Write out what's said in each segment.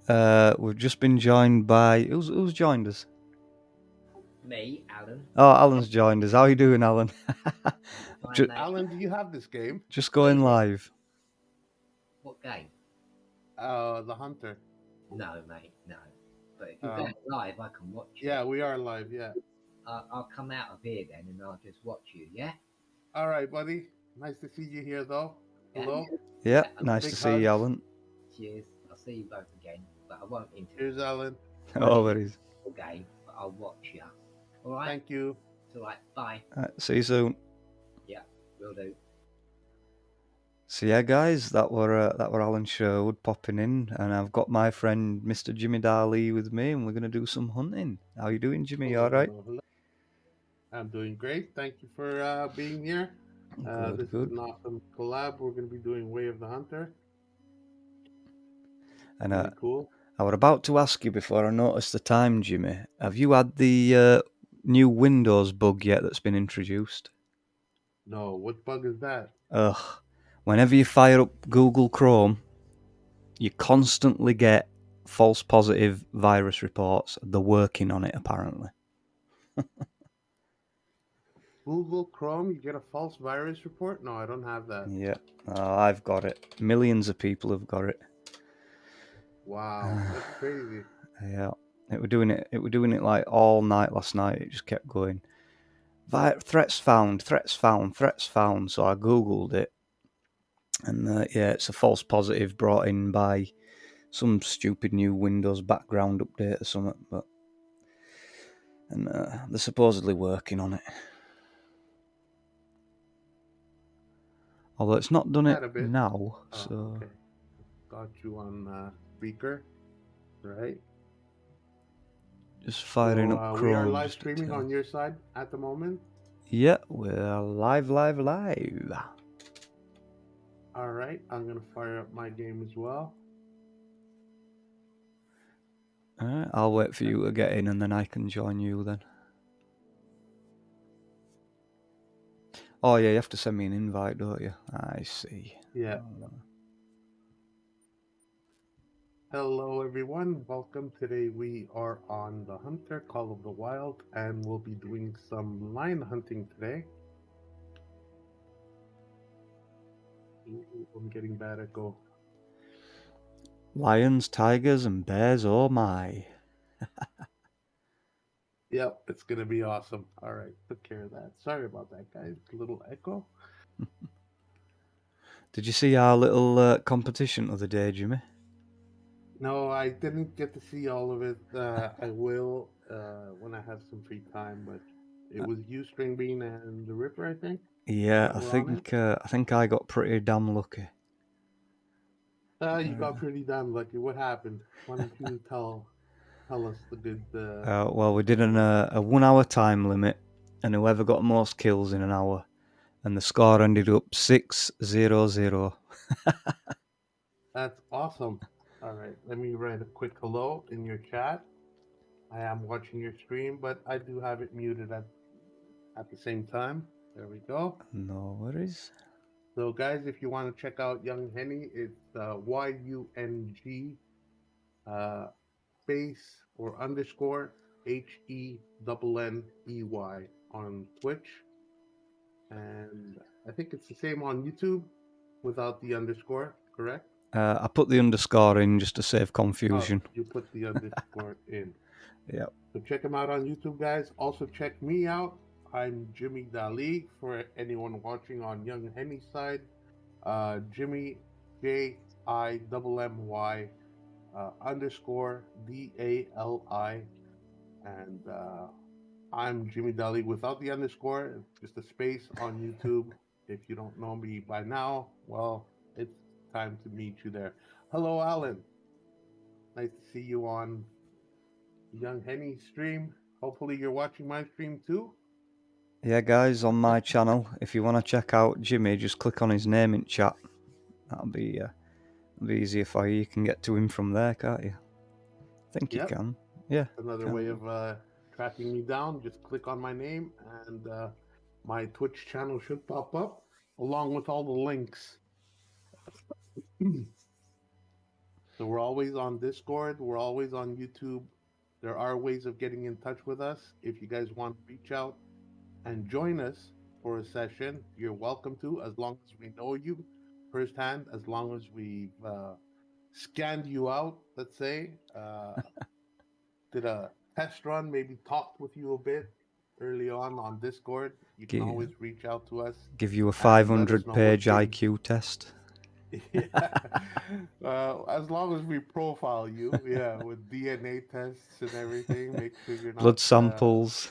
We've just been joined by who's joined us? Me, Alan. Oh, Alan's joined us. How are you doing, Alan? Fine, mate. Alan, do you have this game? Just going live. What game? The Hunter. No, mate, no. But if you're going live, I can watch you. Yeah, we are live, yeah. I'll come out of here then and I'll just watch you, yeah? All right, buddy. Nice to see you here, though. Hello. Yeah, nice to see you, Alan. Cheers. I'll see you both again, but I won't interview. Cheers, Alan. Oh, there is. Game, but I'll watch you. All right? Thank you. It's all right. Bye. See you soon. Yeah, will do. So yeah, guys, that were Alan Sherwood popping in, and I've got my friend Mr. Jimmy Darley with me, and we're gonna do some hunting. How you doing, Jimmy? Hello, All right? hello. I'm doing great. Thank you for being here. This is an awesome collab. We're going to be doing Way of the Hunter. And really cool. I was about to ask you before I noticed the time, Jimmy. Have you had the new Windows bug yet that's been introduced? No, what bug is that? Whenever you fire up Google Chrome, you constantly get false positive virus reports. They're working on it, apparently. Google Chrome, you get a false virus report? No, I don't have that. Yeah, I've got it. Millions of people have got it. Wow, that's crazy. Yeah, it were doing it like all night last night. It just kept going. Threats found. So I googled it, and yeah, it's a false positive brought in by some stupid new Windows background update or something. And they're supposedly working on it. Although it's not done it now, so... Okay. Got you on speaker, right? Just firing up Chrome. We are live streaming on your side at the moment? Yeah, we're live. Alright, I'm going to fire up my game as well. Alright, I'll wait for you to get in and then I can join you then. Oh yeah, you have to send me an invite, don't you? I see. Yeah. Hello everyone, welcome. Today we are on the Hunter, Call of the Wild, and we'll be doing some lion hunting today. I'm getting bad at go. Lions, tigers, and bears, oh my. Yep, it's gonna be awesome. Alright, took care of that. Sorry about that, guys. A little echo. Did you see our little competition the other day, Jimmy? No, I didn't get to see all of it. I will when I have some free time, but it was you, Stringbean, and the Ripper, I think. Yeah, I think I got pretty damn lucky. You got pretty damn lucky. What happened? Why don't you tell us the good... well, we did a 1 hour time limit, and whoever got most kills in an hour, and the score ended up 6-0-0. That's awesome. All right, let me write a quick hello in your chat. I am watching your stream, but I do have it muted at the same time. There we go. No worries. So, guys, if you want to check out yunghenney, it's YUNG space or underscore HENNNEY on Twitch. And I think it's the same on YouTube without the underscore, correct? I put the underscore in just to save confusion. Oh, you put the underscore in. Yeah. So check him out on YouTube, guys. Also check me out. I'm Jimmy Dali for anyone watching on yunghenney's side. Jimmy JIMMY underscore DALI. And I'm Jimmy Dali without the underscore. It's just a space on YouTube. If you don't know me by now, well, it's time to meet you there. Hello, Alan. Nice to see you on yunghenney stream. Hopefully you're watching my stream too. Yeah, guys, on my channel, if you want to check out Jimmy, just click on his name in chat. That'll be easier for you. You can get to him from there, can't you? I think you can. Yeah. Another way of tracking me down, just click on my name and my Twitch channel should pop up along with all the links. So we're always on Discord. We're always on YouTube. There are ways of getting in touch with us. If you guys want to reach out and join us for a session, you're welcome to, as long as we know you firsthand, as long as we've scanned you out, let's say, did a test run, maybe talked with you a bit early on Discord. You can Give, always reach out to us give you a and let us know what 500-page games. IQ test. Yeah, as long as we profile you, yeah, with DNA tests and everything, make sure you're Blood not, samples.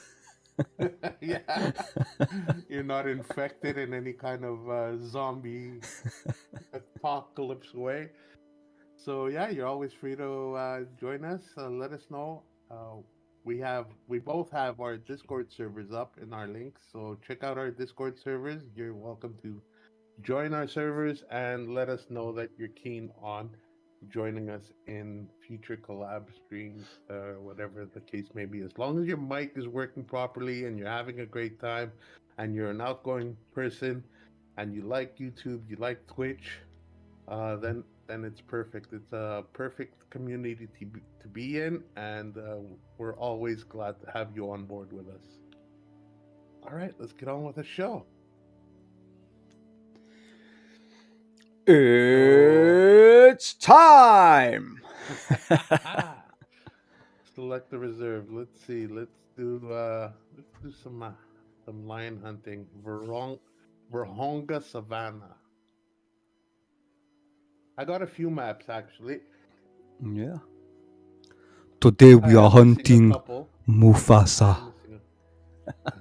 yeah, you're not infected in any kind of zombie apocalypse way. So yeah, you're always free to join us. Let us know. We both have our Discord servers up in our links, so check out our Discord servers. You're welcome to join our servers and let us know that you're keen on joining us in future collab streams, whatever the case may be. As long as your mic is working properly and you're having a great time, and you're an outgoing person, and you like YouTube, you like Twitch, then it's perfect. It's a perfect community to be in, and we're always glad to have you on board with us. All right, let's get on with the show. It's time. Select the reserve. Let's see. Let's do some lion hunting. Verhonga Savannah. I got a few maps actually. Yeah. Today we I are am missing a hunting couple. I Mufasa.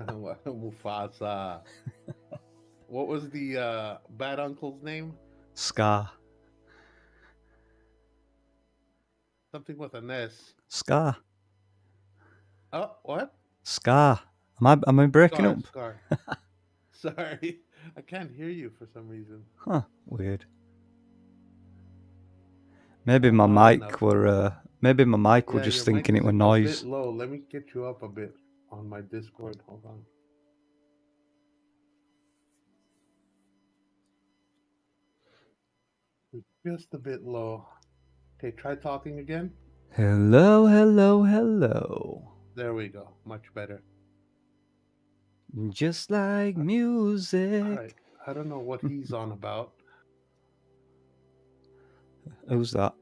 am missing a Mufasa. What was the bad uncle's name? Scar. Something with an S. Scar. Oh, what? Scar. Am I breaking up? Scar. Sorry, I can't hear you for some reason. Huh. Weird. Maybe Not my loud mic enough. were Yeah, just your mic thinking it is were a bit noise. low. Let me get you up a bit on my Discord. Hold on. It's just a bit low. Okay, try talking again. Hello, hello, hello. There we go. Much better. Just like All music. right. I don't know what he's on about. Who's that?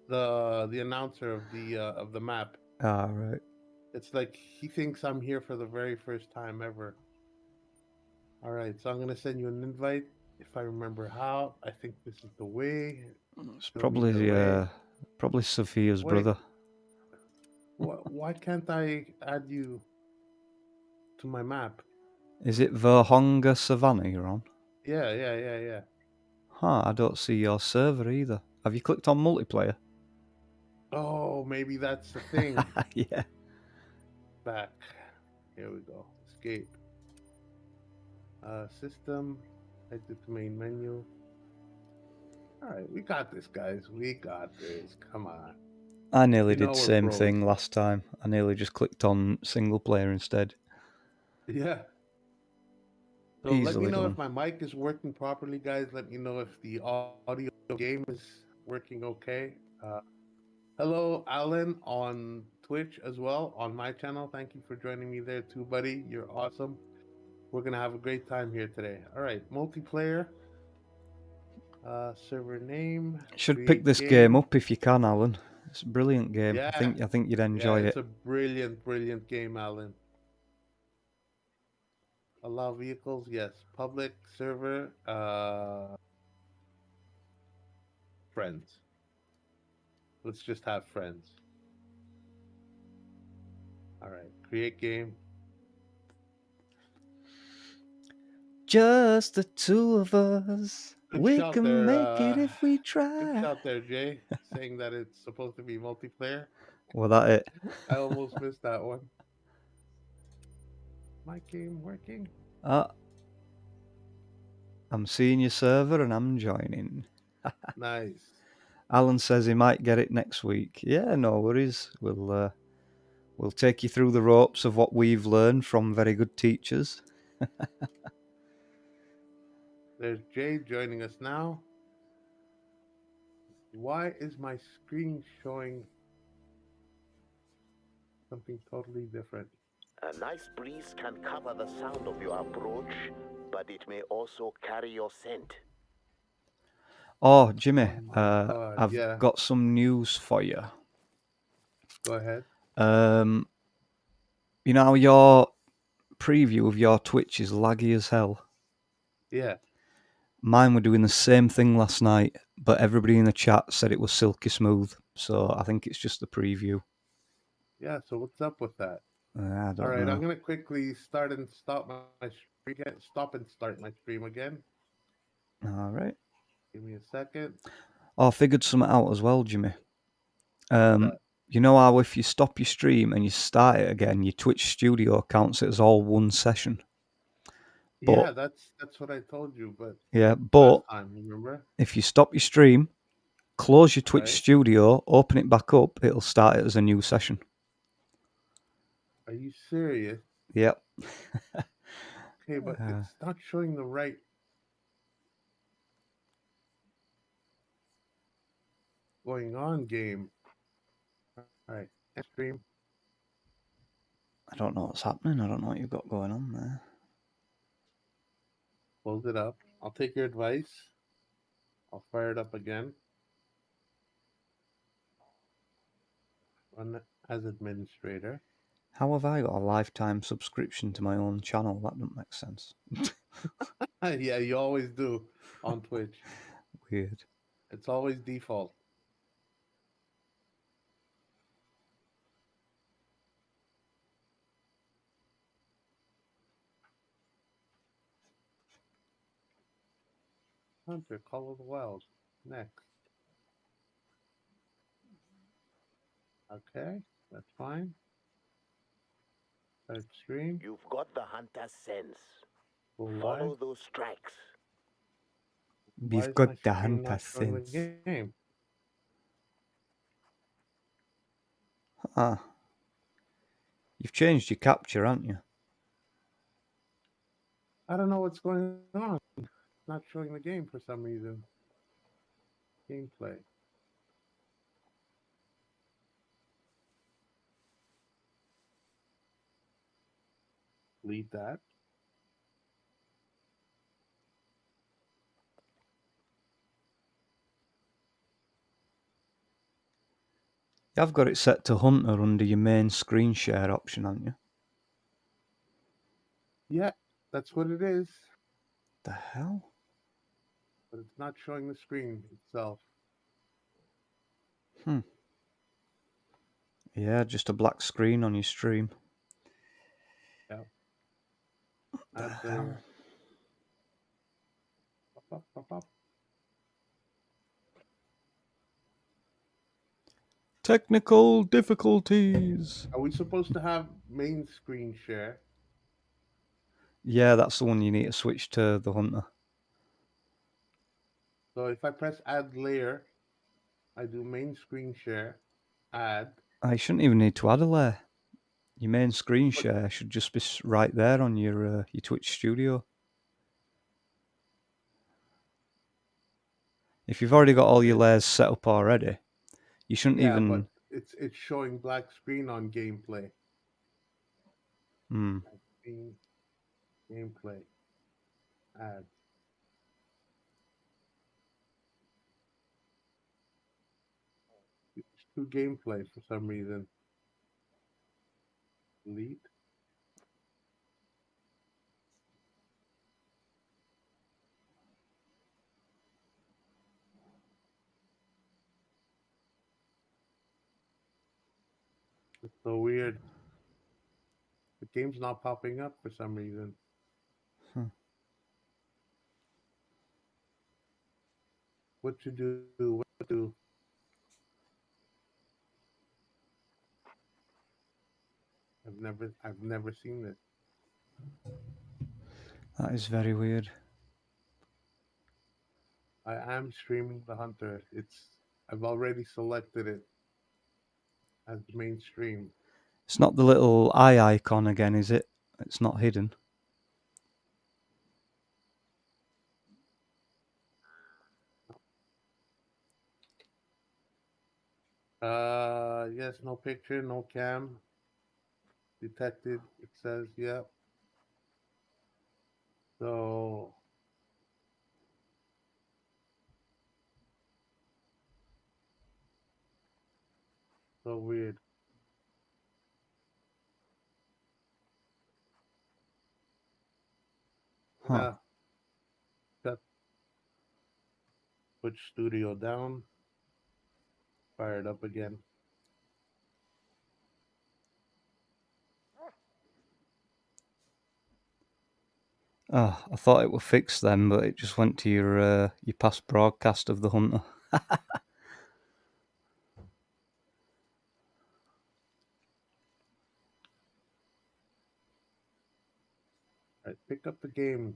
The announcer of the map. Ah, right. It's like he thinks I'm here for the very first time ever. All right, so I'm gonna send you an invite if I remember how. I think this is the way. It's Show me the way. probably Sophia's Wait, brother. why can't I add you to my map? Is it Verhonga Savannah you're on? Yeah. Huh, I don't see your server either. Have you clicked on multiplayer? Oh, maybe that's the thing. Yeah. Back. Here we go. Escape. System. Exit to main menu. All right, we got this, guys. We got this. Come on. I nearly You know did we're same pros. thing last time. I nearly just clicked on single player instead. Yeah. So let me Easily know done. if my mic is working properly, guys. Let me know if the audio game is working okay. Hello, Alan, on Twitch as well, on my channel. Thank you for joining me there too, buddy. You're awesome. We're going to have a great time here today. All right, multiplayer. Server name. Should pick Create this game game. up if you can, Alan. It's a brilliant game. Yeah. I think you'd Yeah, enjoy it's it. a brilliant game, Alan. Allow vehicles, yes. Public server, friends. Let's just have friends. All right, create game. Just the two of us. Good We shot can there. make it if we Good try. shot there, Jay. Saying that it's supposed to be multiplayer. Well, that it. I almost missed that one. My game working? I'm seeing your server and I'm joining. Nice. Alan says he might get it next week. Yeah, no worries. We'll take you through the ropes of what we've learned from very good teachers. There's Jay joining us now. Why is my screen showing something totally different? A nice breeze can cover the sound of your approach, but it may also carry your scent. Oh, Jimmy, Oh my god, I've yeah. got some news for you. Go ahead. You know how your preview of your Twitch is laggy as hell? Yeah. Mine were doing the same thing last night, but everybody in the chat said it was silky smooth. So I think it's just the preview. Yeah, so what's up with that? I don't All right, know. I'm gonna quickly start and stop my stream again. Stop and start my stream again. All right. Give me a second. Oh, I figured something out as well, Jimmy. What's that? You know how if you stop your stream and you start it again, your Twitch Studio counts it as all one session. But Yeah, that's what I told you, but yeah, last but time, remember? if you stop your stream, close your Twitch Right? Studio, open it back up, it'll start it as a new session. Are you serious? Yep. Okay, but it's not showing the right going on game. All right, stream. I don't know what's happening. I don't know what you've got going on there. Close it up. I'll take your advice. I'll fire it up again. Run as administrator. How have I got a lifetime subscription to my own channel? That doesn't make sense. Yeah, you always do on Twitch. Weird. It's always default. Hunter, Call of the Wild. Next. Okay, that's fine. Start stream. You've got the hunter's sense. Go live. Follow those tracks. Why We've is my got the screen hunter not showing the sense. game? Ah. You've changed your capture, haven't you? I don't know what's going on. It's not showing the game for some reason. Gameplay. Delete that. You've got it set to Hunter under your main screen share option, haven't you? Yeah, that's what it is. The hell? But it's not showing the screen itself. Yeah, just a black screen on your stream. Yeah. Add layer. Pop, pop, pop. Technical difficulties. Are we supposed to have main screen share? Yeah, that's the one you need to switch to the Hunter. So if I press add layer, I do main screen share, add. I shouldn't even need to add a layer. Your main screen But- share should just be right there on your Twitch Studio. If you've already got all your layers set up already, you shouldn't Yeah, even. but it's showing black screen on gameplay. Screen, gameplay, add. It's two gameplay for some reason. Delete. It's so weird. The game's not popping up for some reason. What to do? What to do? I've never seen this. That is very weird. I am streaming the Hunter. I've already selected it as mainstream. It's not the little eye icon again, is it? It's not hidden. Yes, no picture, no cam. Detected, it says, yeah. So weird. Huh. Got Twitch Studio down. Fire it up again. Oh, I thought it would fix them, but it just went to your past broadcast of the hunter. All right, pick up the game.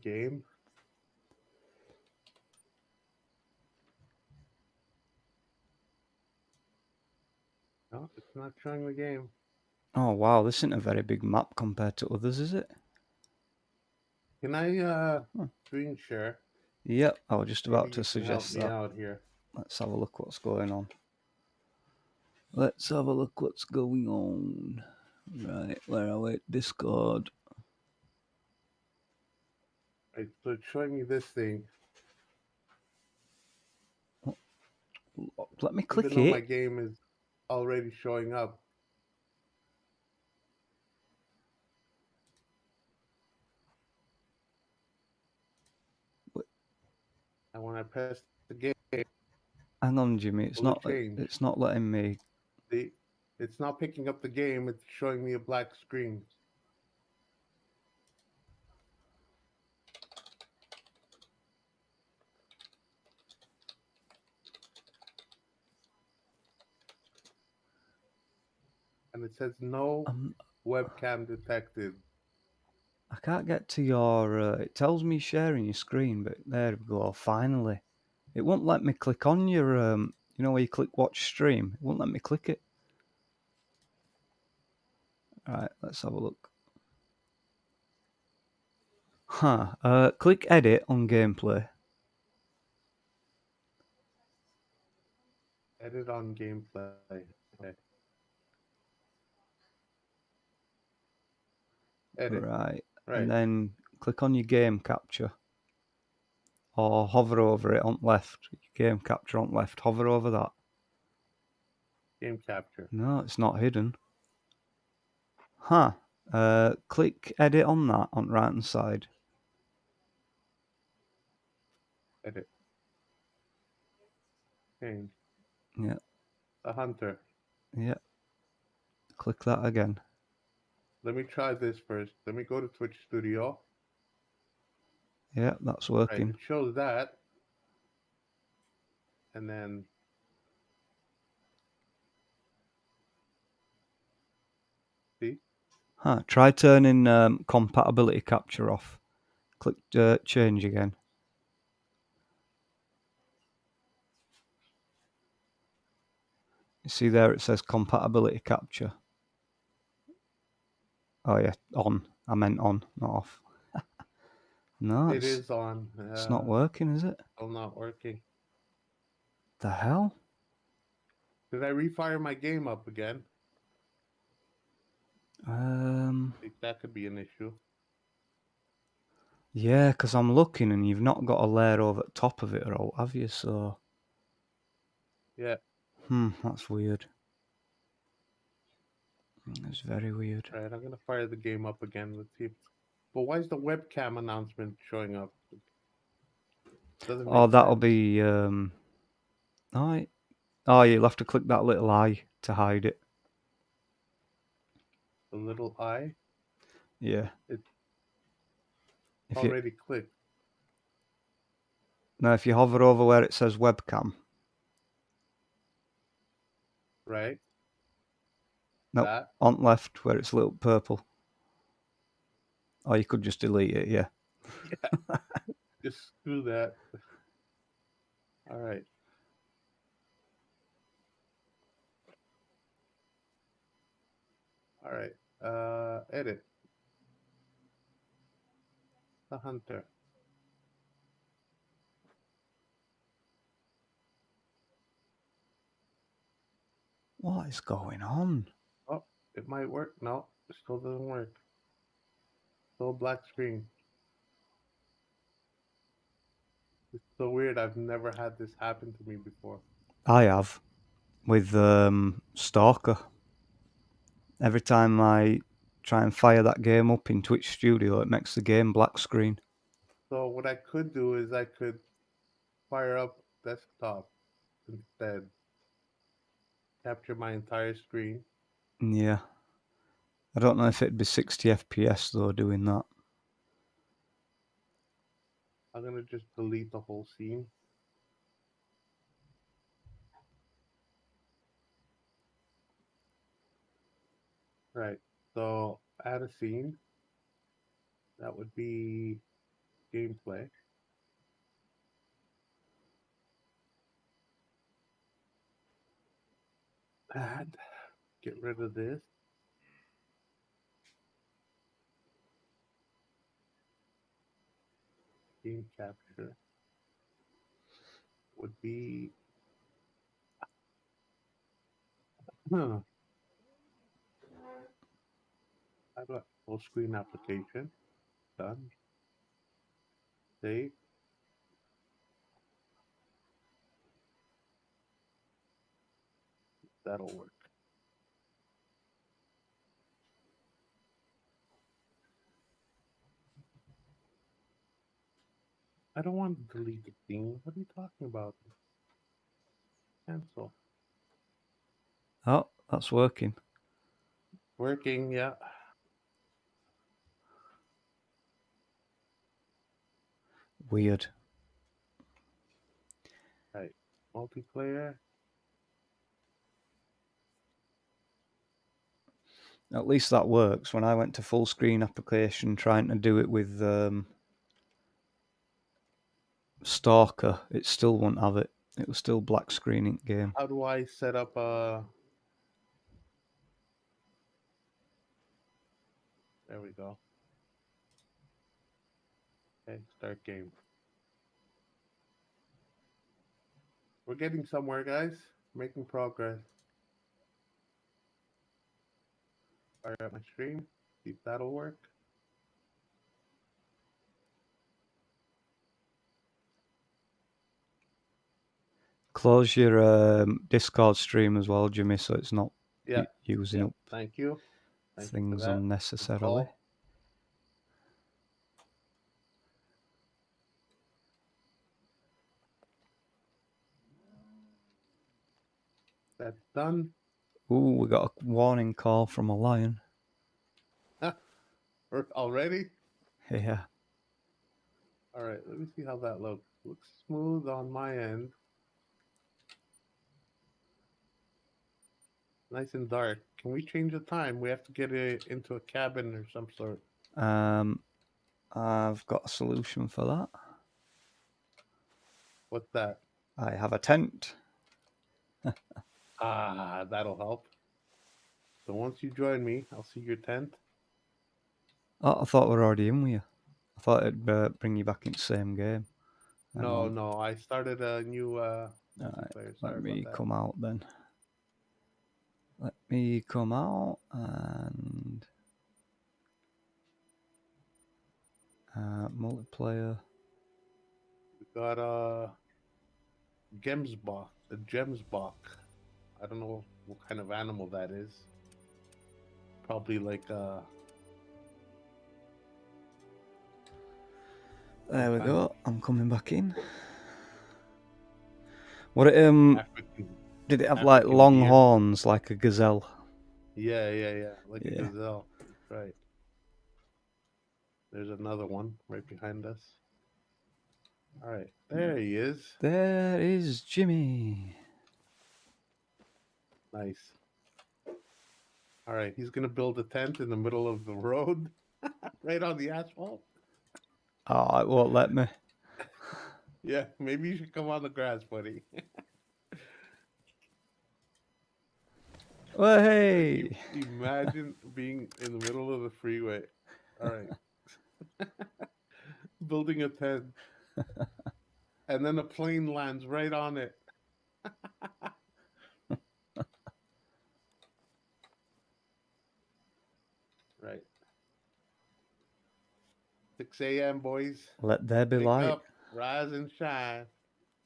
No, it's not showing the game. Oh wow, this isn't a very big map compared to others, is it? Can I screen share? Yep, I was just about Maybe to you can help suggest me that. out here. Let's have a look what's going on. Let's have a look what's going on. Right, where are we? Discord. Right, so it's showing me this thing. Let me Even click though my it. game is already showing up. And when I press the game, Hang on, Jimmy. will it change? It's not letting me. It's not picking up the game. It's showing me a black screen. And it says no webcam detected. I can't get to your. It tells me sharing your screen, but there we go. Finally, it won't let me click on your. You know where you click watch stream. It won't let me click it. All right, let's have a look. Huh. Click edit on gameplay. Edit on gameplay. Okay. Edit. Right. Right. And then click on your game capture. Or hover over it on left. Game capture on left. Hover over that. Game capture. No, it's not hidden. Huh. Click edit on that on right hand side. Edit. Change. Yeah. The hunter. Yeah. Click that again. Let me try this first. Let me go to Twitch Studio. Yeah, that's Right, working. it shows that. And then see? Huh. Try turning compatibility capture off. Click change again. You see there it says compatibility capture. Oh yeah, on. I meant on, not off. No, It is on. It's not working, is it? Still not working. The hell? Did I refire my game up again? I think that could be an issue. Yeah, because I'm looking and you've not got a layer over the top of it at all, have you? So. Yeah. That's weird. That's very weird. All right, I'm gonna fire the game up again. Let's see. But why is the webcam announcement showing up? Doesn't make That'll sense. be you'll have to click that little eye to hide it. The little eye. Yeah. It's If already clicked. Now, if you hover over where it says webcam. Right. No, That. on left where it's a little purple. Or you could just delete it, yeah. Yeah. Just screw that. All right. All right. Edit. The hunter. What is going on? Oh, it might work. No, it still doesn't work. Still black screen. It's so weird. I've never had this happen to me before. I have with Stalker. Every time I try and fire that game up in Twitch Studio, it makes the game black screen. So what I could do is I could fire up desktop instead. Capture my entire screen. Yeah. I don't know if it'd be 60 FPS though doing that. I'm gonna just delete the whole scene. Right. So add a scene. That would be gameplay. Add. Get rid of this. Game capture would be. How do I full screen application? Done. Save. That'll work. I don't want to delete the scene. What are you talking about? Cancel. Oh, that's working. Working, yeah. Weird. Right. Multiplayer. At least that works. When I went to full screen application trying to do it with Stalker, it still won't have it. It was still black screening game. How do I set up a... There we go. Okay, start game. We're getting somewhere, guys. Making progress. Fire up my stream. See if that'll work. Close your Discord stream as well, Jimmy, so it's not using up Thank you. Thank you things for that. unnecessarily. That's done. Ooh, we got a warning call from a lion. Already? Yeah. All right, let me see how that looks. Looks smooth on my end. Nice and dark. Can we change the time? We have to get it into a cabin or some sort. I've got a solution for that. What's that? I have a tent. That'll help. So once you join me, I'll see your tent. Oh, I thought we were already in with you. I thought it'd bring you back into the same game. No, I started a new Right, multiplayer. let me come out then. Let me come out and multiplayer. We got a Gemsbach, a Gemsbach. I don't know what kind of animal that is. Probably like a... There we go. I'm coming back in. What it did it have African like long deer. horns like a gazelle? Yeah, like a gazelle. That's right. There's another one right behind us. All right, there he is. There is Jimmy. Nice. All right, he's gonna build a tent in the middle of the road, right on the asphalt. Oh, it won't let me. Yeah, maybe you should come on the grass, buddy. Well, hey. Imagine being in the middle of the freeway. All right. Building a tent. And then a plane lands right on it. Right. 6 a.m. boys. Let there be Wake light. up, rise and shine.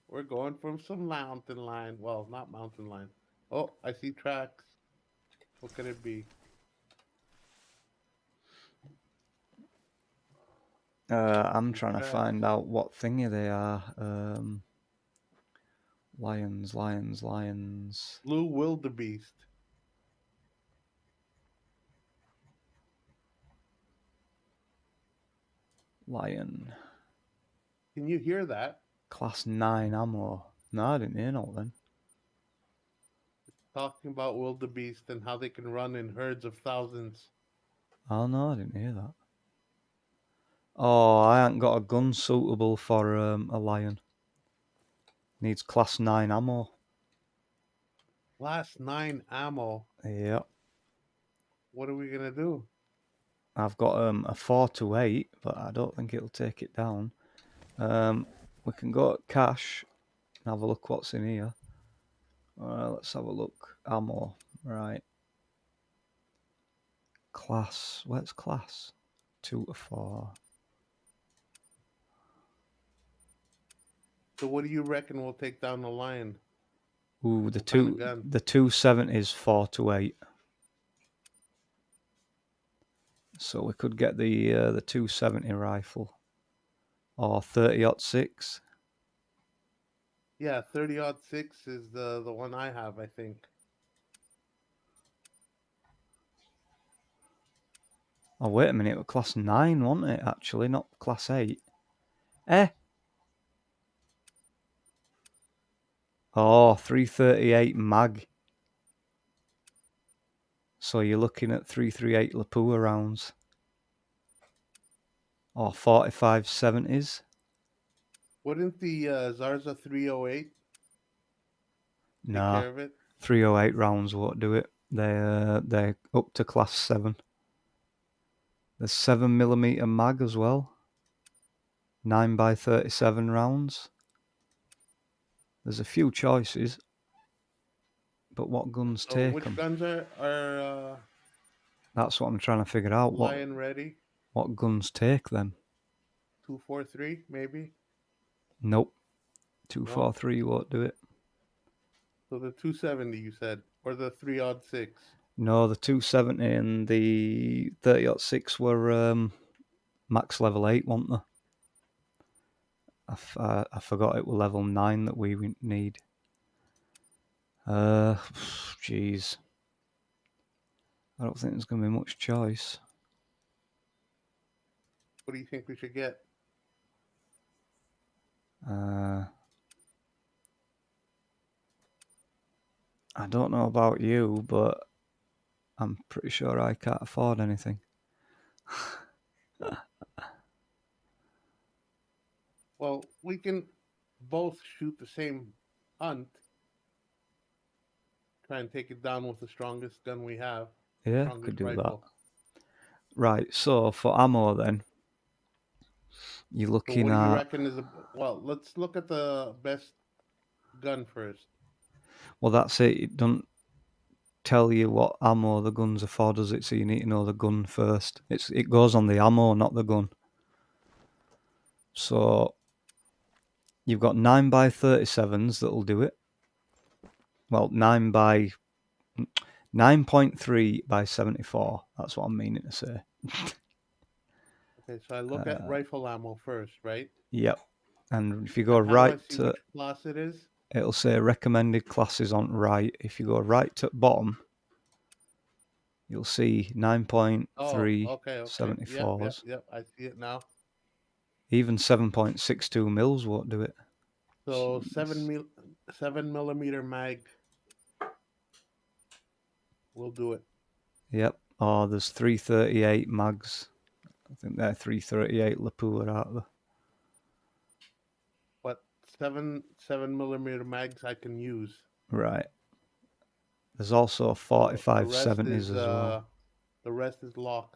We're going from some mountain line. Well, not mountain line. Oh, I see tracks. What could it be? I'm See trying to tracks. find out what thingy they are. Lions. Blue wildebeest. Lion. Can you hear that? Class 9 ammo. No, I didn't hear no then. Talking about wildebeest and how they can run in herds of thousands. Oh no, I didn't hear that. Oh, I ain't got a gun suitable for a lion. Needs class 9 ammo. Class 9 ammo. Yeah. What are we gonna do? I've got a 428, but I don't think it'll take it down. We can go at cache and have a look what's in here. Let's have a look. Ammo. Right. Class. Where's class? 2 to 4. So what do you reckon will take down the lion? Ooh, What kind of gun? the 270 is 428. So we could get the 270 rifle or 30-06. Yeah, 30-06 is the one I have, I think. Oh wait a minute, it was class 9, wasn't it? Actually, not class 8. Eh? Oh, 338 mag. So you're looking at 338 Lapua rounds. Or 4570s. Wouldn't the Zarza 308 take Nah, care of it? 308 rounds won't do it. They're up to class 7. There's 7mm mag as well. 9x37 rounds. There's a few choices, but what guns So take which them? guns are That's what I'm trying to figure out. lion ready? What guns take them? 243 maybe? Nope. No. 243 won't do it. So the 270 you said, or the 3-06? No, the 270 and the 30-06 were max level 8, weren't they? I forgot it was level 9 that we need. Jeez. I don't think there's going to be much choice. What do you think we should get? I don't know about you, but I'm pretty sure I can't afford anything. Well, we can both shoot the same hunt. Try and take it down with the strongest gun we have. Yeah, Strongest could do rifle. that. Right, so for ammo then, you're So looking what do you at... reckon is well, let's look at the best gun first. Well, that's it. It doesn't tell you what ammo the guns are for, does it? So you need to know the gun first. It goes on the ammo, not the gun. So you've got 9x37s that'll do it. Well, 9.3 by 74. That's what I'm meaning to say. Okay, so I look at rifle ammo first, right? Yep. And if you go And how right do I see to... which class it is? It'll say recommended classes on right. If you go right to bottom, you'll see 9.3 Oh, okay. 74s. Yep. I see it now. Even 7.62 mils won't do it. So Jeez. 7mm mag will do it. Yep. Oh, there's 338 mags. I think they're 338 Lapua out there. But 7mm mags I can use. Right. There's also 4570s as well. The rest is locked.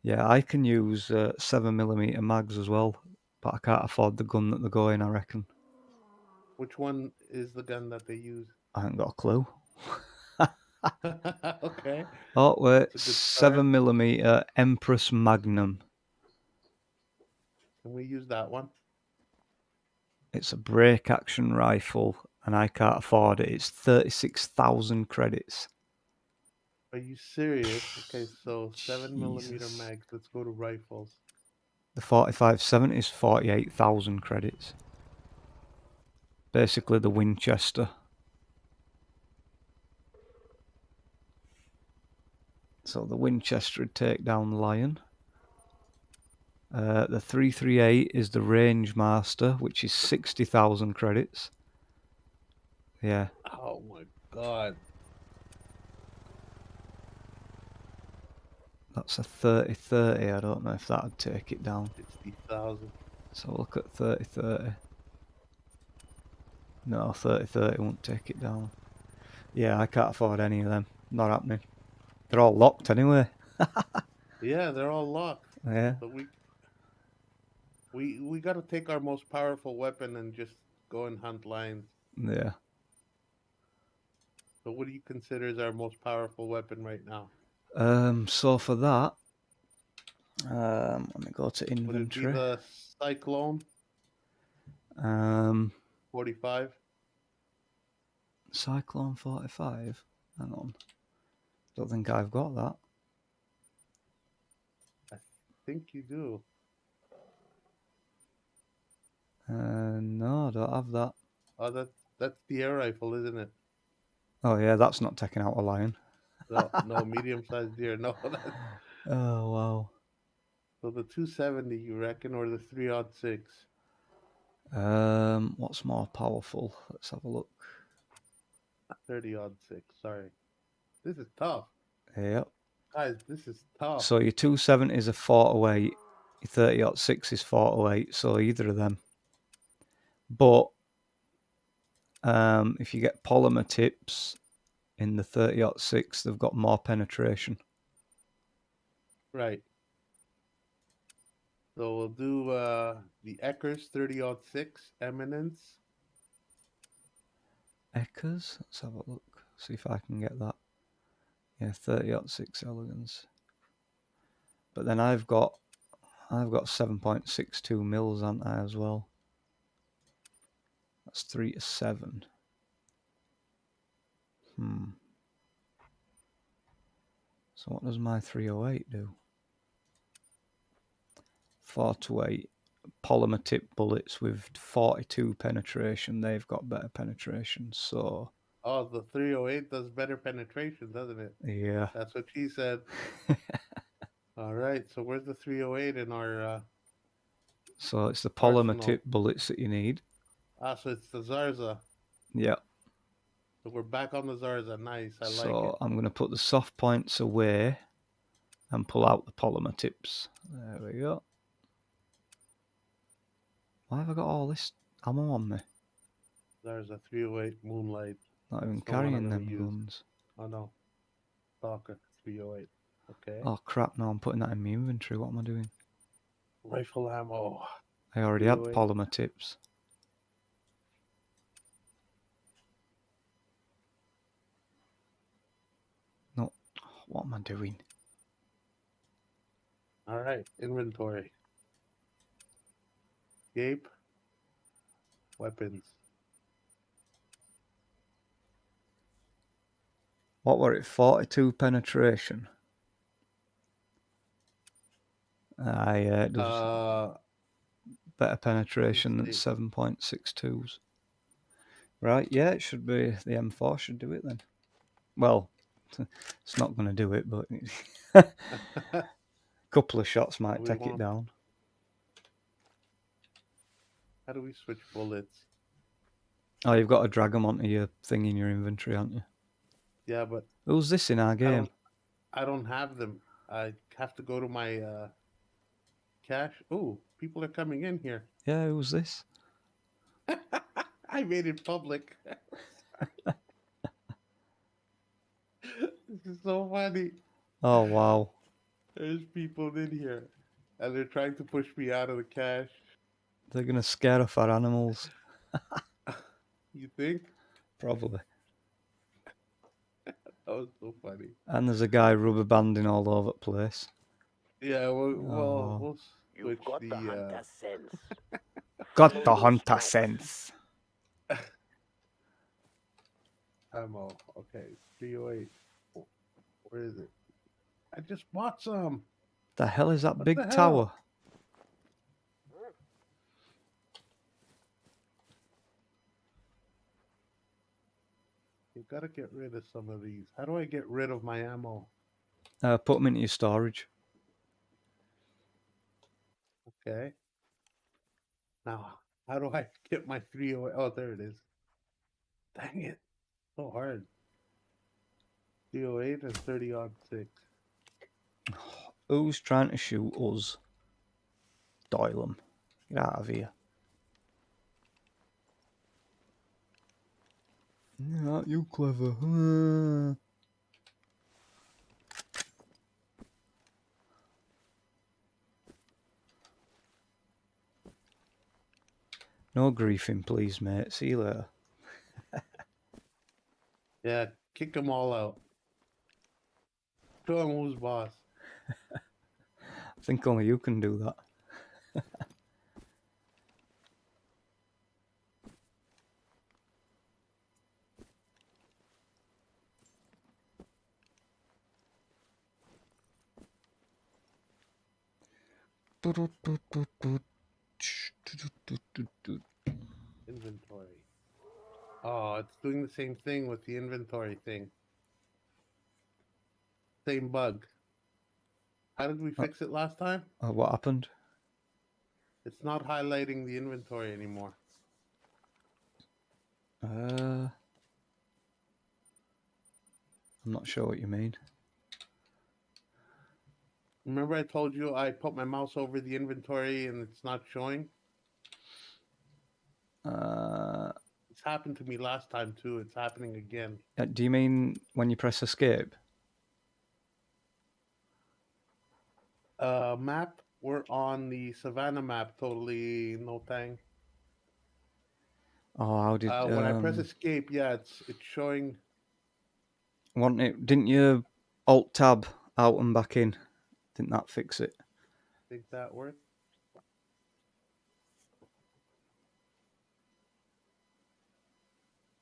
Yeah, I can use 7mm mags as well, but I can't afford the gun that they're going, I reckon. Which one is the gun that they use? I haven't got a clue. Okay. Oh wait, That's a good start. 7mm Empress Magnum. Can we use that one? It's a break action rifle, and I can't afford it. It's 36,000 credits. Are you serious? Okay, so 7mm Jesus. mags. Let's go to rifles. The 4570 is 48,000 credits. Basically the Winchester. So the Winchester would take down the Lion. The 338 is the Range Master, which is 60,000 credits. Yeah. Oh my god. That's a 3030. I don't know if that would take it down. 60,000. So look at 3030. No, 3030 won't take it down. Yeah, I can't afford any of them. Not happening. They're all locked anyway. Yeah, they're all locked. Yeah. But we got to take our most powerful weapon and just go and hunt lions. Yeah. So what do you consider is our most powerful weapon right now? So for that, let me go to Would it be inventory. the Cyclone Um, 45? Cyclone 45. Hang on. Don't think I've got that. I think you do. No, I don't have that. Oh, that's the air rifle, isn't it? Oh yeah, that's not taking out a lion. No, medium-sized deer. No, that's Oh wow. so the 270, you reckon, or the 306? What's more powerful? Let's have a look. 30-06. Sorry, this is tough, Yep. guys. This is tough. So your 270 is a 408, your 30-06 is 408, so either of them. But if you get polymer tips in the 30-06, they've got more penetration. Right. So we'll do the Eckers 30-06 Eminence. Eckers? Let's have a look. See if I can get that. Yeah, 30-06 Elegance. But then I've got 7.62 mils, aren't I, as well? That's 3 to 7. So what does my 308 do? 4 to 8. Polymer tip bullets with 42 penetration. They've got better penetration. So Oh, the 308 does better penetration, doesn't it? yeah. That's what she said. All right. So where's the 308 in our? So it's the polymer Arsenal. tip bullets that you need. So it's the Zarza. Yeah. So we're back on the Zarza. Nice. I like it. So I'm going to put the soft points away and pull out the polymer tips. There we go. Why have I got all this ammo on me? Zarza 308 Moonlight. Not even That's the one I'm carrying gonna them use. guns. Oh no. Stalker 308. Okay. Oh crap, no, I'm putting that in my inventory. What am I doing? Rifle ammo. I already had the 308. polymer tips. No, what am I doing? All right. Inventory. Escape. Weapons. What were it? 42 penetration. It does better penetration than 7.62s. Right, yeah, it should be. The M4 should do it then. Well, it's not going to do it, but a couple of shots might take it down. How do we switch bullets? Oh, you've got to drag them onto your thing in your inventory, haven't you? Yeah, but Who's this in our game? I don't have them. I have to go to my cache. Oh, people are coming in here. Yeah, who's this? I made it public. This is so funny. Oh, wow. There's people in here, and they're trying to push me out of the cache. They're going to scare off our animals. You think? Probably. was so funny. And there's a guy rubber banding all over the place. Yeah, Oh. we'll switch You've got the the hunter sense. Got Follow the those hunter tracks. sense. ammo. Okay, 308. Where is it? I just bought some. The hell is that What big the hell? tower? You gotta get rid of some of these. How do I get rid of my ammo? Put them into your storage. Okay. Now, how do I get my 308? Oh, there it is. Dang it. So hard. 308 and 30-06. Who's trying to shoot us? Doyle 'em. Get out of here. Yeah, you clever. No griefing, please, mate. See you later. Yeah, kick them all out. Show them who's boss. I think only you can do that. Inventory. Oh, it's doing the same thing with the inventory thing. Same bug. How did we fix it last time? What happened? It's not highlighting the inventory anymore. I'm not sure what you mean. Remember I told you I put my mouse over the inventory and it's not showing? It's happened to me last time too. It's happening again. Do you mean when you press escape? Map, we're on the Savannah map, totally no thing. Oh, how did When I press escape, yeah, it's showing. Want it? Didn't you Alt Tab out and back in? Didn't that fix it? Think that worked?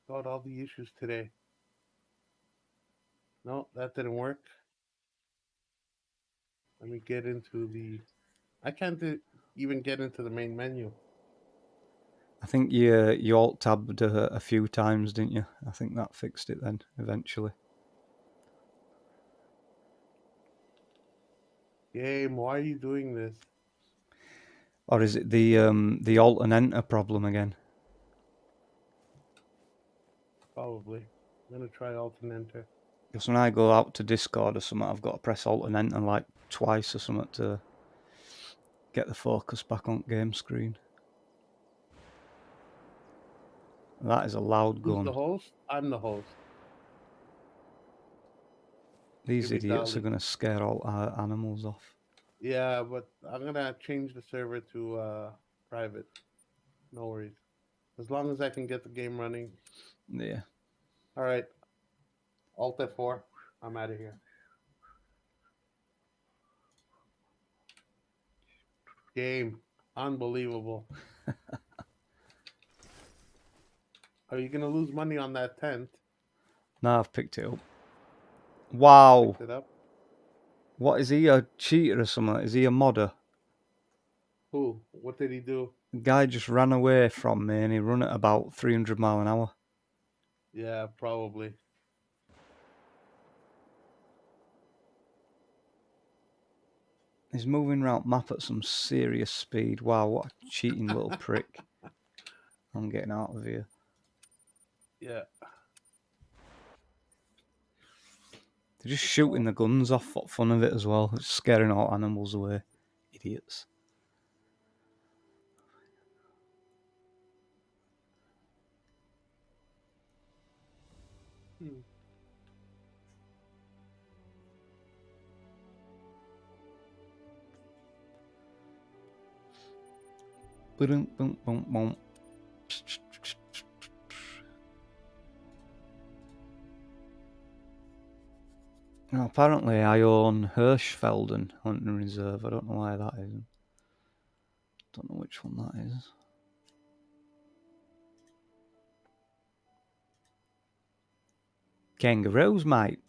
Got all the issues today. No, that didn't work. Let me get into the. I can't even get into the main menu. I think you Alt Tabbed a few times, didn't you? I think that fixed it then eventually. Game, why are you doing this? Or is it the Alt and Enter problem again? Probably. I'm gonna try Alt and Enter. Because when I go out to Discord or something, I've got to press Alt and Enter like twice or something to get the focus back on game screen. That is a loud gun. Who's the host? I'm the host. These Give me idiots are Dolly. going to scare all our animals off. Yeah, but I'm gonna change the server to private. No worries. As long as I can get the game running. Yeah. All right. Alt F4. I'm out of here. Game. Unbelievable. Are you gonna lose money on that tent? Now I've picked it up. Wow. Picked it up. What is he, a cheater or something? Is he a modder? Who? What did he do? The guy just ran away from me and he run at about 300 mile an hour. Yeah, probably. He's moving around map at some serious speed. Wow, what a cheating little prick. I'm getting out of here. Yeah. They're just shooting the guns off for fun of it as well. It's scaring all animals away. Idiots. Boom, boom, boom, boom. Now, apparently, I own Hirschfelden Hunting Reserve. I don't know why that is. Don't know which one that is. Kangaroos, mate.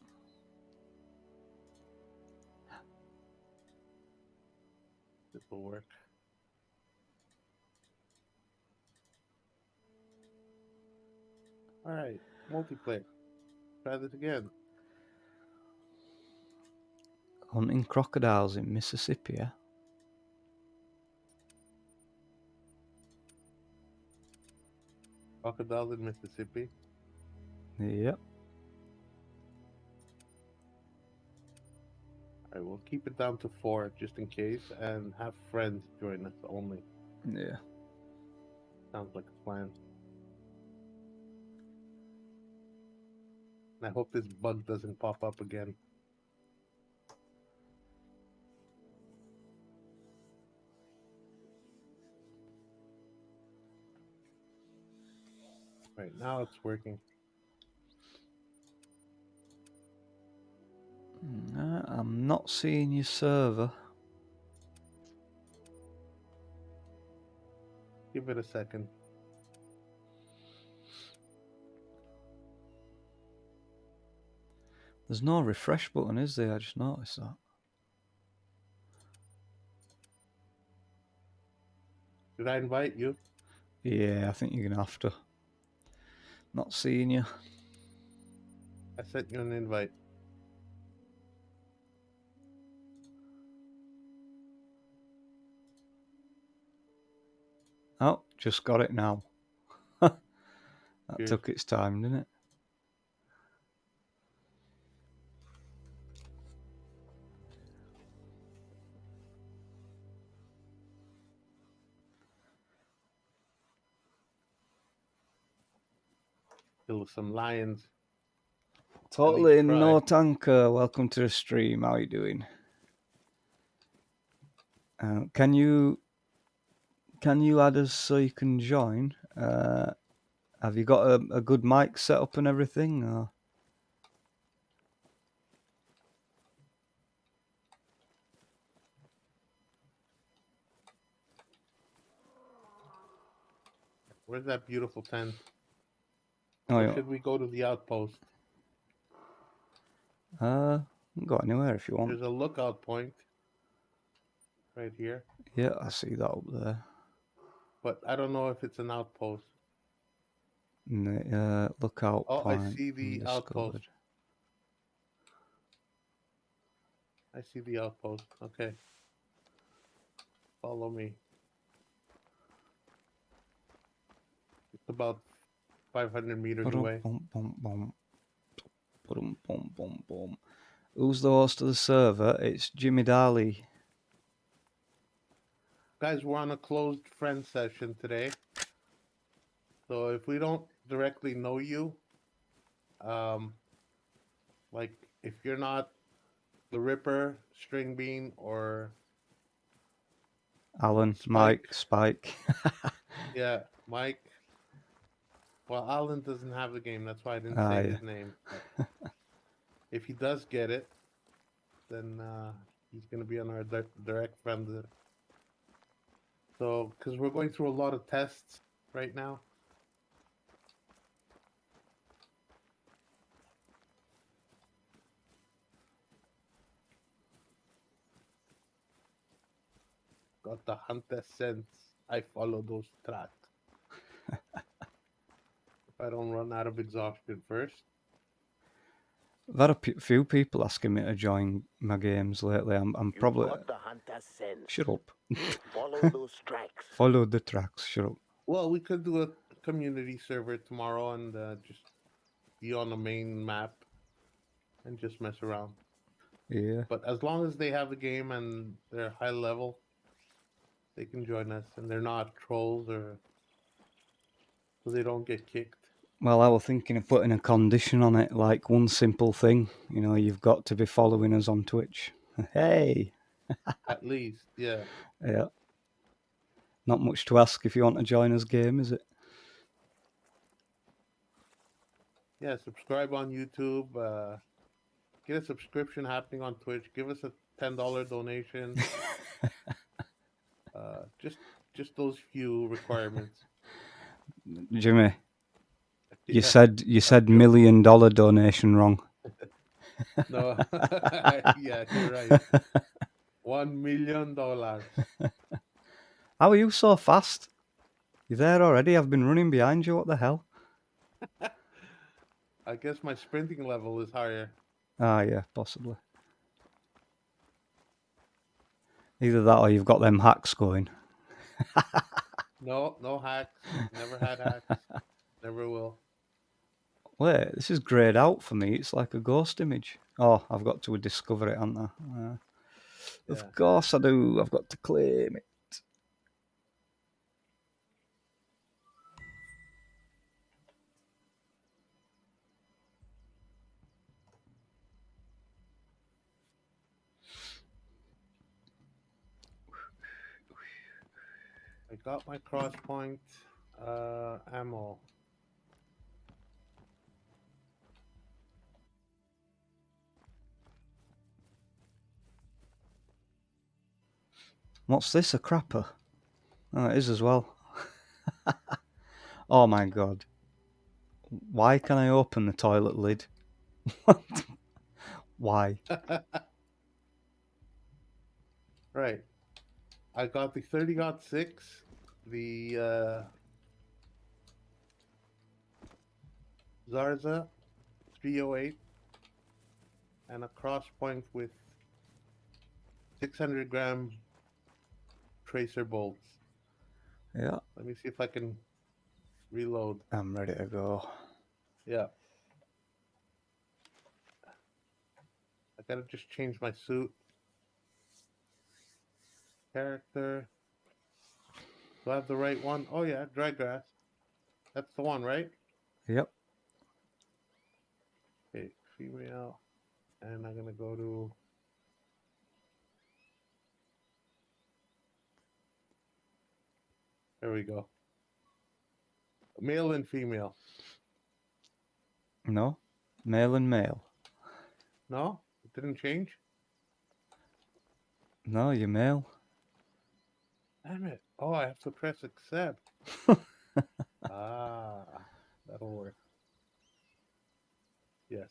This will work. All right, multiplayer. Try this again. Hunting crocodiles in Mississippi, yeah? Crocodiles in Mississippi. Yep. All right, we'll keep it down to 4 just in case, and have friends join us only. Yeah. Sounds like a plan. And I hope this bug doesn't pop up again. Right now it's working. I'm not seeing your server. Give it a second. There's no refresh button, is there? I just noticed that. Did I invite you? Yeah, I think you're going to have to. Not seeing you. I sent you an invite. Oh, just got it now. That Cheers. took its time, didn't it? Kill some lions. Totally At least no try. tanker. Welcome to the stream. How are you doing? Can you add us so you can join? Have you got a good mic set up and everything? Or? Where's that beautiful tent? Oh, Or yeah. should we go to the outpost? You can go anywhere if you want. There's a lookout point right here. Yeah, I see that up there. But I don't know if it's an outpost. Lookout Oh, point. I see the outpost. Undiscovered. I see the outpost. Okay. Follow me. It's about 500 meters away. Who's the host of the server? It's Jimmy Daly. Guys, we're on a closed friend session today. So if we don't directly know you, like if you're not the Ripper, String Bean, or Alan, Spike. Mike, Spike. Yeah, Mike. Well, Alan doesn't have the game. That's why I didn't say his name. But if he does get it, then he's going to be on our direct friend list. So, because we're going through a lot of tests right now. Got the hunter sense. I follow those tracks. If I don't run out of exhaustion first. I've had a few people asking me to join my games lately. I'm probably... You've got the hunter's sense. Shut up. Follow those tracks. Follow the tracks. Shut up. Well, we could do a community server tomorrow and just be on the main map and just mess around. Yeah. But as long as they have a game and they're high level, they can join us, and they're not trolls or so they don't get kicked. Well, I was thinking of putting a condition on it, like one simple thing. You know, you've got to be following us on Twitch. Hey. At least, yeah. Yeah. Not much to ask if you want to join us game, is it? Yeah, subscribe on YouTube. get a subscription happening on Twitch. Give us a $10 donation. Just those few requirements. Jimmy, you Yeah. said $1 million donation wrong. No. Yeah, you're right. $1 million. How are you so fast? You're there already. I've been running behind you. What the hell? I guess my sprinting level is higher. Ah, yeah, possibly. Either that or you've got them hacks going. No hacks. Never had hacks. Never will. Wait, this is grayed out for me. It's like a ghost image. Oh, I've got to discover it, haven't I? Yeah. Of course I do. I've got to claim it. I got my crosspoint ammo. What's this, a crapper? Oh, it is as well. Oh my god. Why can I open the toilet lid? Why? Right. I got the 30-06, the Zarza 308, and a crosspoint with 600-gram tracer bolts. Yeah, Let me see if I can reload. I'm ready to go. Yeah. I gotta just change my suit. Character. Do I have the right one? Oh yeah, dry grass. That's the one, right? Yep. Okay, female. And I'm gonna go to there we go. Male and female. No? Male and male. No? It didn't change? No, you're male. Damn it. Oh, I have to press accept. Ah, that'll work. Yes.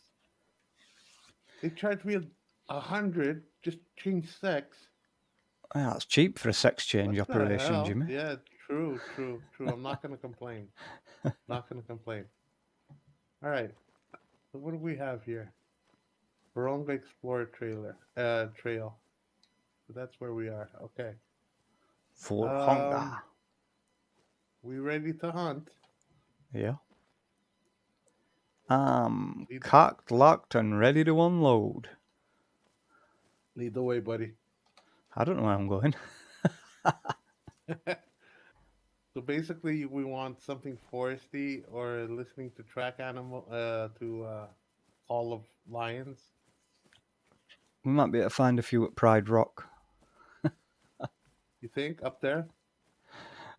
They charged me 100, just change sex. Ah, that's cheap for a sex change What the operation, hell? Jimmy. Yeah, true. I'm not gonna complain. Not gonna complain. All right. So what do we have here? Baronga Explorer trail. So that's where we are. Okay. For hunger. We ready to hunt? Yeah. Cocked, locked, and ready to unload. Lead the way, buddy. I don't know where I'm going. So basically, we want something foresty or listening to Call of Lions. We might be able to find a few at Pride Rock. You think up there?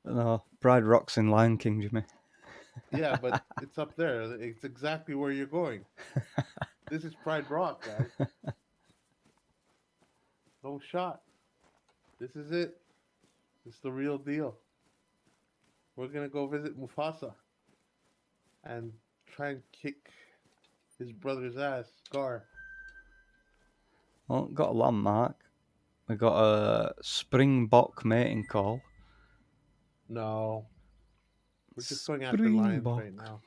No, Pride Rock's in Lion King, Jimmy. Yeah, but it's up there. It's exactly where you're going. This is Pride Rock, guys. No shot. This is it. It's the real deal. We're gonna go visit Mufasa and try and kick his brother's ass, Scar. Well, got a landmark. We got a springbok mating call. No. We're just going after lions right now.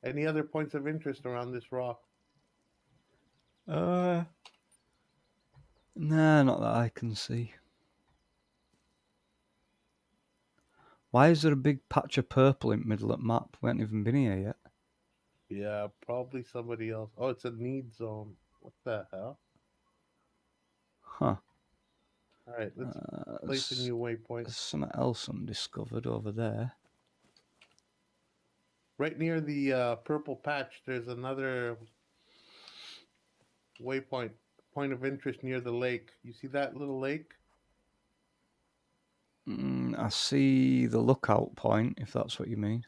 Any other points of interest around this rock? Nah, not that I can see. Why is there a big patch of purple in the middle of the map? We haven't even been here yet. Yeah, probably somebody else. Oh, it's a need zone. What the hell? Huh. All right, let's place a new waypoint. There's something else undiscovered over there. Right near the purple patch, there's another waypoint, point of interest near the lake. You see that little lake? I see the lookout point, if that's what you mean.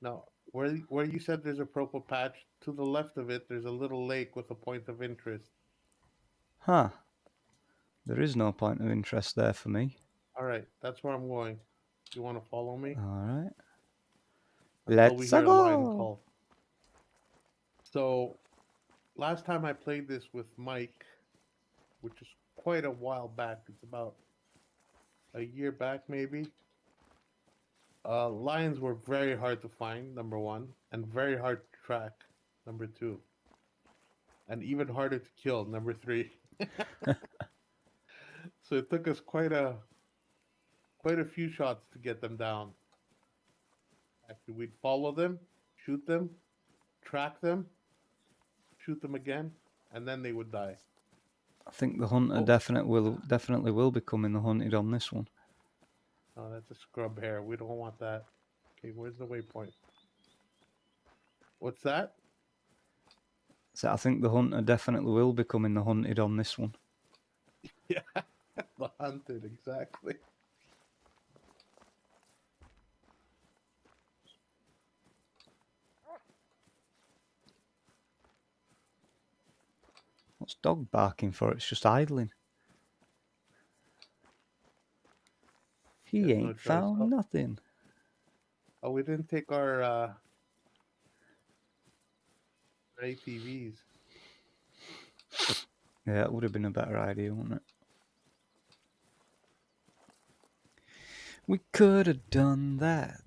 No, Where you said there's a purple patch, to the left of it, there's a little lake with a point of interest. Huh. There is no point of interest there for me. All right, that's where I'm going. You want to follow me? Alright. Until we Let's hear a lion go! call. So, last time I played this with Mike, which is quite a while back, it's about a year back maybe. Lions were very hard to find, number one, and very hard to track, number two, and even harder to kill, number three. So it took us quite a few shots to get them down. Actually, we'd follow them, shoot them, track them, shoot them again, and then they would die. I think the hunter definitely will be coming the hunted on this one. Oh, that's a scrub hair. We don't want that. Okay, where's the waypoint? What's that? So I think the hunter definitely will be coming the hunted on this one. Yeah, the hunted, exactly. What's dog barking for? It's just idling. He There's no ain't choice. found nothing. Oh, we didn't take our ATVs. Yeah, it would have been a better idea, wouldn't it? We could have done that.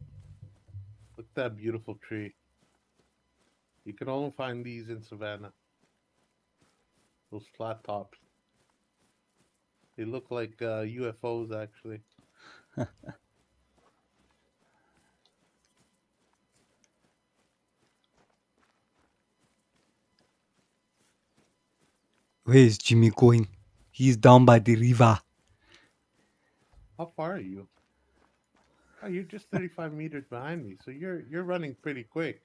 Look at that beautiful tree. You can only find these in Savannah. Those flat tops. They look like UFOs, actually. Where's Jimmy going? He's down by the river. How far are you? Oh, you're just 35 meters behind me, so you're running pretty quick.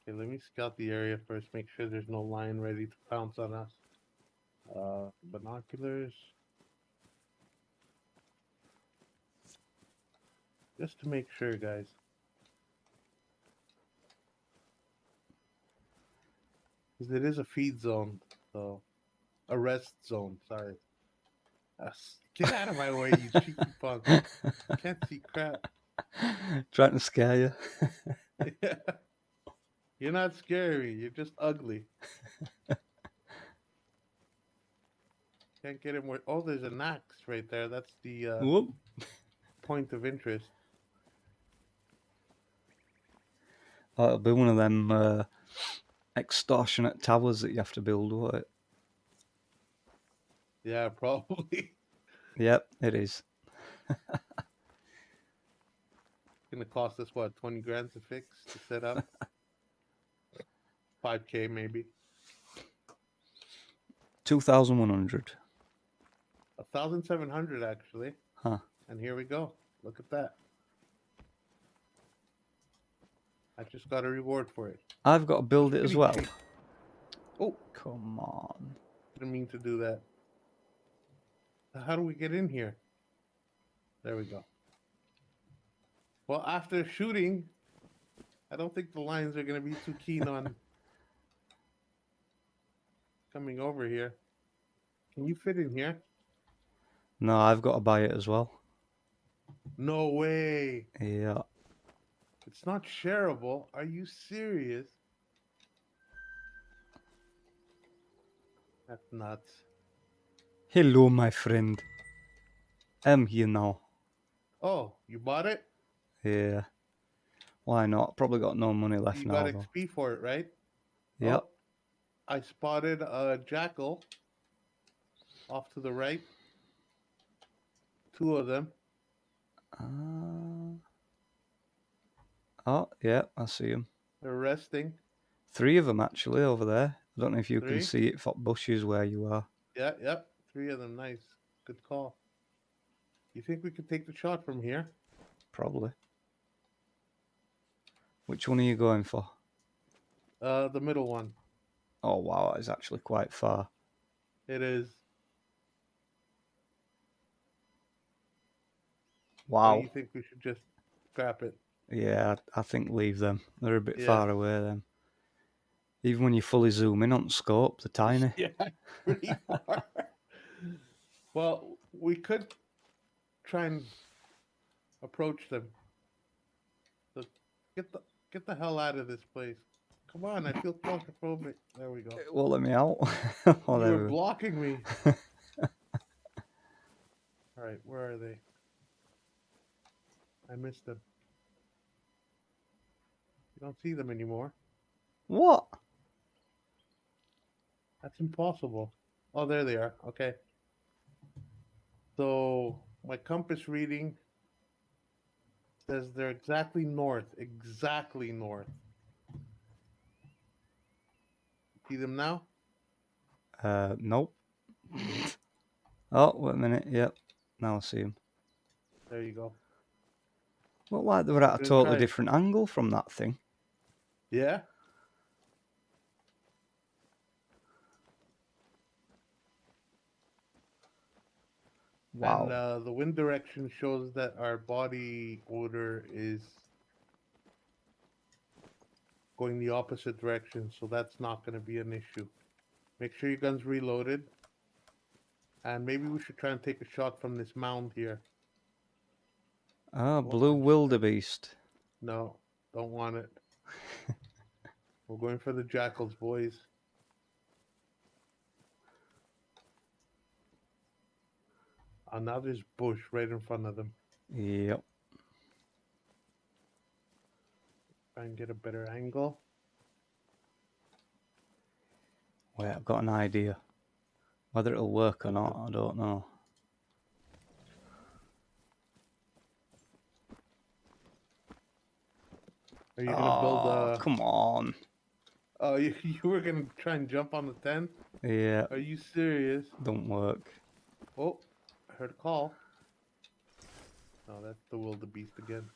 Okay, let me scout the area first, make sure there's no lion ready to pounce on us. Binoculars. Just to make sure, guys. Because it is a feed zone, so a rest zone, sorry. Get out of my way, you cheeky punk. Can't see crap. Trying to scare you. Yeah. You're not scary, you're just ugly. Can't get him where. Oh, there's an axe right there. That's the Whoop. point of interest. Oh, it'll be one of them extortionate towers that you have to build, won't it? Yeah, probably. Yep, it is. Gonna cost us what, 20 grand to fix, to set up? 5K maybe. 2,100. 1,700 actually. Huh. And here we go. Look at that. I just got a reward for it. I've got to build it as well. Oh, Come on. didn't mean to do that. How do we get in here? There we go. Well, after shooting, I don't think the lions are going to be too keen on coming over here. Can you fit in here? No, I've got to buy it as well. No way. Yeah. It's not shareable. Are you serious? That's nuts. Hello, my friend. I'm here now. Oh, you bought it? Yeah. Why not? Probably got no money left You now, got though. XP for it, right? Yep. Oh, I spotted a jackal off to the right. 2 of them. Oh, yeah, I see them. They're resting. 3 of them, actually, over there. I don't know if you 3? can see it for bushes where you are. Yeah, yep. 3 of them. Nice. Good call. You think we could take the shot from here? Probably. Which one are you going for? The middle one. Oh wow, that is actually quite far. It is. Wow. Or you think we should just scrap it? Yeah, I think leave them. They're a bit Yeah. far away then. Even when you fully zoom in on scope, they're tiny. Yeah, pretty far. Well, we could try and approach them. So get the hell out of this place. Come on, I feel claustrophobic. There we go. It won't let me out. Oh, You there were we go. blocking me. All right, where are they? I missed them. You don't see them anymore. What? That's impossible. Oh, there they are. Okay. So my compass reading says they're exactly north. Exactly north. See them now? Nope. Oh, wait a minute. Yep. Now I see them. There you go. Look like they were at a Gonna totally try- different angle from that thing. Yeah. Wow. And the wind direction shows that our body odor is going the opposite direction, so that's not going to be an issue. Make sure your gun's reloaded. And maybe we should try and take a shot from this mound here. Ah, What blue would you wildebeest. No, don't want it. We're going for the jackals, boys. Now there's bush right in front of them. Yep. Try and get a better angle. Wait, I've got an idea. Whether it'll work or not, I don't know. Are you gonna build Oh, a? come on. Oh, you were gonna try and jump on the tent? Yeah, Are you serious? don't work. Oh, I heard a call. No, that's the wildebeest again.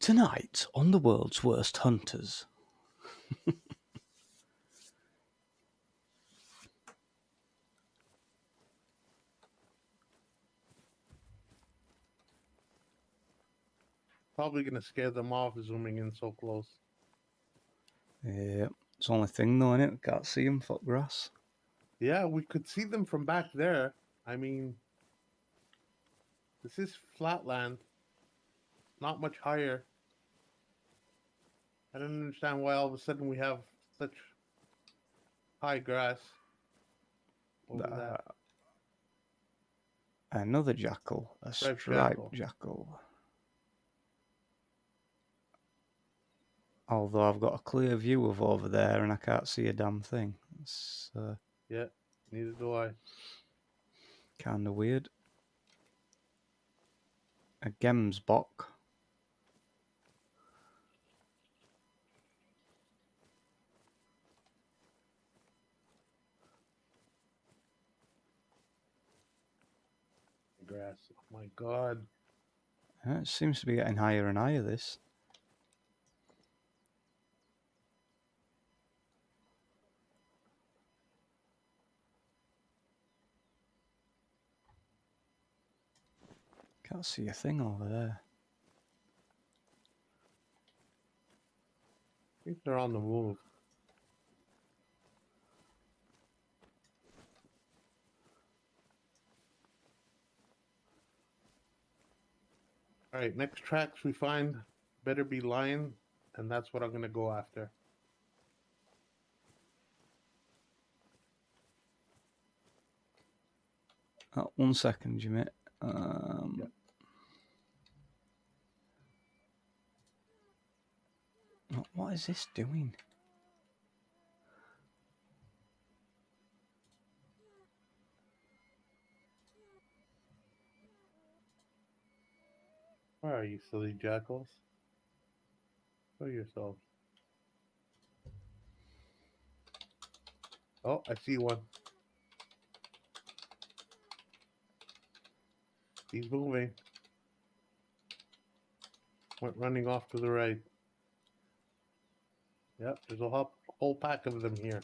Tonight on the world's worst hunters. Probably gonna scare them off zooming in so close. Yeah, it's the only thing though, innit? We can't see them, fuck grass. Yeah, we could see them from back there. I mean, this is flatland, not much higher. I don't understand why all of a sudden we have such high grass over that. Another jackal, a Striped striped jackal. Although I've got a clear view of over there and I can't see a damn thing. It's Yeah, neither do I. kind of weird. A gemsbok. Grass. Oh my god. It seems to be getting higher and higher, this. Can't see a thing over there. I think they're on the move. All right, next tracks we find better be lion, and that's what I'm gonna go after. Oh, 1 second, Jimmy. What is this doing? Where are you, silly jackals? Show yourselves. Oh, I see one. He's moving. Went running off to the right. Yep, there's a whole pack of them here.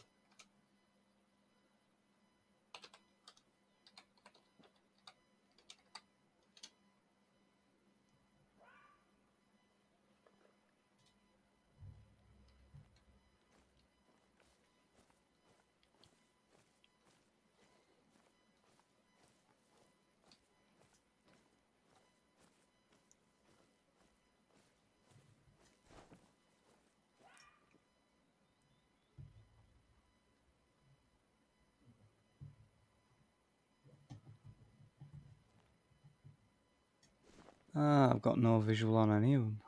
Ah, I've got no visual on any of them.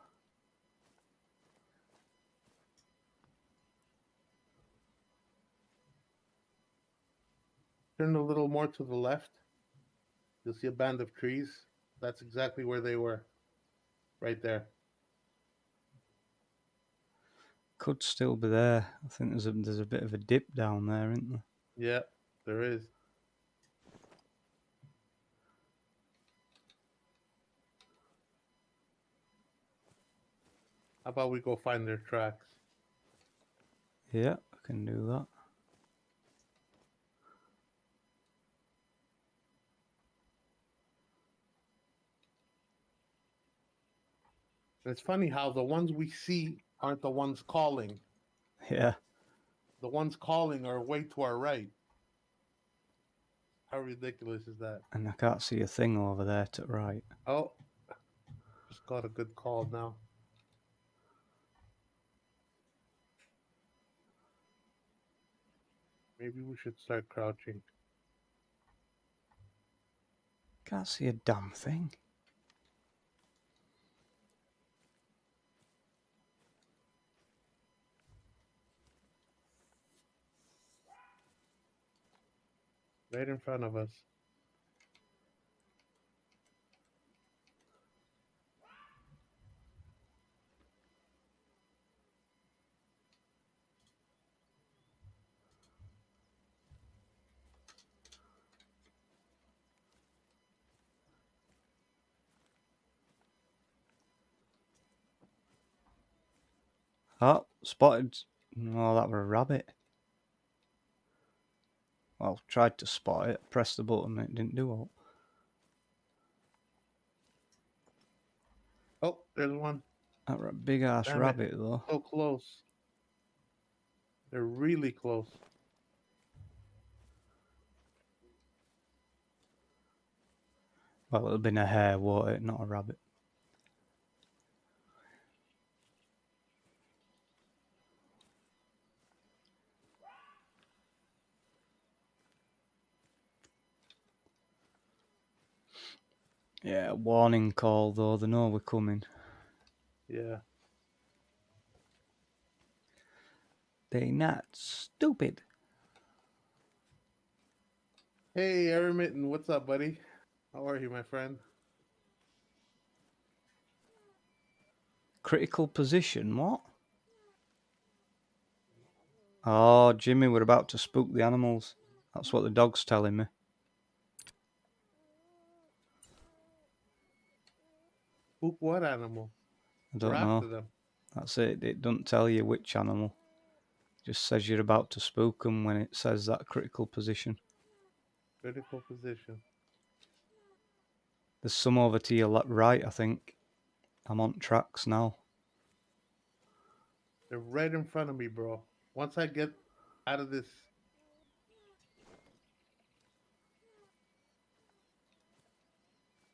Turn a little more to the left. You'll see a band of trees. That's exactly where they were. Right there. Could still be there. I think there's a bit of a dip down there, isn't there? Yeah, there is. How about we go find their tracks? Yeah, I can do that. And it's funny how the ones we see aren't the ones calling. Yeah. The ones calling are way to our right. How ridiculous is that? And I can't see a thing over there to the right. Oh, just got a good call now. Maybe we should start crouching. Can't see a damn thing. Right in front of us. Oh, spotted. No, that were a rabbit. Well, tried to spot it, pressed the button, it didn't do all. Oh, there's one. That were a big ass Damn it. rabbit though. So close. They're really close. Well, it'll have been a hare, won't it? Not a rabbit. Yeah, warning call though, they know we're coming. Yeah. They not stupid. Hey, Eremitten, what's up, buddy? How are you, my friend? Critical position, what? Oh, Jimmy, we're about to spook the animals. That's what the dog's telling me. Spook what animal? I don't We're know. after them. That's it. It doesn't tell you which animal. It just says you're about to spook them when it says that critical position. Critical position. There's some over to your right, I think. I'm on tracks now. They're right in front of me, bro. Once I get out of this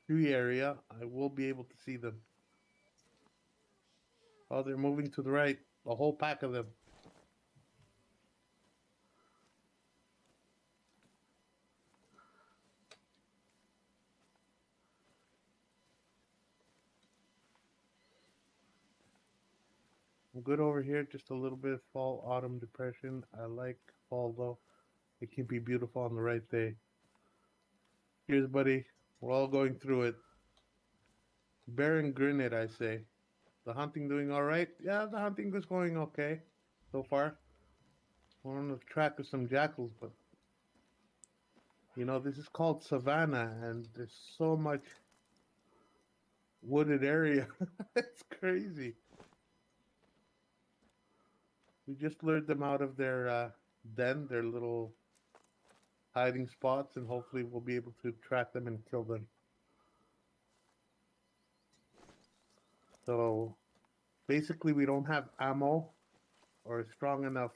tree area, I will be able to see them. Oh, they're moving to the right. A whole pack of them. I'm good over here. Just a little bit of fall, autumn depression. I like fall, though. It can be beautiful on the right day. Cheers, buddy. We're all going through it. Bear and grin it, I say. The hunting doing all right? Yeah, the hunting is going okay so far. We're on the track of some jackals, but you know, this is called savannah, and there's so much wooded area. It's crazy. We just lured them out of their den, their little hiding spots, and hopefully we'll be able to track them and kill them. So basically, we don't have ammo or strong enough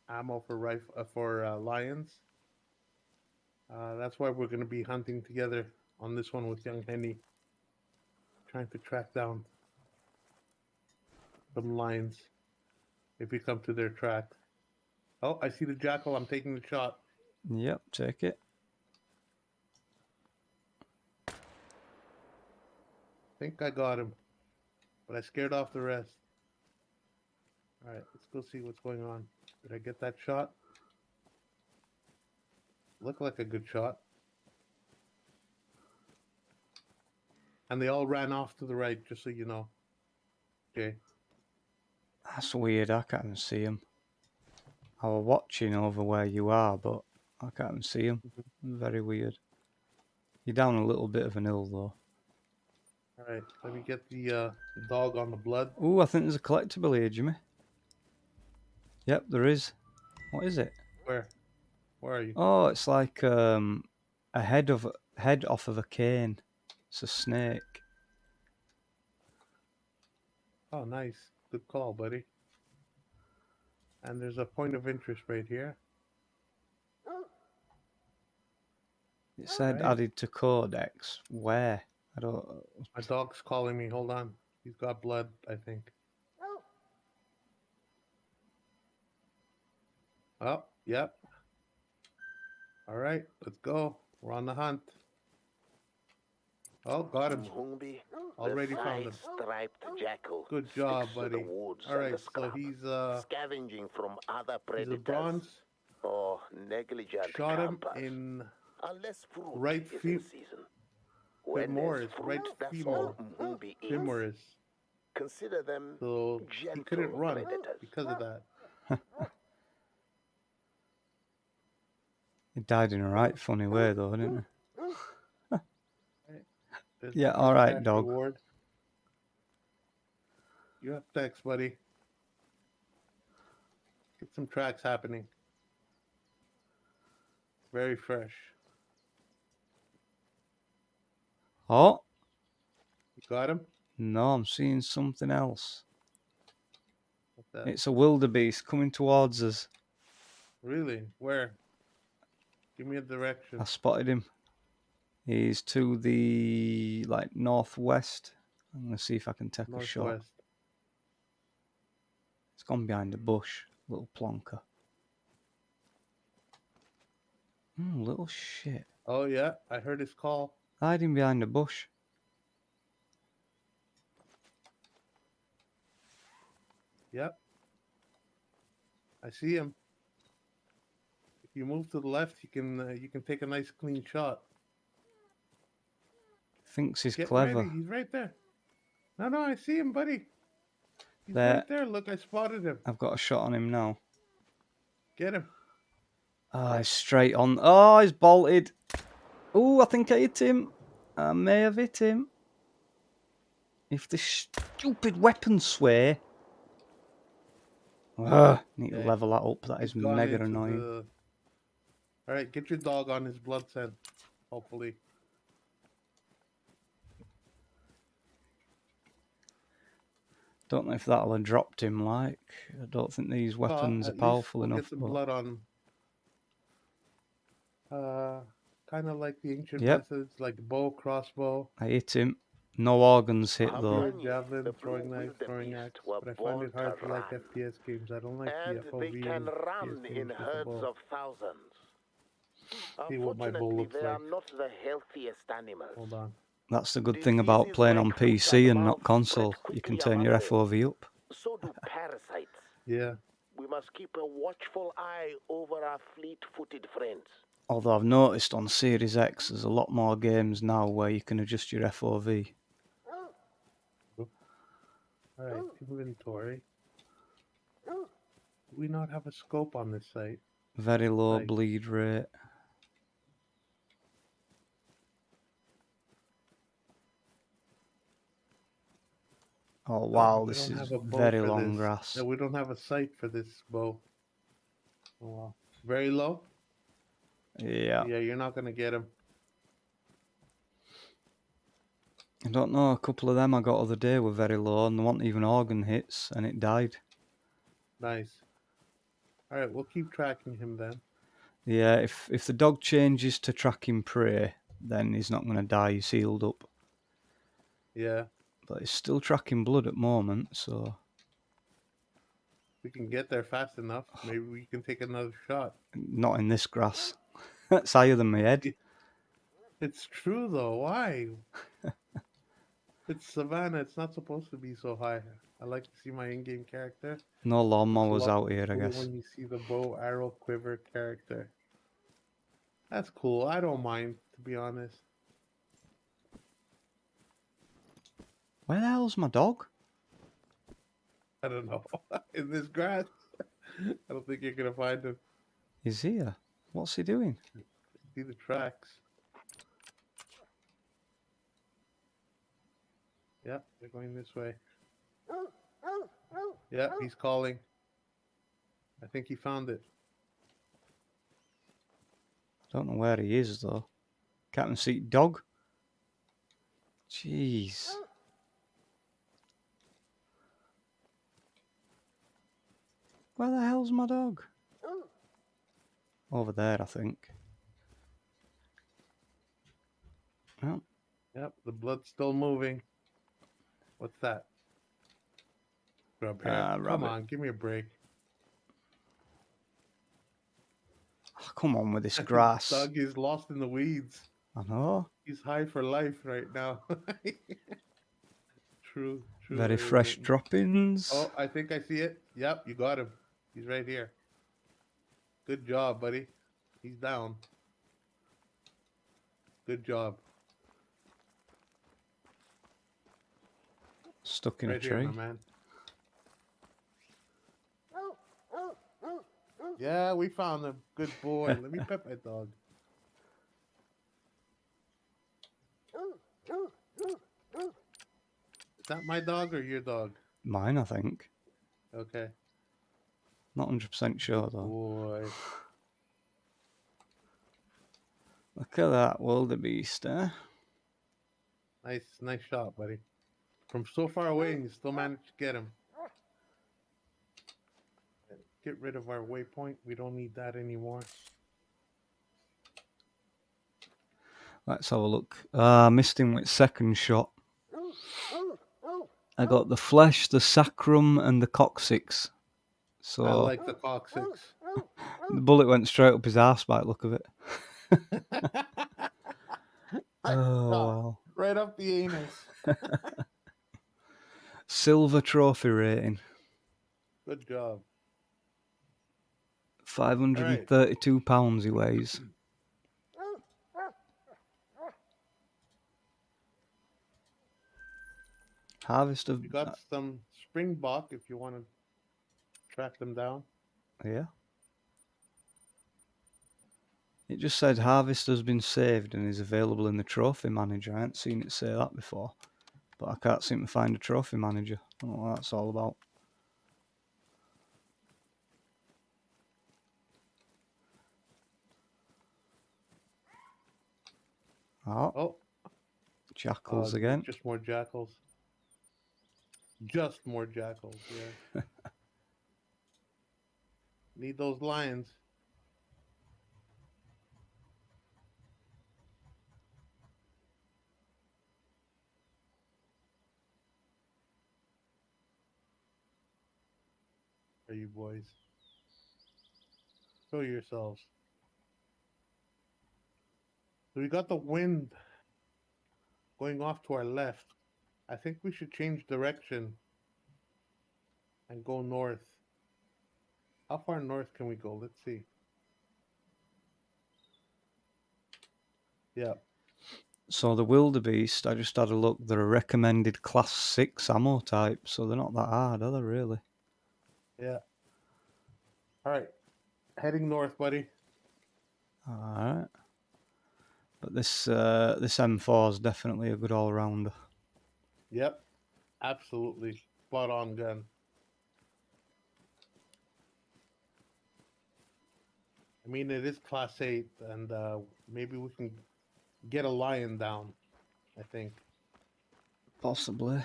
ammo for lions. That's why we're going to be hunting together on this one with yunghenney, trying to track down some lions if we come to their tracks. Oh, I see the jackal. I'm taking the shot. Yep, take it. I think I got him, but I scared off the rest. All right, let's go see what's going on. Did I get that shot? Looked like a good shot. And they all ran off to the right, just so you know. Okay. That's weird. I can't even see him. I was watching over where you are, but I can't even see him. Very weird. You're down a little bit of an hill, though. All right, let me get the dog on the blood. Ooh, I think there's a collectible here, Jimmy. Yep, there is. What is it? Where? Where are you? Oh, it's like a head off of a cane. It's a snake. Oh, nice. Good call, buddy. And there's a point of interest right here. It said Right. added to codex. Where? I don't. My dog's calling me. Hold on. He's got blood, I think. Oh, yep. All right, let's go. We're on the hunt. Oh, got him. Mhumbi, Already the found him. striped jackal. Good job, sticks to the buddy. woods All and right, the so scrub, he's scavenging from other a predators bronze. or negligent Shot him campers. in Unless fruit right is feet. in season. When femoris, there's fruit, right that's femur, all Mhumbi eats. femoris. Consider them So he gentle couldn't run predators. because of that. It died in a right funny way, though, didn't it? There's Yeah, the all first right, cash dog. reward. You have text, buddy. Get some tracks happening. Very fresh. Oh, You got him? no, I'm seeing something else. What's that? It's a wildebeest coming towards us. Really? Where? Give me a direction. I spotted him. He's to the northwest. I'm gonna see if I can take a shot. Northwest. It's gone behind a bush. Little plonker. Little shit. Oh yeah, I heard his call. Hiding behind a bush. Yep. I see him. If you move to the left, you can take a nice clean shot. Thinks he's Get clever. ready. He's right there. No, I see him, buddy. He's There. right there. Look, I spotted him. I've got a shot on him now. Get him. Ah, he's straight on. Oh, he's bolted. Oh, I think I hit him. I may have hit him. If this stupid weapon sway. Need to Okay. level that up. That He's is gone mega into annoying. All right, get your dog on his blood scent, hopefully. Don't know if that'll have dropped him. I don't think these weapons are At least powerful we'll enough. Get some But... blood on. Kind of like the ancient Yep. methods, like bow, crossbow. I hit him. No organs hit though. Spear, javelin, the throwing knife, blue throwing wildebeest axe. were But I find it born hard to to like run. FPS games. I don't like And the they FOV can and run FPS in games with the herds bow. of thousands. See what my bow Unfortunately, looks they are like. not the healthiest animals. Hold on. That's the good thing about Diseases playing on like foot PC and mouth not console. spread You can quickly turn your among them. FOV up. So do parasites. Yeah. We must keep a watchful eye over our fleet-footed friends. Although I've noticed on Series X there's a lot more games now where you can adjust your FOV. All right, inventory. Do we not have a scope on this site? Very low Like- bleed rate. Oh wow, we this don't is have a bow very for long this. grass. No, we don't have a sight for this bow. Oh, wow. Very low? Yeah. Yeah, you're not gonna get him. I don't know, a couple of them I got other day were very low and they weren't even organ hits and it died. Nice. All right, we'll keep tracking him then. Yeah, if the dog changes to tracking prey, then he's not going to die, he's healed up. Yeah, But he's still tracking blood at the moment, so... we can get there fast enough. Maybe we can take another shot. Not in this grass. That's higher than my head. It's true though. Why? It's savannah. It's not supposed to be so high. I like to see my in-game character. No It's lawnmowers a lot out here, I cooler guess. when you see the bow, arrow, quiver character. That's cool. I don't mind, to be honest. Where the hell's my dog? I don't know. In this grass, I don't think you're gonna find him. He's here. What's he doing? See the tracks. Yep, they're going this way. Yep, he's calling. I think he found it. Don't know where he is, though. Captain Seat dog? Jeez. Where the hell's my dog? Over there, I think. Oh, Yep, the blood's still moving. What's that? Grub hair. Come rabbit. on, give me a break. Oh, come on with this grass. Doug is lost in the weeds. I know. He's high for life right now. True. Very fresh Written. droppings. Oh, I think I see it. Yep, you got him. He's right here. Good job, buddy. He's down. Good job. Stuck in Right a tree. here, my man. Yeah, we found him. Good boy. Let me pet my dog. Is that my dog or your dog? Mine, I think. Okay. Not 100% sure, though. Boy. Look at that wildebeest, eh? Nice shot, buddy. From so far away, and you still managed to get him. Get rid of our waypoint. We don't need that anymore. Let's have a look. Missed him with second shot. I got the flesh, the sacrum, and the coccyx. So I like the coccyx. the bullet went straight up his arse by the look of it. Oh, well. Right up the anus. Silver trophy rating. Good job. 532 pounds he weighs. Harvest of... We got some springbok if you want to track them down. Yeah. It just said harvest has been saved and is available in the trophy manager. I hadn't seen it say that before. But I can't seem to find a trophy manager. I don't know what that's all about. Oh, jackals again. Just more jackals. Just more jackals, yeah. Need those lions. Are you boys? Show yourselves. So we got the wind going off to our left. I think we should change direction and go north. How far north can we go? Let's see. Yeah. So the wildebeest, I just had a look. They're a recommended class 6 ammo type, so they're not that hard, are they really? Yeah. All right, heading north, buddy. All right. But this M4 is definitely a good all-rounder. Yep, absolutely spot on gun. I mean, it is Class 8, and maybe we can get a lion down, I think. Possibly.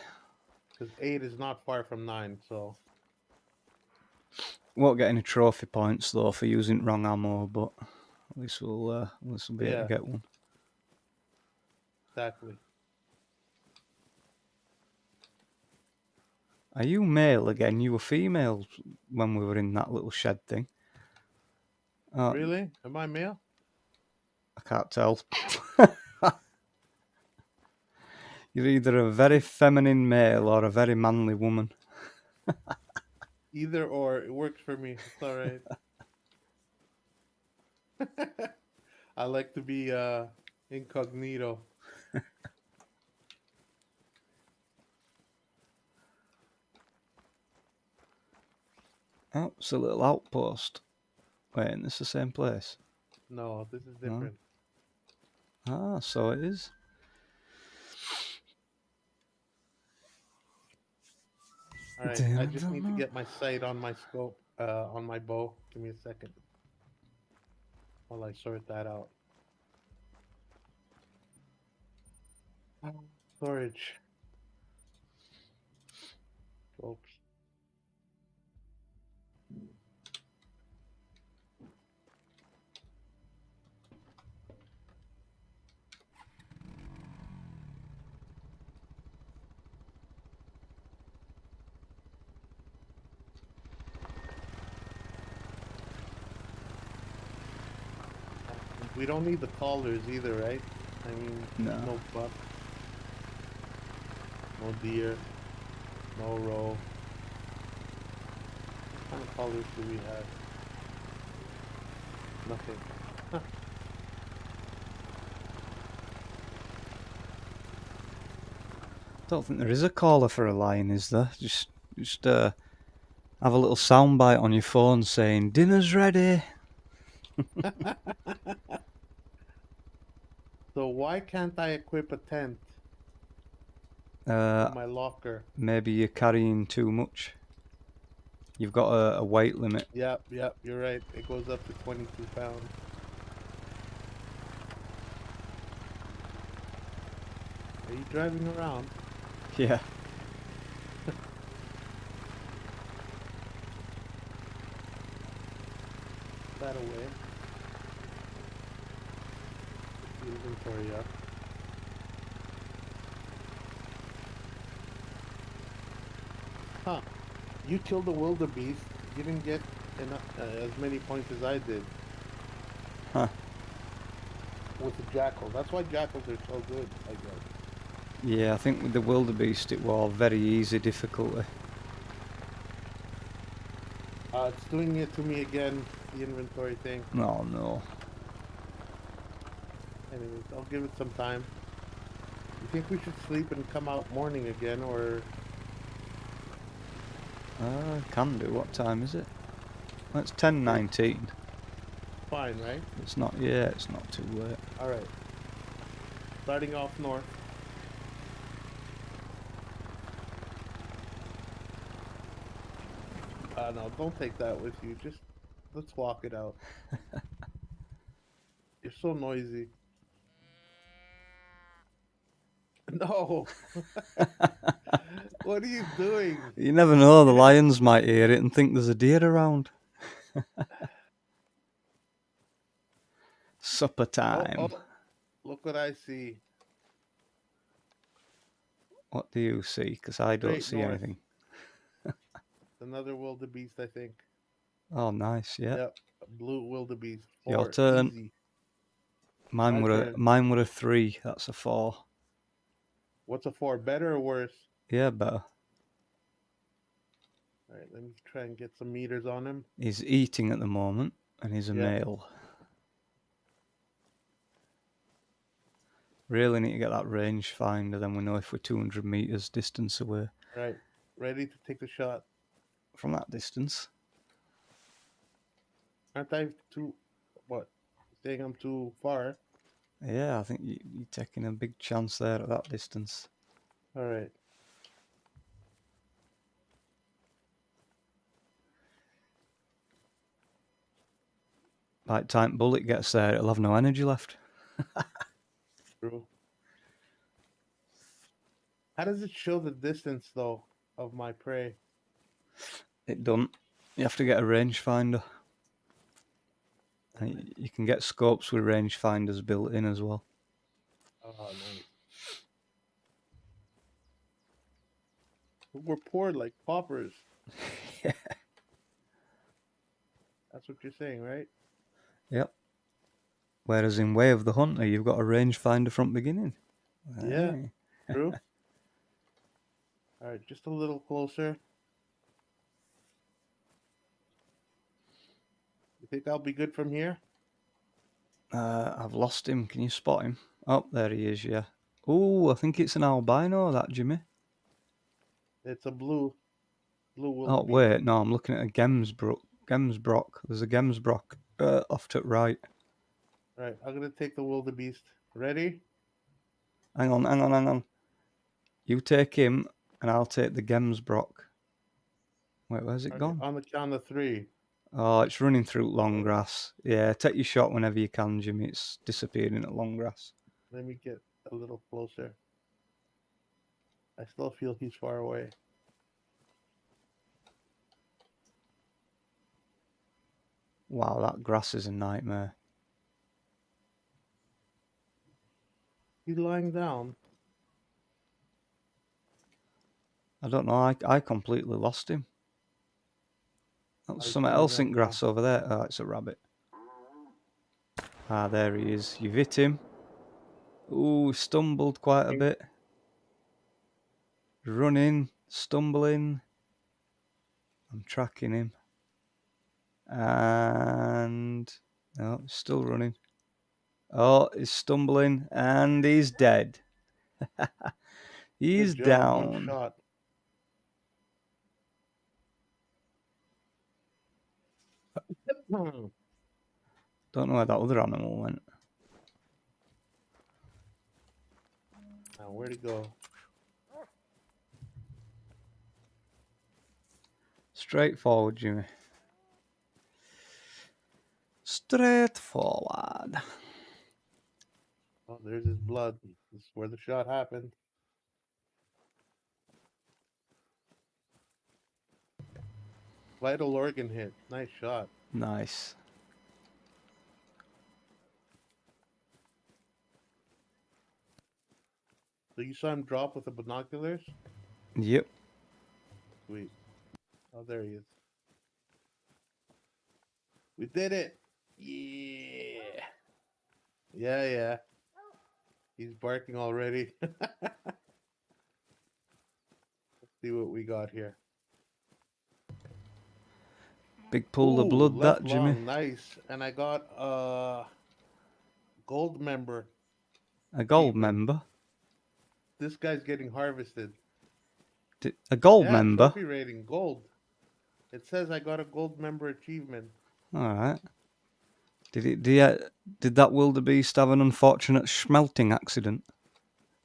Because 8 is not far from 9, so... Won't get any trophy points, though, for using wrong ammo, but at least we'll be able to get one. Exactly. Are you male again? You were female when we were in that little shed thing. Really? Am I male? I can't tell. You're either a very feminine male or a very manly woman. Either or, it works for me. It's all right. I like to be incognito. Oh, it's a little outpost. Wait, isn't this the same place? No, this is different. Ah, so it is. All right, I just need to get my sight on my scope, on my bow. Give me a second while I sort that out. Storage. Oops. We don't need the collars either, right? I mean, no buck, no deer, no roe. What kind of collars do we have? Nothing. Don't think there is a caller for a lion, is there? Just have a little soundbite on your phone saying dinner's ready. So why can't I equip a tent in my locker? Maybe you're carrying too much. You've got a weight limit. Yep, you're right. It goes up to 22 pounds. Are you driving around? Yeah. That away. Put the inventory up. Huh. You killed the wildebeest. You didn't get enough, as many points as I did. Huh. With the jackal. That's why jackals are so good, I guess. Yeah, I think with the wildebeest it was very easy difficulty. It's doing it to me again, the inventory thing. Oh no. Anyways, I'll give it some time. You think we should sleep and come out morning again, or... Can do. What time is it? Well, it's 10:19. Fine, right? It's not. Yeah, it's not too late. All right. Starting off north. No, don't take that with you. Just let's walk it out. You're so noisy. No. What are you doing? You never know. The lions might hear it and think there's a deer around. Supper time. Oh, look what I see. What do you see? Because I don't Straight see north. anything. Another wildebeest, I think. Oh, nice. Yeah. Yep. Blue wildebeest. Your turn. Easy. Mine were a 3. That's a 4. What's a 4? Better or worse? Yeah, better. All right, let me try and get some meters on him. He's eating at the moment, and he's a male. Really need to get that range finder, then we know if we're 200 meters distance away. Right, ready to take the shot. From that distance. Aren't I too? What? Saying I'm too far? Yeah, I think you're taking a big chance there at that distance. All right. By the time Bullet gets there, it'll have no energy left. True. How does it show the distance though of my prey? It don't. You have to get a rangefinder. And you can get scopes with rangefinders built in as well. Oh, nice. We're poor like paupers. Yeah. That's what you're saying, right? Yep. Whereas in Way of the Hunter, you've got a rangefinder from the beginning. Yeah. Hey. True. All right, just a little closer. You think I'll be good from here? I've lost him. Can you spot him? Oh, there he is, yeah. Oh, I think it's an albino, that, Jimmy. It's a blue Oh, wildebeest. wait, no, I'm looking at a Gemsbrook. There's a Gemsbrook off to the right. All right, I'm gonna take the wildebeest. Ready? Hang on. You take him, and I'll take the Gemsbrook. Wait, where's it gone? On the count of 3. Oh, it's running through long grass. Yeah, take your shot whenever you can, Jimmy. It's disappearing at long grass. Let me get a little closer. I still feel he's far away. Wow, that grass is a nightmare. He's lying down. I don't know, I completely lost him. That was He's something coming else up in now. grass over there. Oh, it's a rabbit. Ah, there he is. You've hit him. Ooh, stumbled quite a bit. Running, stumbling. I'm tracking him. And... no, he's still running. Oh, he's stumbling, and he's dead. He's Good job, down. one shot. Don't know where that other animal went. Now, where'd he go? Straightforward, Jimmy. Straightforward. Oh, there's his blood. This is where the shot happened. Vital organ hit. Nice shot. Nice. So you saw him drop with the binoculars? Yep. Sweet. Oh, there he is. We did it. Yeah. Yeah. He's barking already. Let's see what we got here. Big pool of blood, left that, Jimmy. lung, nice. And I got a gold member. A gold achievement. member. This guy's getting harvested. A gold member? Trophy rating, gold. It says I got a gold member achievement. Alright. Did that wildebeest have an unfortunate smelting accident?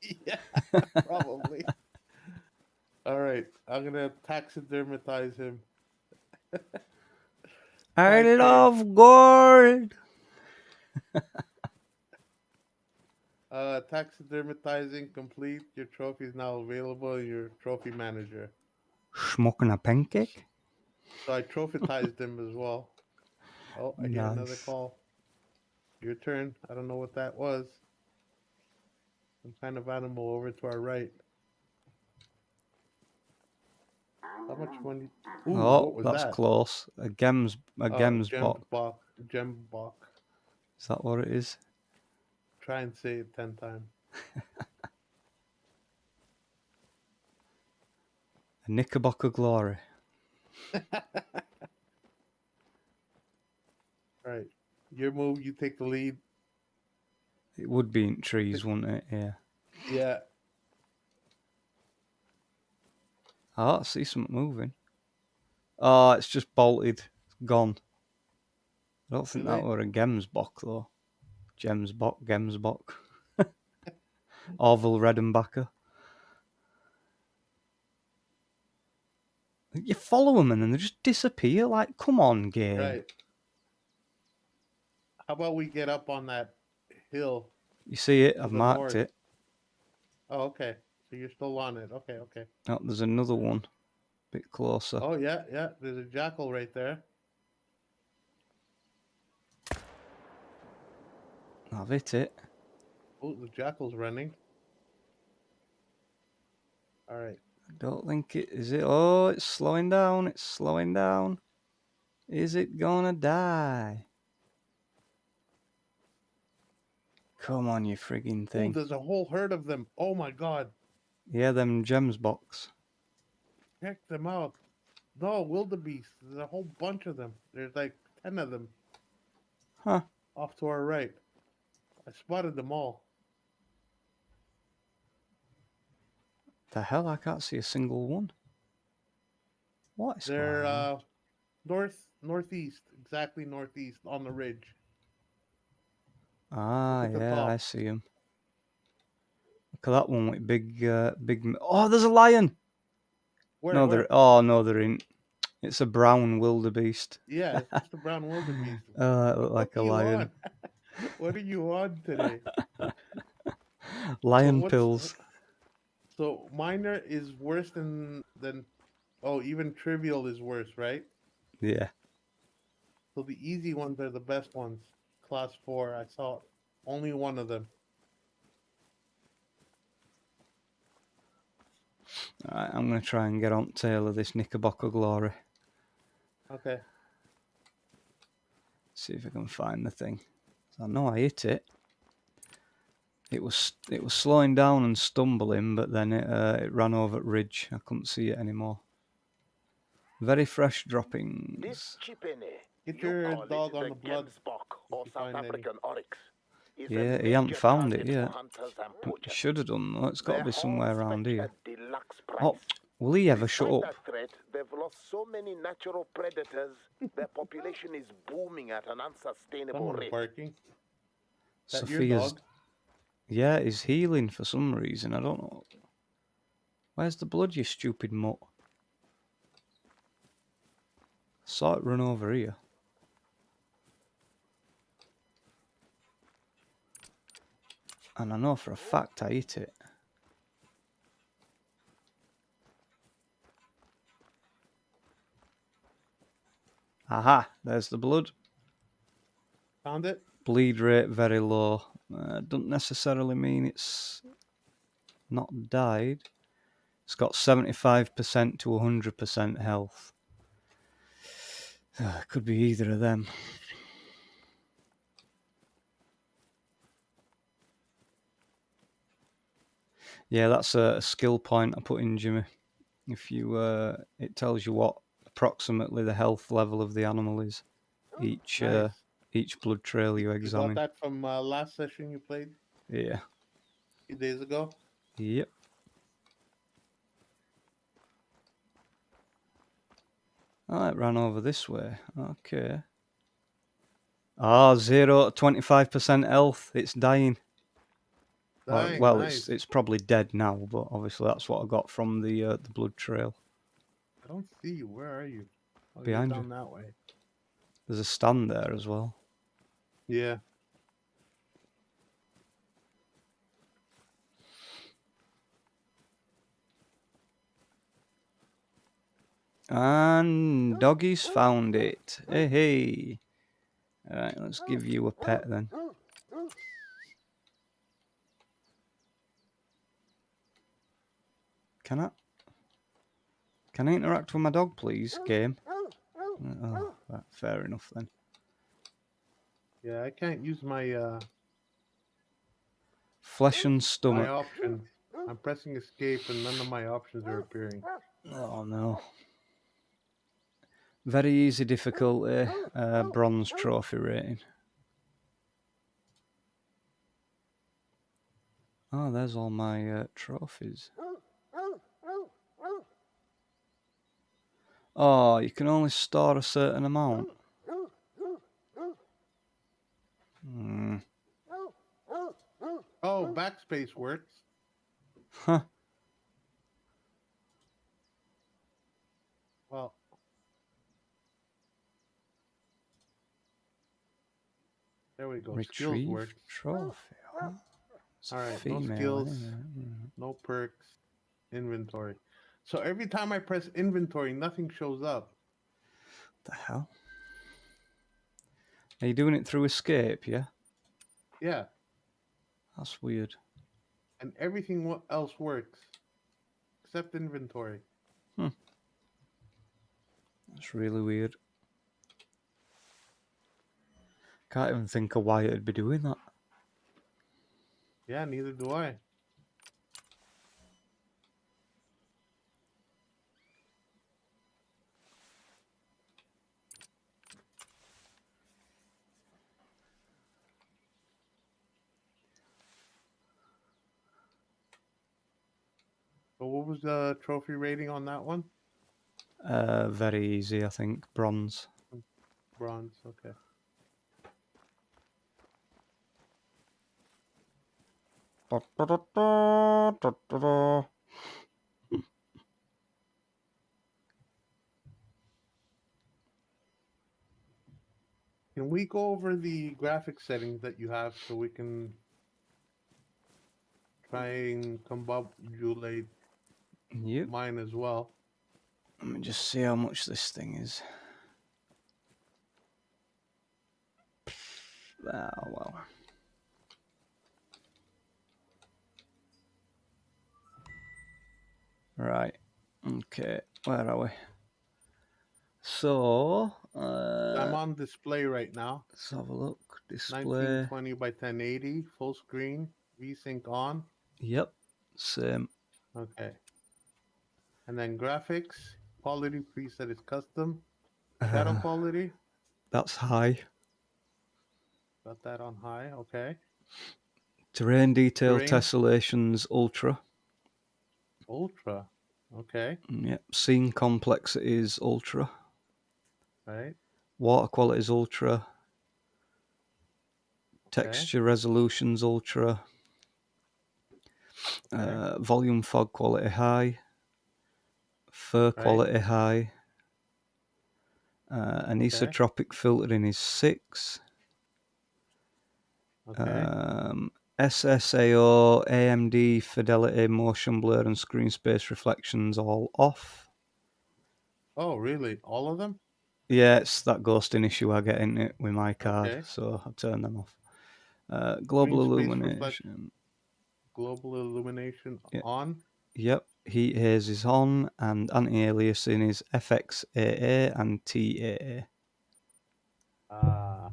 Yeah, probably. All right, I'm gonna taxidermatize him. I love gold. Taxidermatizing complete. Your trophy is now available in your trophy manager. Smoking a pancake? So I trophytized him as well. Oh, I hear another Nice. call. Your turn. I don't know what that was. Some kind of animal over to our right. How much money? Ooh, Oh, what was that's that? close. A gems bot. Gembok. Is that what it is? Try and say it 10 times. A Knickerbocker glory. Right. Your move, you take the lead. It would be in trees, wouldn't it? Yeah. Yeah. Oh, I see something moving. Oh, it's just bolted. It's gone. I don't think Do that they? were a Gemsbok though. Gemsbok. Orville Redenbacher. You follow them and then they just disappear. Like, come on, game. Right. How about we get up on that hill? You see it? To I've the marked north. it. Oh, okay. So you're still on it. Okay, okay. Oh, there's another one. A bit closer. Oh, yeah, yeah. There's a jackal right there. I've hit it. Oh, the jackal's running. All right. I don't think it is it. Oh, it's slowing down. It's slowing down. Is it gonna die? Come on, you frigging Oh, thing. there's a whole herd of them. Oh, my God. Yeah, them gems box. Check them out. No, wildebeest. There's a whole bunch of them. There's like 10 of them. Huh. Off to our right. I spotted them all. The hell? I can't see a single one. What is They're going on? northeast, exactly northeast on the ridge. Ah, Look at the yeah, I top. see him. Look at that one with big. Oh, there's a lion. Where? No, Where? no, there ain't. It's a brown wildebeest. Yeah, it's just a brown wildebeest. Oh, it looked like a What are you lion. on? What are you on today? Lion what's- pills. So minor is worse than oh, even trivial is worse, right? Yeah. So the easy ones are the best ones. Class 4. I saw only one of them. Alright, I'm going to try and get on tail of this Knickerbocker glory. Okay. See if I can find the thing. I know I hit it. It was slowing down and stumbling, but then it ran over ridge. I couldn't see it anymore. Very fresh droppings. This chipene, Get you your call dog it on the the blood. Gemsbok if or you South find any. African oryx, is Yeah, a he hadn't major found it target yet. for hunters and He poachers. should have done though. It's got to Their be somewhere horns around fetch here. a deluxe Oh, price. will he ever shut Despite up? that threat, they've lost so many natural predators, their population is booming at an unsustainable Someone's rate. barking. Is that your Sophia's. dog? Yeah, he's healing for some reason. I don't know. Where's the blood, you stupid mutt? Saw it run over here. And I know for a fact I hit it. Aha, there's the blood. Found it? Bleed rate very low. Doesn't necessarily mean it's not died. It's got 75% to 100% health. Could be either of them. Yeah, that's a skill point I put in, Jimmy. If you, it tells you what approximately the health level of the animal is. Nice. Each blood trail you You examine. got that from last session you played Yeah. a few days ago? Yep. Oh, it ran over this way. Okay. Ah, 0 to 25% health. It's dying. Dang, Well, nice. it's probably dead now, but obviously that's what I got from the blood trail. I don't see you. Where are you? Oh, Behind you're you. down that way. There's a stand there as well. Yeah. And doggies found it. Hey, hey. Alright, let's give you a pet then. Can I interact with my dog, please, game? Oh, right, fair enough then. Yeah, I can't use my Flesh and my stomach. options. I'm pressing escape and none of my options are appearing. Oh no. Very easy difficulty, bronze trophy rating. Oh, there's all my trophies. Oh, you can only store a certain amount. backspace works. Huh. Well, there we go. Skills Retrieve works. trophy. Huh? It's a All right, female, no skills, anyway. no perks, inventory. So every time I press inventory, nothing shows up. The hell? Are you doing it through escape, yeah? Yeah, That's weird. and everything else works except inventory. That's really weird. Can't even think of why it'd be doing that. Yeah, neither do I. So what was the trophy rating on that one? Very easy, I think. Bronze. Bronze, okay. Can we go over the graphics settings that you have so we can try and combobulate Yep. mine as well? Let me just see how much this thing is. Ah, well. Right. Okay. Where are we? So, I'm on display right now. let's have a look. Display. 1920 by 1080, full screen, VSync on. Yep. Same. Okay. And then graphics, quality preset is custom. Uh-huh. Shadow quality, That's high. got that on high, okay. Terrain detail Terrain. tessellations ultra. Ultra, okay, Yep. Scene complexity is ultra. right. Water quality is ultra. Okay. Texture resolution's ultra. Okay. Volume fog quality high. Fur quality high. Anisotropic filtering is 6. Okay. SSAO, AMD, fidelity, motion blur, and screen space reflections all off. Oh, really? All of them? Yeah, it's that ghosting issue I get in it with my card, Okay. so I turn them off. Global Screen space illumination. Global illumination Yeah. on. Yep, heat haze is on, and anti-aliasing is FXAA and TAA. Ah.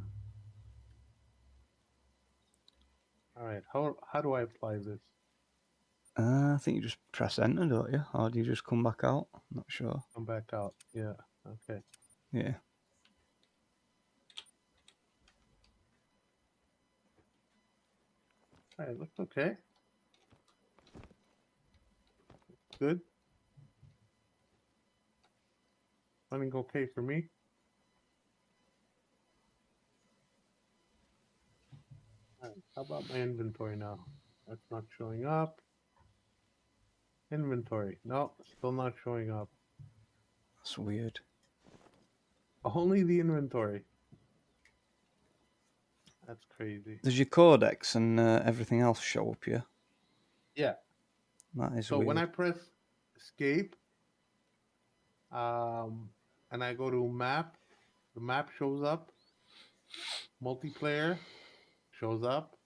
All right. How do I apply this? I think you just press enter, don't you? Or do you just come back out? I'm not sure. Come back out. Yeah. Okay. Yeah. All right. Looks okay. Good. Running okay for me. All right. How about my inventory now? That's not showing up. Inventory. No, still not showing up. That's weird. Only the inventory. That's crazy. Does your codecs and everything else show up here? Yeah. That is So weird. when I press escape, and I go to map, the map shows up. Multiplayer shows up.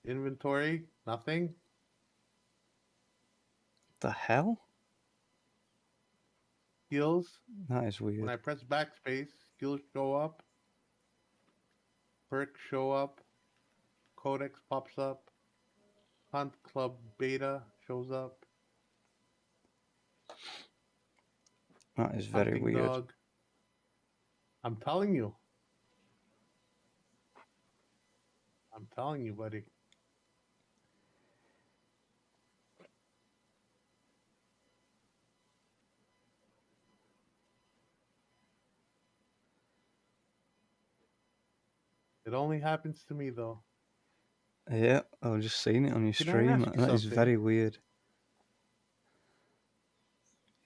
Inventory, nothing. The hell? Skills, That is when weird. I press backspace, skills show up. Perks show up. Codex pops up. Hunt Club Beta shows up. That is very Hunting weird. Dog. I'm telling you. I'm telling you, buddy. It only happens to me, though. Yeah, I was just seeing it on your Can I stream. ask you That is something? very weird.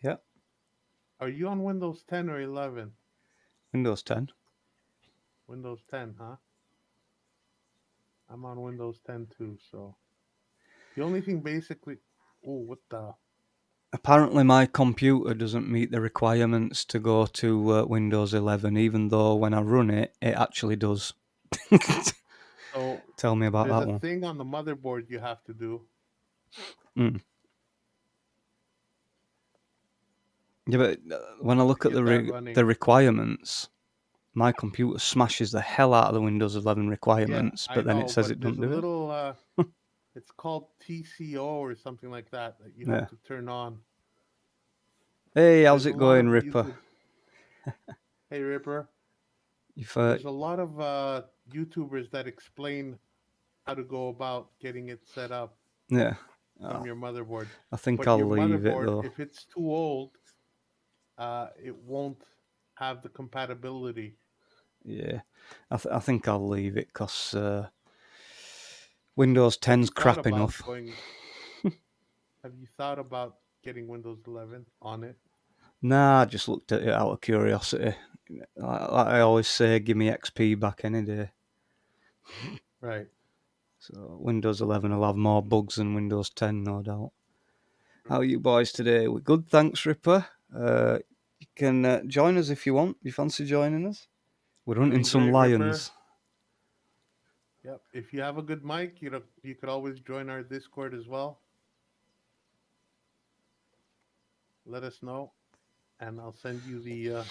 Yeah, Are you on Windows 10 or 11? Windows 10. Windows 10, huh? I'm on Windows 10 too, so the only thing basically. Oh, what the? Apparently, my computer doesn't meet the requirements to go to Windows 11, even though when I run it, it actually does. So Tell me about there's that a one. thing on the motherboard you have to do. Mm. Yeah, but when I look to at get that running. the requirements, my computer smashes the hell out of the Windows 11 requirements, Yeah, I but then know, it says but it there's doesn't a do it. little. It's called TCO or something like that you Yeah. have to turn on. Hey, how's There's it a lot going, of Ripper? YouTube. Hey, Ripper. You've, There's a lot of YouTubers that explain how to go about getting it set up yeah. from Oh, your motherboard. I think But I'll your leave it motherboard, though. if it's too old, it won't have the compatibility. Yeah, I think I'll leave it because Windows Have you 10's thought crap about enough. going? Have you thought about getting Windows 11 on it? Nah, I just looked at it out of curiosity. Like I always say, give me XP back any day. Right. So Windows 11 will have more bugs than Windows 10, no doubt. How are you boys today? We're good, thanks, Ripper. You can join us if you want. You fancy joining us? We're hunting Doing some great, lions. Ripper. Yep. If you have a good mic, you could always join our Discord as well. Let us know, and I'll send you the.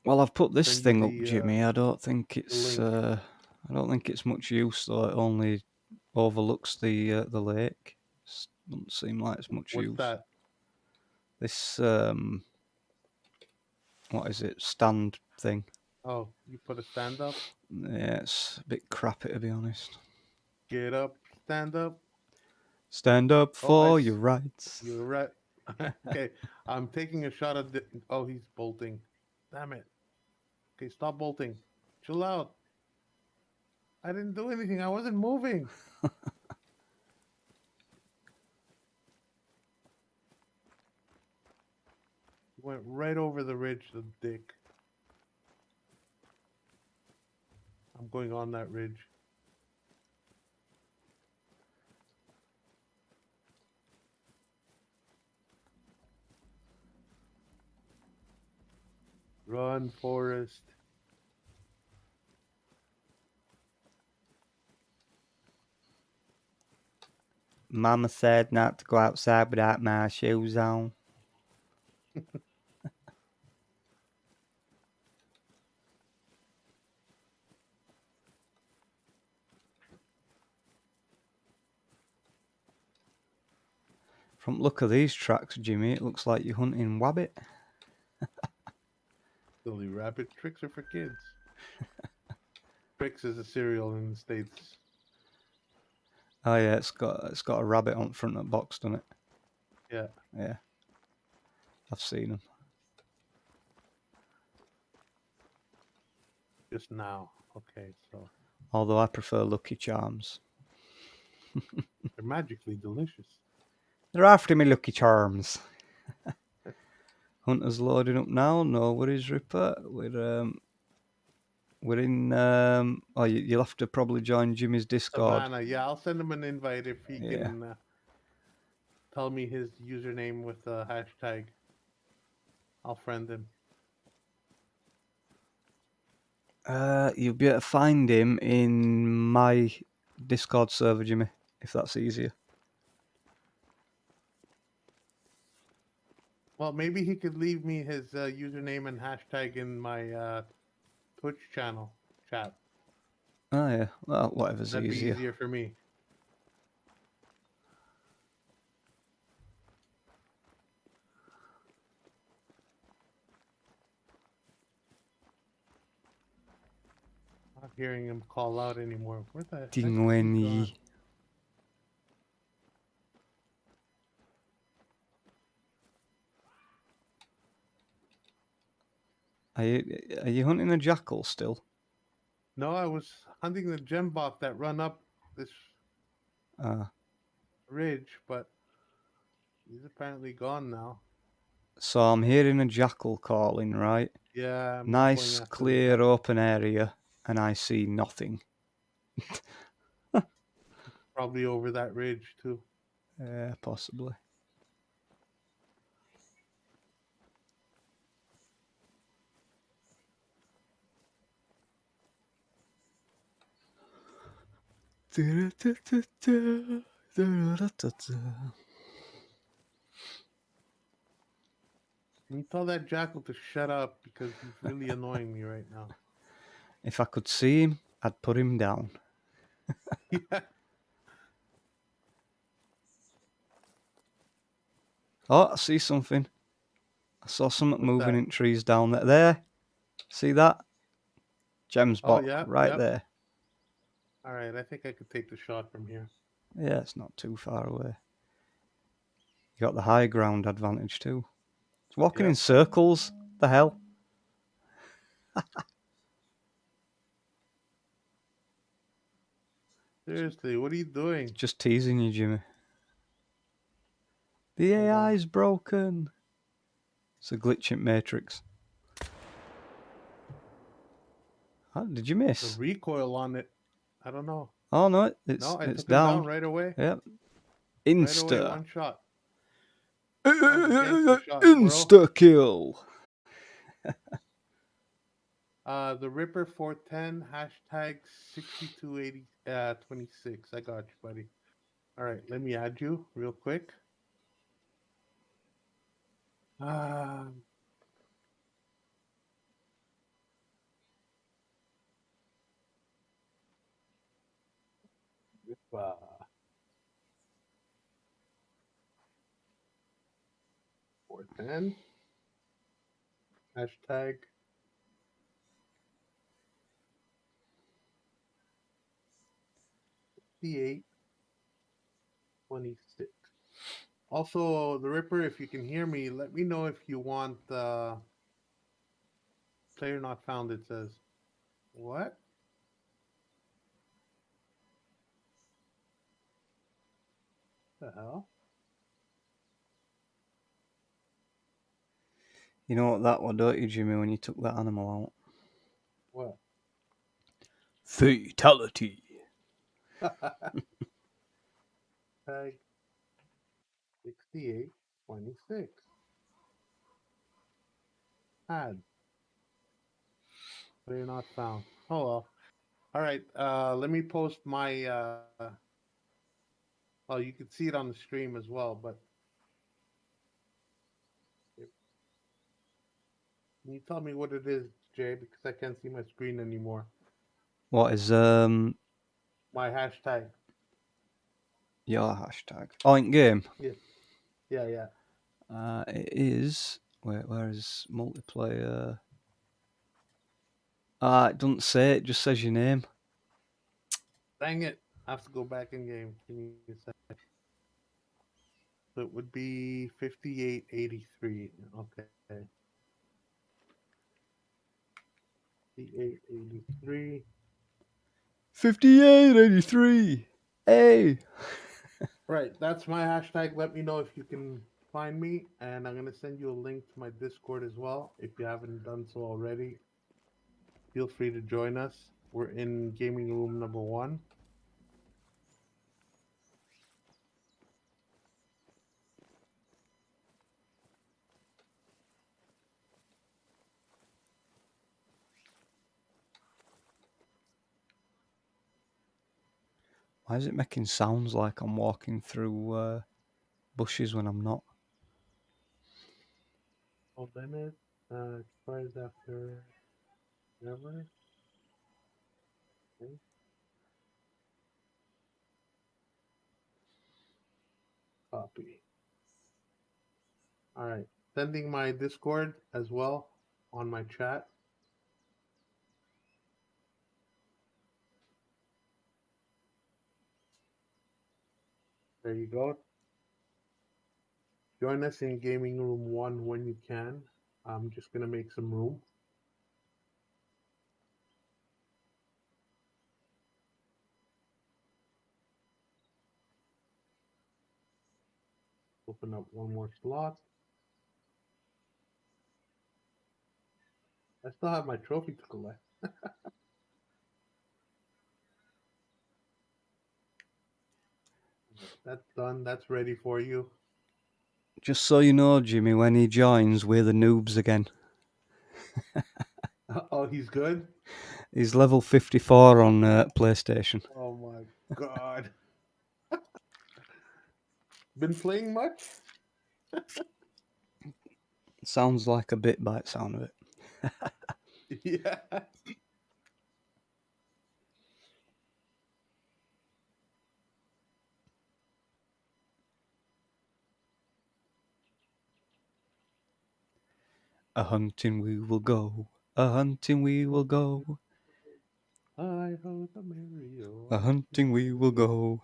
Well, I've put this Send you thing up, the, Jimmy. I don't think it's link. I don't think it's much use though. It only overlooks the lake. Doesn't seem like it's much What's use. that? This what is it? Stand thing. Oh, you put a stand up. Yeah, it's a bit crappy to be honest. Get up, stand up. Stand up Oh, for your rights. You're right. Okay, I'm taking a shot at the. Oh, he's bolting. Damn it. Okay, stop bolting. Chill out. I didn't do anything. I wasn't moving. He went right over the ridge, the dick. I'm going on that ridge. Run, Forest. Mama said not to go outside without my shoes on. From the look of these tracks, Jimmy, it looks like you're hunting wabbit. Silly rabbit. Tricks are for kids. Tricks is a cereal in the States. Oh yeah, it's got a rabbit on front of the box, doesn't it? Yeah. Yeah, I've seen them. Just now. Okay, so Although I prefer Lucky Charms. they're magically delicious. They're after me, Lucky Charms. Hunter's loading up now. No worries, Ripper. We're in. Oh, you'll have to probably join Jimmy's Discord. Savannah. Yeah, I'll send him an invite if he Yeah. can tell me his username with the hashtag. I'll friend him. You'll be able to find him in my Discord server, Jimmy, if that's easier. Well, maybe he could leave me his username and hashtag in my Twitch channel chat. Oh yeah, well, whatever's That'd be easier. easier for me. Not hearing him call out anymore. Where the heck is he gone? Yunghenney. Are you hunting a jackal still? No, I was hunting the gem bot that run up this Uh, ridge, but he's apparently gone now. so I'm hearing a jackal calling, right? Yeah, I'm going Nice, after the clear, jackal. open area, and I see nothing. Probably over that ridge too. Yeah, possibly. Can you tell that jackal to shut up because he's really annoying me right now? If I could see him, I'd put him down. Yeah. Oh, I see something. I saw something What's moving that? in trees down there. There. See that? Gem's Oh bot yeah, right yep. there. All right, I think I could take the shot from here. Yeah, it's not too far away. You got the high ground advantage too. It's walking in Yep. circles. The hell? Seriously, what are you doing? Just teasing you, Jimmy. The Hold on. AI's broken. It's a glitch in Matrix. Oh, did you The miss? recoil on it, I don't know. Oh no, No, I it's took him down down. right away. Yep. Right away, Insta. one shot. That was a gangster shot, bro. Insta kill. The Ripper 410 hashtag 6280 26. I got you, buddy. All right, let me add you real quick. Um, 410 hashtag 6826. Also, the Ripper, if you can hear me, let me know if you want player not found. It says what? The hell? You know what that was, don't you, Jimmy, when you took that animal out? What? Fatality. Tag 6826. Add. Player not found. Oh well. All right. Let me post my. Well, you can see it on the stream as well, but can you tell me what it is, Jay? Because I can't see my screen anymore. What is My hashtag. your hashtag? Oh, in game. Yeah. Yeah. It is. Wait, where is multiplayer? It doesn't say. It just says your name. Dang it! I have to go back in game. Give me a sec. So it would be 5883. Okay. 5883. 5883. Hey. Right, that's my hashtag. Let me know if you can find me, and I'm gonna send you a link to my Discord as well. If you haven't done so already, feel free to join us. We're in gaming room number 1. Why is it making sounds like I'm walking through bushes when I'm not? Oh, limit. Expires after never. Okay. Copy. All right, sending my Discord as well on my chat. There you go. Join us in gaming room 1 when you can. I'm just gonna make some room. Open up one more slot. I still have my trophy to collect. That's done. That's ready for you. Just so you know, Jimmy, when he joins, we're the noobs again. Oh, he's good? He's level 54 on PlayStation. Oh my god. Been playing much? Sounds like a bit by the sound of it. Yeah. A hunting we will go, a hunting we will go, I hold the Mario. a hunting we will go.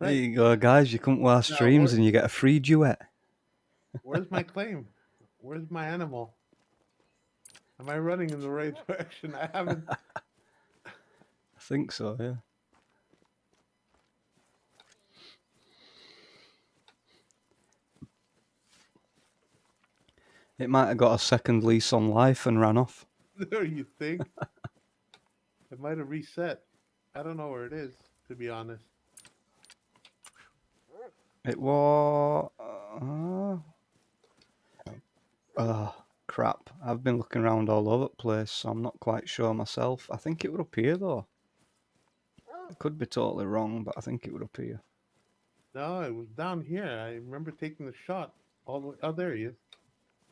There Right. you go, guys. You come to our streams and you get a free duet. Where's my claim? Where's my animal? Am I running in the right direction? I haven't. I think so, yeah. It might have got a second lease on life and ran off. There, you think? It might have reset. I don't know where it is, to be honest. It was... crap. I've been looking around all over the place, so I'm not quite sure myself. I think it would appear, though. I could be totally wrong, but I think it would appear. No, it was down here. I remember taking the shot all the way. Oh, there he is.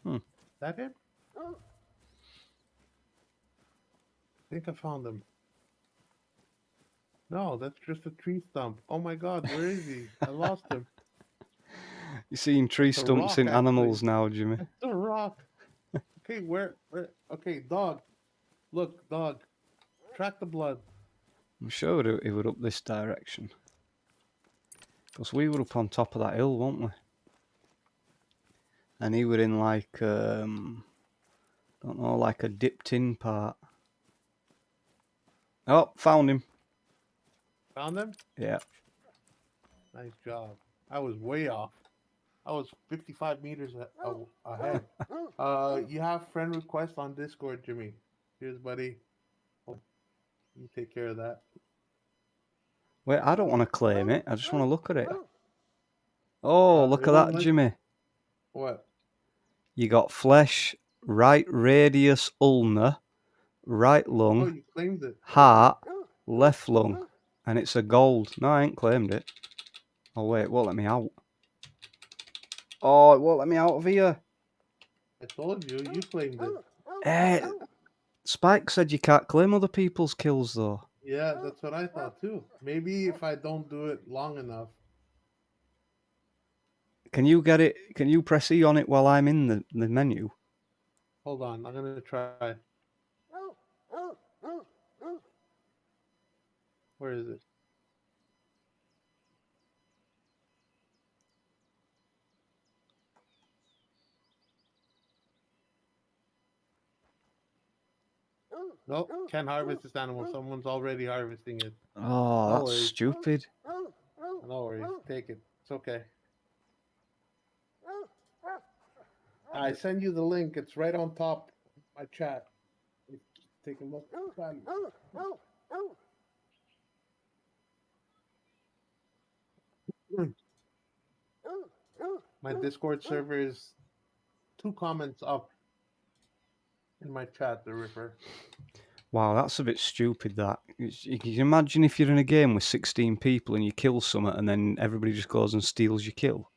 Hmm. That him? I think I found him. No, that's just a tree stump. Oh my god, where is he? I lost him. You're seeing tree It's a stumps rock, in actually. animals now, Jimmy. It's a rock. Okay, where? Okay, dog. Look, dog. Track the blood. I'm sure it would up this direction. Because we were up on top of that hill, weren't we? And he were in like, don't know, like a dipped in part. Oh, found him. Found him? Yeah. Nice job. I was way off. I was 55 meters ahead. You have friend request on Discord, Jimmy. Here's, buddy. Oh, you take care of that. Wait, I don't want to claim it. I just want to look at it. Oh, look at that, Jimmy. What? You got flesh, right radius ulnar, right lung, Oh, you claimed it. heart, left lung. And it's a gold. No, I ain't claimed it. Oh, wait, it won't let me out. Oh, it won't let me out of here. I told you, you claimed it. Eh, Spike said you can't claim other people's kills, though. Yeah, that's what I thought, too. Maybe if I don't do it long enough. Can you get it? Can you press E on it while I'm in the menu? Hold on, I'm going to try. Where is it? Nope, can't harvest this animal. Someone's already harvesting it. Oh, No that's worries. stupid. No worries, take it. It's okay. I send you the link. It's right on top of my chat. Take a look. My Discord server is 2 comments up in my chat, the Ripper. Wow, that's a bit stupid, that. You can imagine if you're in a game with 16 people and you kill someone and then everybody just goes and steals your kill.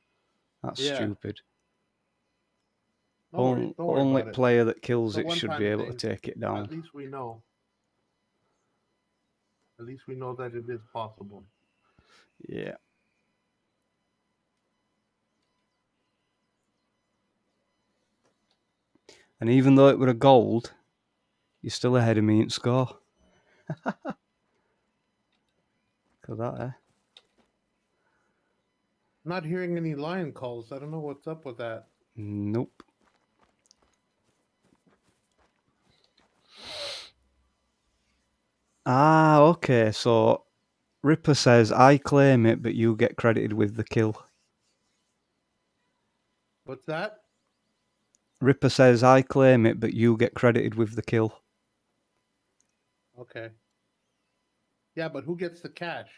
That's stupid. Don't worry Only about it. player that kills It's a it should be able to take it down. At least we know. At least we know that it is possible. Yeah. And even though it were a gold, you're still ahead of me in score. Look at that, eh? I'm not hearing any lion calls. I don't know what's up with that. Nope. Ah, okay, so Ripper says, I claim it, but you get credited with the kill. What's that? Ripper says, I claim it, but you get credited with the kill. Okay. Yeah, but who gets the cash?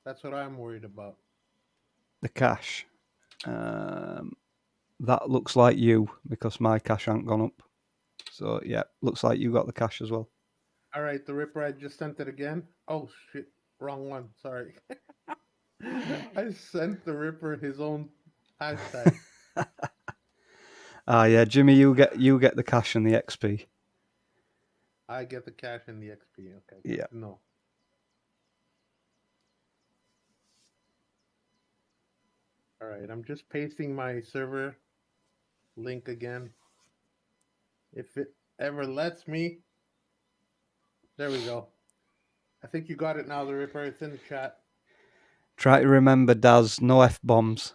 That's what I'm worried about. The cash. That looks like you, because my cash ain't gone up. So, yeah, looks like you got the cash as well. All right, the Ripper, I just sent it again. Oh, shit. Wrong one. Sorry. I sent the Ripper his own hashtag. Yeah, Jimmy, you get the cash and the XP. I get the cash and the XP. Okay. Yeah. No. All right, I'm just pasting my server link again. If it ever lets me. There we go. I think you got it now, the Ripper. It's in the chat. Try to remember, Daz, no F-bombs.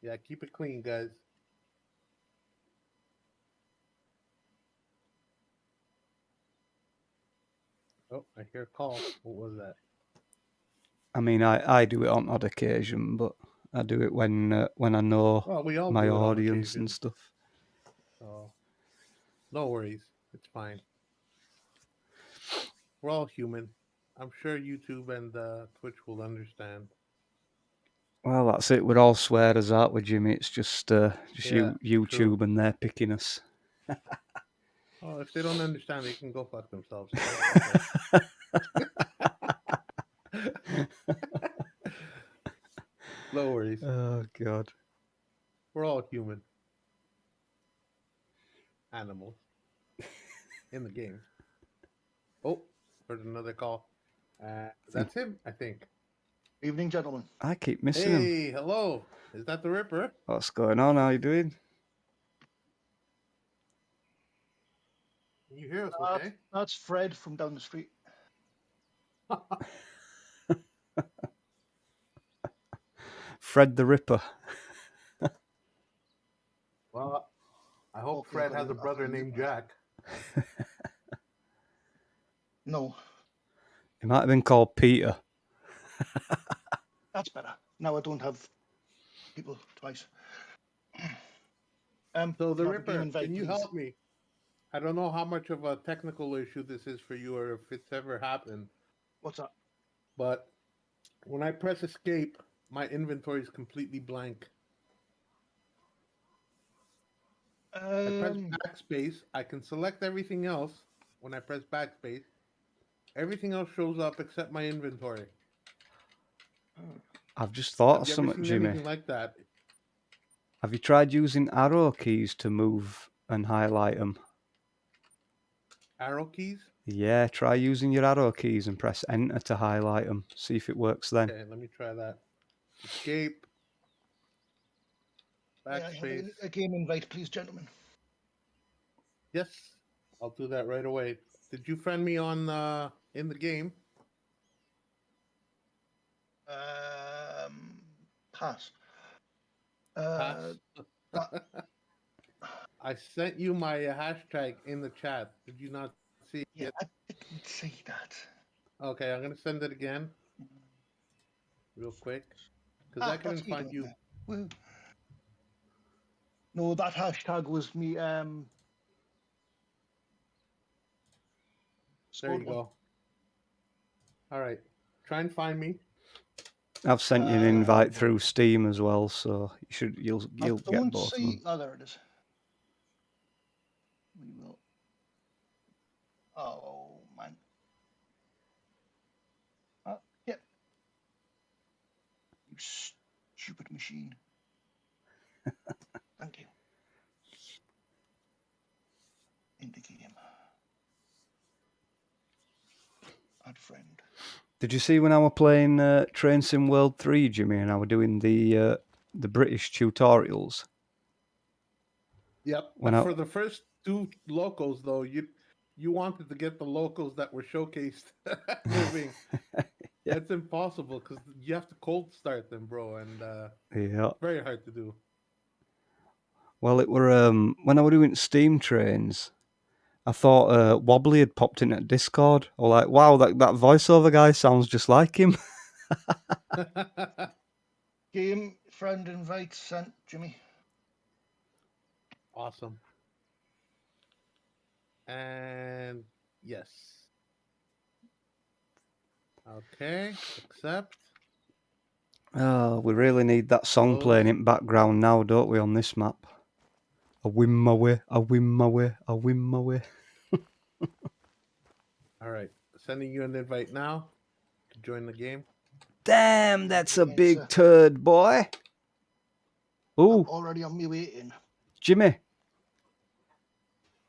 Yeah, keep it clean, guys. Oh, I hear a call. What was that? I mean, I do it on odd occasion, but I do it when I know We all my do it on audience occasion. and stuff. So, no worries. It's fine. We're all human. I'm sure YouTube and Twitch will understand. Well, that's it. We're all swearers, aren't we, Jimmy? It's just YouTube true. and they're picking us. Oh, if they don't understand, they can go fuck themselves. No worries. Oh, God. We're all human. Animals. In the game. Oh, heard another call. That's him, I think. Evening, gentlemen. I keep missing him. Hey, hello. Is that the Ripper? What's going on? How you doing? Can you hear us okay? That's Fred from down the street. Fred the Ripper. Well, I hope Okay, Fred but has a I'll brother leave named that. Jack. No, He might have been called Peter. that's better. Now I don't have people twice. So the can I have a game Ripper, invite, can you please? help me? I don't know how much of a technical issue this is for you or if it's ever happened, What's that? but when I press escape, my inventory is completely blank. I press backspace, I can select everything else when I press backspace. Everything else shows up except my inventory. I've just thought Have of you ever something, seen Jimmy. anything like that? Have you tried using arrow keys to move and highlight them? Arrow keys? Yeah, try using your arrow keys and press enter to highlight them. See if it works then. Okay, let me try that. Escape. May I have Backspace. a game invite, please, gentlemen? Yes, I'll do that right away. Did you friend me on in the game? Pass. Pass. I sent you my hashtag in the chat. Did you not see Yeah, it? I didn't say that. Okay, I'm gonna send it again, real quick, because I couldn't find you. Well, no, that hashtag was me. There you go. All right, try and find me. I've sent you an invite through Steam as well, so you'll get both of them. Oh, there it is. We will. Oh man. Yep. You stupid machine. Thank you. In the game. Add friend. Did you see when I were playing Train Sim World 3, Jimmy, and I were doing the British tutorials? Yep. For the first two locals, though, you wanted to get the locals that were showcased moving. Yeah. It's impossible because you have to cold start them, bro, and yeah, very hard to do. Well, it were when I were doing Steam trains, I thought Wobbly had popped in at Discord. Or like, wow, that voiceover guy sounds just like him. Game friend invite sent, Jimmy. Awesome. And yes. Okay, accept. Oh, we really need that song Close. playing in background now, don't we, on this map? I win my way, I win my way, I win my way. All right, sending you an invite now to join the game. Damn, that's a Yes, big sir. turd, boy. I'm Ooh, already on my way in. Jimmy,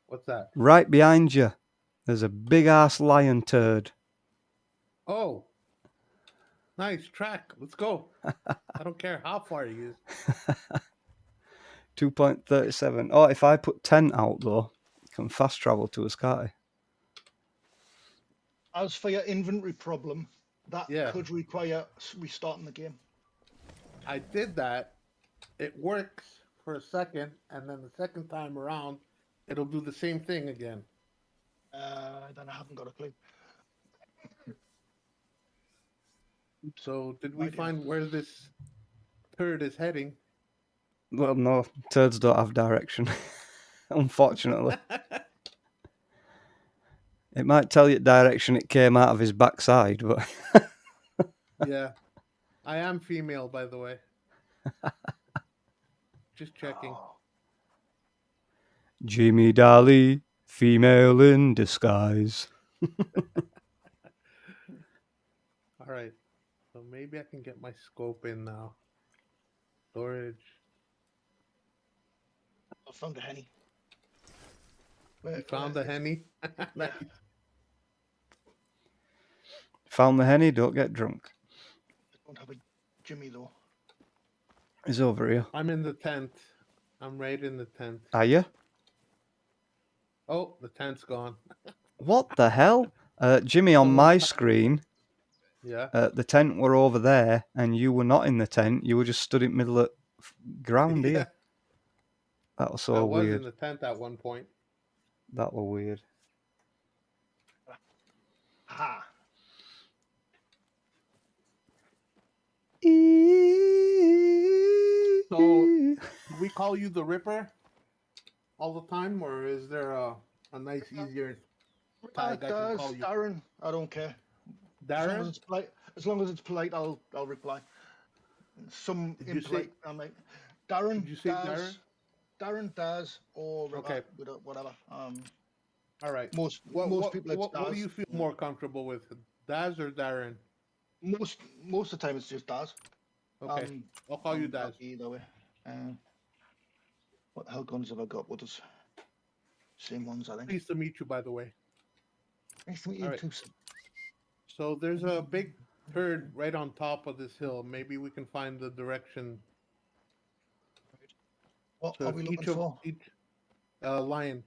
What's that? right behind you. There's a big ass lion turd. Oh, nice track. Let's go. I don't care how far you use. 2.37. Oh, if I put 10 out though, you can fast travel to us, can't I? As for your inventory problem, that Yeah. could require restarting the game. I did that. It works for a second, and then the second time around, it'll do the same thing again. Then I haven't got a clue. So, did we Right, yeah. find where this turd is heading? Well, no, turds don't have direction, unfortunately. It might tell you direction it came out of his backside, but Yeah. I am female, by the way. Just checking. Oh, Jimmy Daly, female in disguise. All right. So maybe I can get my scope in now. Storage. I found a henny. You found the henny? Nice. Found the henny, don't get drunk. I don't have a Jimmy though. He's over here. I'm in the tent. I'm right in the tent. Are you? Oh, the tent's gone. What the hell? Jimmy, on Someone my cut- screen, Yeah. the tent were over there, and you were not in the tent. You were just stood in the middle of ground Yeah. here. That was so I was weird. in the tent at one point. That was weird. Ha! So, do we call you the Ripper all the time, or is there a nice, easier tag I can call you? Darren, I don't care. As long as Darren? it's polite, I'll reply. Some Did you impolite, I'm like, Darren, Did you say Daz, Darren, Daz, or Okay. whatever. All right. Most people it's what do Daz. you feel more comfortable with, Daz or Darren? Most of the time it's just Daz. Okay, I'll call you I'm Daz. happy either way. What the hell guns have I got with us? Same ones, I think. Pleased to meet you, by the way. Nice to meet you All right. too. So there's a big turd right on top of this hill. Maybe we can find the direction. What So are we looking for? each lion,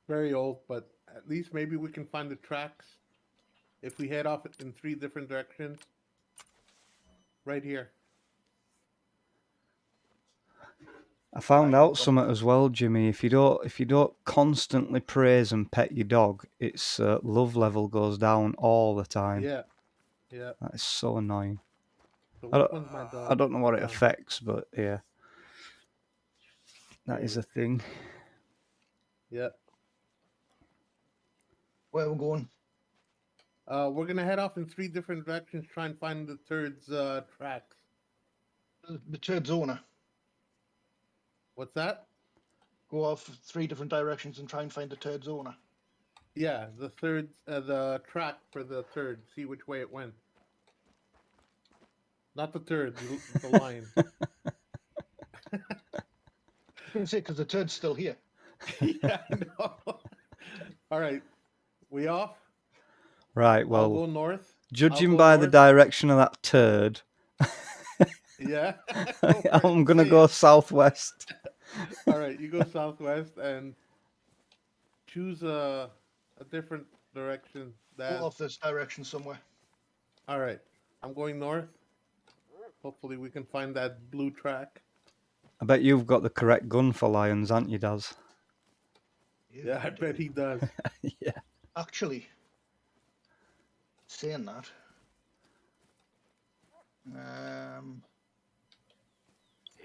very old, but at least maybe we can find the tracks if we head off in 3 different directions. Right here. I found out something as well, Jimmy. If you don't constantly praise and pet your dog, its love level goes down all the time. Yeah, yeah. That is so annoying. So I which one's my dog? I don't know what it Done. affects, but yeah, that is a thing. Yeah. Where are we going? We're gonna head off in 3 different directions, try and find the turd's tracks. The turd's owner. What's that? Go off 3 different directions and try and find the turd's owner. Yeah, the track for the turd. See which way it went. Not the turd, the lion. I can say because the turd's still here. Yeah, I know. All right, we off? Right. I'll Well, go north. judging go by the north. direction of that turd, Yeah. Go for it. I'm gonna See go ya. southwest. All right, you go southwest and choose a different direction. Go off this direction somewhere. All right, I'm going north. Hopefully we can find that blue track. I bet you've got the correct gun for lions, haven't you, Daz? Yeah, I bet he does. Yeah. Actually, saying that,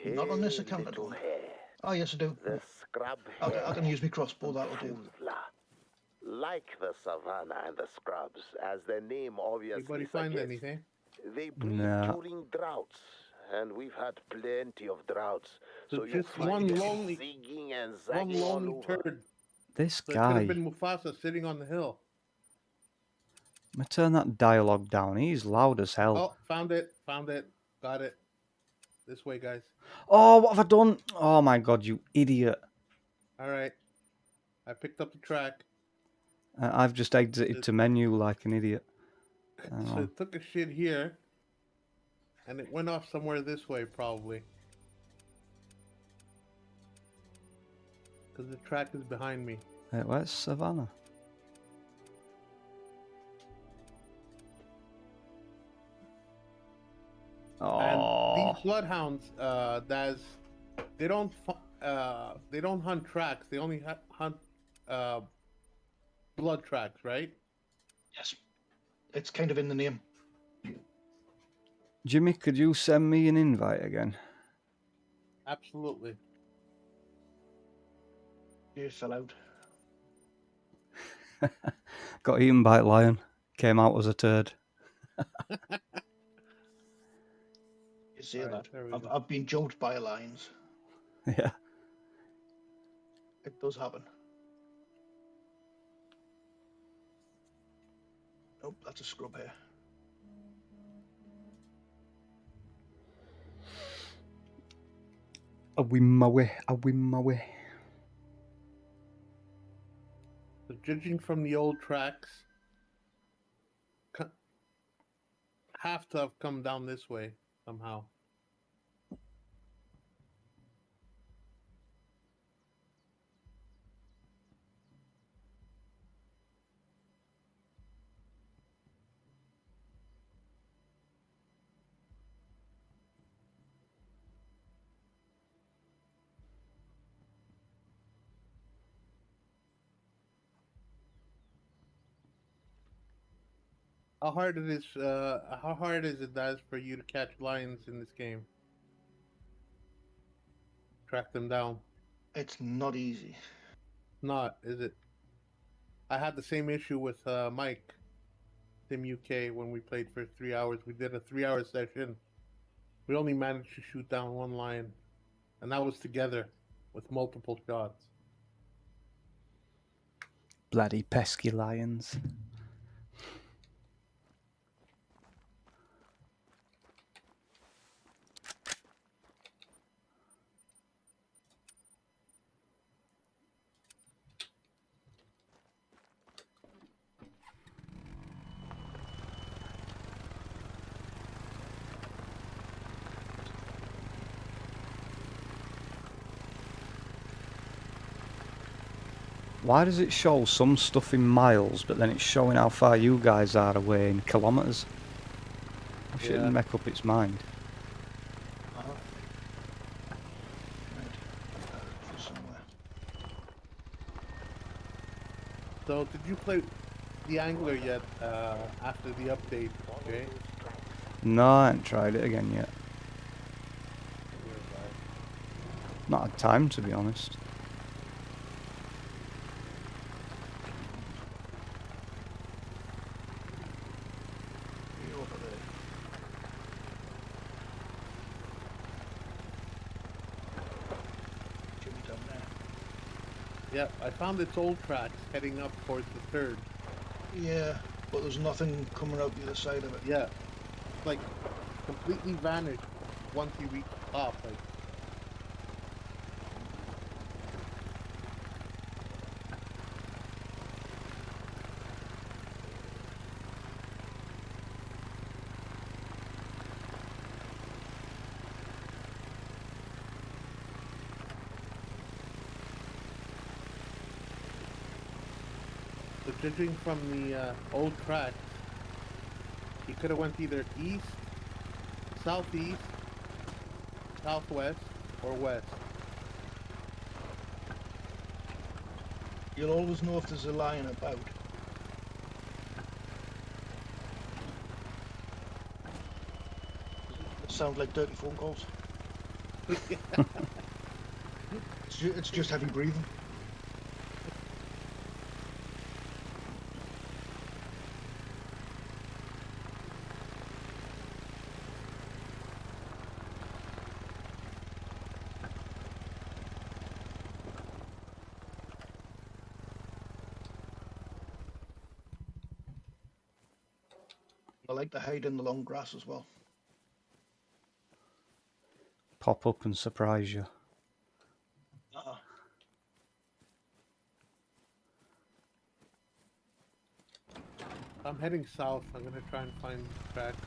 not on this Hey, account, I little don't. hare, Oh, yes, I do. the scrub I hare, can use my crossbow, that'll do. Funfla. Like the savannah and the scrubs, as their name obviously Anybody find suggests, anything? they breed No. during droughts, and we've had plenty of droughts. So So you'll just find one them lonely, zigging and one zagging all lonely over. turd. This So it could have guy. been Mufasa sitting on the hill. I'm gonna turn that dialogue down. He's loud as hell. Oh, found it, got it. This way, guys. Oh, what have I done? Oh my god, you idiot. All right, I picked up the track. I've just exited to menu like an idiot. So it took a shit here, and it went off somewhere this way, probably. Because the track is behind me. Wait, where's Savannah? And Oh, these bloodhounds, they don't hunt tracks. They only hunt blood tracks, right? Yes, it's kind of in the name. Jimmy, could you send me an invite again? Absolutely. You fell out. Got eaten by a lion. Came out as a turd. You say All right, that. there we go. I've been jumped by lions. Yeah. It does happen. Nope, that's a scrub here. I win my way. I win my way. So judging from the old tracks, have to have come down this way somehow. How hard is it, Daz, for you to catch lions in this game? Track them down. It's not easy. Not, is it? I had the same issue with Mike, Sim UK, when we played for 3 hours. We did a 3-hour session. We only managed to shoot down one lion, and that was together with multiple shots. Bloody pesky lions. Why does it show some stuff in miles, but then it's showing how far you guys are away in kilometres? It shouldn't make up its mind. Right. Somewhere. So, did you play the Angler yet after the update? Okay. No, I haven't tried it again yet. Not had time, to be honest. You over there. Jimmy down there. Yeah, I found its old tracks heading up towards the third. Yeah, but there's nothing coming out the other side of it. Yeah, like completely vanished once you reach the top. Like, so judging from the old tracks, he could have went either east, southeast, southwest, or west. You'll always know if there's a lion about. It sounds like dirty phone calls. It's just heavy breathing. I like to hide in the long grass as well. Pop up and surprise you. I'm heading south. I'm gonna try and find tracks.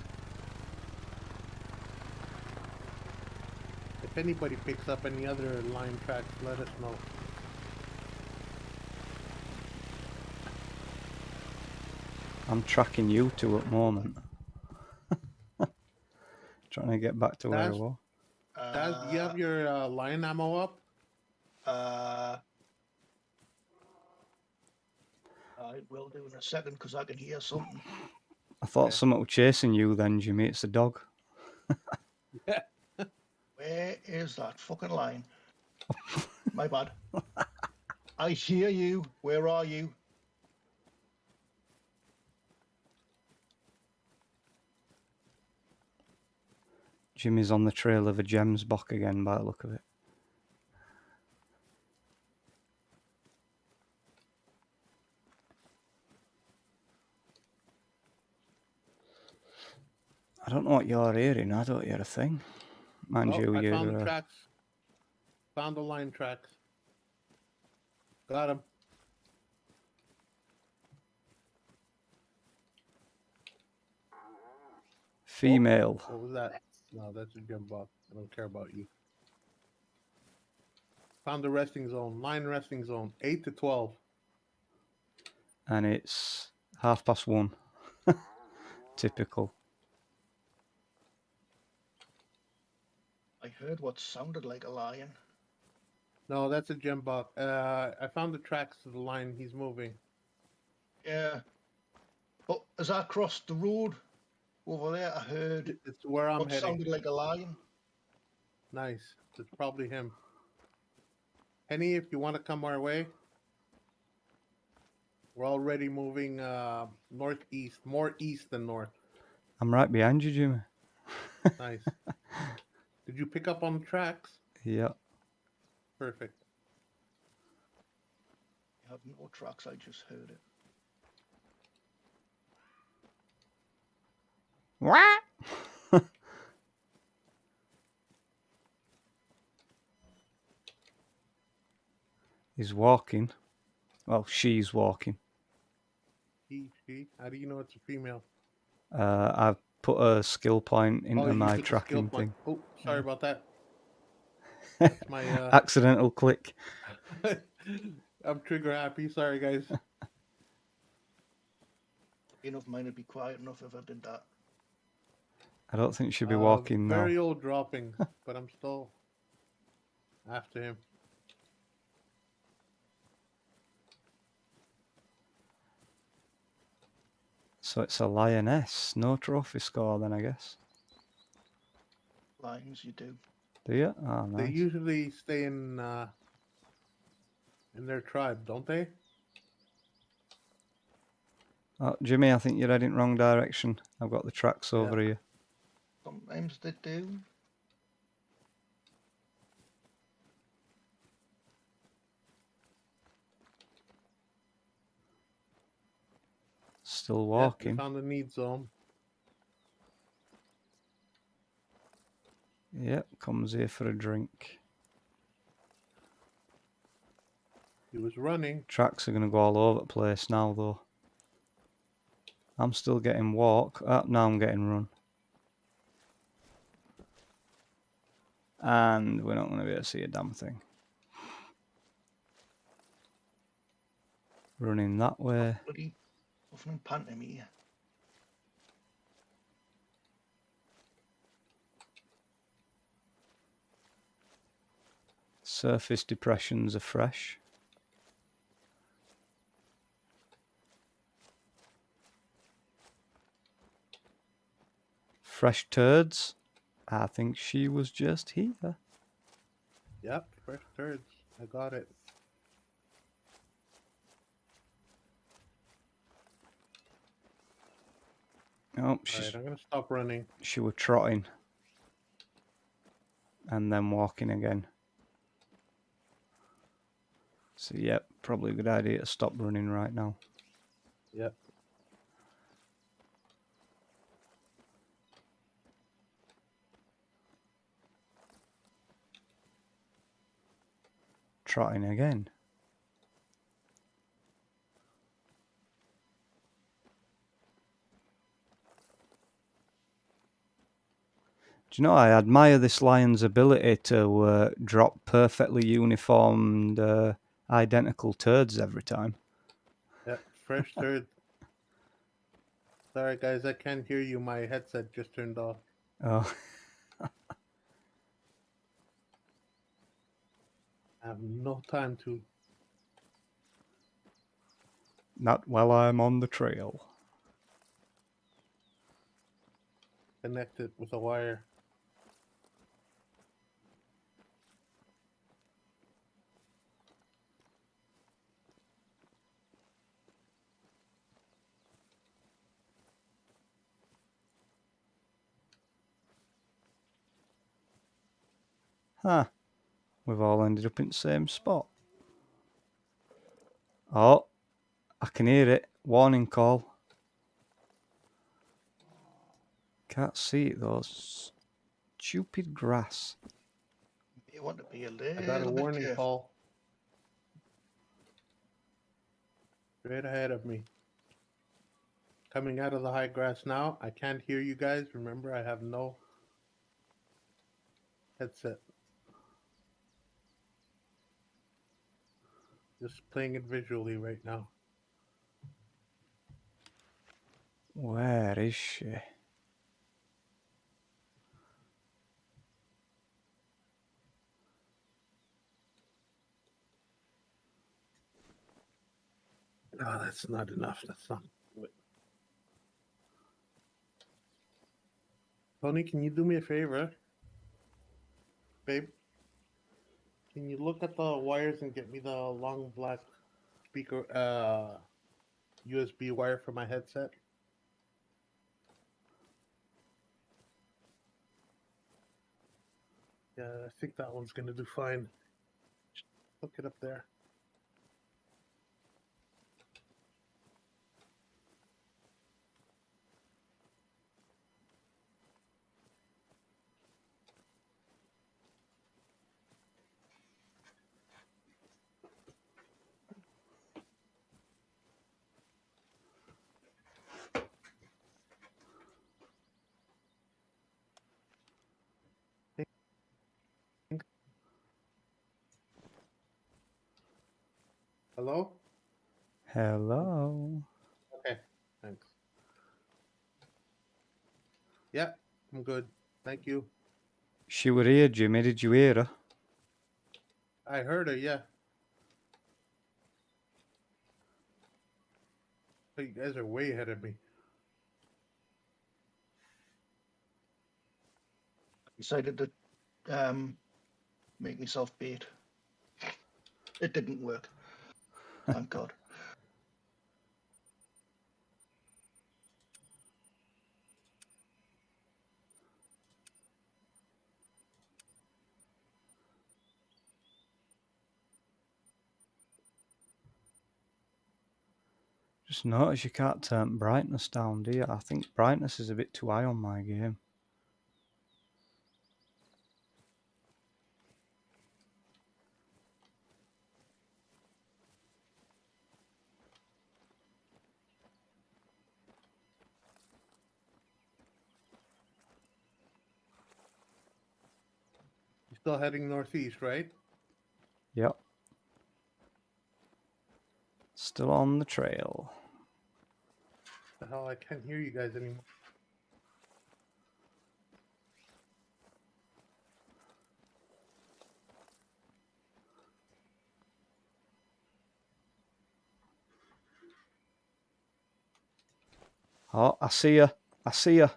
If anybody picks up any other line tracks, let us know. I'm tracking you two at the moment. Trying to get back to where I was. Daz, do you have your line ammo up? I will do in a second because I can hear something. I thought something was chasing you then, Jimmy. It's a dog. Yeah. Where is that fucking line? My bad. I hear you. Where are you? Jimmy's on the trail of a gems box again by the look of it. I don't know what you're hearing. I don't hear a thing. Mind you, I you're... found the tracks. Found the line tracks. Got him. Female. What was that? No, that's a gem box. I don't care about you. Found the resting zone. Line resting zone. 8 to 12. And it's 1:30. Typical. I heard what sounded like a lion. No, that's a gem box. I found the tracks to the line. He's moving. Yeah. But as I crossed the road over there, I heard It's where I'm what heading. sounded like a lion. Nice. It's probably him. Henny, if you want to come our way, we're already moving northeast, more east than north. I'm right behind you, Jimmy. Nice. Did you pick up on the tracks? Yeah. Perfect. I have no tracks, I just heard it. What? He's walking. Well, she's walking. He. How do you know it's a female? I've put a skill point into my put the skill tracking point. thing. Oh, sorry about that. That's my accidental click. I'm trigger happy. Sorry, guys. Enough mine would be quiet enough if I did that. I don't think she'll be walking now. Very old dropping, but I'm still after him. So it's a lioness. No trophy score then, I guess. Lions, you do. Do you? Oh, nice. They usually stay in their tribe, don't they? Oh, Jimmy, I think you're heading wrong direction. I've got the tracks over here. Sometimes they do. Still walking. Found the need zone. Yep, comes here for a drink. He was running. Tracks are going to go all over the place now, though. I'm still getting walk. Now I'm getting run. And we're not going to be able to see a damn thing. Running that way. Bloody nothing panting me. Surface depressions are fresh. Fresh turds. I think she was just here. Yep, fresh turds. I got it. Oh, Alright, I'm gonna stop running. she was trotting. And then walking again. So, yep, probably a good idea to stop running right now. Yep. Trotting again. Do you know, I admire this lion's ability to drop perfectly uniformed, identical turds every time. Yep, fresh turd. Sorry guys, I can't hear you. My headset just turned off. Oh, I have no time to not while I'm on the trail. connect it with a wire. Huh. We've all ended up in the same spot. Oh, I can hear it. Warning call. Can't see it though. Stupid grass. You want to be a I got a little bit warning careful. call. Straight ahead of me. Coming out of the high grass now. I can't hear you guys. Remember, I have no headset. Just playing it visually right now. Where is she? Oh, that's not enough. That's not. Tony, can you do me a favor? Babe? Can you look at the wires and get me the long black speaker USB wire for my headset? Yeah, I think that one's gonna do fine. Just hook it up there. Hello? Hello. Okay, thanks. Yeah, I'm good. Thank you. She were here, Jimmy. Did you hear her? I heard her, yeah. But you guys are way ahead of me. Decided to make myself bait. It didn't work. Thank God. Just notice you can't turn brightness down, do you? I think brightness is a bit too high on my game. You're still heading northeast, right? Yep. Still on the trail. The hell, I can't hear you guys anymore. Oh, I see her. I see her.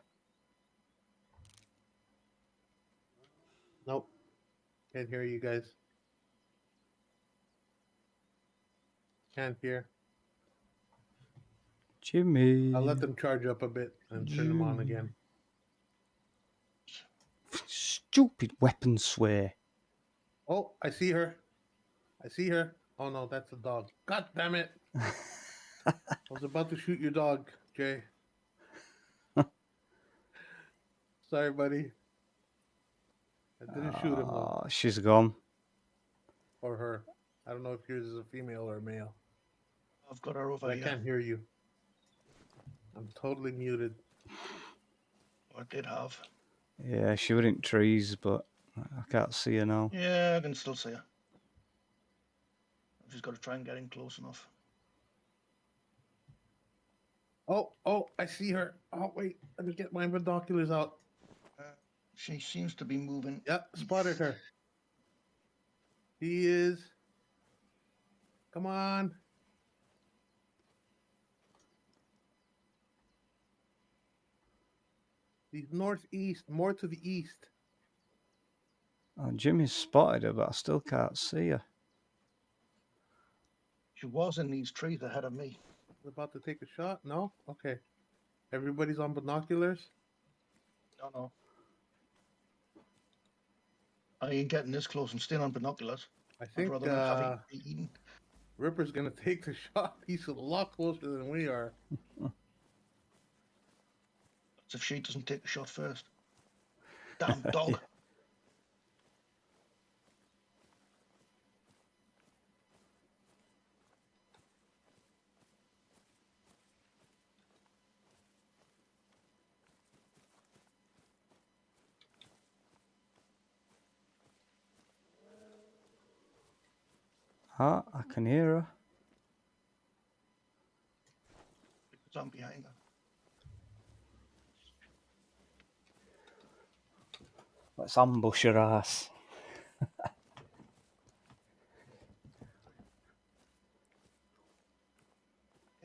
Can't hear you guys. Can't hear. Jimmy. I'll let them charge up a bit and turn them on again. Stupid weapon swear. Oh, I see her. I see her. Oh no, that's a dog. God damn it. I was about to shoot your dog, Jay. Sorry, buddy. I didn't shoot him though. She's gone. Or her. I don't know if yours is a female or a male. I've got her over But I here. can't hear you. I'm totally muted. I did have. Yeah, she was in trees, but I can't see her now. Yeah, I can still see her. I've just got to try and get in close enough. Oh, I see her. Oh, wait. Let me get my binoculars out. She seems to be moving. Yep, spotted her. He is. Come on. He's northeast, more to the east. Oh, Jimmy's spotted her, but I still can't see her. She was in these trees ahead of me. About to take a shot? No? Okay. Everybody's on binoculars? No. I ain't getting this close. I'm still on binoculars. I think I'd rather not have eaten. Ripper's going to take the shot. He's a lot closer than we are. That's if she doesn't take the shot first. Damn dog. Ah, I can hear her. I'm behind her. Let's ambush her ass.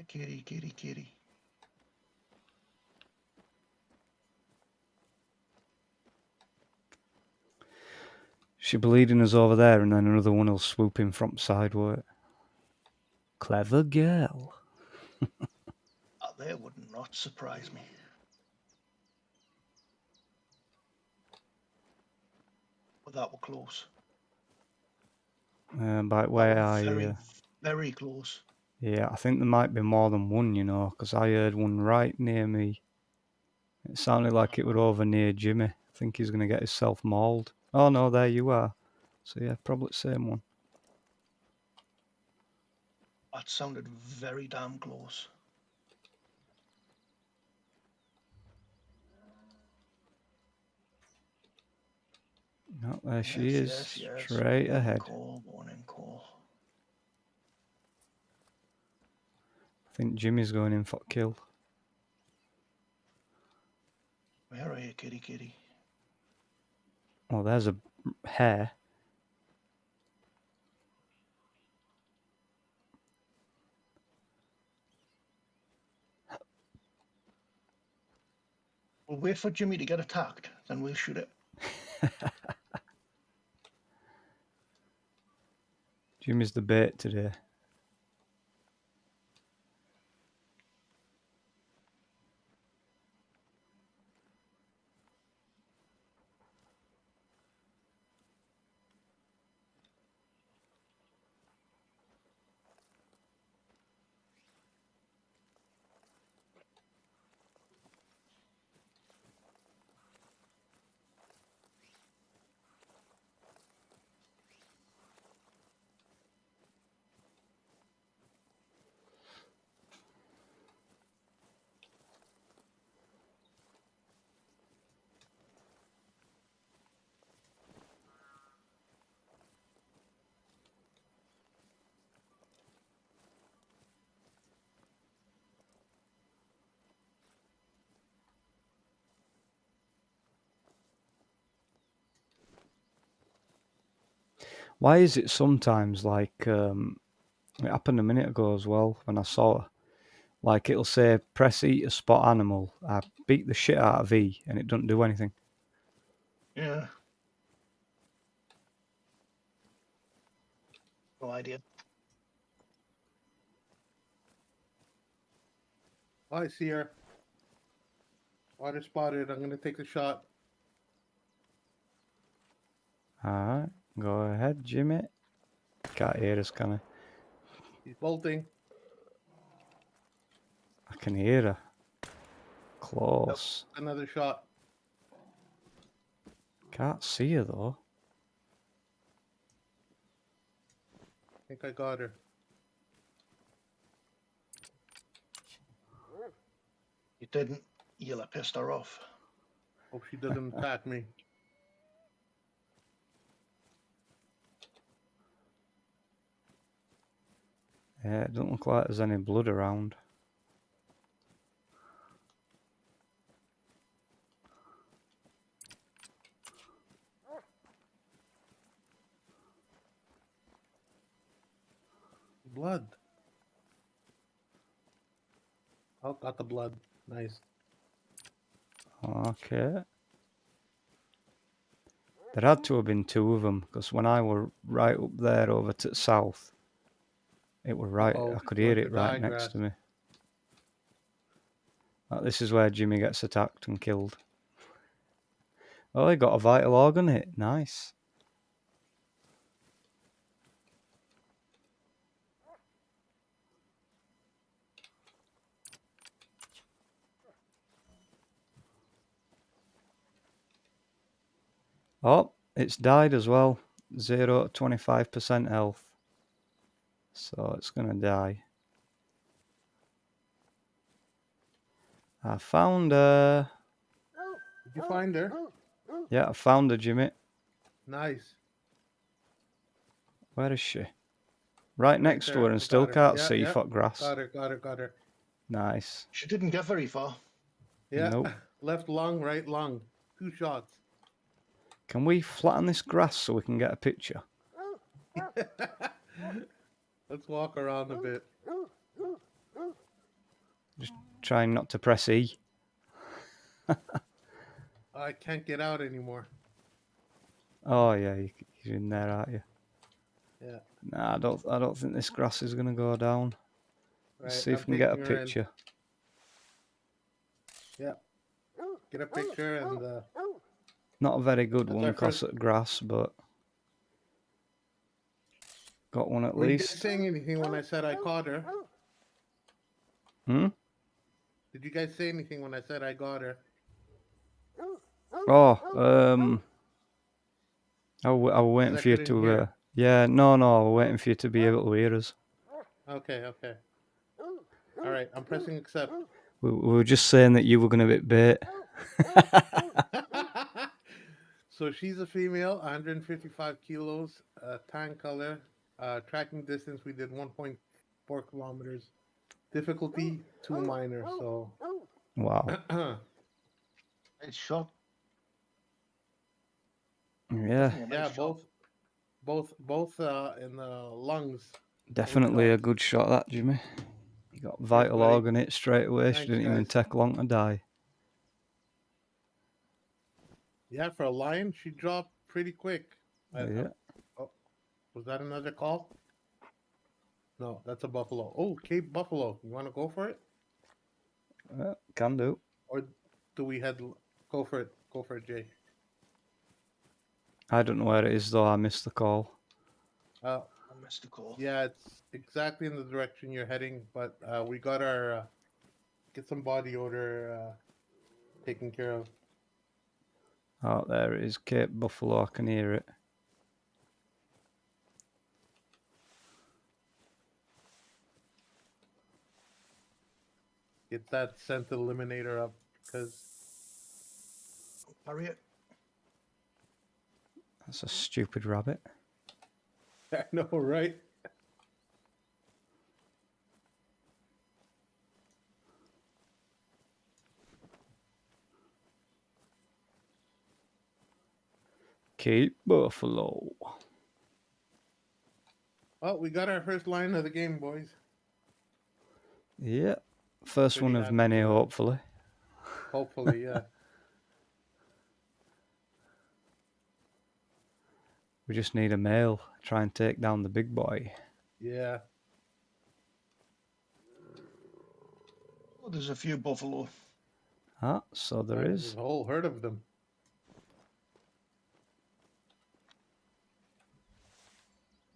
Kitty. She bleeding us over there, and then another one will swoop in from sideward. Clever girl. That would not surprise me. But that were close. By the way, very, very close. Yeah, I think there might be more than one, you know, because I heard one right near me. It sounded like it were over near Jimmy. I think he's going to get himself mauled. Oh, no, there you are. So, yeah, probably the same one. That sounded very damn close. Oh, there she is, straight ahead. Warning call. I think Jimmy's going in for kill. Where are you, kitty? Oh, there's a hare. We'll wait for Jimmy to get attacked, then we'll shoot it. Jimmy's the bait today. Why is it sometimes like, it happened a minute ago as well when I saw her, like it'll say press E to spot animal. I beat the shit out of E and it doesn't do anything. Yeah. No idea. Oh, I see her. Water spotted. I'm gonna take the shot. Alright, go ahead, Jimmy. Can't hear us, can I? She's bolting. I can hear her. Close. Another shot. Can't see her though. I think I got her. You didn't. You'll have pissed her off. Hope she doesn't attack me. Yeah, it doesn't look like there's any blood around. Blood. Oh, got the blood. Nice. Okay. There had to have been two of them, because when I were right up there over to the south, it were right, Uh-oh, I could she's hear going it to right die, next grass. to me. This is where Jimmy gets attacked and killed. Oh, he got a vital organ hit. Nice. Oh, it's died as well. 0 to 25% health. So it's going to die. I found her. Did you find her? Yeah, I found her, Jimmy. Nice. Where is she? Right next to there. her and I still got her. can't Yeah, see yeah. for grass. Got her. Nice. She didn't get very far. Yeah. Nope. Left lung, right lung. 2 shots. Can we flatten this grass so we can get a picture? Let's walk around a bit. Trying not to press E. I can't get out anymore. Oh yeah, you're in there, aren't you? Yeah. Nah, I don't think this grass is gonna go down. Let's Right. see if we can get a picture. Yeah. Get a picture and Not a very good That's one our because first- of grass, but got one at were you guys least. saying anything when I said I caught her? Hmm? Did you guys say anything when I said I got her? Oh, I was waiting I for you couldn't to. hear. Yeah, no, I was waiting for you to be able to hear us. Okay. All right. I'm pressing accept. We were just saying that you were gonna be bait. So she's a female, 155 kilos, tan color, tracking distance. We did 1.4 kilometers. Difficulty 2 minor. So Wow. It's shot. Yeah, yeah, both in the lungs. definitely a good shot, that, Jimmy. You got vital buddy. organ hit straight away. She Thanks, didn't even guys. take long to die. Yeah, for a lion, she dropped pretty quick. Yeah. Oh, was that another call? No, that's a buffalo. Oh, Cape Buffalo. You want to go for it? Can do. Or do we head? Go for it. Go for it, Jay. I don't know where it is though. I missed the call. I missed the call. Yeah, it's exactly in the direction you're heading, but we got our get some body odor taken care of. Oh, there it is. Cape Buffalo. I can hear it. Get that scent eliminator up, because Hurry it. That's a stupid rabbit. I know, right? Cape Buffalo. Well, we got our first line of the game, boys. Yeah. First Pretty one of happy many, with that. hopefully. Hopefully, yeah. We just need a male. Try and take down the big boy. Yeah. Oh, there's a few buffalo. Ah, so there There's is. a whole herd of them.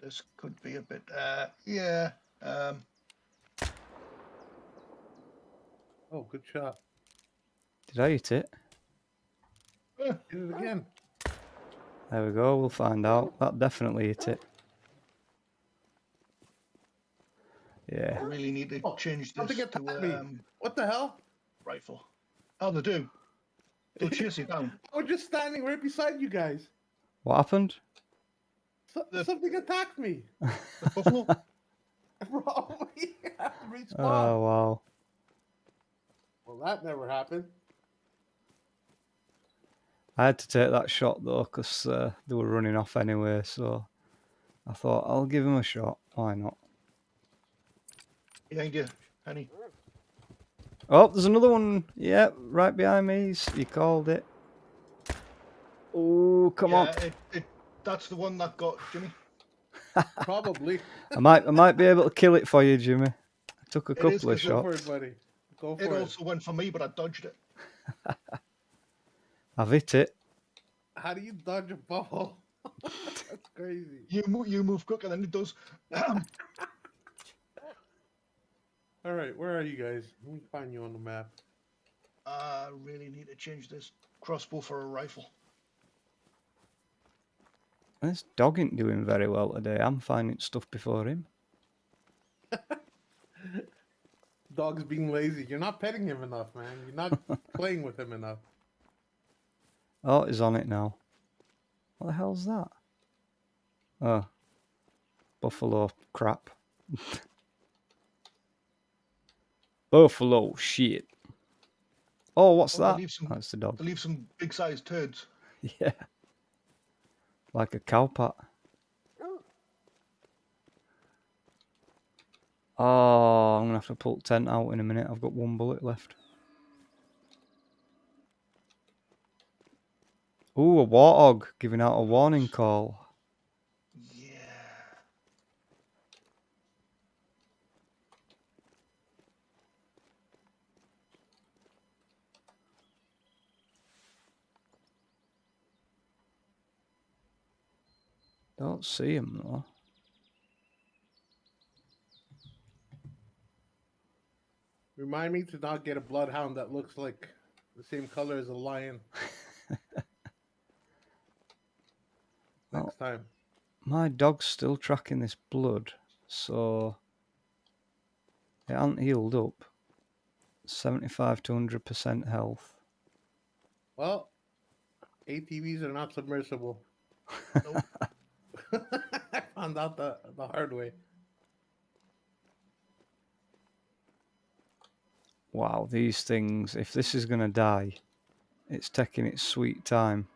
This could be a bit. Yeah. Oh, good shot. Did I hit it? Hit it again. There we go. We'll find out. That definitely hit it. Yeah. I really need to change Something this attacked to me. What the hell? rifle. Oh, they do. They'll chase you down. I was just standing right beside you guys. What happened? Something attacked me. The buffalo. Probably have to respawn. Oh, wow. Well, that never happened. I had to take that shot though because they were running off anyway, so I thought I'll give him a shot. Why not? Behind you, Henny. Oh, there's another one. Yeah, right behind me. You called it. Oh, come on. That's the one that got Jimmy. Probably. I might be able to kill it for you, Jimmy. I took a couple of Go shots. for it, buddy. Go for it. It also went for me, but I dodged it. I've hit it. How do you dodge a ball? That's crazy. You move quicker than it does. All right, where are you guys? Let me find you on the map. I really need to change this crossbow for a rifle. This dog ain't doing very well today. I'm finding stuff before him. Dog's being lazy. You're not petting him enough, man. You're not playing with him enough. Oh, he's on it now. What the hell's that? Oh. Buffalo crap. Buffalo shit. Oh, what's that? That's the dog. They leave some big sized turds. Yeah. Like a cow pat. Oh, I'm going to have to pull the tent out in a minute. I've got one bullet left. Ooh, a warthog giving out a warning call. Yeah. Don't see him though. Remind me to not get a bloodhound that looks like the same color as a lion. Next time. My dog's still tracking this blood, so it hasn't healed up. 75 to 100% health. Well, ATVs are not submersible. Nope. I found out the hard way. Wow, these things, if this is going to die, it's taking its sweet time.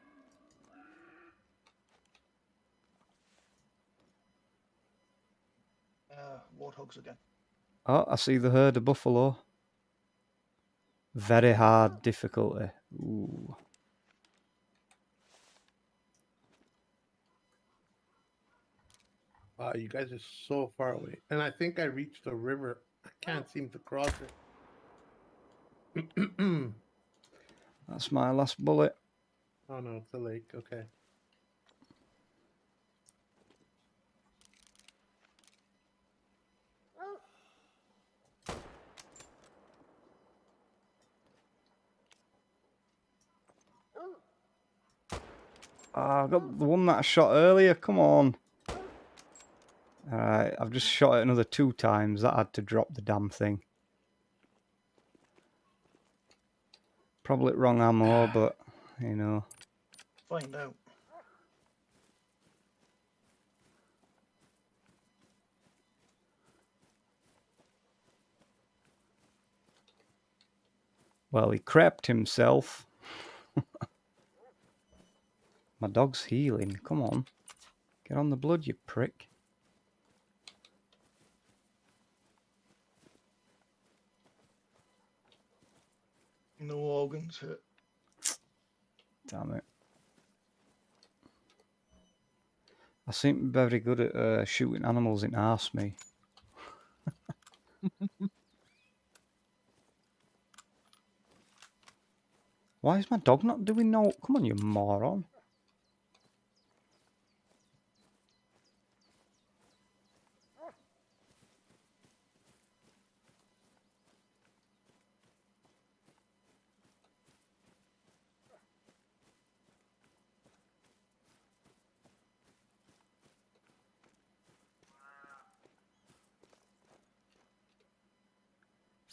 Warthogs again. Oh, I see the herd of buffalo. Very hard difficulty. Ooh. Wow, you guys are so far away. And I think I reached the river. I can't seem to cross it. That's my last bullet. Oh no, it's a lake. Okay. I've got the one that I shot earlier. Come on. Alright, I've just shot it another 2 times. That had to drop the damn thing. Probably wrong ammo, but, you know. Find out. Well, he crept himself. My dog's healing. Come on. Get on the blood, you prick. No organs hit. Damn it. I seem to be very good at shooting animals in arse, me. Why is my dog not doing no? Come on, you moron.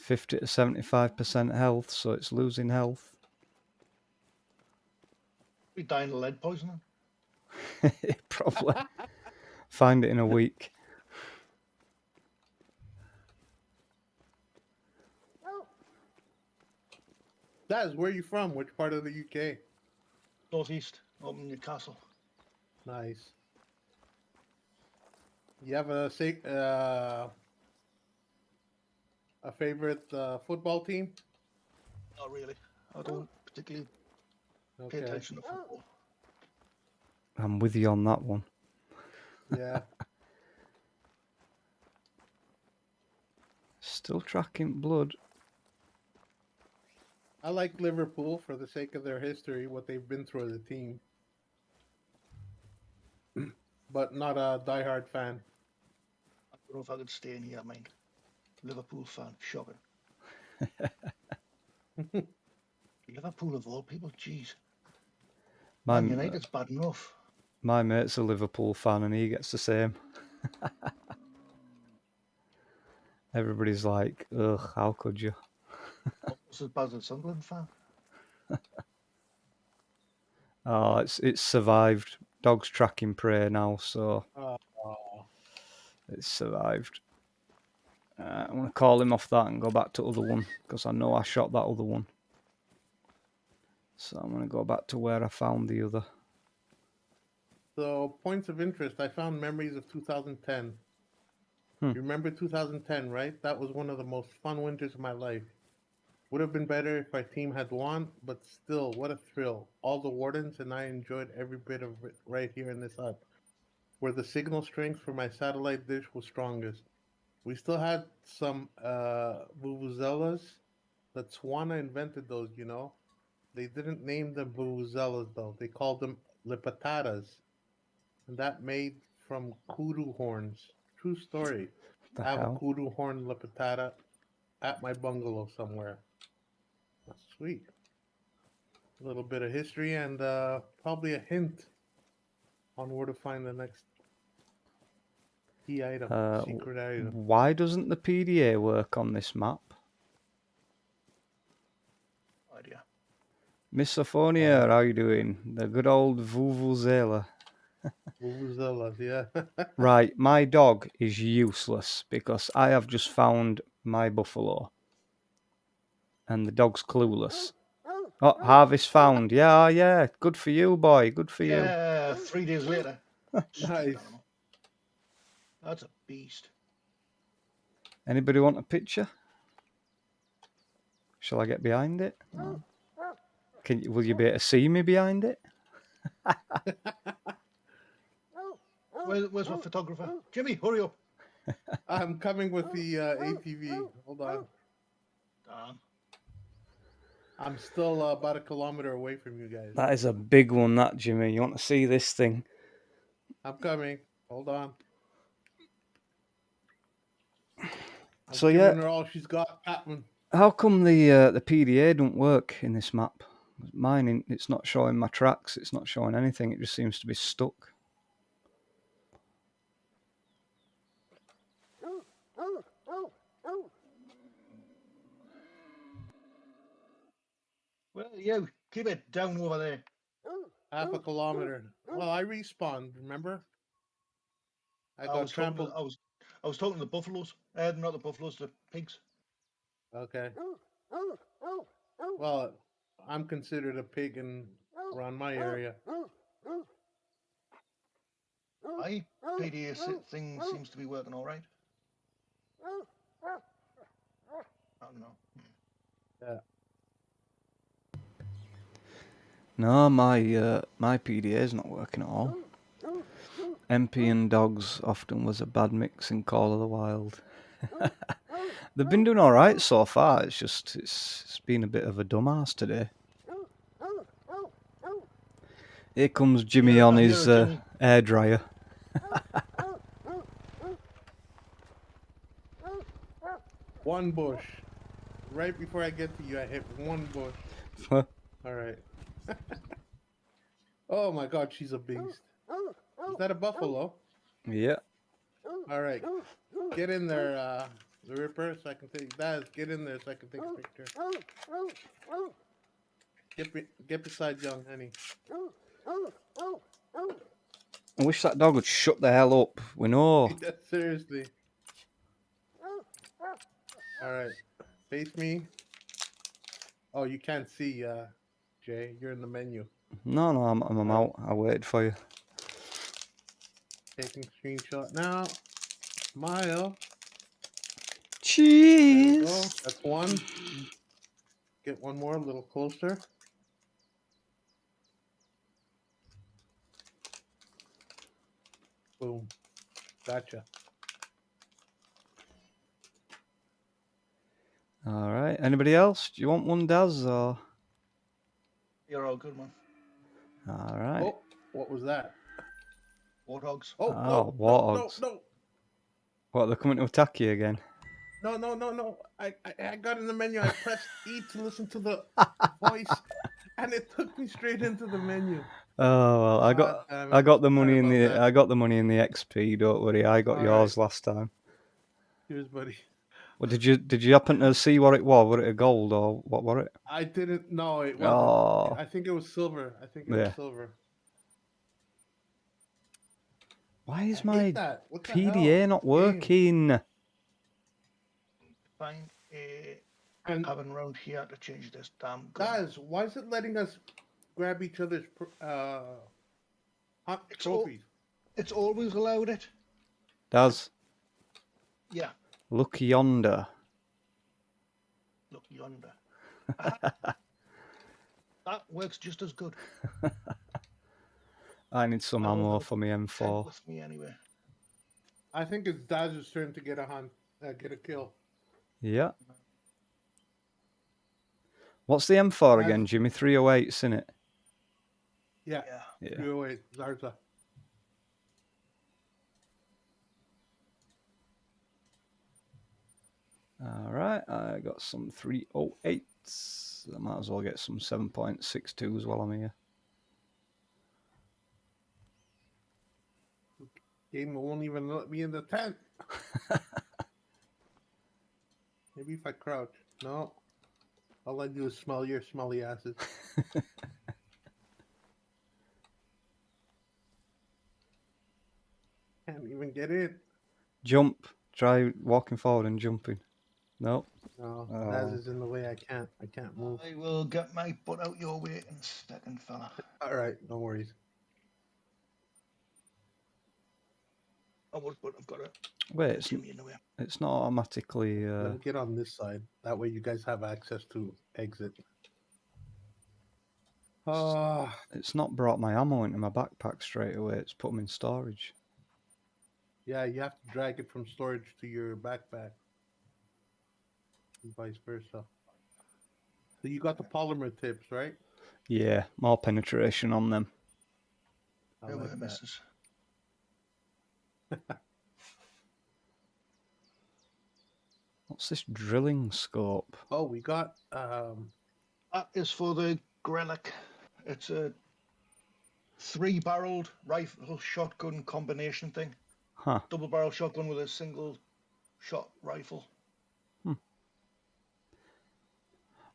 $50 to 75% health, so it's losing health. We dying of lead poisoning. Probably. Find it in a week. Daz, where are you from? Which part of the UK? Northeast, up in Newcastle. Nice. You have a favorite football team? Not really. I don't particularly pay Okay. attention to football. I'm with you on that one. Yeah. Still tracking blood. I like Liverpool for the sake of their history, what they've been through as a team. But not a diehard fan. I don't know if I could stay in here, mind. Liverpool fan, shocking. Liverpool of all people, jeez. Man United's bad enough. My mate's a Liverpool fan and he gets the same. Everybody's like, ugh, how could you? Almost as bad as a Sunderland fan. Oh, it's survived. Dog's tracking prey now, so it's survived. I'm going to call him off that and go back to other one, because I know I shot that other one. So I'm going to go back to where I found the other. So, points of interest. I found memories of 2010. You remember 2010, right? That was one of the most fun winters of my life. Would have been better if my team had won, but still, what a thrill. All the wardens and I enjoyed every bit of it right here in this hut, where the signal strength for my satellite dish was strongest. We still had some vuvuzelas. The Tswana invented those, you know. They didn't name them vuvuzelas, though. They called them lipatatas. And that made from kudu horns. True story. The I have a hell? kudu horn lipatata at my bungalow somewhere. That's sweet. A little bit of history and probably a hint on where to find the next key item, secret item. Why doesn't the PDA work on this map? No idea. Misophonia, how you doing? The good old Vuvuzela. Vuvuzelas, yeah. Right, my dog is useless because I have just found my buffalo. And the dog's clueless. Oh, harvest found. Yeah, yeah. Good for you, boy. Good for you. Yeah, 3 days later. Nice. That's a beast. Anybody want a picture? Shall I get behind it? Will you be able to see me behind it? Where's my photographer? Jimmy, hurry up. I'm coming with the ATV. Hold on. Damn. I'm still about a kilometer away from you guys. That is a big one, that, Jimmy. You want to see this thing? I'm coming. Hold on. I'm So giving yeah, her all she's got, Patman. how come the PDA don't work in this map? Mine, it's not showing my tracks. It's not showing anything. It just seems to be stuck. Well, you keep it down over there. Half a kilometer. Well, I respawned, remember? I got was trampled. I was talking to the buffaloes. Not the buffaloes, the pigs. Okay. Well, I'm considered a pig around my area. My PDA thing seems to be working all right. I don't know. Yeah. No, my PDA is not working at all. MP and dogs often was a bad mix in Call of the Wild. They've been doing all right so far. It's just it's been a bit of a dumbass today. Here comes Jimmy Yeah, on I hear his it, Jimmy. air dryer. One bush. Right before I get to you, I hit one bush. All right. Oh my God, she's a beast. Is that a buffalo? Yeah. All right. Get in there, the Ripper, so I can take that. Get in there so I can take a picture. Get beside young Henny. I wish that dog would shut the hell up. We know. Yeah, seriously. All right. Face me. Oh, you can't see, Jay. You're in the menu. No, I'm out. I waited for you. Taking screenshot now. Smile. There we go. Cheese. That's one. Get one more, a little closer. Boom. Gotcha. All right. Anybody else? Do you want one, Daz? Or You're all good, man. all right. Oh, what was that? Warthogs. Oh, Oh, no, warthogs. no. What? They're coming to attack you again? No. I got in the menu. I pressed E to listen to the voice, and it took me straight into the menu. Oh well, I got the money in the XP. Don't worry, I got yours last time. Cheers, buddy. Well, did you happen to see what it was? Was it a gold or what was it? I didn't know it wasn't. Oh. I think it was silver. Was silver. Why is I my hate that. What the PDA hell? not Game. working? Find a And cabin round here to change this damn gun. guys, why is it letting us grab each other's trophies? It's always allowed it. Daz, Yeah. look yonder. Look yonder. That works just as good. I need some ammo for my Take M4. with me anyway. I think it's Daz's turn to get a kill. Yeah. What's the M4 again, Jimmy? 308's in it. Yeah. Yeah. 308 Zarza. All right, I got some 308s. I might as well get some 7.62s while I'm here. Game won't even let me in the tent. Maybe if I crouch. No. All I do is smell your smelly asses. Can't even get in. Jump. Try walking forward and jumping. No. No, Oh. Daz is in the way. I can't move. I will get my butt out your way in a second, fella. All right, no worries. Oh, but I've got it. Wait, it's Jimmy in the way. not automatically. Let me get on this side. That way you guys have access to exit. It's not brought my ammo into my backpack straight away. It's put them in storage. Yeah, you have to drag it from storage to your backpack. And vice versa. So you got the polymer tips, right? Yeah, more penetration on them. I There like were that. misses. What's this drilling scope? Oh, we got That is for the Grelic. It's a 3-barreled rifle shotgun combination thing. Huh. Double barrel shotgun with a single shot rifle.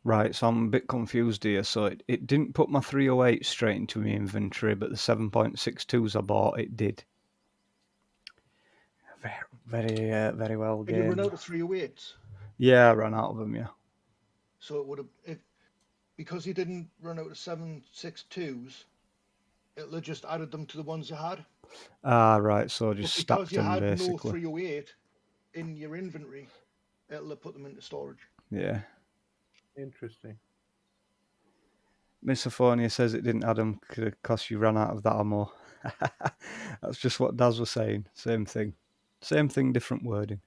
Right, so I'm a bit confused here. So it didn't put my 308 straight into my inventory, but the 7.62s I bought, it did. Very well Did you run gamed. out of 308s? Yeah, I ran out of them, yeah. So it would have, because you didn't run out of 7.62s, it'll have just added them to the ones you had. Ah, right, so But just because stacked you them, had no basically. 308 in your inventory, it'll have put them into storage. Yeah. interesting. Misophonia says it didn't add them because you ran out of that ammo. That's just what Daz was saying. Same thing. Same thing, different wording.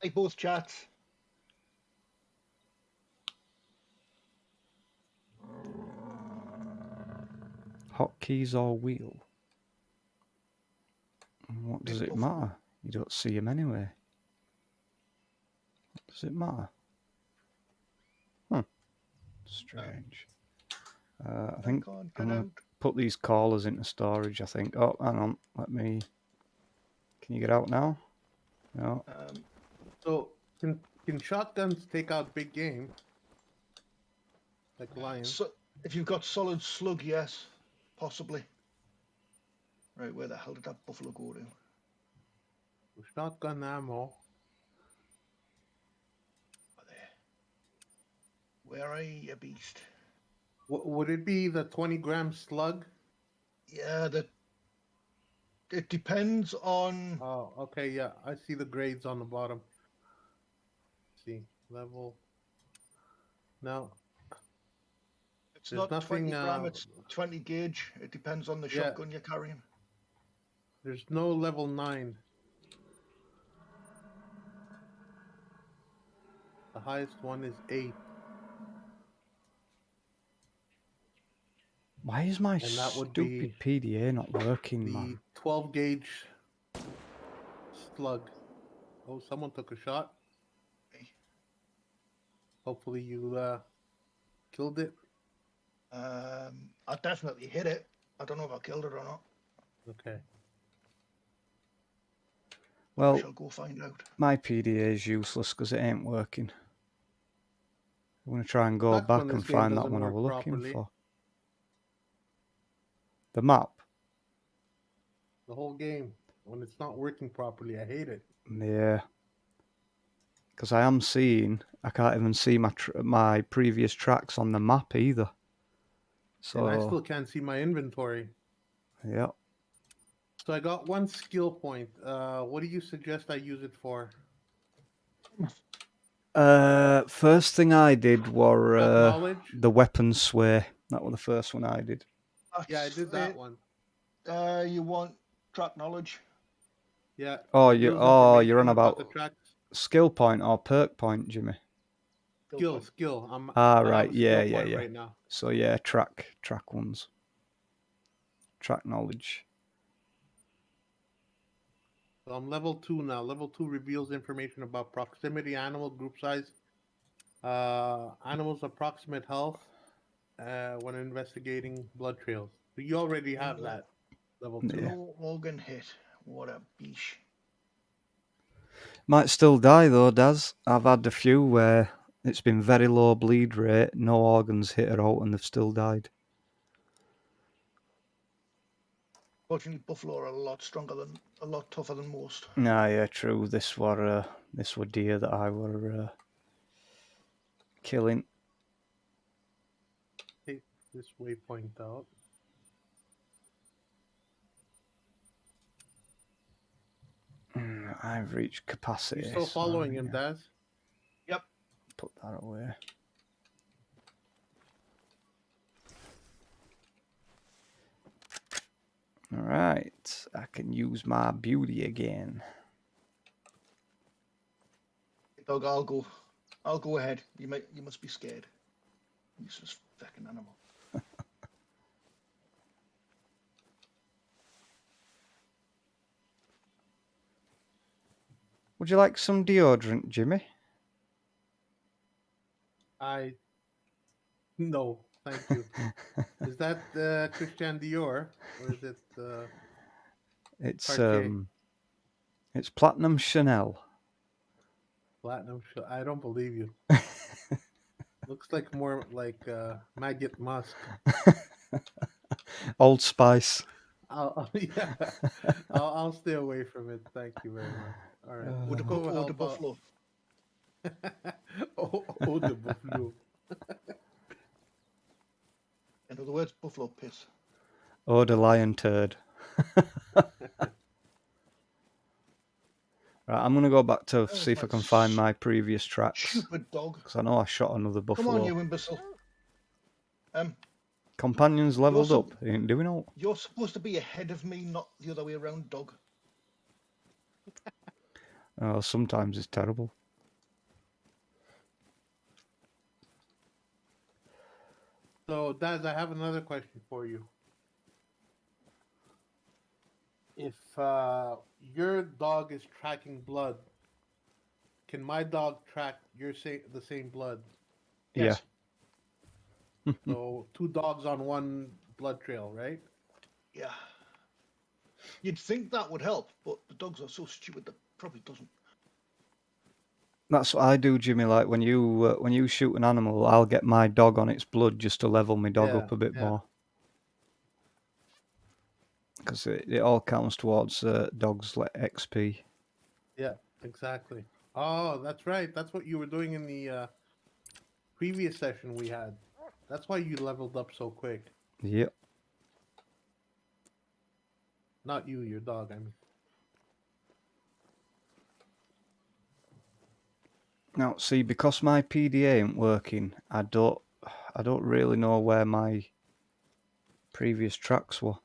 Hey, both chats. Hotkeys or wheel? What does it matter? You don't see him anyway. Does it matter? Strange. I think I'm going to put these callers into storage, I think. Oh, hang on. Let me... Can you get out now? No. So, can shotguns take out big game? Like lions? So, if you've got solid slug, yes. Possibly. Right, where the hell did that buffalo go to? Shotgun ammo. There. Where are you, beast? Would it be the 20-gram slug? Yeah, it depends on... Oh, okay, yeah. I see the grades on the bottom. Let's see, level. No. It's There's not 20 nothing, gram, it's 20 gauge. It depends on the shotgun you're carrying. There's no level 9. The highest one is 8. Why is my And that would stupid be PDA not working, the man? 12 gauge slug. Oh, someone took a shot. Hopefully you killed it. I definitely hit it. I don't know if I killed it or not. Okay. I Well, shall go find out. my PDA is useless because it ain't working. I'm going to try and go That's back when this and game find that doesn't one I work was looking properly. for. The map? The whole game. When it's not working properly, I hate it. Yeah. Because I am seeing, I can't even see my previous tracks on the map either. So, And I still can't see my inventory. yeah. So I got 1 skill point. What do you suggest I use it for? First thing I did were knowledge? the weapon sway. That was the first one I did. Yeah, I did that one. You want track knowledge? Yeah. Oh, you're on about the tracks. skill point or perk point, Jimmy? Skill. Right. Yeah. Right now. So yeah, track ones. Track knowledge. So I'm level 2 now. Level 2 reveals information about proximity, animal, group size, animals' approximate health when investigating blood trails. So you already have that level 2. Yeah. No organ hit. What a beesh. Might still die though, Daz. I've had a few where it's been very low bleed rate, no organs hit at all, and they've still died. Fortunately, buffalo are a lot tougher than most. Nah, yeah, true. This were deer that I were killing. Take this waypoint out. I've reached capacity. You still following him, Daz? Yep. Put that away. All right, I can use my beauty again. Dog, I'll go ahead. You must be scared. Useless fucking animal. Would you like some deodorant, Jimmy? No, thank you. Is that Christian Dior or is it? It's Platinum Chanel. Platinum. I don't believe you. Looks like more like Maggot Musk. Old Spice. I'll stay away from it. Thank you very much. All right. Would go Eau de Buffalo. Eau de Buffalo. In other words, buffalo piss. Eau de Lion Turd. Right, I'm going to go back to see if I can find my previous tracks. Stupid dog. Because I know I shot another buffalo. Come on, you imbecile. Can't Companions leveled sup- up. He ain't doing all. You're supposed to be ahead of me, not the other way around, dog. Oh, sometimes it's terrible. So, Daz, I have another question for you. If your dog is tracking blood, can my dog track the same blood? Yes. So 2 dogs on one blood trail, right? Yeah. You'd think that would help, but the dogs are so stupid that probably doesn't. That's what I do, Jimmy. Like when you shoot an animal, I'll get my dog on its blood just to level my dog up a bit more. Because it all counts towards dogs like XP. Yeah, exactly. Oh, that's right. That's what you were doing in the previous session we had. That's why you leveled up so quick. Yep. Not you, your dog, I mean. Now, see, because my PDA ain't working, I don't really know where my previous tracks were.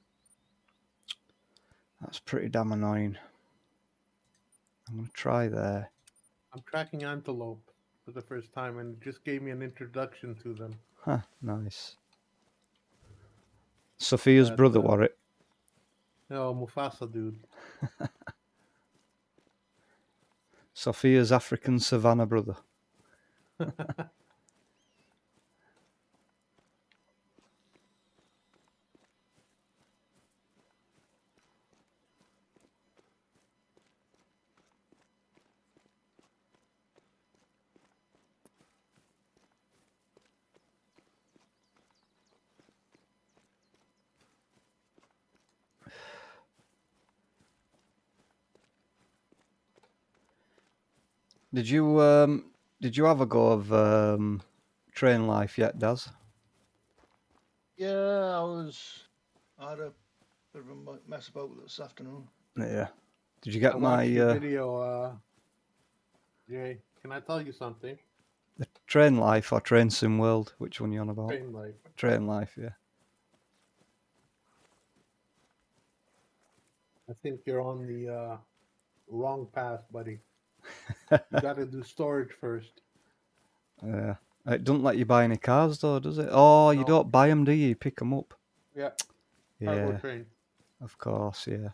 That's pretty damn annoying. I'm gonna try there. I'm tracking antelope for the first time, and it just gave me an introduction to them. Huh, nice. Sophia's brother wore it. No, Mufasa, dude. Sophia's African savannah brother. Did you have a go of Train Life yet, Daz? Yeah, I had a bit of a mess about with it this afternoon. Yeah. Did you get I my watched your video, Jay? Can I tell you something? the Train Life or Train Sim World? Which one you on about? Train Life. Train Life, yeah. I think you're on the wrong path, buddy. You got to do storage first. Yeah. It doesn't let you buy any cars though, does it? Oh, you No. don't buy them, do you? You pick them up. Yeah. Yeah, Cargo train. of course, yeah.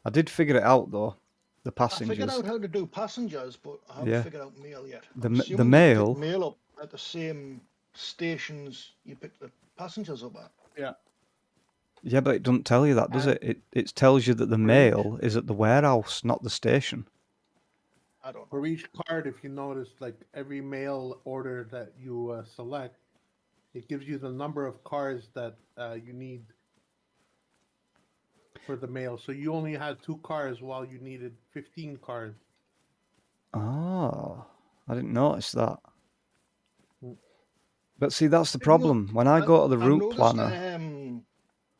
I did figure it out though. The I passengers. figured out how to do passengers, but I haven't Yeah. figured out mail yet. The I'm the assuming you mail. pick mail up at the same stations you pick the passengers up at. Yeah. Yeah, but it doesn't tell you that, does it? It tells you that the mail is at the warehouse, not the station. I don't know. For each card, if you notice, like every mail order that you select, it gives you the number of cars that you need for the mail. So you only had 2 cars while you needed 15 cars. Oh, I didn't notice that. Mm. But see, that's the problem. When I go to the route planner,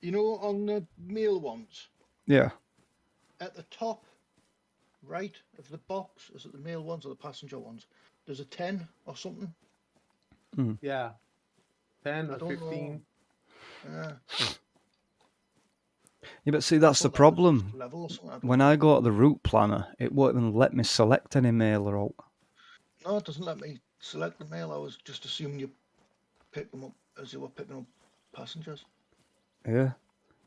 you know, on the mail ones, yeah, at the top right of the box, is it the mail ones or the passenger ones? There's a 10 or something. Yeah. 10 I or don't 15. know. Yeah, but see, that's the problem. Level or something, When I go to the route planner, it won't even let me select any mail or out. No, it doesn't let me select the mail. I was just assuming you pick them up as you were picking up passengers. Yeah.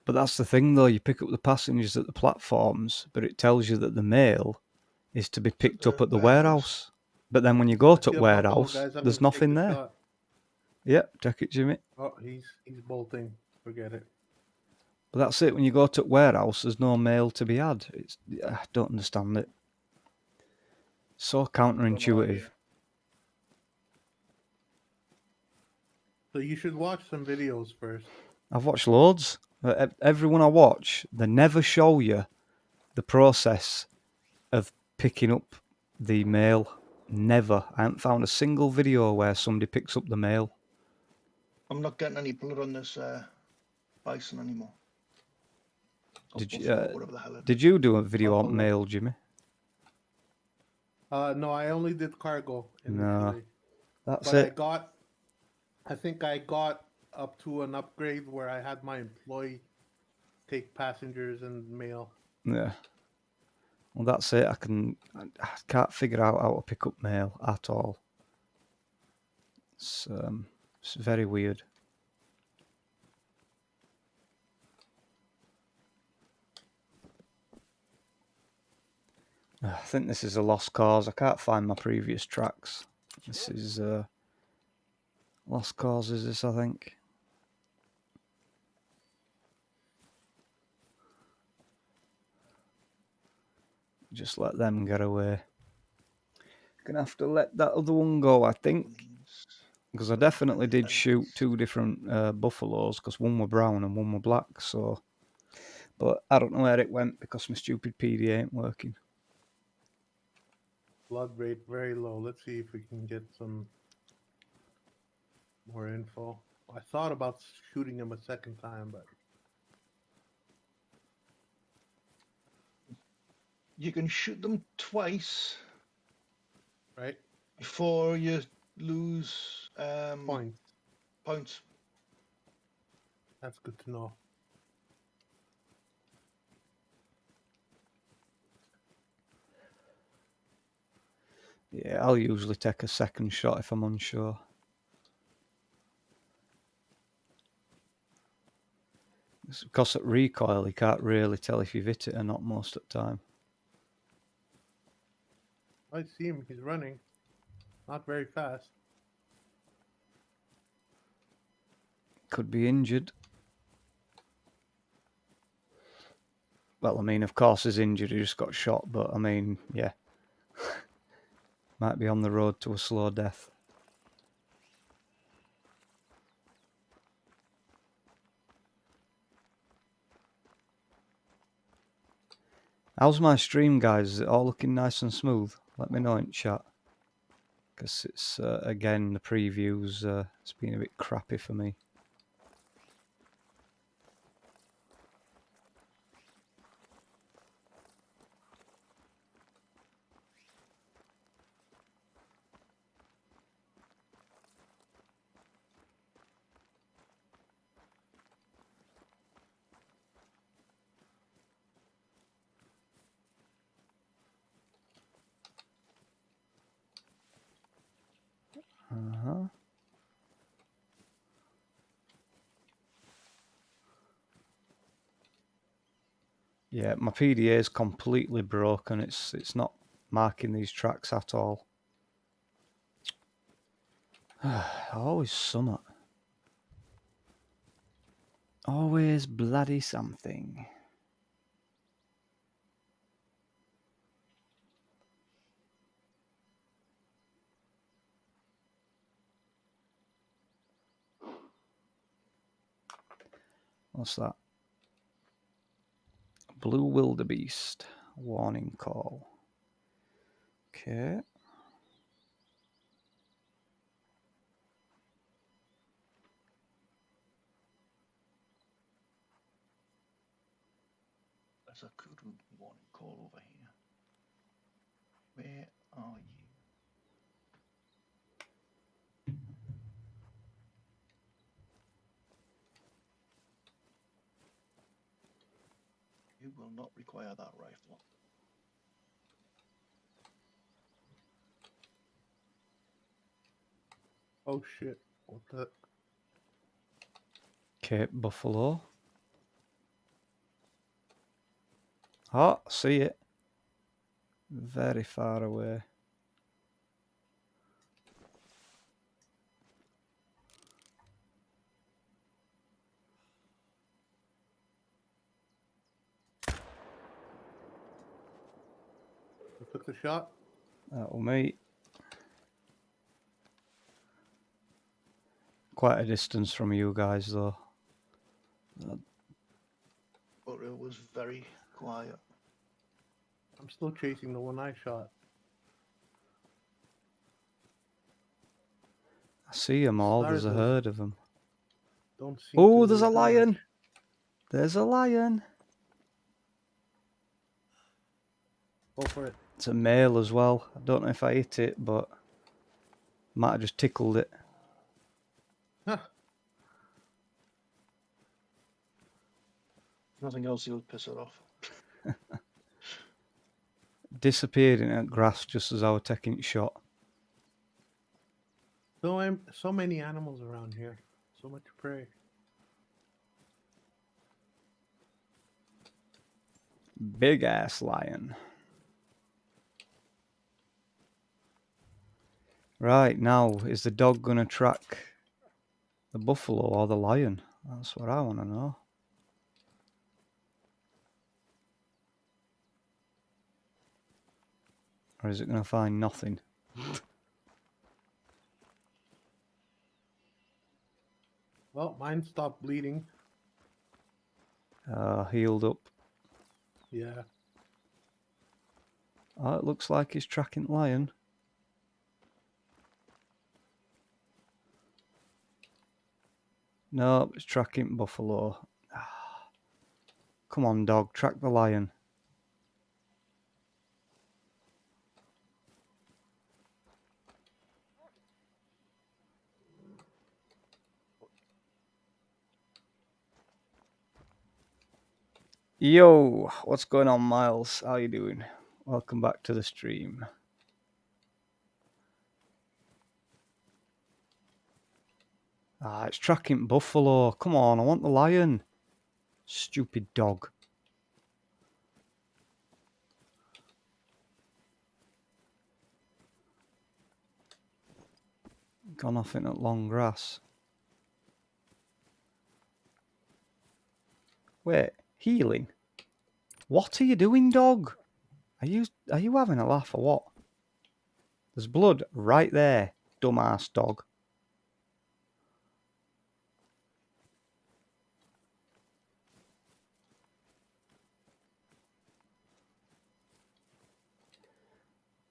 But that's the thing, though. You pick up the passengers at the platforms, but it tells you that the mail is to be picked up at the warehouse. But then when you go to warehouse, there's nothing there. Shot. Yeah, check it, Jimmy. Oh, he's bolting. Forget it. But that's it. When you go to warehouse, there's no mail to be had. I don't understand it. So counterintuitive. So you should watch some videos first. I've watched loads. Everyone I watch, they never show you the process of picking up the mail. Never. I haven't found a single video where somebody picks up the mail. I'm not getting any blood on this bison anymore. Did you do a video on mail, Jimmy? No, I only did cargo. No, that's but it. I think I got up to an upgrade where I had my employee take passengers and mail. Yeah. Well, that's it. I can't figure out how to pick up mail at all. It's very weird. I think this is a lost cause. I can't find my previous tracks. This is lost cause, is this, I think? Just let them get away. Gonna have to let that other one go, I think. Because I definitely did shoot 2 different buffaloes, because one were brown and one were black, so... But I don't know where it went, because my stupid PD ain't working. Blood rate very low. Let's see if we can get some more info. I thought about shooting him a second time, but You can shoot them twice right before you lose points. points. That's good to know. Yeah, I'll usually take a second shot if I'm unsure. It's because at recoil, you can't really tell if you've hit it or not most of the time. I see him. He's running. Not very fast. Could be injured. Well, I mean, of course he's injured. He just got shot, but I mean, yeah. Might be on the road to a slow death. How's my stream, guys? Is it all looking nice and smooth? Let me know in chat. Because it's, again, the previews, it's been a bit crappy for me. Uh-huh. Yeah, my PDA is completely broken. It's not marking these tracks at all. Always summer. Always bloody something. What's that? Blue wildebeest. Warning call. Okay. There's a kudu warning call over here. Where are you? You will not require that rifle. Oh shit! What the? Cape Buffalo. Oh, see it. Very far away. You took the shot. That'll me. Quite a distance from you guys, though. But it was very quiet. I'm still chasing the one I shot. I see them all. There's a Stars herd of them. Don't seem Oh, to there's a move too lion. much. There's a lion. Go for it. It's a male as well. I don't know if I hit it, but might have just tickled it. Huh. Nothing else you'll piss it off. Disappeared in a grass just as I was taking it shot. So many animals around here. So much prey. Big ass lion. Right, now, is the dog going to track the buffalo or the lion? That's what I want to know. Or is it going to find nothing? Well, mine stopped bleeding. Healed up. Yeah. Oh, it looks like he's tracking lion. No, it's tracking buffalo. Come on, dog, track the lion. Yo, what's going on, Miles? How you doing? Welcome back to the stream. It's tracking buffalo. Come on, I want the lion. Stupid dog. Gone off in that long grass. Wait, healing? What are you doing, dog? Are you having a laugh or what? There's blood right there, dumbass dog.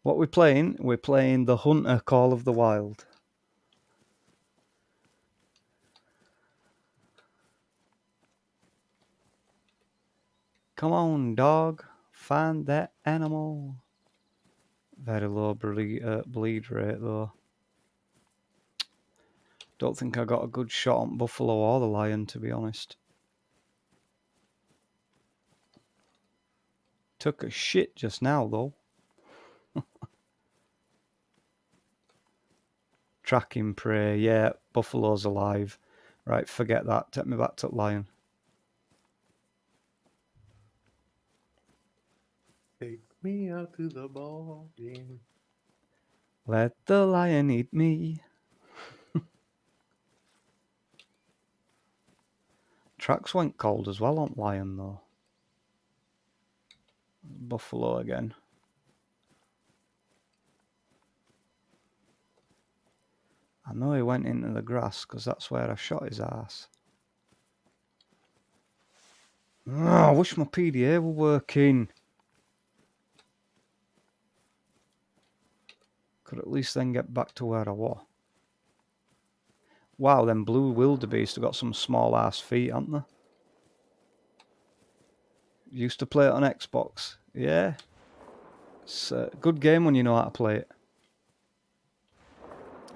What we're playing? We're playing the Hunter Call of the Wild. Come on, dog. Find that animal. Very low bleed rate, though. Don't think I got a good shot on buffalo or the lion, to be honest. Took a shit just now, though. Tracking prey. Yeah, buffalo's alive. Right, forget that. Take me back to lion. Take me out to the ball game. Let the lion eat me. Tracks went cold as well on lion, though. Buffalo again. I know he went into the grass because that's where I shot his ass. Oh, I wish my PDA were working. Could at least then get back to where I was. Wow, them blue wildebeest have got some small ass feet, haven't they? Used to play it on Xbox. Yeah. It's a good game when you know how to play it.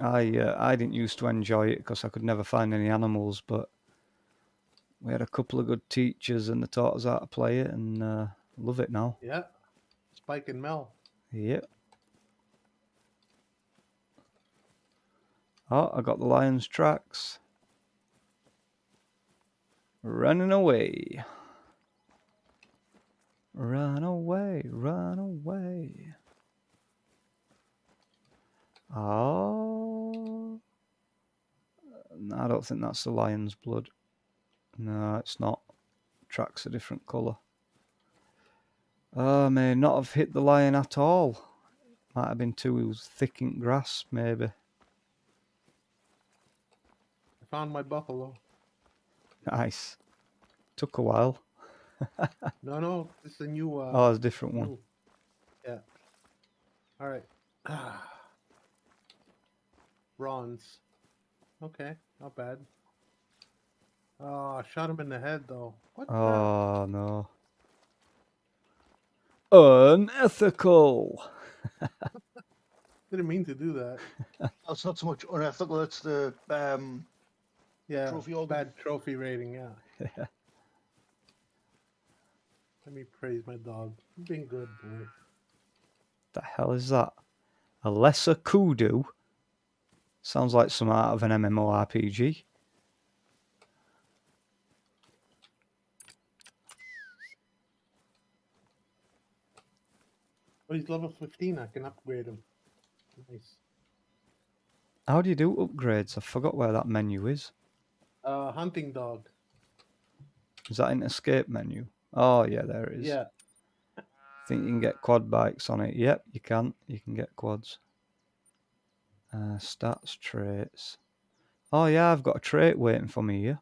I didn't used to enjoy it because I could never find any animals, but we had a couple of good teachers and they taught us how to play it, and love it now. Yeah. Spike and Mel. Yep. Oh, I got the lion's tracks. Running away. Run away, run away. Oh. No, I don't think that's the lion's blood. No, it's not. Track's a different colour. Oh, may not have hit the lion at all. Might have been too thick in grass, maybe. I found my buffalo. Nice. Took a while. No, this is a new. Oh, it's a different one. Yeah. All right. Bronze. Okay, not bad. Oh, I shot him in the head though. What? Oh, no. Unethical. Didn't mean to do that. That's not so much unethical. It's the Yeah. trophy organ. Bad trophy rating. Yeah. Let me praise my dog. You've been good, boy. The hell is that? A lesser kudu? Sounds like some out of an MMORPG. Oh, he's level 15. I can upgrade him. Nice. How do you do upgrades? I forgot where that menu is. Hunting dog. Is that in escape menu? Oh, yeah, there it is. Yeah. Think you can get quad bikes on it? Yep, you can. You can get quads. Stats, traits. Oh, yeah, I've got a trait waiting for me here.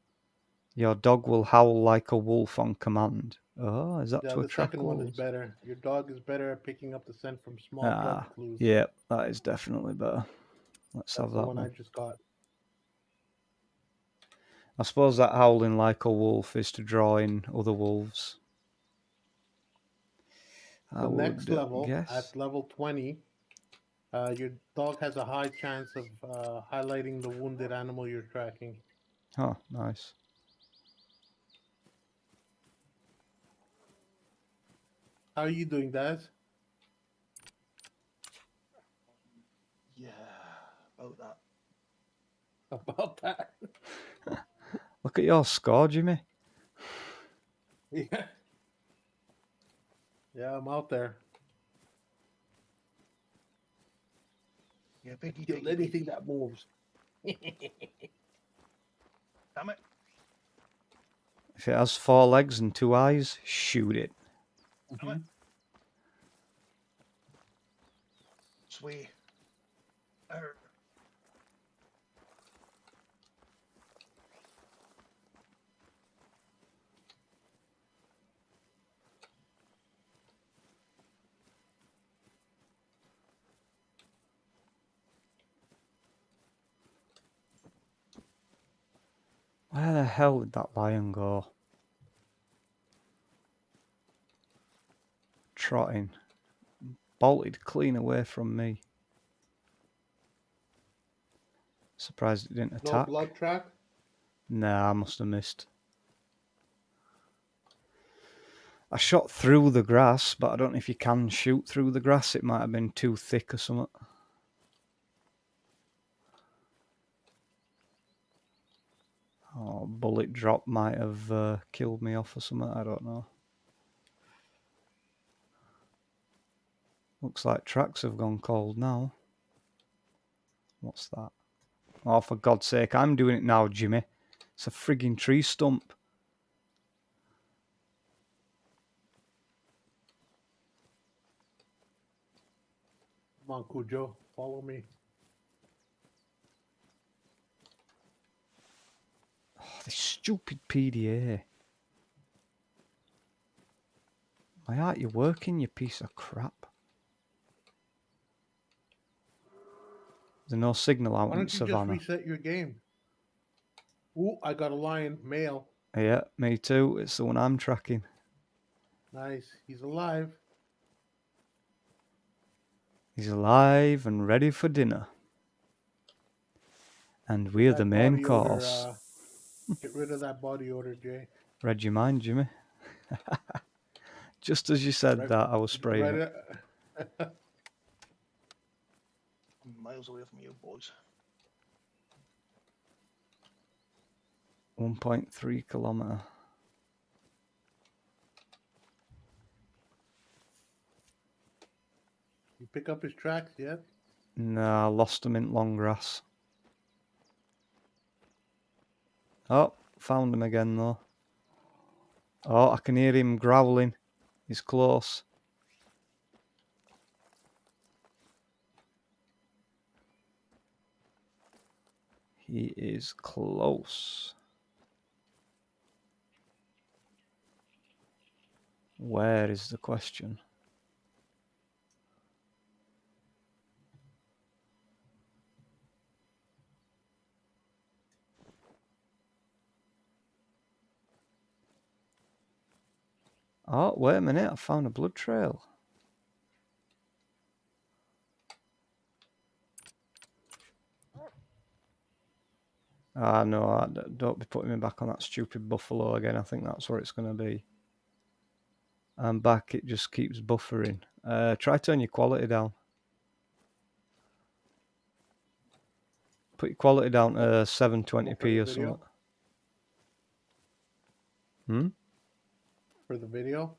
Your dog will howl like a wolf on command. Oh, is that Yeah, to the attract second one is wolves? better. Your dog is better at picking up the scent from small drug clues. Yeah, that is definitely better. Let's That's have the that one one. I just got. I suppose that howling like a wolf is to draw in other wolves. The next level, guess. at level 20, your dog has a high chance of highlighting the wounded animal you're tracking. Oh, nice. How are you doing, Daz? Yeah, about that. About that? Look at your score, Jimmy. Yeah. Yeah, I'm out there. Yeah, piggy, Kill piggy, anything piggy. that moves. Damn it. If it has 4 legs and 2 eyes, shoot it. Damn it. Sweet. Arr. Where the hell did that lion go? Trotting. Bolted clean away from me. Surprised it didn't No attack. blood track? Nah, I must have missed. I shot through the grass, but I don't know if you can shoot through the grass. It might have been too thick or something. Oh, bullet drop might have killed me off or something. I don't know. Looks like tracks have gone cold now. What's that? Oh, for God's sake, I'm doing it now, Jimmy. It's a frigging tree stump. Come on, Cujo. Follow me. Oh, this stupid PDA. Why aren't you working, you piece of crap? There's no signal out Why in don't you just Savannah. reset your game? Ooh, I got a lion, male. Yeah, me too. It's the one I'm tracking. Nice. He's alive. He's alive and ready for dinner. And we're the main Body course. odor, get rid of that body odor, Jay. Read your mind, Jimmy. Just as you said that, I was spraying it. Miles away from you, boys. 1.3 kilometer. You pick up his tracks yet? Nah, I lost him in long grass. Oh, found him again though. Oh, I can hear him growling. He's close. He is close. Where is the question? Oh, wait a minute. I found a blood trail. Ah, no, don't be putting me back on that stupid buffalo again. I think that's where it's going to be. I'm back. It just keeps buffering. Try turn your quality down. Put your quality down to 720p or something. For the video?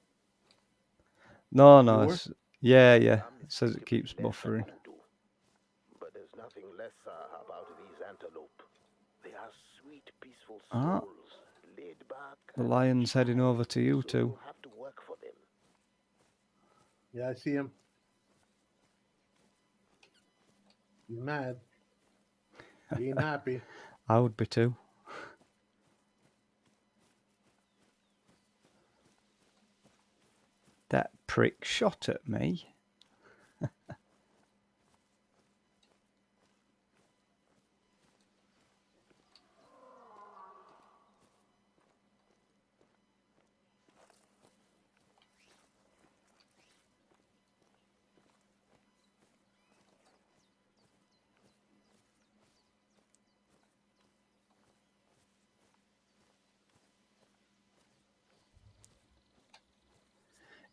No, Viewer? yeah. It says it keeps buffering. But there's nothing lesser about these antelope. They are sweet, peaceful Ah. souls, laid back. The lion's heading over to you so too. you have to work for them. Yeah, I see him. He's mad. He ain't happy. I would be too. That prick shot at me.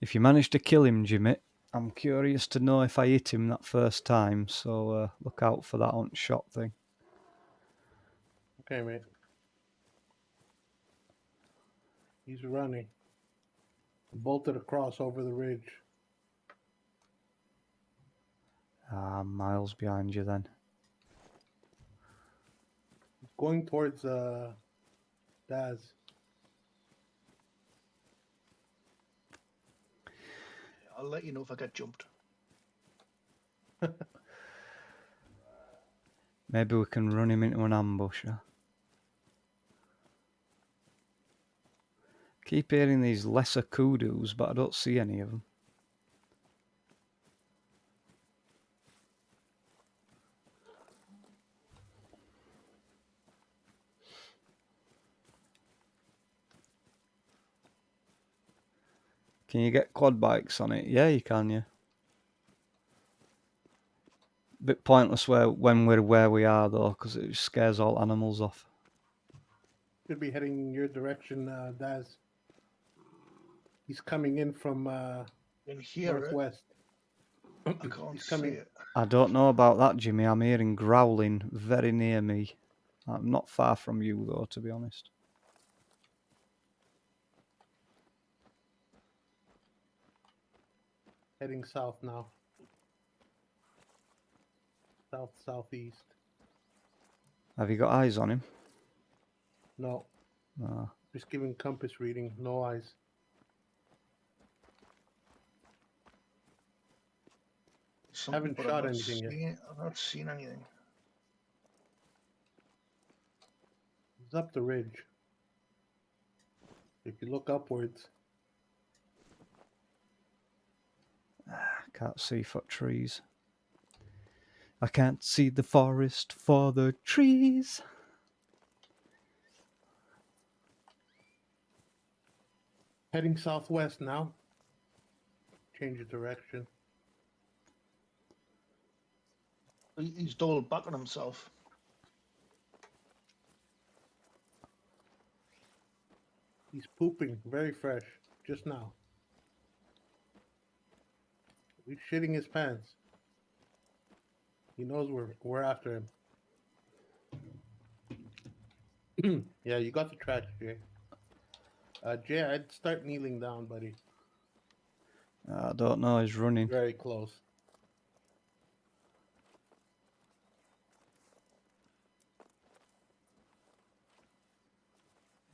If you manage to kill him, Jimmy, I'm curious to know if I hit him that first time, so look out for that on shot thing. Okay, mate. He's running. Bolted across over the ridge. Miles behind you then. He's going towards Daz. I'll let you know if I get jumped. Maybe we can run him into an ambush. Huh? Keep hearing these lesser koodoos, but I don't see any of them. Can you get quad bikes on it? Yeah, you can, yeah. Bit pointless when we're where we are, though, because it scares all animals off. Could be heading your direction, Daz. He's coming in from In here, northwest. I can't He's coming. see it. I don't know about that, Jimmy. I'm hearing growling very near me. I'm not far from you, though, to be honest. Heading south now. Southeast. Have you got eyes on him? No. No. Just giving compass reading. No eyes. Haven't But shot anything yet. I've not seen anything. He's up the ridge. If you look upwards. Can't see for trees. I can't see the forest for the trees. Heading southwest now. Change of direction. He's double back on himself. He's pooping very fresh just now. He's shitting his pants. He knows we're after him. Yeah, you got the track, Jay. Jay, I'd start kneeling down, buddy. I don't know, he's running. Very close.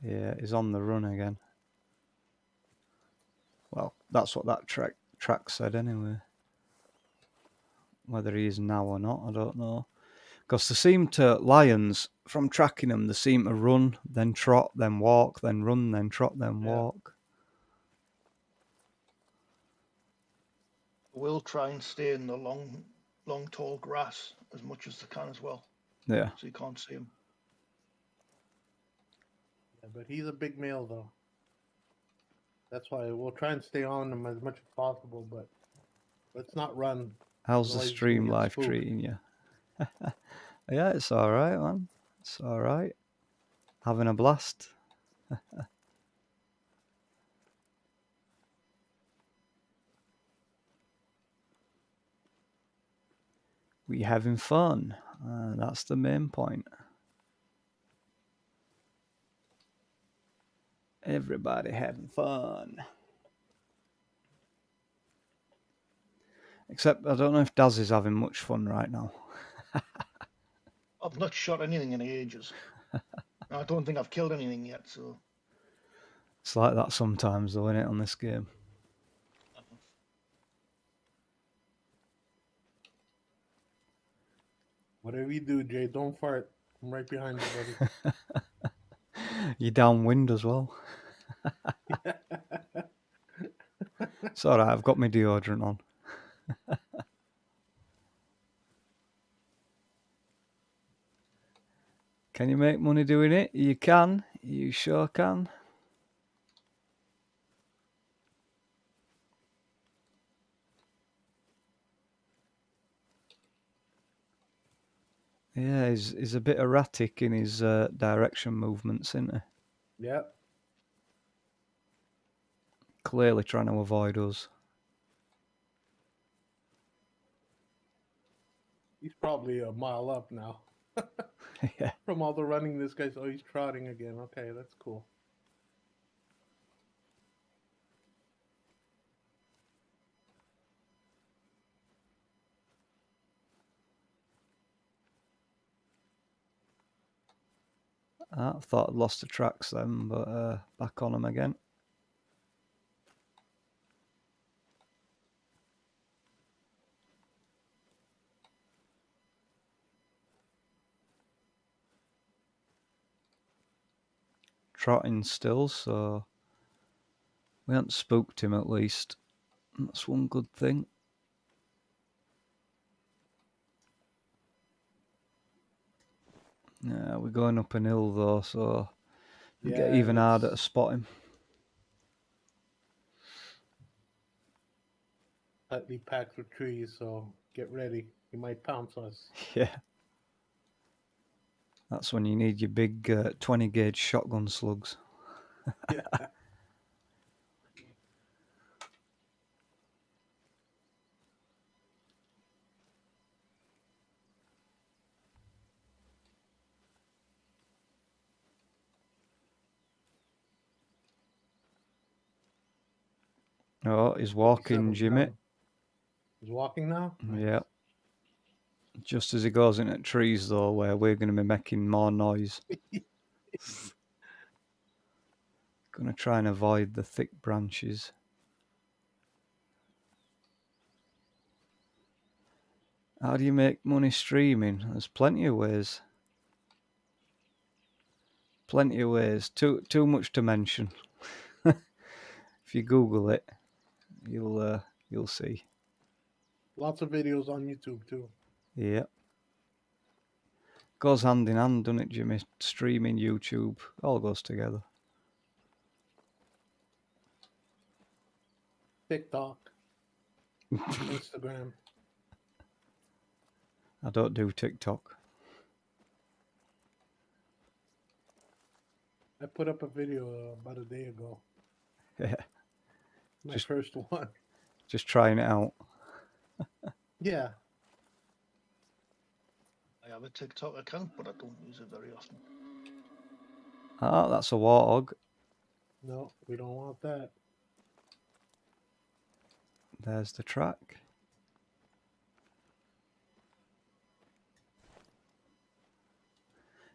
Yeah, he's on the run again. Well, that's what that track said anyway. Whether he is now or not, I don't know. Because they seem to, lions, from tracking them, they seem to run, then trot, then walk, then run, then trot, then walk. We'll try and stay in the long, tall grass as much as they can as well. Yeah. So you can't see him. Yeah, but he's a big male, though. That's why we'll try and stay on him as much as possible, but let's not run. How's the stream life treating you? Yeah, it's all right, man. It's all right. Having a blast. We having fun. That's the main point. Everybody having fun. Except I don't know if Daz is having much fun right now. I've not shot anything in ages. I don't think I've killed anything yet, so. It's like that sometimes, though, isn't it, on this game? Whatever you do, Jay, don't fart. I'm right behind you, buddy. You're downwind as well. It's alright, I've got my deodorant on. Can you make money doing it? You can. You sure can. Yeah, he's a bit erratic in his direction movements, isn't he? Yep. Clearly trying to avoid us. He's probably a mile up now. Yeah. From all the running this guy's, oh, he's trotting again. Okay, that's cool. I thought I'd lost the tracks then, but back on them again. Trotting still, so we haven't spooked him at least. That's one good thing. Yeah, we're going up an hill though, so it'll get even harder to spot him. Tightly packed with trees, so get ready. He might pounce us. Yeah. That's when you need your big 20 gauge shotgun slugs. Yeah. Oh, he's walking, Jimmy. He's walking now? Nice. Yeah. Just as he goes into trees, though, where we're going to be making more noise. Going to try and avoid the thick branches. How do you make money streaming? There's plenty of ways. Plenty of ways. Too much to mention. If you Google it, you'll see. Lots of videos on YouTube too. Yeah. Goes hand in hand, doesn't it, Jimmy? Streaming, YouTube, all goes together. TikTok, Instagram. I don't do TikTok. I put up a video about a day ago. Yeah. My first one. Just trying it out. Yeah. I have a TikTok account, but I don't use it very often. Ah, that's a warthog. No, we don't want that. There's the track.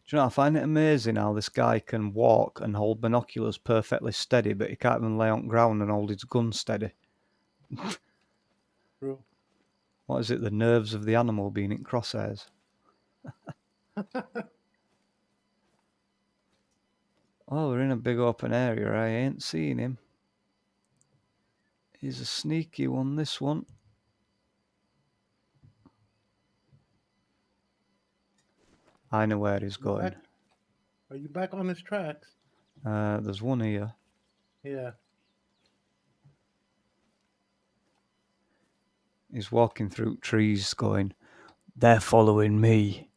Do you know, I find it amazing how this guy can walk and hold binoculars perfectly steady, but he can't even lay on ground and hold his gun steady. True. What is it? The nerves of the animal being in crosshairs. Oh, we're in a big open area. I ain't seen him. He's a sneaky one, this one. I know where he's going. Are you back on his tracks? There's one here. Yeah. He's walking through trees going, they're following me,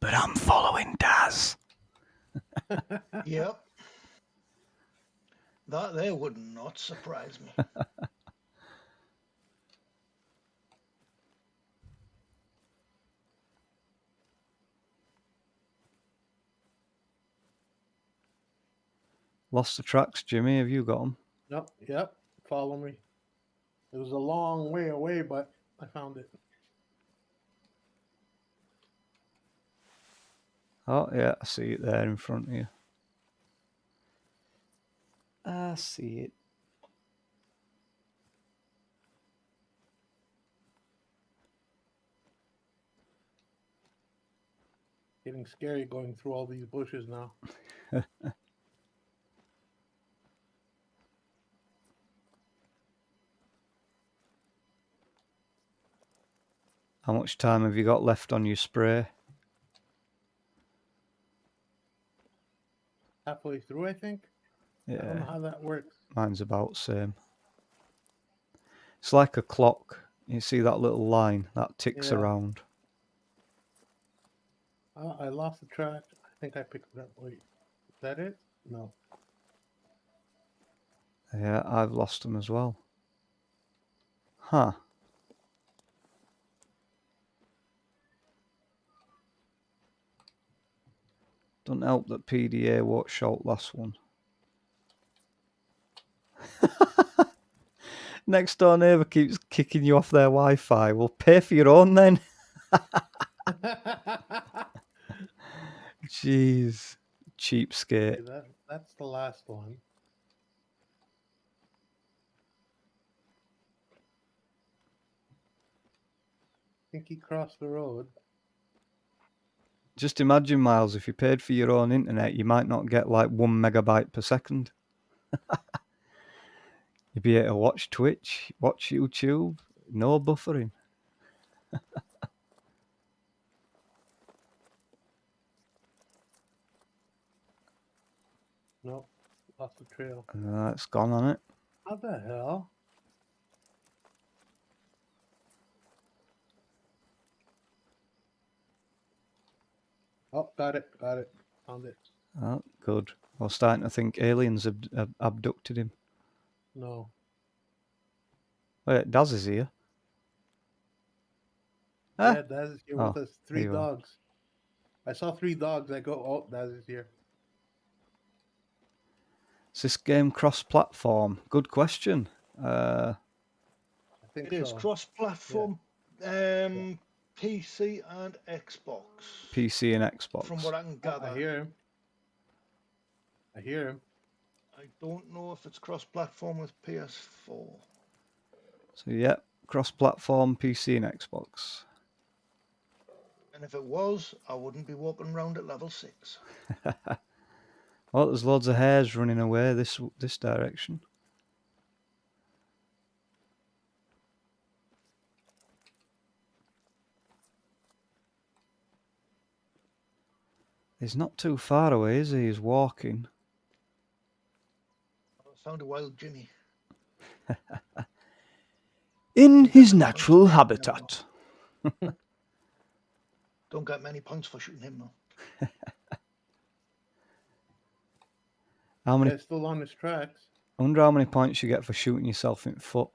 but I'm following Daz. Yep. That there would not surprise me. Lost the tracks, Jimmy. Have you got them? Nope. Yep. Follow me. It was a long way away, but I found it. Oh, yeah, I see it there in front of you. I see it. Getting scary going through all these bushes now. How much time have you got left on your spray? Halfway through, I think. I don't know Yeah, how that works. mine's about the same. It's like a clock. You see that little line that ticks Yeah. around. I lost the track. I think I picked it up. Wait, is that it? No. Yeah, I've lost them as well. Huh. Doesn't help that PDA won't shout last one. Next door neighbour keeps kicking you off their Wi-Fi. Well, pay for your own then. Jeez. Cheapskate. Okay, that's the last one. I think he crossed the road. Just imagine, Miles, if you paid for your own internet, you might not get like 1 megabyte per second. You'd be able to watch Twitch, watch YouTube, no buffering. Nope, lost the trail. It's gone on it. How the hell? Oh, got it, found it. Oh, good. I was starting to think aliens have abducted him. No. Wait, Daz is here. Ah, Yeah, Daz is here Oh, with us. there 3 you are. dogs. I saw 3 dogs. I go, oh, Daz is here. is this game cross-platform? Good question. I think It is so. cross-platform, PC and Xbox. PC and Xbox. From what I can Oh, gather. I hear him. I hear him. I don't know if it's cross-platform with PS4. So yeah, cross-platform PC and Xbox. And if it was, I wouldn't be walking around at level 6. Oh, there's loads of hares running away this direction. He's not too far away, is he? He's walking. I found a wild Jimmy. In his natural habitat. Don't get many points for shooting him, though. How many? They're still on his tracks. I wonder how many points you get for shooting yourself in the foot.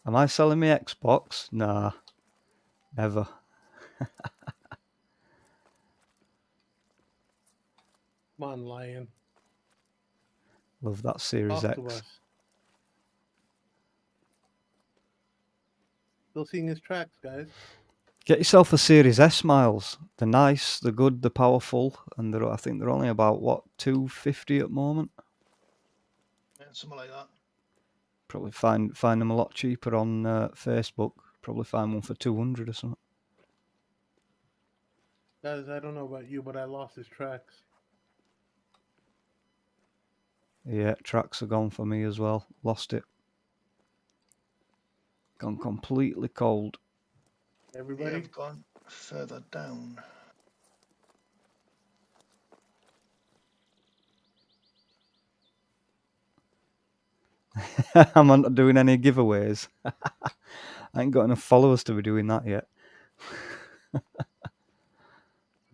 Am I selling my Xbox? Nah, never. Come on, lion. Love that Series Talk X. to us. Still seeing his tracks, guys. Get yourself a Series S, Miles. They're nice, they're good, they're powerful, and I think they're only about, what, $250 at the moment? Yeah, something like that. Probably find them a lot cheaper on Facebook. Probably find one for $200 or something. Guys, I don't know about you, but I lost his tracks. Yeah, tracks are gone for me as well. Lost it. Gone completely cold. Everybody? I've gone further down. I'm not doing any giveaways. I ain't got enough followers to be doing that yet.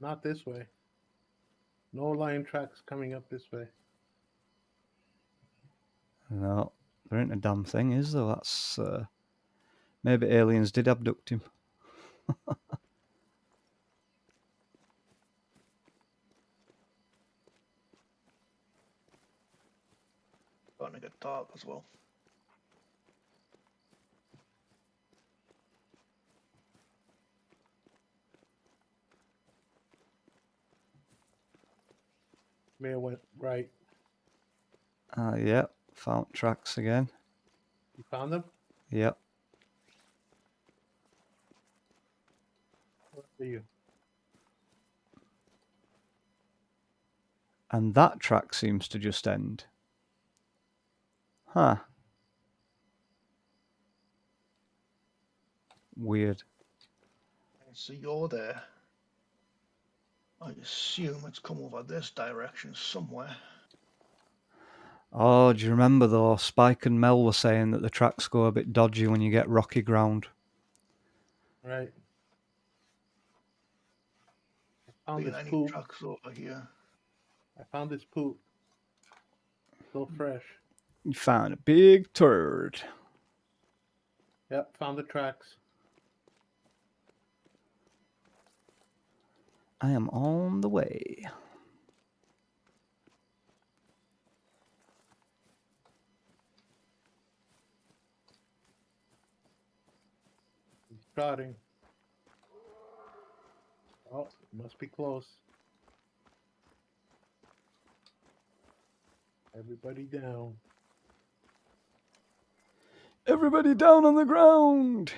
Not this way. No lion tracks coming up this way. No, there ain't a damn thing, is there? That's maybe aliens did abduct him. starting to get dark as well. May have went right. Yep, found tracks again. You found them? Yep. Where are you? And that track seems to just end. Huh. Weird. So you're there. I assume it's come over this direction somewhere. Oh, do you remember though? Spike and Mel were saying that the tracks go a bit dodgy when you get rocky ground. Right. I found Being this any poop. trucks over here. I found this poop. Still fresh. You found a big turd. Yep, found the tracks. I am on the way. He's trotting. Oh, must be close. Everybody down. Everybody down on the ground.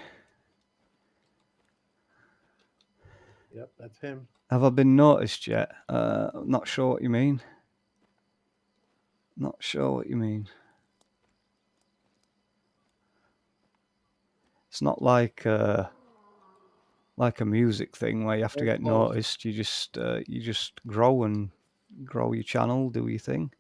Yep, that's him. Have I been noticed yet? Not sure what you mean. Not sure what you mean. It's not like a music thing where you have to Very get close. noticed. You just grow and grow your channel, do your thing.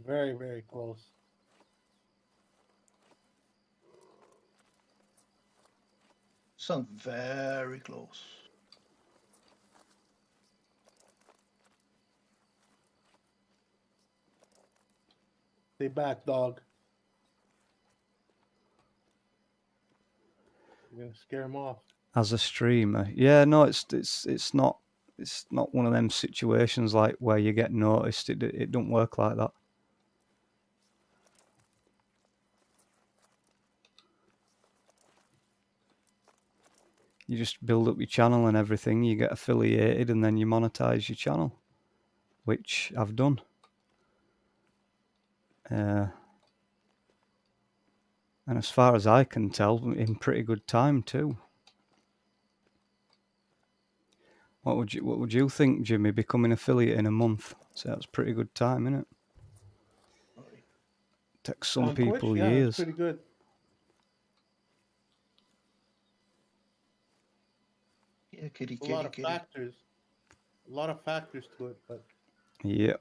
Very, very close. Sounds very close. Stay back, dog. You're gonna scare him off. As a streamer, yeah, no, it's not one of them situations like where you get noticed. It don't work like that. You just build up your channel and everything. You get affiliated, and then you monetize your channel, which I've done. And as far as I can tell, in pretty good time too. What would you think, Jimmy? Becoming affiliate in a month? So that's pretty good time, isn't it? Right. Takes some On people Twitch, yeah, years. it's pretty good. Yeah, kitty, A lot kitty, of kitty. factors. A lot of factors to it, but Yeah.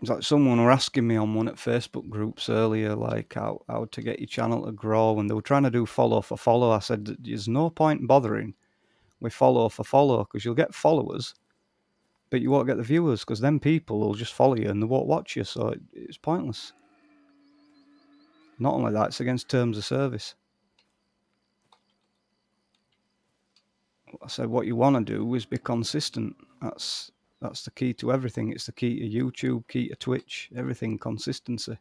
It's like someone were asking me on one at Facebook groups earlier, like how to get your channel to grow, and they were trying to do follow for follow. I said, there's no point bothering with follow for follow, because you'll get followers, but you won't get the viewers, because then people will just follow you and they won't watch you, so it's pointless. Not only that, it's against terms of service. I said, what you want to do is be consistent. That's the key to everything. It's the key to YouTube, key to Twitch, everything, consistency.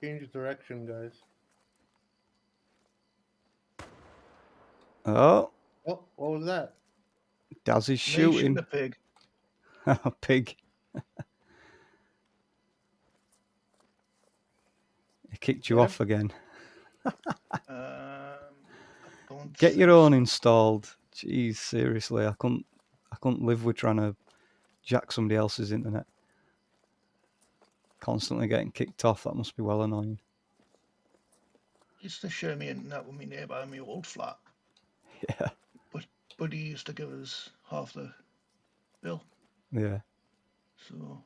change direction, guys. Oh, Oh, what was that? Daz is Me shooting. a pig. A pig. He kicked you Yeah. off again. I don't Get your think own so. installed. Jeez, seriously, I couldn't live with trying to jack somebody else's internet. Constantly getting kicked off. That must be well annoying. Used to share me internet with my neighbour in my old flat, Yeah, but he used to give us half the bill. yeah. So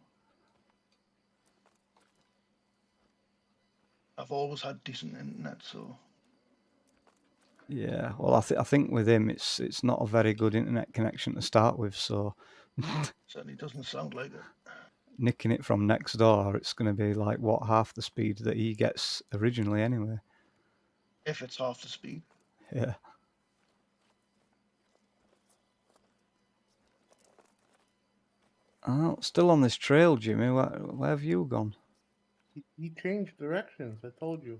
I've always had decent internet. So Yeah, well, I think with him, it's not a very good internet connection to start with, so certainly doesn't sound like it. nicking it from next door, it's going to be like, what, half the speed that he gets originally anyway. If it's half the speed. Yeah. Oh, still on this trail, Jimmy. Where have you gone? He changed directions, I told you.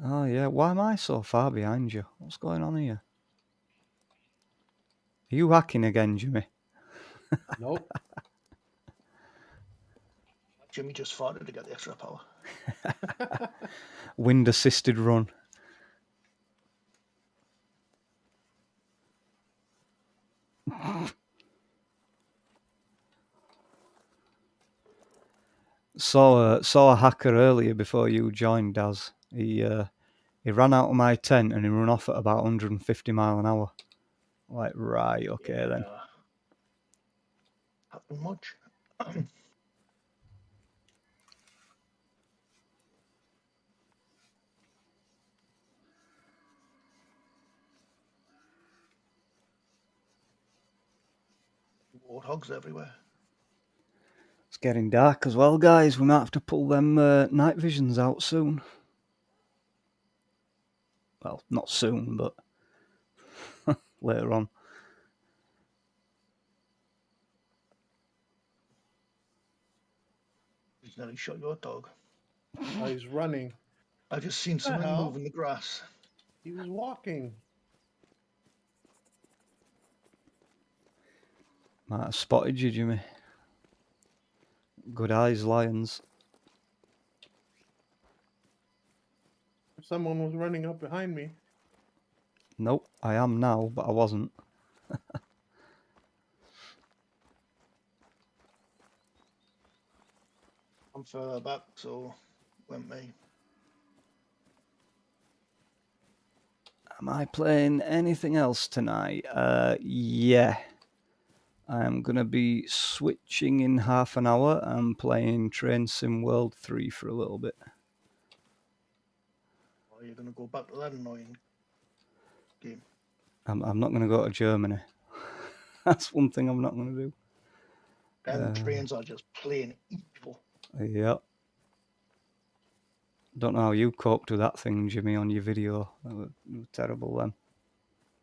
Oh, yeah. Why am I so far behind you? What's going on here? Are you hacking again, Jimmy? Nope. Jimmy just farted to get the extra power. Wind-assisted run. Saw a hacker earlier before you joined, Daz. He ran out of my tent and he ran off at about 150 mile an hour. Like, right, okay then. Happen much. Warthogs everywhere. It's getting dark as well, guys. We might have to pull them night visions out soon. Well, not soon, but later on. He's nearly shot your dog. Oh, he's running. I just seen the something hell? move in the grass. He was walking. Might have spotted you, Jimmy. Good eyes, lions. Someone was running up behind me. Nope, I am now, but I wasn't. I'm further back, so went me. Am I playing anything else tonight? Yeah. I'm going to be switching in half an hour and playing Train Sim World 3 for a little bit. Are you going to go back to that annoying game? I'm not going to go to Germany. That's one thing I'm not going to do. Them trains are just plain evil. Yep. Don't know how you coped with that thing, Jimmy, on your video. They were terrible then.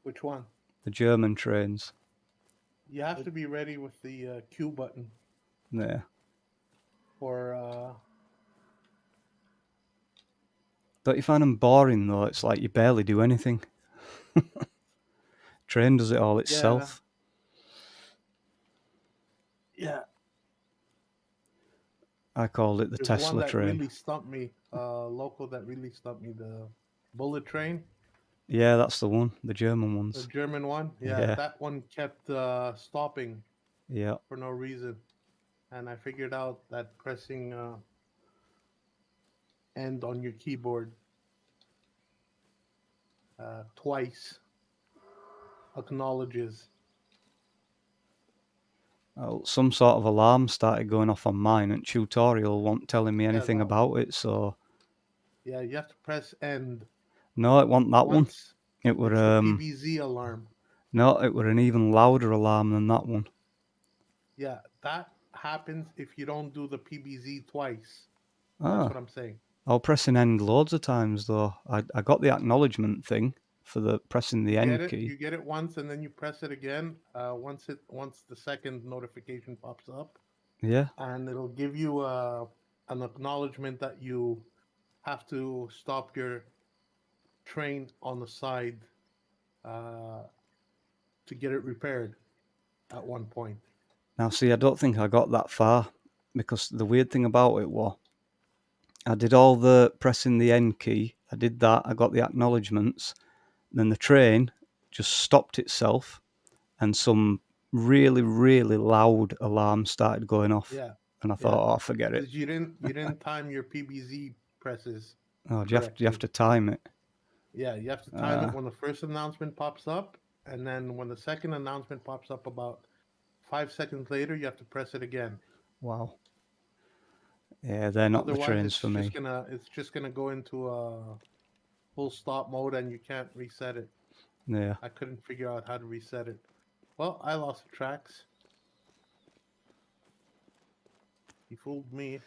Which one? The German trains. You have to be ready with the Q button. Yeah. For Don't you find them boring though? It's like you barely do anything. Train does it all itself. Yeah. I called it the There's Tesla one that train. really stumped me. Local that really stumped me. The bullet train. Yeah, that's the one. The German The ones. German one. Yeah. That one kept stopping. Yeah. For no reason. And I figured out that pressing end on your keyboard twice acknowledges. Oh, some sort of alarm started going off on mine, and tutorial wasn't telling me anything about it. So yeah, you have to press end. No, it wasn't that one. It were it's the PBZ alarm. No, it were an even louder alarm than that one. Yeah, that happens if you don't do the PBZ twice. That's what I'm saying. I was pressing end loads of times though. I got the acknowledgement thing for the pressing the end key. You get it once and then you press it again. Once the second notification pops up. Yeah. And it'll give you an acknowledgement that you have to stop your train on the side to get it repaired at one point. Now, see, I don't think I got that far because the weird thing about it was I did all the pressing the end key. I did that. I got the acknowledgements. Then the train just stopped itself and some really, really loud alarm started going off. Yeah. And I thought, oh, forget it. You didn't time your PBZ presses. Oh, you have to time it. Yeah, you have to time it when the first announcement pops up, and then when the second announcement pops up about 5 seconds later, you have to press it again. Wow. Yeah, they're not the trains for me. It's just gonna go into a full stop mode, and you can't reset it. Yeah. I couldn't figure out how to reset it. Well, I lost the tracks. You fooled me.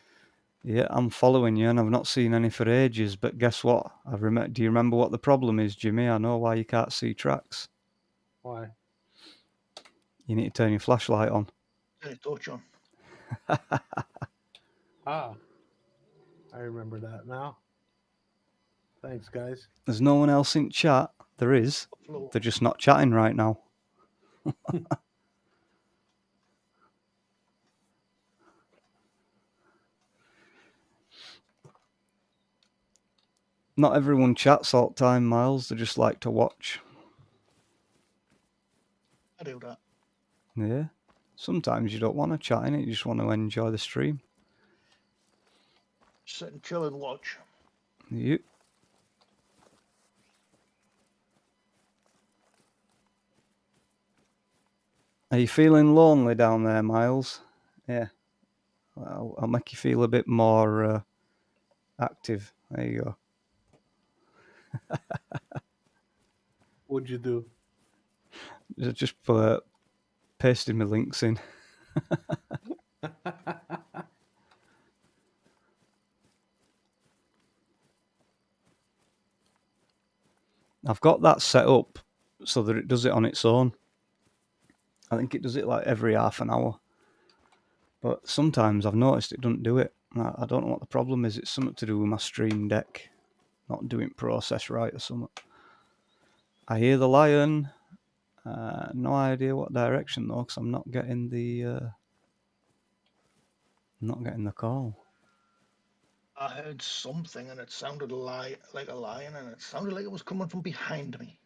Yeah, I'm following you, and I've not seen any for ages. But guess what? Do you remember what the problem is, Jimmy? I know why you can't see tracks. Why? You need to turn your flashlight on. Hey, torch on. Ah, I remember that now. Thanks, guys. There's no one else in chat. There is. Floor. They're just not chatting right now. Not everyone chats all the time, Miles. They just like to watch. I do that. Yeah. Sometimes you don't want to chat in it. You just want to enjoy the stream. Sit and chill and watch. Yep. Are you feeling lonely down there, Miles? Yeah. I'll make you feel a bit more active. There you go. What'd you do? Just pasted my links in. I've got that set up so that it does it on its own. I think it does it like every half an hour. But sometimes I've noticed it doesn't do it. I don't know what the problem is. It's something to do with my Stream Deck not doing process right or something. I hear the lion. No idea what direction though, because I'm not getting the call. I heard something and it sounded like a lion, and it sounded like it was coming from behind me.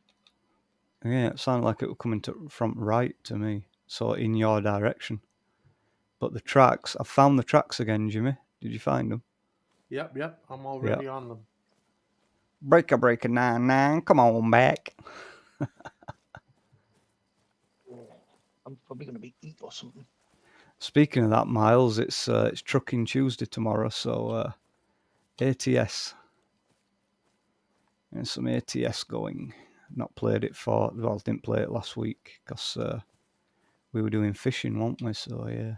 Yeah, it sounded like it was coming from right to me, so in your direction. But the tracks, I found the tracks again, Jimmy. Did you find them? Yep. I'm already on them. Breaker 99, come on back. I'm probably going to be eat or something. Speaking of that, Miles, it's Trucking Tuesday tomorrow, so ATS. There's some ATS going. Not played it didn't play it last week because we were doing fishing, weren't we? So yeah.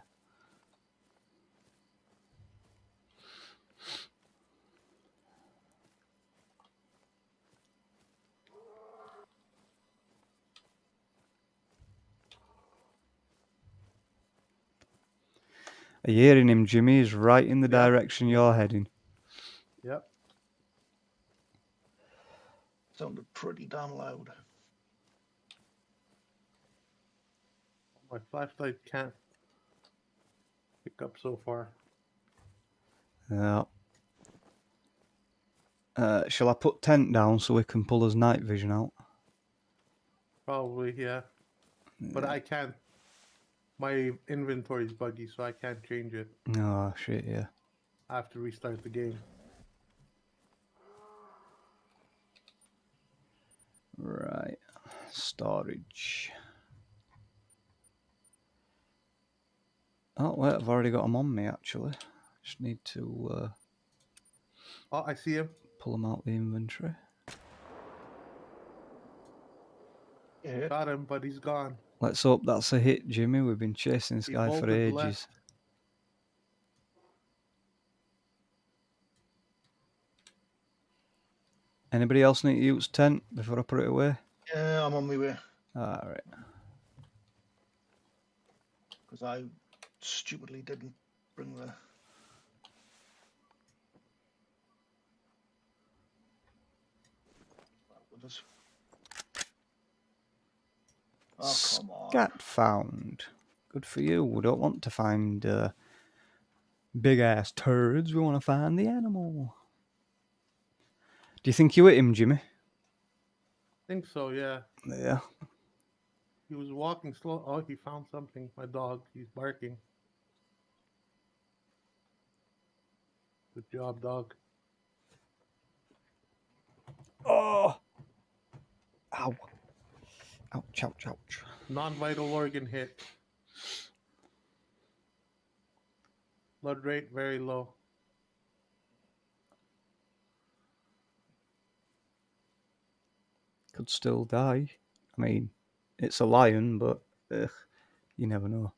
Are you hearing him, Jimmy? He's right in the direction you're heading. Yep. Sounded pretty damn loud. My flashlight can't pick up so far. Yeah. Shall I put tent down so we can pull his night vision out? Probably, yeah. But I can't. My inventory's buggy, so I can't change it. Oh, shit, yeah. I have to restart the game. Right. Storage. Oh, wait, I've already got them on me, actually. Just need to Oh, I see him. pull them out the inventory. Yeah. Got him, but he's gone. Let's hope that's a hit, Jimmy. We've been chasing this He guy for bolted ages. left. Anybody else need to use tent before I put it away? Yeah, I'm on my way. Alright. Because I stupidly didn't bring the... Oh, come on. Scat found. Good for you. We don't want to find big ass turds. We want to find the animal. Do you think you hit him, Jimmy? I think so, yeah. Yeah. He was walking slow. Oh, he found something. My dog. He's barking. Good job, dog. Oh! Ow. Ouch, ouch, ouch. Non-vital organ hit. Blood rate very low. Could still die. I mean, it's a lion, but you never know.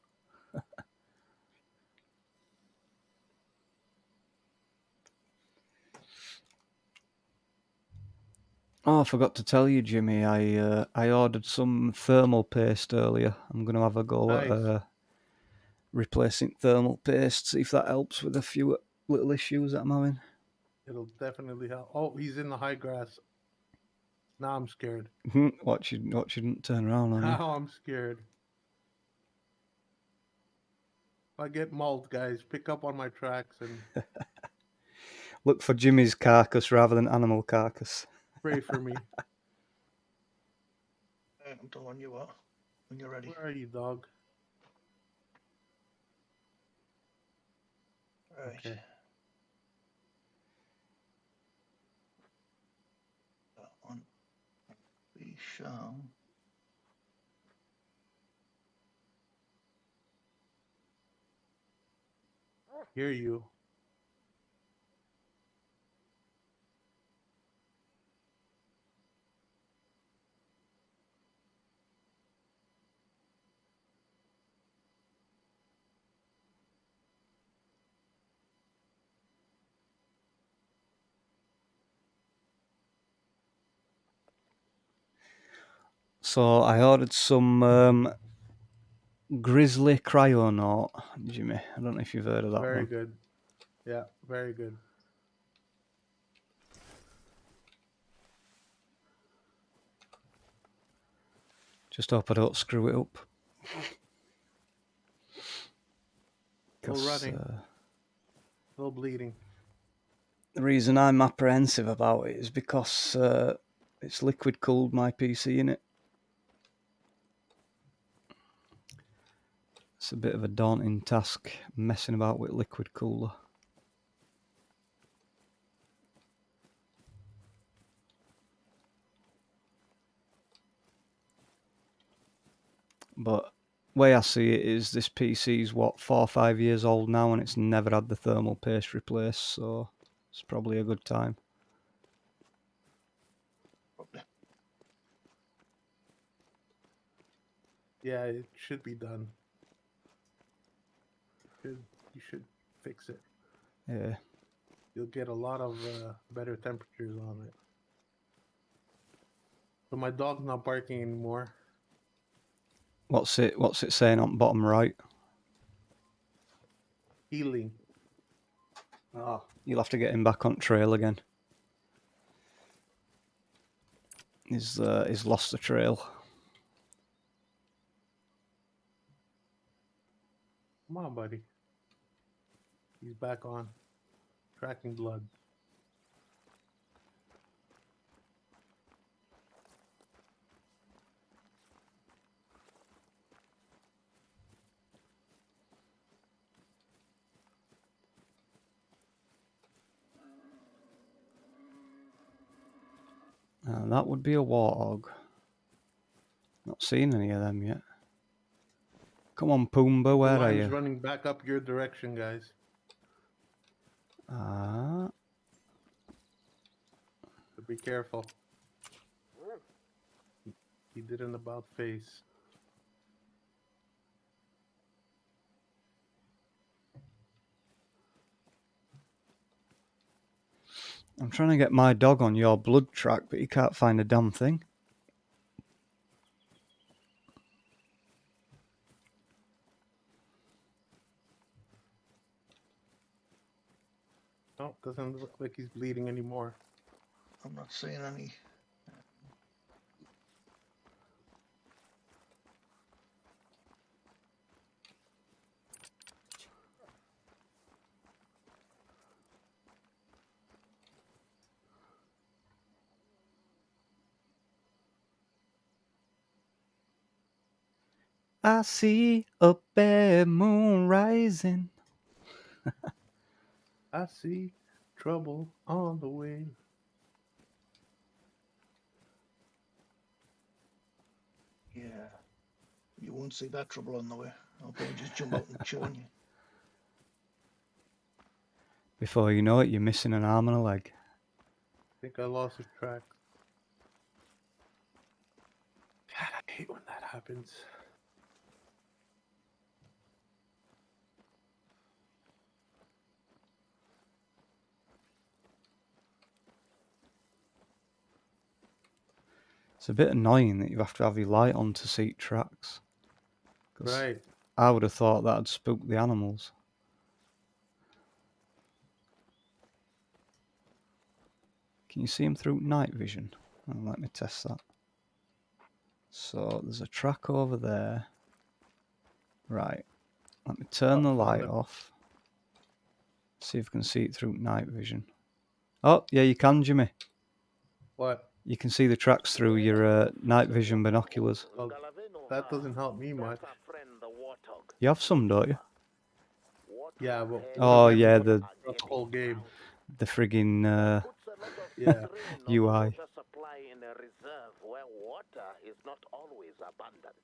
Oh, I forgot to tell you, Jimmy. I ordered some thermal paste earlier. I'm going to have a go Nice. at replacing thermal paste. See if that helps with a few little issues that I'm having. It'll definitely help. Oh, he's in the high grass. Now I'm scared. What shouldn't turn around on you. Now I'm scared. If I get mauled, guys, pick up on my tracks and Look for Jimmy's carcass rather than animal carcass. pray for me. I'm telling you what, when you're ready. Where are you, dog? Right. Okay. That one. We shall. Hear you. So I ordered some Grizzly Cryonaut, Jimmy. I don't know if you've heard of that Very one. good. Yeah, very good. Just hope I don't screw it up. Still 'Cause, running. Still bleeding. the reason I'm apprehensive about it is because it's liquid cooled my PC in it. It's a bit of a daunting task messing about with liquid cooler. But way I see it is this PC's 4 or 5 years old now and it's never had the thermal paste replaced, so it's probably a good time. Probably. Yeah, it should be done. You should fix it. Yeah. You'll get a lot of better temperatures on it. So my dog's not barking anymore. What's it saying on bottom right? Healing. Oh, you'll have to get him back on trail again. He's lost the trail. Come on, buddy. He's back on. Tracking blood. That would be a warthog. Not seen any of them yet. Come on, Pumbaa, where The are line's you? running back up your direction, guys. Ah, So be careful. He did an about face. I'm trying to get my dog on your blood track, but he can't find a damn thing. Oh, doesn't look like he's bleeding anymore. I'm not seeing any. I see a bare moon rising. I see trouble on the way. Yeah. You won't see that trouble on the way. I'll probably just jump out and chew on you. Before you know it, you're missing an arm and a leg. I think I lost his track. God, I hate when that happens. It's a bit annoying that you have to have your light on to see tracks. 'Cause Right. I would have thought that'd spook the animals. Can you see them through night vision? Oh, let me test that. So there's a track over there. Right. Let me turn the light off. See if I can see it through night vision. Oh, yeah, you can, Jimmy. What? You can see the tracks through your night vision binoculars. Well, that doesn't help me much. You have some, don't you? Yeah, but Oh, yeah, the whole game. friggin' Yeah. UI. Supply in a reserve where water is not always abundant.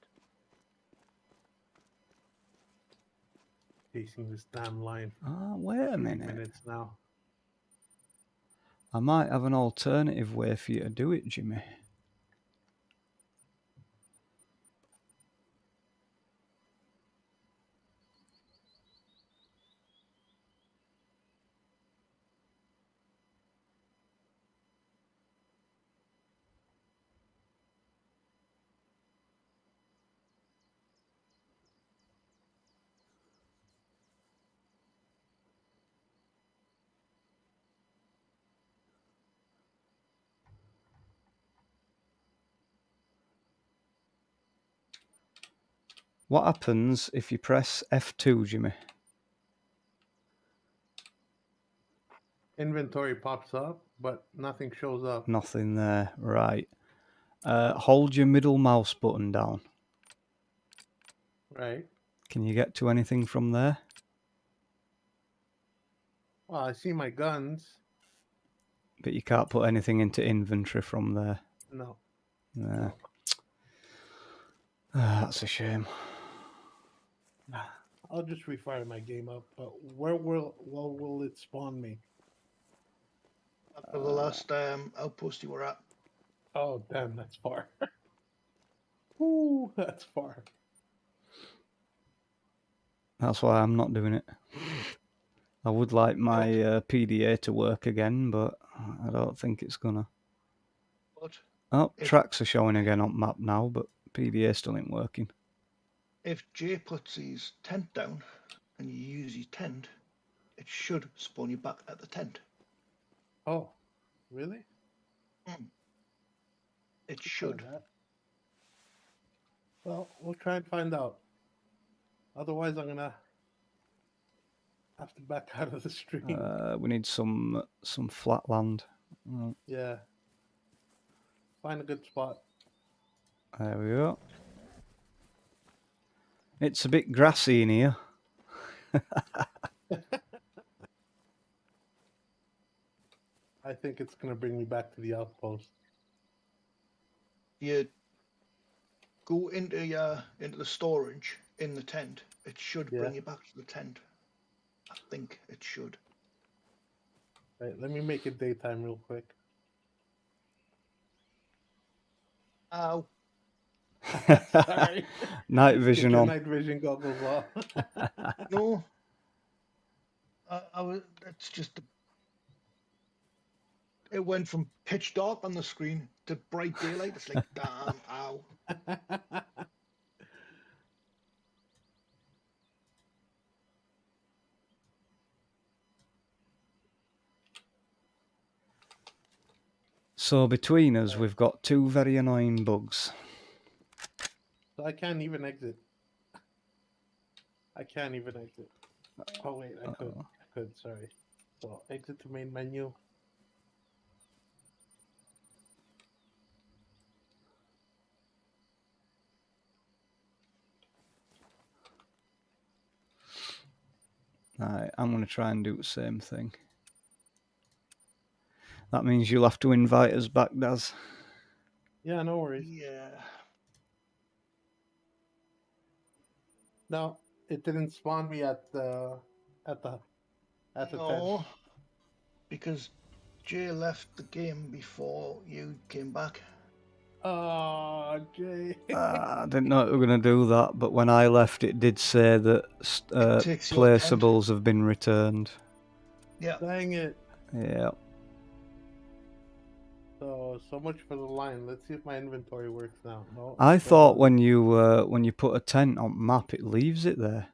Chasing this damn line. Ah, wait a 3 minute. minutes now. I might have an alternative way for you to do it, Jimmy. What happens if you press F2, Jimmy? Inventory pops up, but nothing shows up. Nothing there. Right. Hold your middle mouse button down. Right. Can you get to anything from there? Well, I see my guns. But you can't put anything into inventory from there. No. No. That's a shame. I'll just refire my game up, but where will it spawn me? After the last outpost you were at. Oh, damn, that's far. Ooh, that's far. That's why I'm not doing it. I would like my PDA to work again, but I don't think it's gonna. But Oh, tracks are showing again on map now, but PDA still ain't working. if Jay puts his tent down and you use his tent, it should spawn you back at the tent. Oh, really? It should. Well, we'll try and find out. Otherwise, I'm gonna have to back out of the stream. We need some flat land. Yeah. Find a good spot. There we go. It's a bit grassy in here. I think it's gonna bring me back to the outpost. You go into the storage in the tent. It should bring you back to the tent. I think it should. Right, let me make it daytime real quick. Ow. Sorry. Night vision on. Night vision goggles off. No. I was. That's just. It went from pitch dark on the screen to bright daylight. It's like, damn, ow. So between us, we've got two very annoying bugs. So I can't even exit. I can't even exit. Oh wait, I could. I could. Sorry. So exit to main menu. Alright, I'm going to try and do the same thing. That means you'll have to invite us back, Daz. Yeah, no worries. Yeah. No, it didn't spawn me at the tent. Because Jay left the game before you came back. Oh, Jay. I didn't know it were going to do that, but when I left, it did say that placeables have been returned. Yeah. Dang it. Yeah. So much for the line. Let's see if my inventory works now. No. I still thought doesn't. when you put a tent on map, it leaves it there.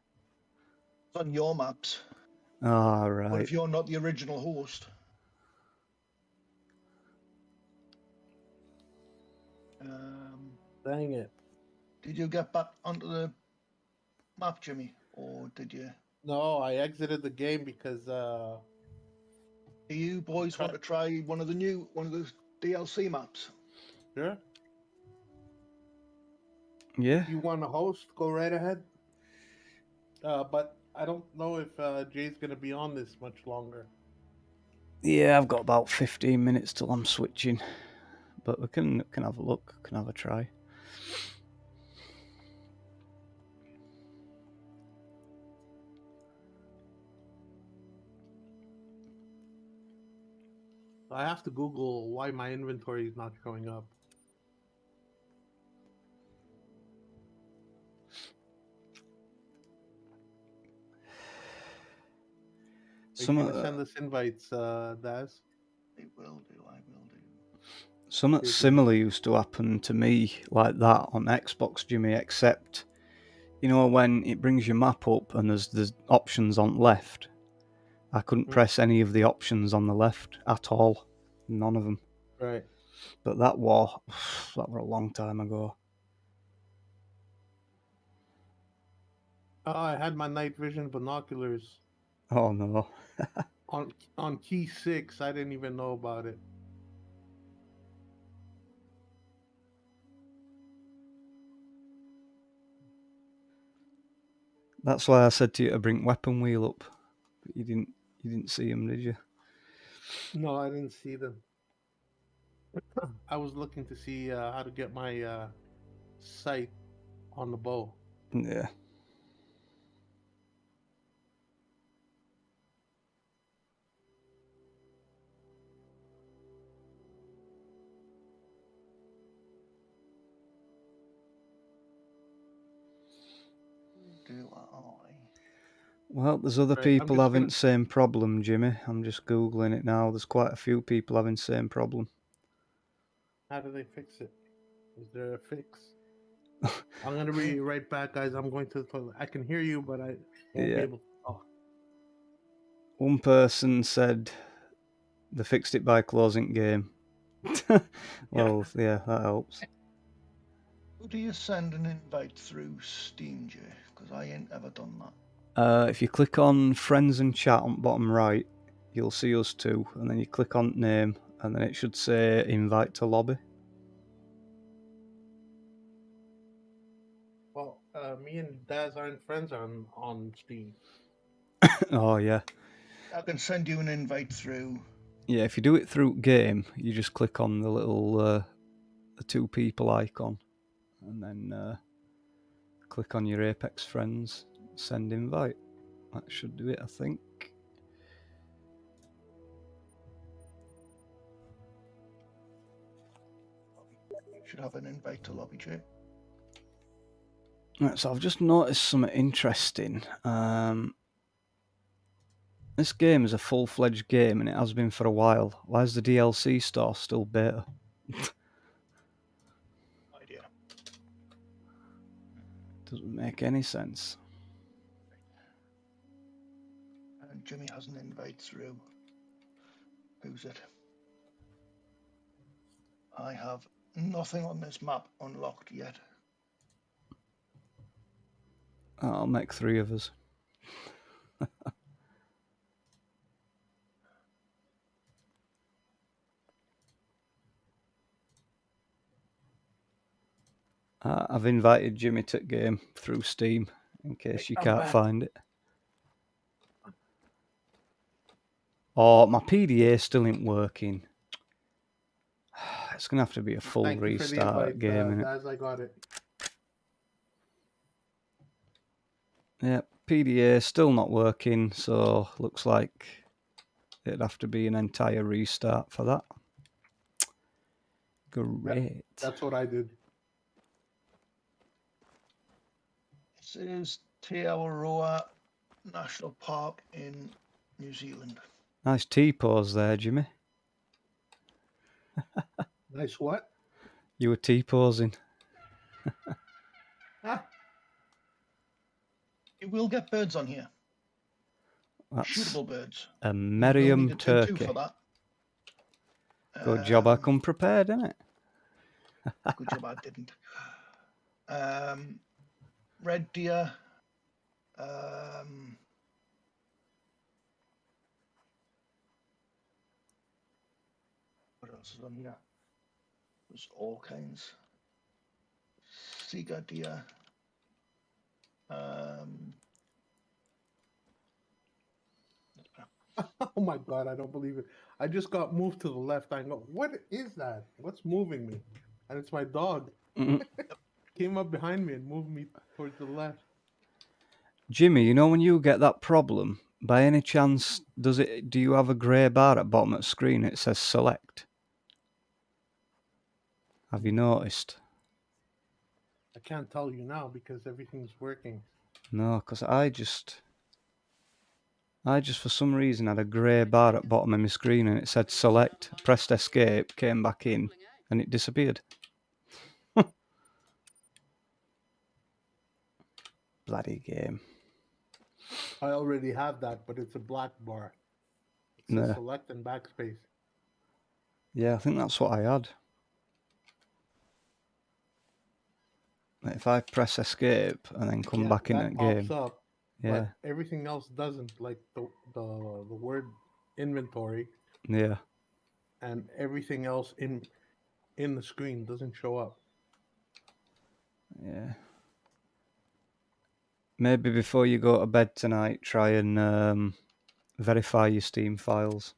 It's on your maps. Ah, But right. if you're not the original host, Dang it. did you get back onto the map, Jimmy, or did you? No, I exited the game because Do you boys want to try one of the DLC maps? sure. Yeah. If you want to host, go right ahead. But I don't know if Jay's gonna be on this much longer. Yeah, I've got about 15 minutes till I'm switching, but we can have a look, can have a try. I have to Google why my inventory is not showing up. Are you gonna send us invites, Daz? I will do. Something similar used to happen to me like that on Xbox, Jimmy, except, you know, when it brings your map up and there's options on left, I couldn't press any of the options on the left at all. None of them. Right. But that were a long time ago. Oh, I had my night vision binoculars Oh no. on key 6. I didn't even know about it. That's why I said to you to bring weapon wheel up. But you didn't see him, did you? No, I didn't see them. I was looking to see how to get my sight on the bow. Yeah. Do I? Well, there's other people having the same problem, Jimmy. I'm just Googling it now. There's quite a few people having the same problem. How do they fix it? Is there a fix? I'm going to be right back, guys. I'm going to the toilet. I can hear you, but I won't be able to talk. One person said they fixed it by closing game. Well, yeah, that helps. Who do you send an invite through Steam, Jay? Because I ain't ever done that. If you click on friends and chat on bottom right, you'll see us too, and then you click on name, and then it should say invite to lobby. Well, me and Daz aren't friends on Steam. Oh yeah. I can send you an invite through. Yeah, if you do it through game, you just click on the little the two people icon, and then click on your Apex friends, send invite. That should do it, I think. Should have an invite to lobby, Jay. Right, so I've just noticed something interesting. This game is a full-fledged game, and it has been for a while. Why is the DLC store still beta? Idea. Doesn't make any sense. And Jimmy has an invite through. Who's it? I have nothing on this map unlocked yet. I'll make 3 of us. I've invited Jimmy to the game through Steam in case you can't find it. Oh, my PDA still ain't working. It's going to have to be a full restart game, innit? Daz, I got it. Yeah, PDA still not working, so looks like it'd have to be an entire restart for that. Great. Yeah, that's what I did. This is Te Awaroa National Park in New Zealand. Nice T-pose there, Jimmy. Nice what? You were T-posing. Ah, You will get birds on here. That's Shootable birds. a You will Merriam need a 2-2 turkey. for that. Good job I come prepared, innit? Good job I didn't. Red deer. What else is on here? There's all kinds. Seagate deer. oh my God, I don't believe it. I just got moved to the left. I go, what is that? What's moving me? And it's my dog. Came up behind me and moved me towards the left. Jimmy, you know when you get that problem, by any chance, do you have a grey bar at bottom of the screen? It says select. Have you noticed? I can't tell you now because everything's working. No, because I just for some reason had a grey bar at bottom of my screen and it said select, pressed escape, came back in, and it disappeared. Bloody game. I already have that, but it's a black bar. It says select and backspace. Yeah, I think that's what I had. If I press escape and then come back in that game, pops up, yeah, but everything else doesn't. Like the word inventory, yeah, and everything else in the screen doesn't show up. yeah. Maybe before you go to bed tonight, try and verify your Steam files.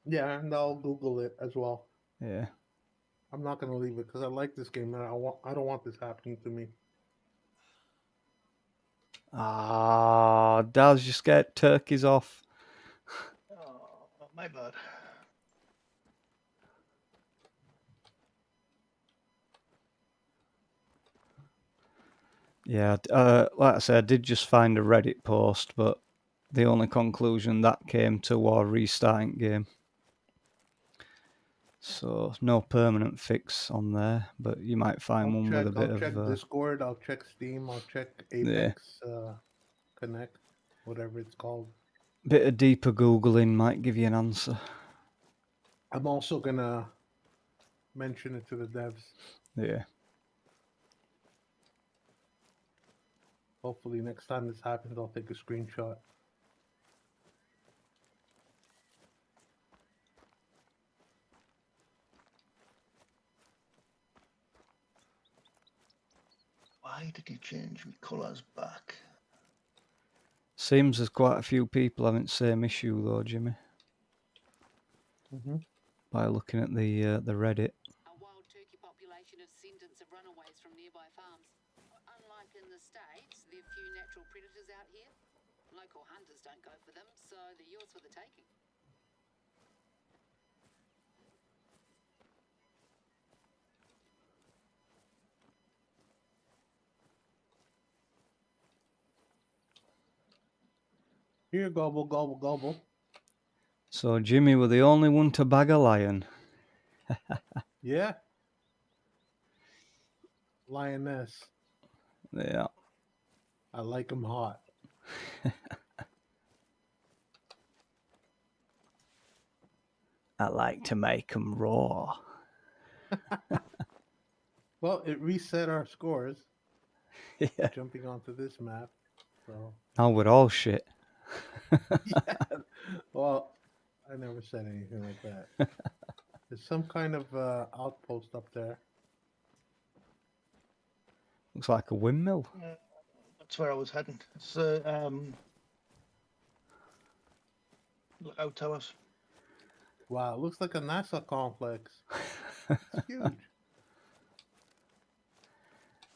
Yeah, and I'll Google it as well. Yeah. I'm not gonna leave it because I like this game and I don't want this happening to me. Ah, Daz, just get turkeys off. Oh, my bad. Yeah, like I said, I did just find a Reddit post, but the only conclusion that came to was restarting game. So no permanent fix on there, but you might find one with a bit I'll of check Discord. I'll check Steam. I'll check Apex Connect, whatever it's called. Bit of deeper Googling might give you an answer. I'm also gonna mention it to the devs. Yeah. Hopefully next time this happens, I'll take a screenshot. Why did you change my colours back? Seems there's quite a few people having the same issue though, Jimmy. By looking at the Reddit. A wild turkey population of descendants of runaways from nearby farms. Unlike in the States, there are few natural predators out here. Local hunters don't go for them, so they're yours for the taking. Here, gobble, gobble, gobble. So Jimmy were the only one to bag a lion. Yeah. Lioness. Yeah. I like them hot. I like to make them raw. Well, it reset our scores. Yeah. Jumping onto this map. So. Now we're all shit. Yeah. Well, I never said anything like that. There's some kind of outpost up there. Looks like a windmill. That's where I was heading. It's lookout towers. Wow, it looks like a NASA complex. It's huge.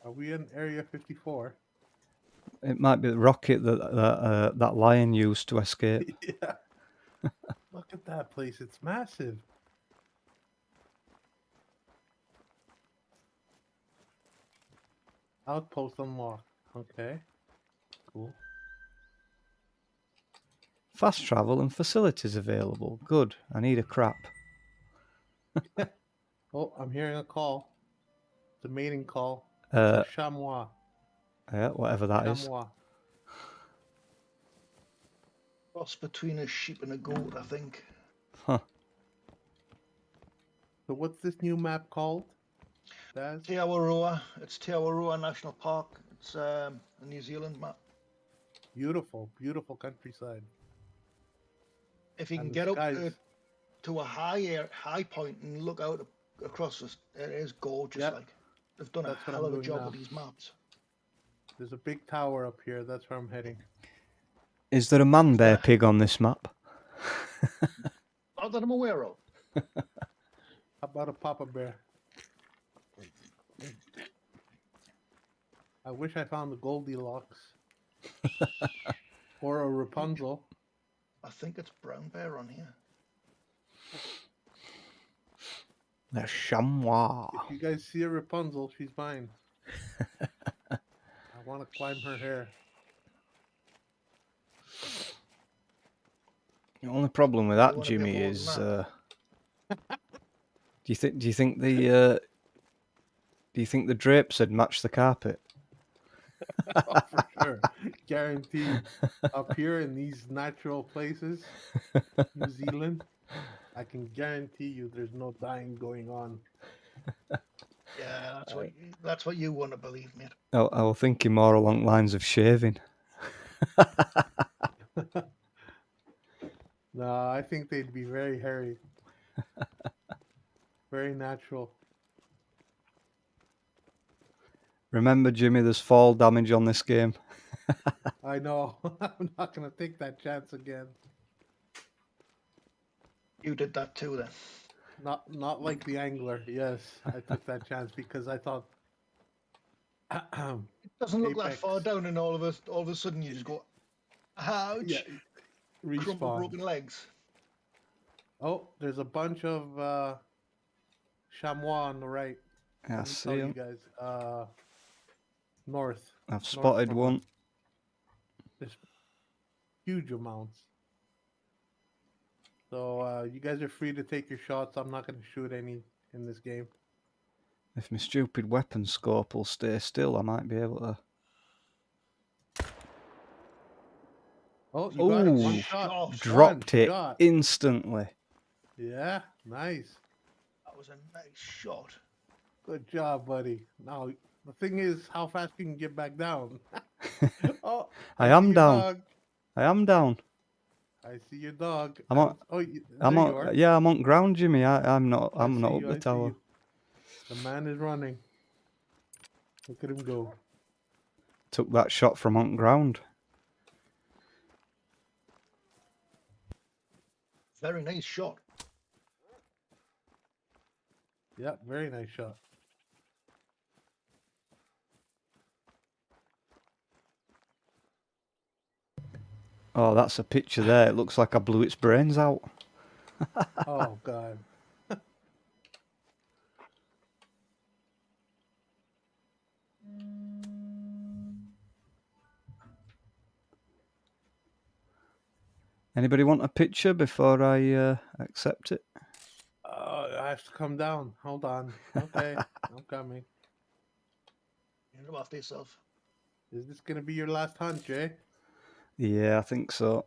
Are we in Area 54? It might be the rocket that lion used to escape. Yeah. Look at that place. It's massive. Outpost unlocked. Okay. Cool. Fast travel and facilities available. Good. I need a crap. Oh, I'm hearing a call. It's a mating call. Uh, It's a chamois. yeah, whatever that is. Chamois. Cross between a sheep and a goat, I think. Huh. So what's this new map called? Daz? Te Awaroa. It's Te Awaroa National Park. It's a New Zealand map. Beautiful, beautiful countryside. If you And can the get up skies. to a high point and look out across this, it is gorgeous. Yep. Like they've done That's a what hell I'm of a doing job now. with these maps. There's a big tower up here. That's where I'm heading. Is there a man bear pig on this map? Not that I'm aware of. How about a papa bear? I wish I found the Goldilocks. Or a Rapunzel. I think it's brown bear on here. The chamois. If you guys see a Rapunzel, she's mine. I want to climb her hair. The only problem with You that, want a bit Jimmy, more than is that. do you think the drapes had matched the carpet? Oh, for sure. Guaranteed. Up here in these natural places, New Zealand, I can guarantee you there's no dying going on. Yeah, that's what you want to believe, mate. I was thinking more along lines of shaving. No, I think they'd be very hairy. Very natural. Remember, Jimmy, there's fall damage on this game. I know. I'm not going to take that chance again. You did that too, then. Not like the angler. Yes, I took that chance because I thought It doesn't look that Apex. far down, and all of a sudden you just go, ouch! Yeah, Crumple respawn. broken legs. Oh, there's a bunch of chamois on the right. I Let me see tell you him. guys. North. I've North spotted from one. us. There's huge amounts. So you guys are free to take your shots. I'm not going to shoot any in this game. If my stupid weapon scope will stay still, I might be able to. Oh, you got it. One Ooh, shot. dropped One it shot. instantly. Yeah, nice. That was a nice shot. Good job, buddy. Now, the thing is how fast you can get back down. Oh, I am see your down. dog. I am down. I see your dog. I'm on. Oh, I'm there you on. are. Yeah, I'm on ground, Jimmy. I'm not. I I'm not see up you, the I see tower. you. The man is running. Look at him go. Took that shot from on ground. Very nice shot. Yeah, very nice shot. Oh, that's a picture there. It looks like I blew its brains out. Oh, God. Anybody want a picture before I accept it? I have to come down. Hold on. Okay, I'm coming. You know after yourself. Is this going to be your last hunt, Jay? Yeah, I think so.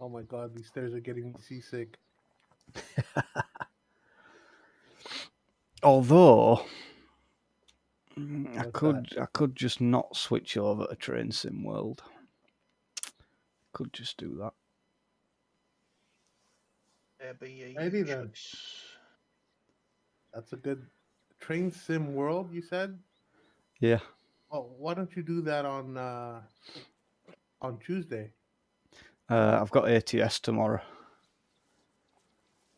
Oh, my God. These stairs are getting me seasick. Although I What's could just not switch over to Train Sim World. Could just do that. There be Righty a then. choice. That's a good Train Sim World, you said? Yeah. Oh, why don't you do that on Tuesday? I've got ATS tomorrow.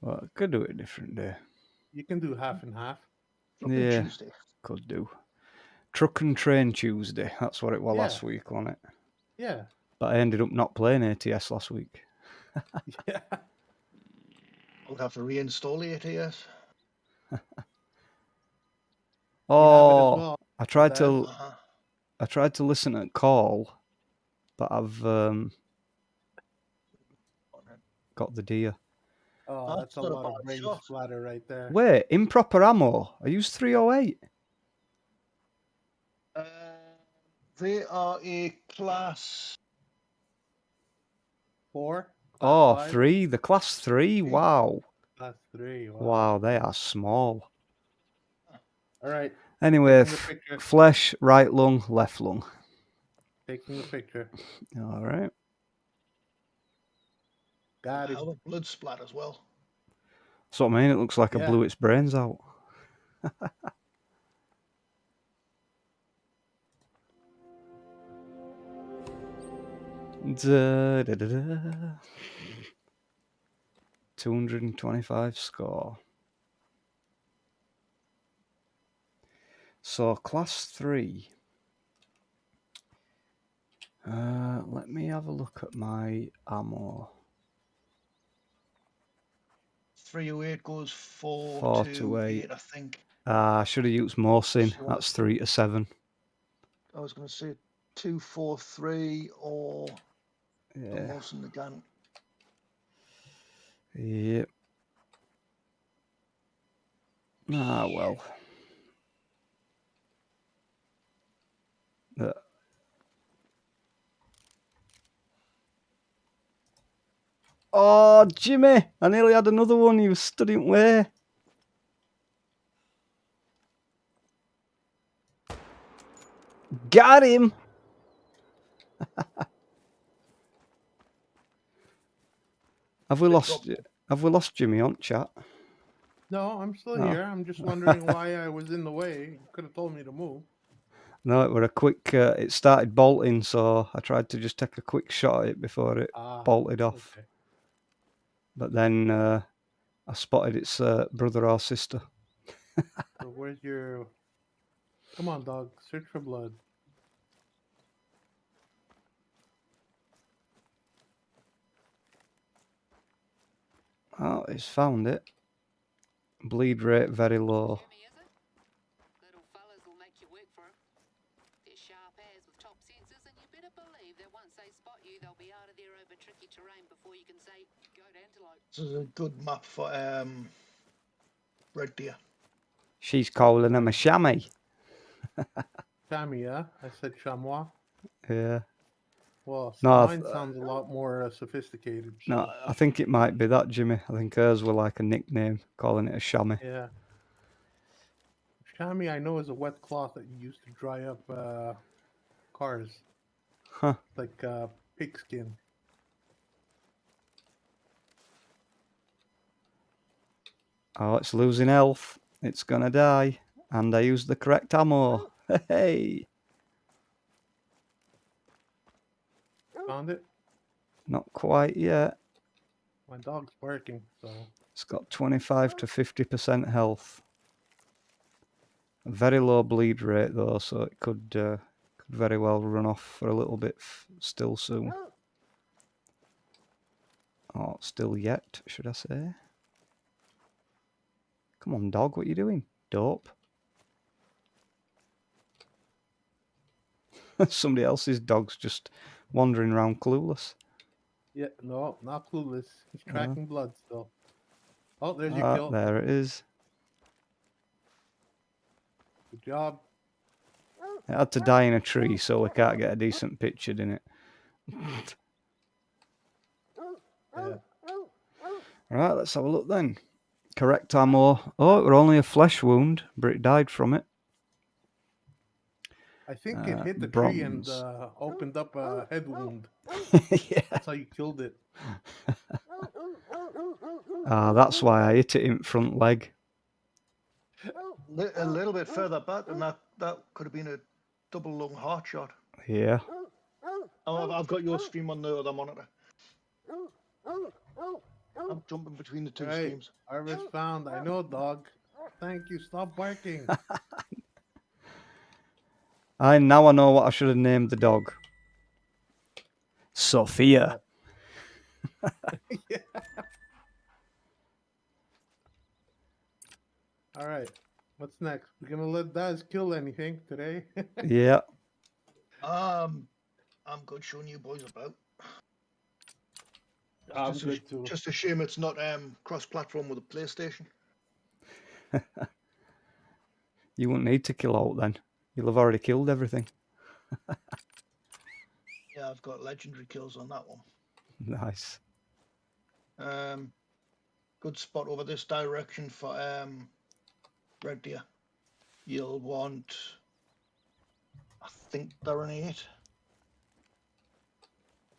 Well, I could do it a different day. You can do half and half. Something Yeah, Tuesday. could do. Truck and Train Tuesday. That's what it was last week, wasn't it? Yeah. But I ended up not playing ATS last week. Yeah. I'll have to reinstall the ATS. Oh, well, I tried Daz. to I tried to listen at call, but I've got the deer. Oh, that's a not a lot of bad brain shot. splatter right there. Wait, improper ammo. I used 308. They are a class. 4? Oh, Class 5? 3. The class 3. Wow. Class 3. Wow. Wow, they are small. All right. Anyway, Taking the picture. flesh, right lung, left lung. Taking the picture. All right. Got it. Hell of blood splat as well. That's what I mean. It looks like it Yeah. blew its brains out. Da, da, da, da. 225 score. So class 3. Let me have a look at my ammo. 308 goes 4 4 to to 8. 8, I think. I should have used Morsin. So That's 3 to 7. I was going to say 243 or the Yeah. Molson again. Yep. Ah, well. Oh, Jimmy! I nearly had another one. He was stood in way. Got him! Have we lost Jimmy on chat? No, I'm still Oh. here. I'm just wondering why I was in the way. You could have told me to move. No, it were a quick. It started bolting, so I tried to just take a quick shot at it before it bolted off. Okay. But then I spotted its brother or sister. So where's your... Come on, dog. Search for blood. Oh, it's found it. Bleed rate very low. Jimmy, is it? Little fellas will make you work for 'em. They're sharp as with top sensors, and you better believe that once they spot you, they'll be out of there over tricky terrain before you can say, go to antelope. This is a good map for red deer. She's calling him a chamois. Chamois, yeah? I said chamois. Yeah. Well, No, mine sounds a lot more sophisticated. No, I think it might be that, Jimmy. I think hers were like a nickname, calling it a chamois. Yeah. Chamois, I know, is a wet cloth that you use to dry up cars. Huh. Like pigskin. Oh, it's losing health. It's gonna die. And I used the correct ammo. Hey! Found it? Not quite yet. My dog's barking, so... It's got 25 to 50% health. A very low bleed rate, though, so it could very well run off for a little bit still soon. Oh, still yet, should I say? Come on, dog, what are you doing? Dope. Somebody else's dog's just wandering around clueless. Yeah, no, not clueless. He's tracking blood still. Oh, there's your kill. There it is. Good job. It had to die in a tree, so we can't get a decent picture in it. Yeah. Right, let's have a look then. Correct ammo. Oh, it were only a flesh wound, but it died from it. I think it hit the bronze. tree and opened up a head wound. Yeah. That's how you killed it. That's why I hit it in front leg. A little bit further back, and that could have been a double lung heart shot. Yeah. Oh, I've got your stream on the other monitor. I'm jumping between the two streams. Harvest found. I know, dog. Thank you. Stop barking. Now I know what I should have named the dog. Sophia. Yeah. All right. What's next? We're gonna let Daz kill anything today. Yeah. I'm good showing you boys about. I'm good too. Just a shame it's not cross-platform with the PlayStation. You wouldn't need to kill out then. You'll have already killed everything. Yeah, I've got legendary kills on that one. Nice. Good spot over this direction for red deer. You'll want, I think they're an 8.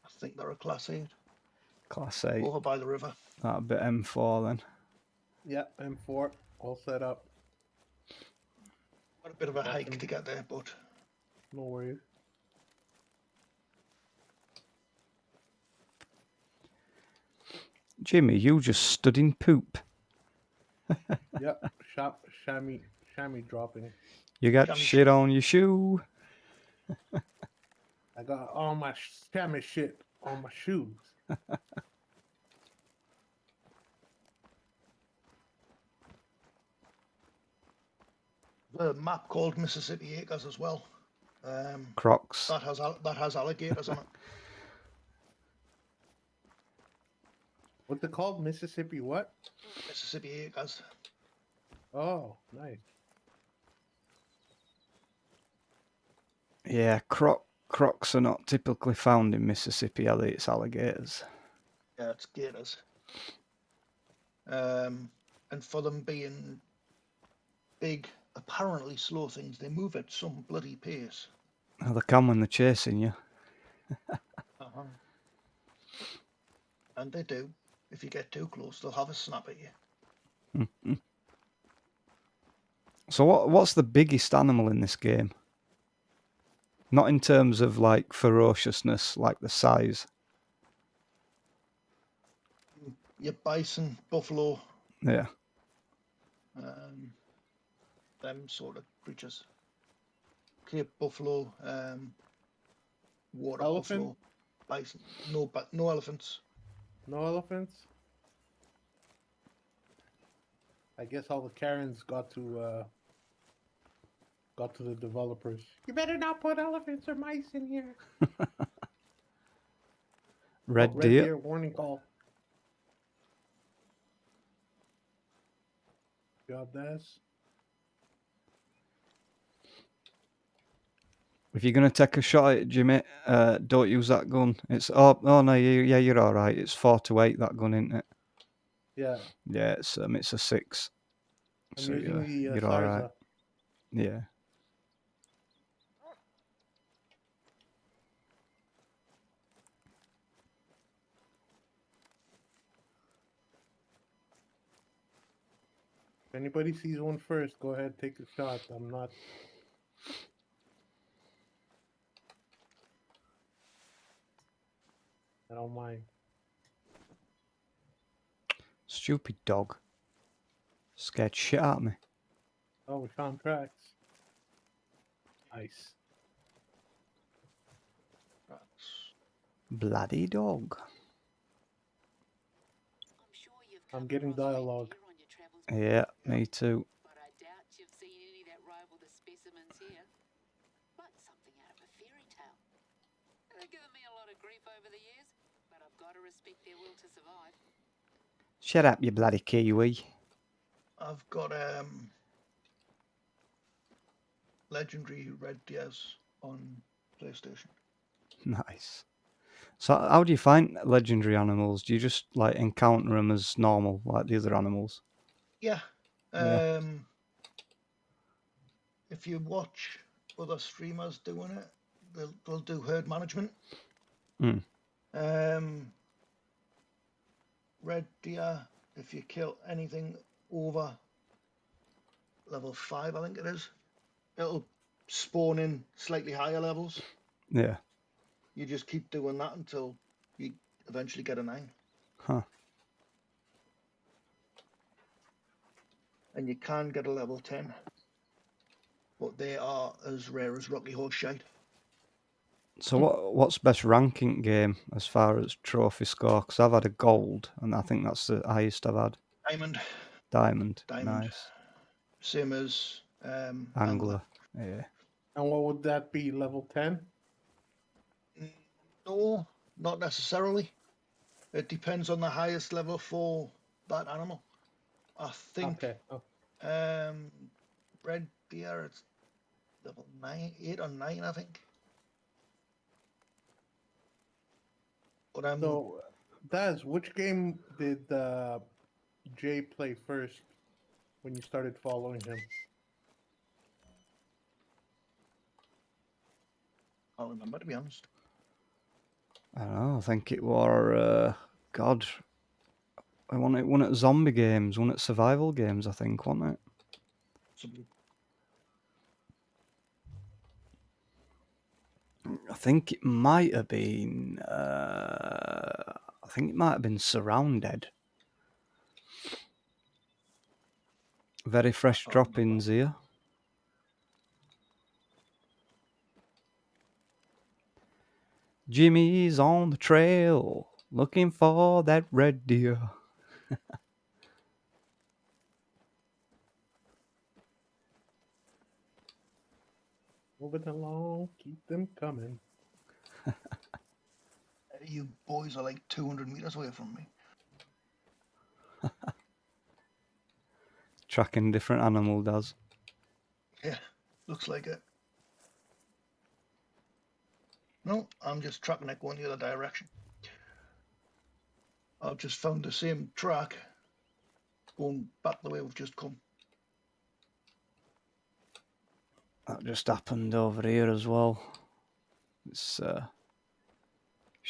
I think they're a class 8. Class 8. Over by the river. That'll be M4 then. Yeah, M4 all set up. Got a bit of a hike to get there, but no worries. Jimmy, you just stood in poop. Yep, chamois dropping. You got shit on your shoe. I got all my chamois shit on my shoes. the map called Mississippi Acres as well. Crocs. That has alligators on it. What's it called? Mississippi what? Mississippi Acres. Oh, nice. Yeah, crocs are not typically found in Mississippi, are they? It's alligators. Yeah, it's gators. And for them being big, apparently slow things, they move at some bloody pace. Oh, they can when they're chasing you. And they do. If you get too close, they'll have a snap at you. Mm-hmm. So what's the biggest animal in this game? Not in terms of like ferociousness, like the size. Your bison, buffalo. Yeah. Them sort of creatures. Cape buffalo, water Elephant? buffalo, bison. No elephants. No elephants? I guess all the Karens got to the developers. You better not put elephants or mice in here. Red deer. deer. Warning call. Got this. If you're gonna take a shot at it, Jimmy, don't use that gun. It's oh no, you're all right. It's 4-8 that gun, isn't it? Yeah. Yeah, it's a 6. I'm So using the you're Sarza. all right. Yeah. If anybody sees one first, go ahead, take a shot. I'm not. I don't mind. Stupid dog. Scared shit out of me. Oh, we found tracks. Nice. Bloody dog. I'm getting dialogue. Yeah, me too. But I doubt you've seen any that rival the specimens here. Like something out of a fairy tale. They've given me a lot of grief over the years, but I've got to respect their will to survive. Shut up, you bloody Kiwi. I've got legendary red deers on PlayStation. Nice. So how do you find legendary animals? Do you just like encounter them as normal, like the other animals? Yeah. Yeah. If you watch other streamers doing it, they'll do herd management. Red deer, if you kill anything over level 5, I think it is, it'll spawn in slightly higher levels. Yeah. You just keep doing that until you eventually get a 9. Huh. And you can get a level 10, but they are as rare as Rocky Horse shite. So what's best ranking game as far as trophy score? Because I've had a gold, and I think that's the highest I've had. Diamond. Nice. Same as Angler. Yeah. And what would that be? Level 10? No, not necessarily. It depends on the highest level for that animal. I think Okay. Oh, red deer, it's level 9, 8 or 9, I think. But so, Daz, which game did Jay play first when you started following him? I don't remember, to be honest. I don't know. I think it were God. I want it one at zombie games, one at survival games. I think, wasn't it? Somebody, I think it might have been. I think it might have been Surrounded. Very fresh I don't remember. droppings here. Jimmy's on the trail looking for that red deer. Moving along, keep them coming. You boys are like 200 meters away from me. Tracking different animal does. Yeah, looks like it. No, I'm just tracking it going the other direction. I've just found the same track going back the way we've just come. That just happened over here as well. It's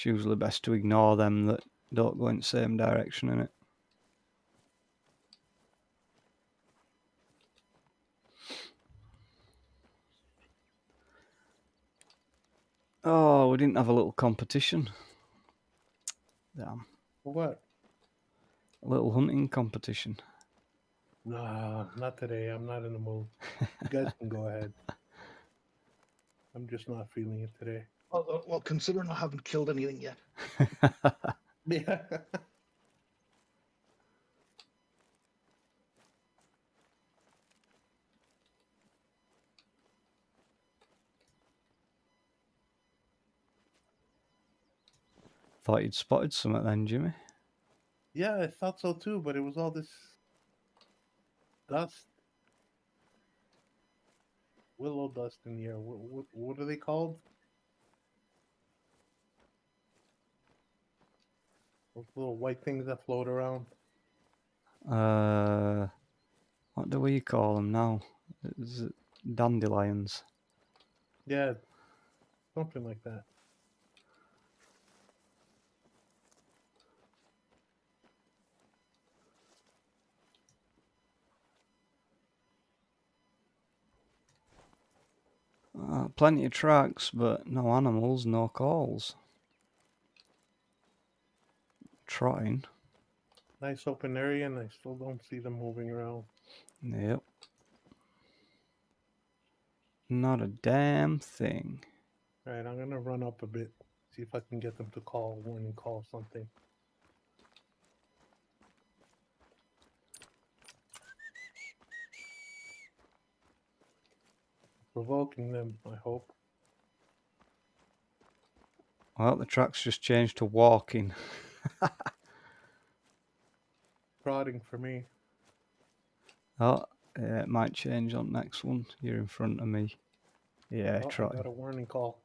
usually best to ignore them that don't go in the same direction, innit? Oh, we didn't have a little competition. Damn. For what? A little hunting competition. No, not today. I'm not in the mood. You guys can go ahead. I'm just not feeling it today. Well, considering I haven't killed anything yet. Yeah. Thought you'd spotted something then, Jimmy. Yeah, I thought so too, but it was all this dust. Willow dust in the air. What are they called? Those little white things that float around. What do we call them now? Is it dandelions? Yeah, something like that. Plenty of tracks, but no animals, no calls. Trying. Nice open area, and I still don't see them moving around. Yep. Not a damn thing. All right, I'm gonna run up a bit, see if I can get them to call warning call something. Provoking them, I hope. Well, the track's just changed to walking. Prodding for me. Oh, yeah, it might change on next one. You're in front of me. Yeah, Oh, I try. got a warning call.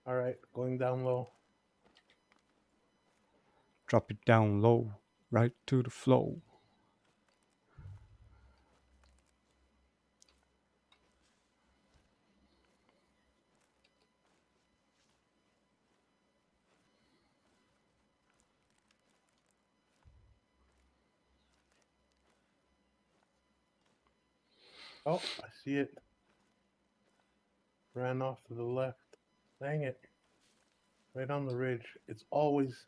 All right, going down low. Drop it down low, right to the flow. Oh, I see it. Ran off to the left. Dang it. Right on the ridge. It's always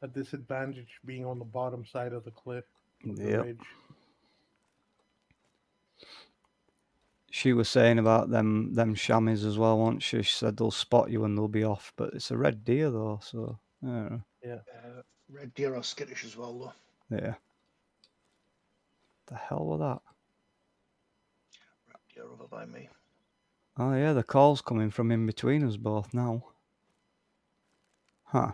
a disadvantage being on the bottom side of the cliff of the Yep. ridge. She was saying about them chamois as well, wasn't she? She said they'll spot you and they'll be off, but it's a red deer though, so I don't know. Yeah. Red deer are skittish as well, though. Yeah. The hell was that? Red deer over by me. Oh yeah, the call's coming from in between us both now. Huh.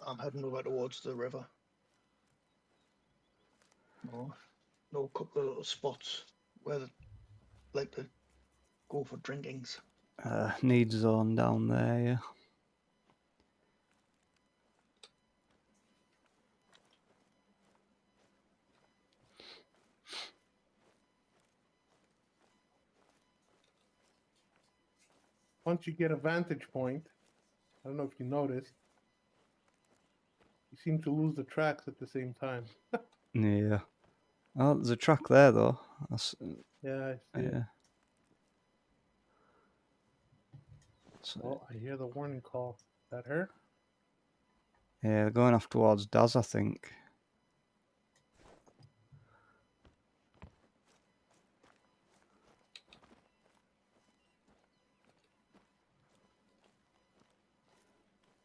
I'm heading over towards the river. No, no, couple of little spots where they like to go for drinkings. Need zone down there, yeah. Once you get a vantage point, I don't know if you noticed, you seem to lose the tracks at the same time. Yeah. Oh, there's a track there though. That's, Yeah, I see it. yeah. So, Oh, I hear the warning call. Is that her? yeah, they're going off towards Daz, I think.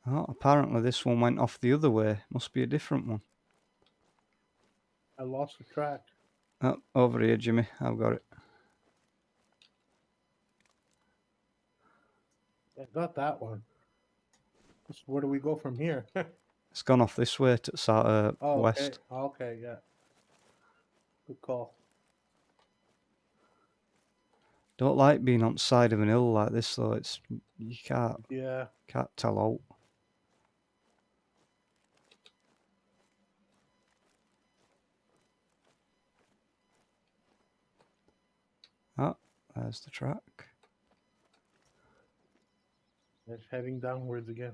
Oh, apparently this one went off the other way. Must be a different one. I lost the track. Oh, over here, Jimmy. I've got it. I got that one. So where do we go from here? It's gone off this way to Oh, west. okay. Okay, yeah. Good call. Don't like being on the side of an hill like this though. It's you can't tell out. Oh, there's the track. It's heading downwards again.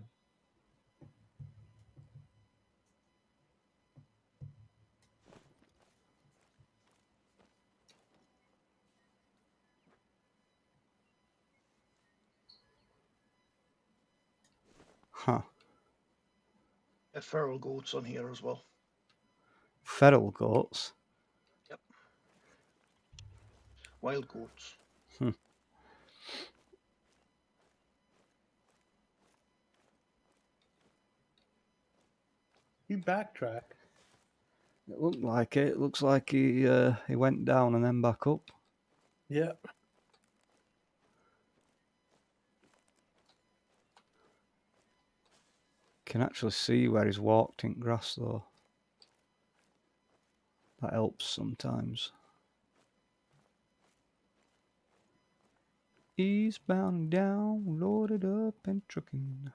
Huh. There are feral goats on here as well. Feral goats? Yep. Wild goats. You backtrack. It looked like it. It looks like he went down and then back up. Yeah. Can actually see where he's walked in grass though. That helps sometimes. Eastbound down, loaded up and trucking.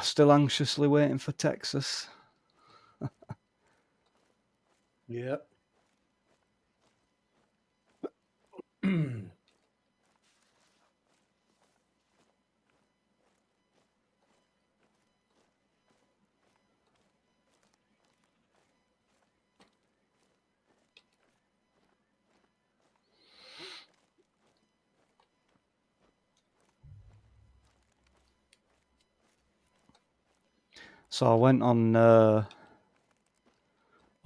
Still anxiously waiting for Texas. Yep. So I went on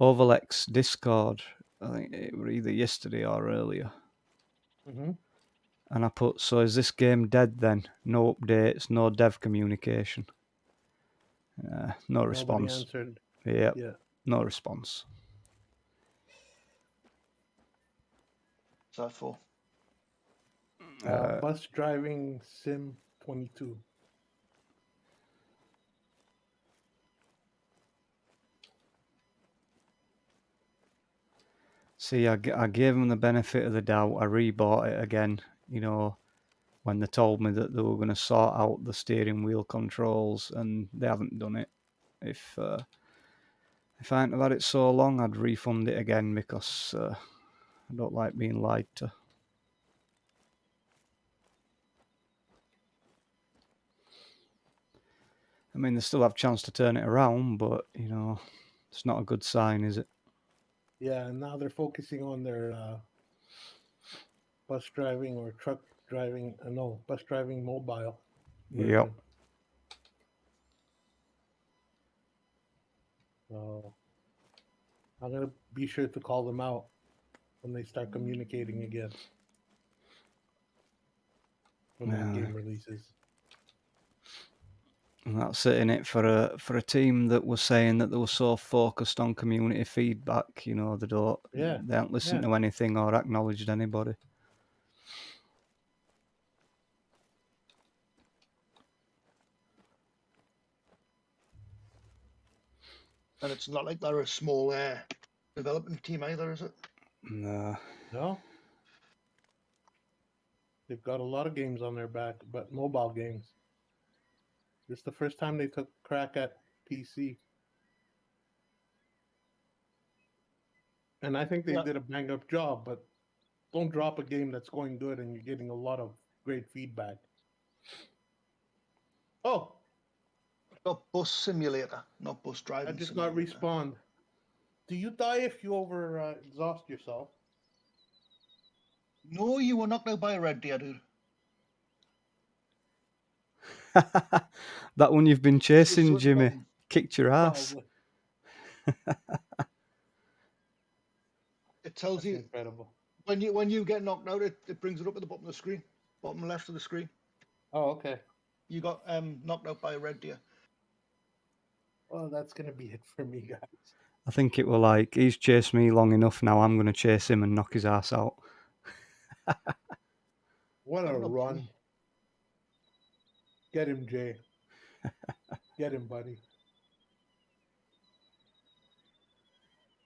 Overlex Discord. I think it was either yesterday or earlier. Mm-hmm. And I put, so is this game dead then? No updates, no dev communication. No response. Nobody answered. Yep. Yeah. No response. What's that for? Bus driving sim 22. See, I gave them the benefit of the doubt. I rebought it again, you know, when they told me that they were going to sort out the steering wheel controls, and they haven't done it. If I hadn't have had it so long, I'd refund it again because I don't like being lied to. I mean, they still have a chance to turn it around, but, you know, it's not a good sign, is it? Yeah, and now they're focusing on their bus driving or truck driving. No, bus driving mobile. Version. Yep. So I'm going to be sure to call them out when they start communicating again. When that game releases. And that's it, innit, for a team that was saying that they were so focused on community feedback, you know, they haven't listened to anything or acknowledged anybody. And it's not like they're a small development team either, is it? No. No. They've got a lot of games on their back, but mobile games. This is the first time they took a crack at PC. And I think they did a bang up job, but don't drop a game that's going good and you're getting a lot of great feedback. Oh, Not bus simulator, not bus driving. I just simulator. got respawned. Do you die if you over exhaust yourself? No, you were knocked out by a red deer, dude. That one you've been chasing, So it's Jimmy, fun. kicked your ass. It tells That's you incredible. when you get knocked out, it brings it up at the bottom of the screen, bottom left of the screen. Oh, okay. You got knocked out by a red deer. Well, that's gonna be it for me, guys. I think it were like, he's chased me long enough now, I'm going to chase him and knock his ass out. What a Coming up, run. Jimmy. Get him, Jay. Get him, buddy.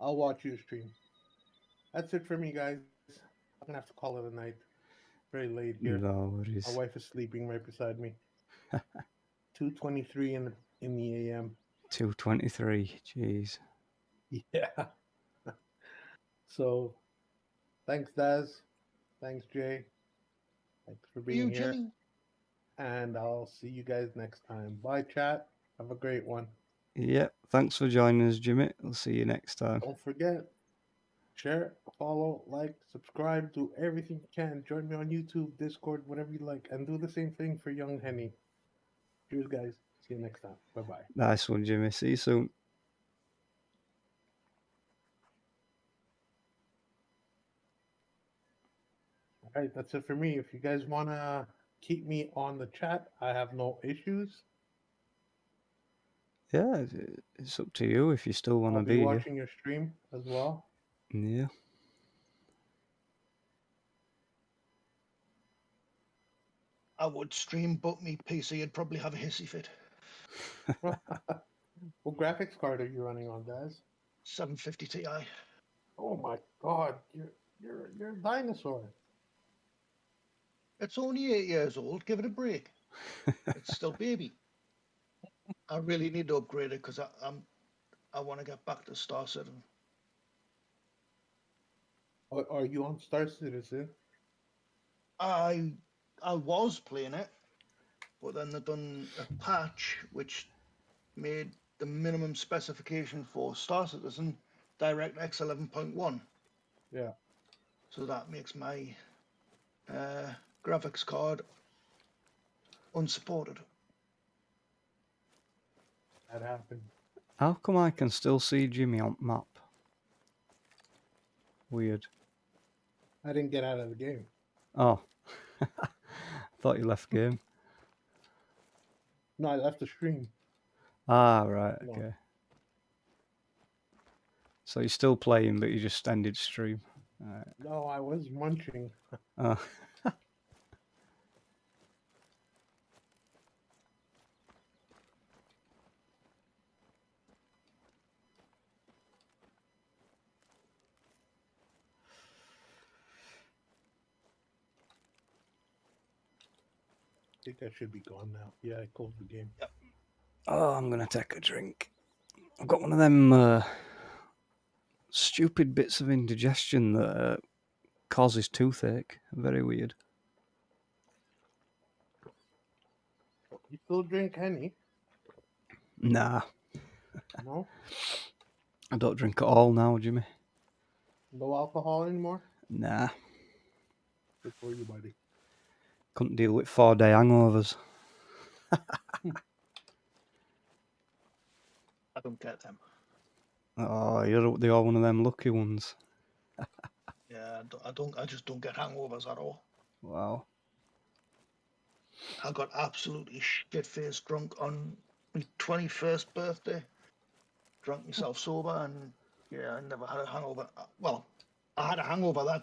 I'll watch your stream. That's it for me, guys. I'm gonna have to call it a night. Very late here. No worries. My wife is sleeping right beside me. 2:23 in the AM. 2:23, jeez. Yeah. So, thanks, Daz. Thanks, Jay. Thanks for being here. Jimmy? And I'll see you guys next time. Bye, chat. Have a great one. Yep, thanks for joining us, Jimmy. We'll see you next time. Don't forget, share, follow, like, subscribe, do everything you can. Join me on YouTube, Discord, whatever you like. And do the same thing for yunghenney. Cheers, guys. See you next time. Bye-bye. Nice one, Jimmy. See you soon. All right, that's it for me. If you guys want to keep me on the chat, I have no issues. Yeah, it's up to you if you still want to I'll be be watching your stream as well. Yeah. I would stream, but me PC would probably have a hissy fit. What graphics card are you running on, guys? 750 Ti. Oh my god, you're a dinosaur. It's only 8 years old. Give it a break. It's still baby. I really need to upgrade it because I want to get back to Star Citizen. Are you on Star Citizen? I was playing it, but then they done a patch which made the minimum specification for Star Citizen DirectX 11.1. Yeah. So that makes my graphics card unsupported. That happened. How come I can still see Jimmy on map? Weird. I didn't get out of the game. Oh. Thought you left game. No, I left the stream. Ah, right, No. okay. So you're still playing, but you just ended stream. Right. No, I was munching. Oh. I think I should be gone now. Yeah, I closed the game. Yep. Oh, I'm going to take a drink. I've got one of them stupid bits of indigestion that causes toothache. Very weird. You still drink Henny? Nah. No? I don't drink at all now, Jimmy. No alcohol anymore? Nah. Good for you, buddy. Couldn't deal with 4-day hangovers. I don't get them. Oh, you're one of them lucky ones. Yeah, I just don't get hangovers at all. Wow. I got absolutely shit-faced drunk on my 21st birthday. Drank myself sober, and yeah, I never had a hangover. Well, I had a hangover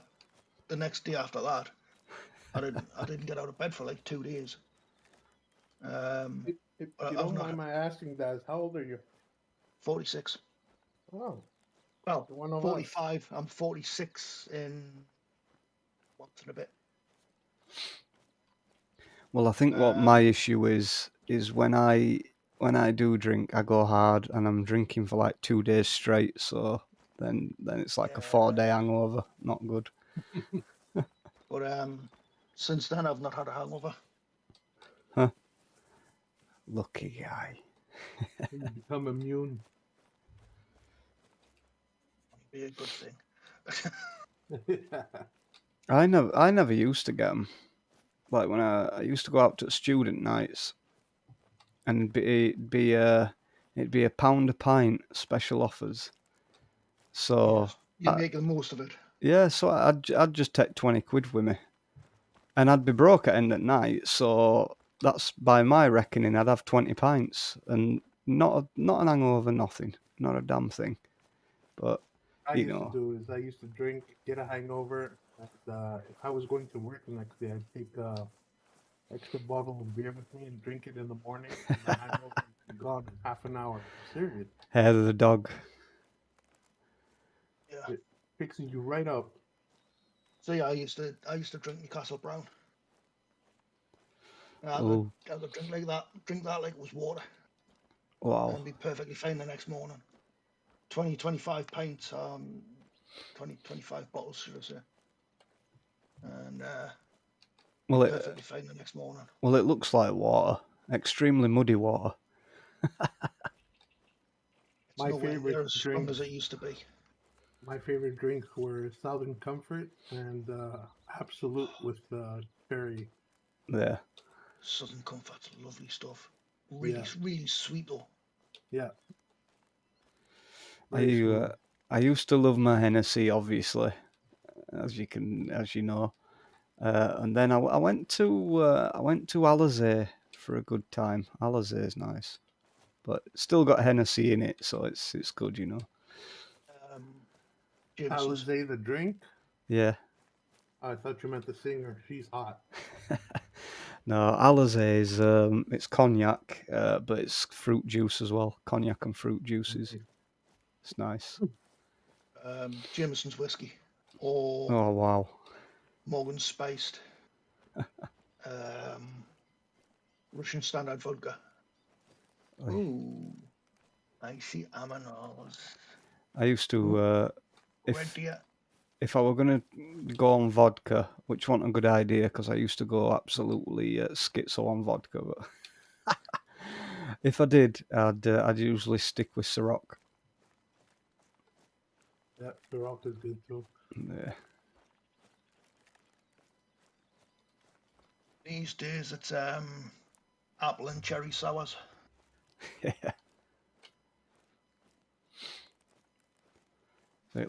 the next day after that. I didn't get out of bed for like 2 days. If But you I've don't not mind my asking, Daz, how old are you? 46. Oh, Well, you're one of us. 45. I'm 46 in months and a bit. Well, I think what my issue is when I do drink, I go hard, and I'm drinking for like 2 days straight. So then it's like a 4-day hangover. Not good. But since then, I've not had a hangover. Lucky guy. You become immune. Be a good thing. I never used to get them. Like when I used to go out to student nights, and it'd be a pound a pint special offers. So Yes, you make the most of it. yeah, so I'd just take 20 quid with me, and I'd be broke at end at night. So that's, by my reckoning, I'd have 20 pints and not an hangover, nothing, not a damn thing. But I used to drink, get a hangover, and if I was going to work the next day, I'd take extra bottle of beer with me and drink it in the morning, and the hangover would be gone in half an hour. Serious. hair of the dog. Yeah. It fixes you right up. So yeah, I used to drink Newcastle Brown. I Oh, would drink that like it was water, wow. and be perfectly fine the next morning. 25 pints, 25 bottles, should I say? And Well, perfectly fine the next morning. Well, it looks like water, extremely muddy water. It's My nowhere favorite near as strong drink. as it used to be. My favorite drinks were Southern Comfort and Absolute with cherry. Yeah. Southern Comfort's lovely stuff. Really sweet though. Yeah. I used to love my Hennessy, obviously, as you know, and then I went to Alizé for a good time. Alizé is nice, but it's still got Hennessy in it, so it's good, you know. Jameson's. Alizé the drink? Yeah. I thought you meant the singer. She's hot. No, Alizé is it's cognac, but it's fruit juice as well. Cognac and fruit juices. Okay. It's nice. Jameson's whiskey, or Oh wow. Morgan's spiced. Russian standard vodka. Ooh, icy aminos. I used to Red Deer. if I were going to go on vodka, which wasn't a good idea because I used to go absolutely schizo on vodka. But if I did, I'd usually stick with Ciroc. Yeah, Ciroc is good too. Yeah. These days it's apple and cherry sours. Yeah.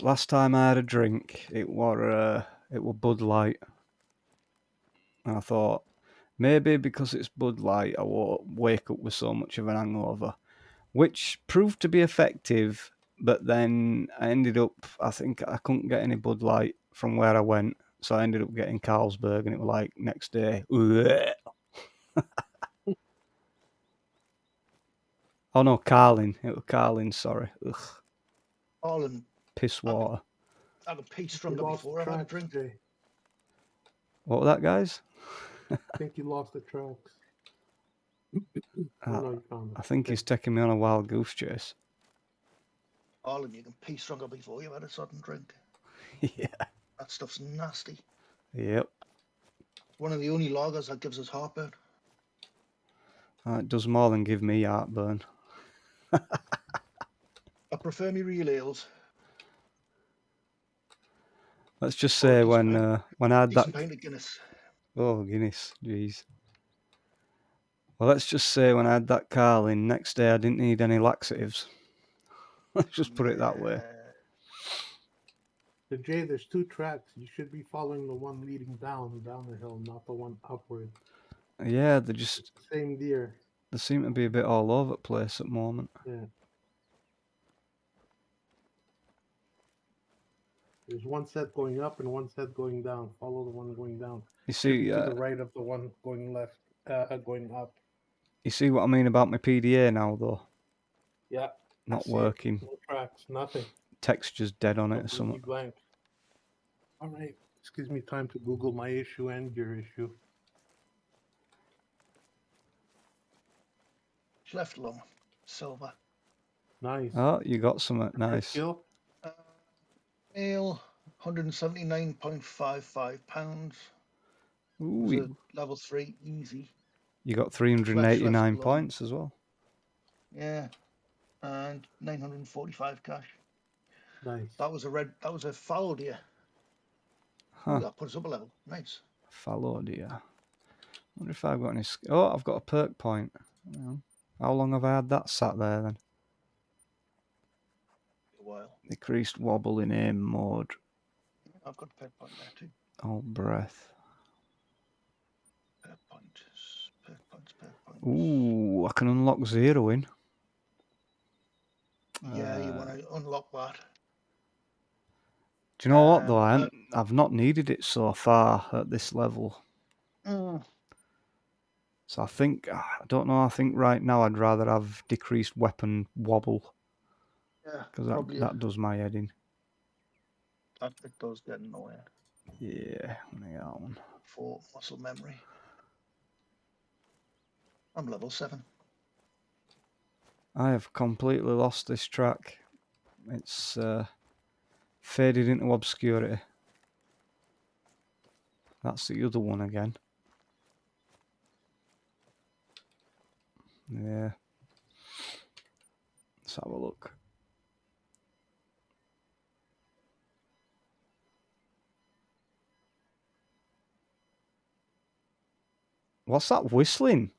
Last time I had a drink, it were Bud Light, and I thought maybe because it's Bud Light, I won't wake up with so much of an hangover, which proved to be effective. But then I think I couldn't get any Bud Light from where I went, so I ended up getting Carlsberg, and it was like next day. Oh no, Carlin. It was Carlin. Sorry. Ugh. Carlin. Piss water. I could pee stronger before I had a drink. Jay. What was that, guys? I think you lost the tracks. No, you found it. I think he's taking me on a wild goose chase. Carlin, you can pee stronger before you've had a sudden drink. Yeah. That stuff's nasty. Yep. One of the only lagers that gives us heartburn. It does more than give me heartburn. I prefer me real ales. Let's just say when I had that pint of Guinness. Oh, Guinness, jeez. Well, let's just say when I had that Carlin, next day I didn't need any laxatives. Let's just put it that way. So Jay, there's 2 tracks. You should be following the one leading down the hill, not the one upward. Yeah, they're just it's the same deer. They seem to be a bit all over the place at the moment. Yeah. There's one set going up and one set going down. Follow the one going down. You Should see, be to the right of the one going left, going up. you see what I mean about my PDA now, though? Yeah. I Not see it. working. No tracks, nothing. Texture's dead on it or Completely something. blank. All right. Excuse me, time to Google my issue and your issue. It's left alone. Silver. Nice. Oh, you got something What's your nice. skill? Male, 179.55 pounds. Ooh, It was a level 3, easy. you got Flesh left 389 alone. points as well. Yeah. And 945 cash. Nice. That was a fallow deer. Huh. Ooh, that puts us up a level. Nice. Fallow deer. Wonder if I've got any. Oh, I've got a perk point. How long have I had that sat there then? A while. Decreased wobble in aim mode. I've got a perk point there too. All breath. Perk points. Perk points. Perk points. Ooh, I can unlock zeroing. Yeah, you want to unlock that. Do you know what though? I've not needed it so far at this level. So I think, I don't know, I think right now I'd rather have decreased weapon wobble. Yeah, Because that does my head in. That bit does get annoying. Yeah, I get that one. For muscle memory. I'm level 7. I have completely lost this track. It's faded into obscurity. That's the other one again. Yeah. Let's have a look. What's that whistling?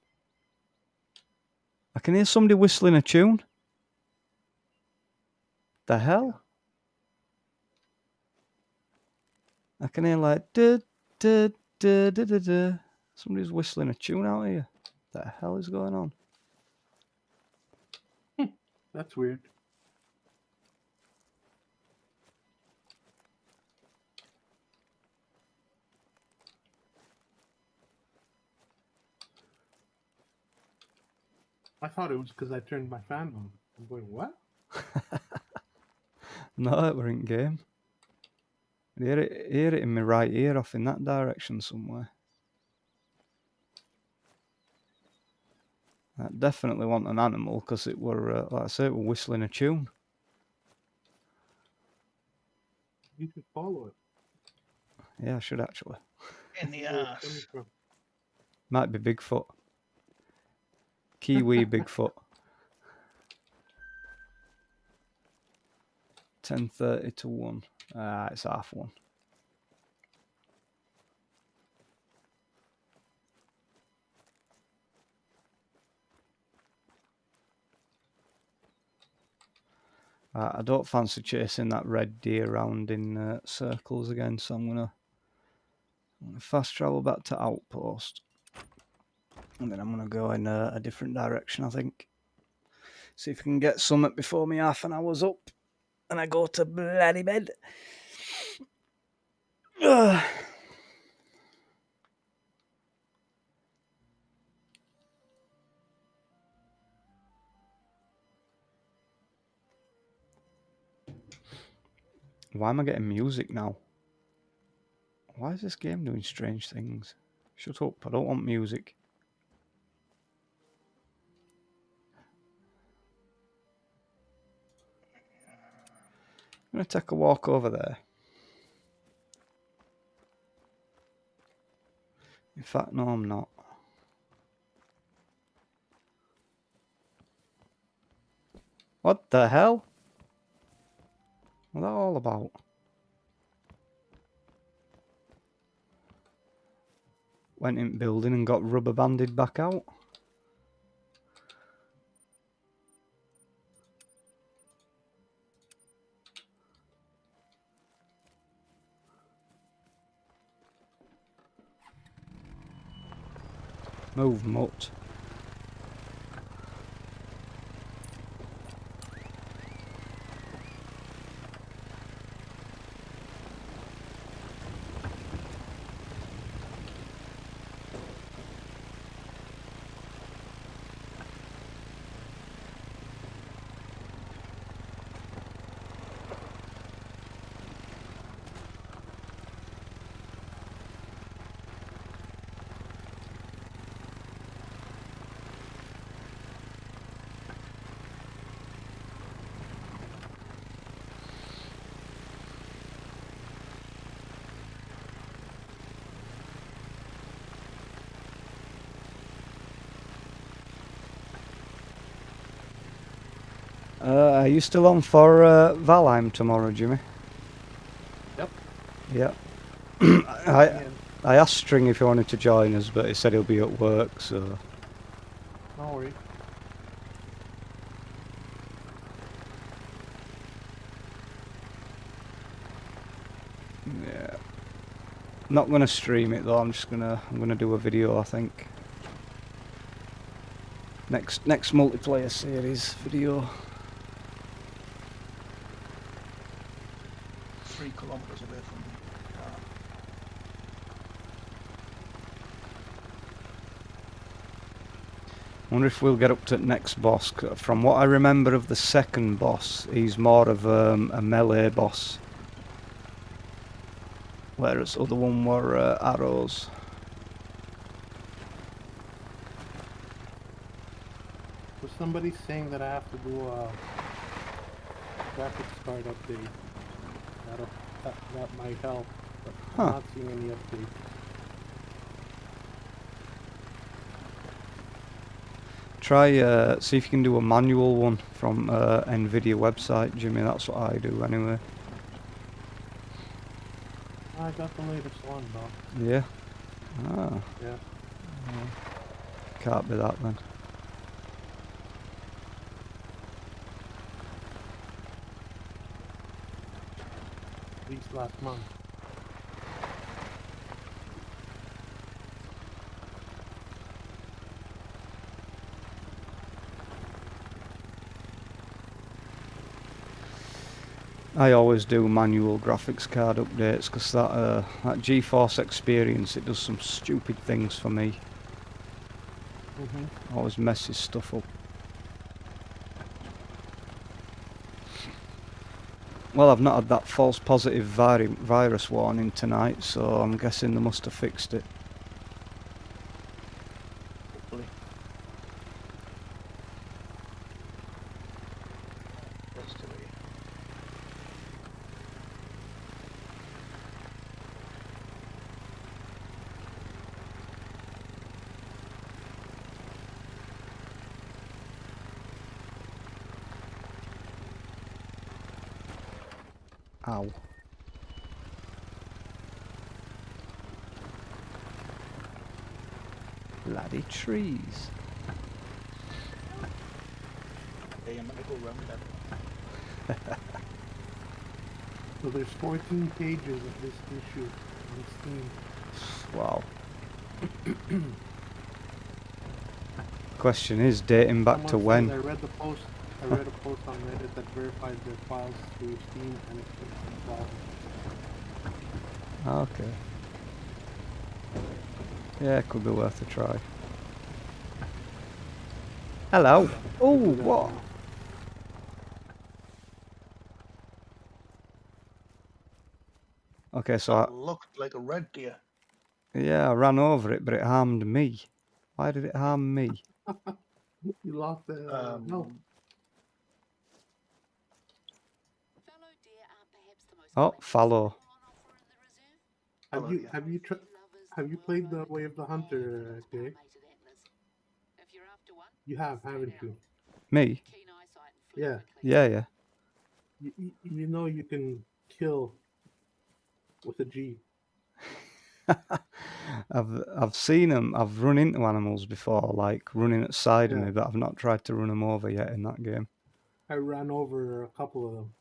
I can hear somebody whistling a tune. The hell? I can hear like da da da da da da. Somebody's whistling a tune out here. What the hell is going on? That's weird. I thought it was because I turned my fan on. I'm going, what? No, it were in game. I hear it in my right ear off in that direction somewhere. I definitely want an animal because it were, like I say, it were whistling a tune. You should follow it. Yeah, I should actually. In the Where it's ass. coming from. Might be Bigfoot. Kiwi Bigfoot. 10:30 to 1. It's 1:30. I don't fancy chasing that red deer around in circles again, so I'm gonna fast travel back to Outpost. And then I'm gonna go in a different direction, I think. See if I can get something before me half an hour's up. And I go to bloody bed. Why am I getting music now? Why is this game doing strange things? Shut up, I don't want music. I'm going to take a walk over there. In fact, no, I'm not. What the hell? What's that all about? Went in building and got rubber banded back out. Move, mutt. Are you still on for Valheim tomorrow, Jimmy? Yep. Yeah. Yeah. I asked String if he wanted to join us, but he said he'll be at work, so... No worries. Yeah. Not gonna stream it though, I'm gonna do a video, I think. Next multiplayer series video. 3 kilometers away from me. Wonder if we'll get up to next boss. From what I remember of the second boss, he's more of a melee boss. Whereas the other one were arrows. So somebody's saying that I have to do a graphics card update. That might help, but I'm not seeing any updates. Try see if you can do a manual one from Nvidia website, Jimmy. That's what I do anyway. I got the latest one though. Yeah. Ah. Yeah. Can't be that then. At least last month. I always do manual graphics card updates because that GeForce Experience, it does some stupid things for me. Always messes stuff up. Well, I've not had that false positive virus warning tonight, so I'm guessing they must have fixed it. Hopefully. That's the way. Ow. Bloody trees. Hey, I'm gonna go round that. So there's 14 pages of this issue on Steam. Wow. Question is, dating back to Someone when? says, I read a post on Reddit that verifies their files through Steam and it fixed the problem. Okay. Yeah, it could be worth a try. Hello. Oh, what? Okay, so That looked like a red deer. yeah, I ran over it, but it harmed me. Why did it harm me? You lost the no. Fallow deer are perhaps the most Oh, plentiful fallow. animal on offer in the reserve. Have you played the Way of the Hunter, Jay? If you're after one, You have, haven't you? Me? keen eyesight and Yeah. Yeah. You know you can kill with a G. I've seen them. I've run into animals before, like running at the side of me, but I've not tried to run them over yet in that game. I ran over a couple of them.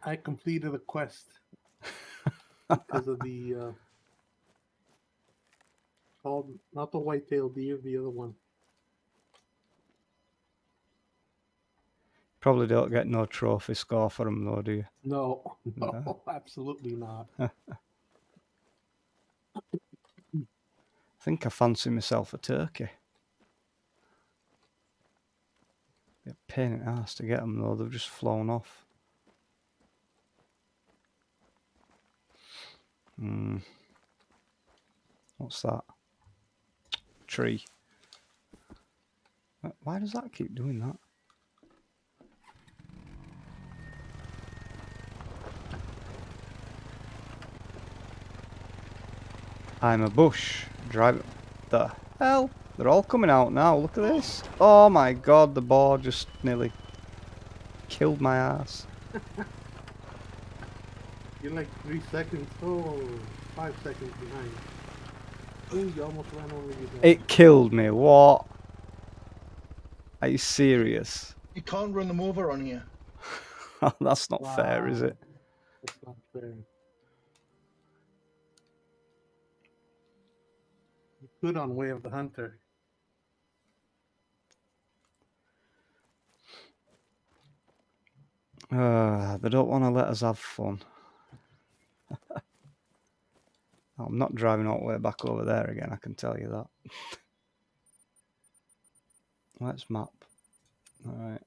I completed a quest because of the called not the white-tailed deer, the other one. Probably don't get no trophy score for them though, do you? No, absolutely not. I think I fancy myself a turkey. Be a pain in the ass to get them though, they've just flown off. What's that? Tree. Why does that keep doing that? I'm a bush. Drive. The hell? They're all coming out now. Look at this. Oh my god, the boar just nearly killed my ass. You're like 3 seconds. Oh, 5 seconds behind. Ooh, you almost ran over your dad. It killed me. What? Are you serious? You can't run them over on here. That's not fair, is it? That's not fair. You could on Way of the Hunter. They don't want to let us have fun. I'm not driving all the way back over there again, I can tell you that. Let's map. Alright.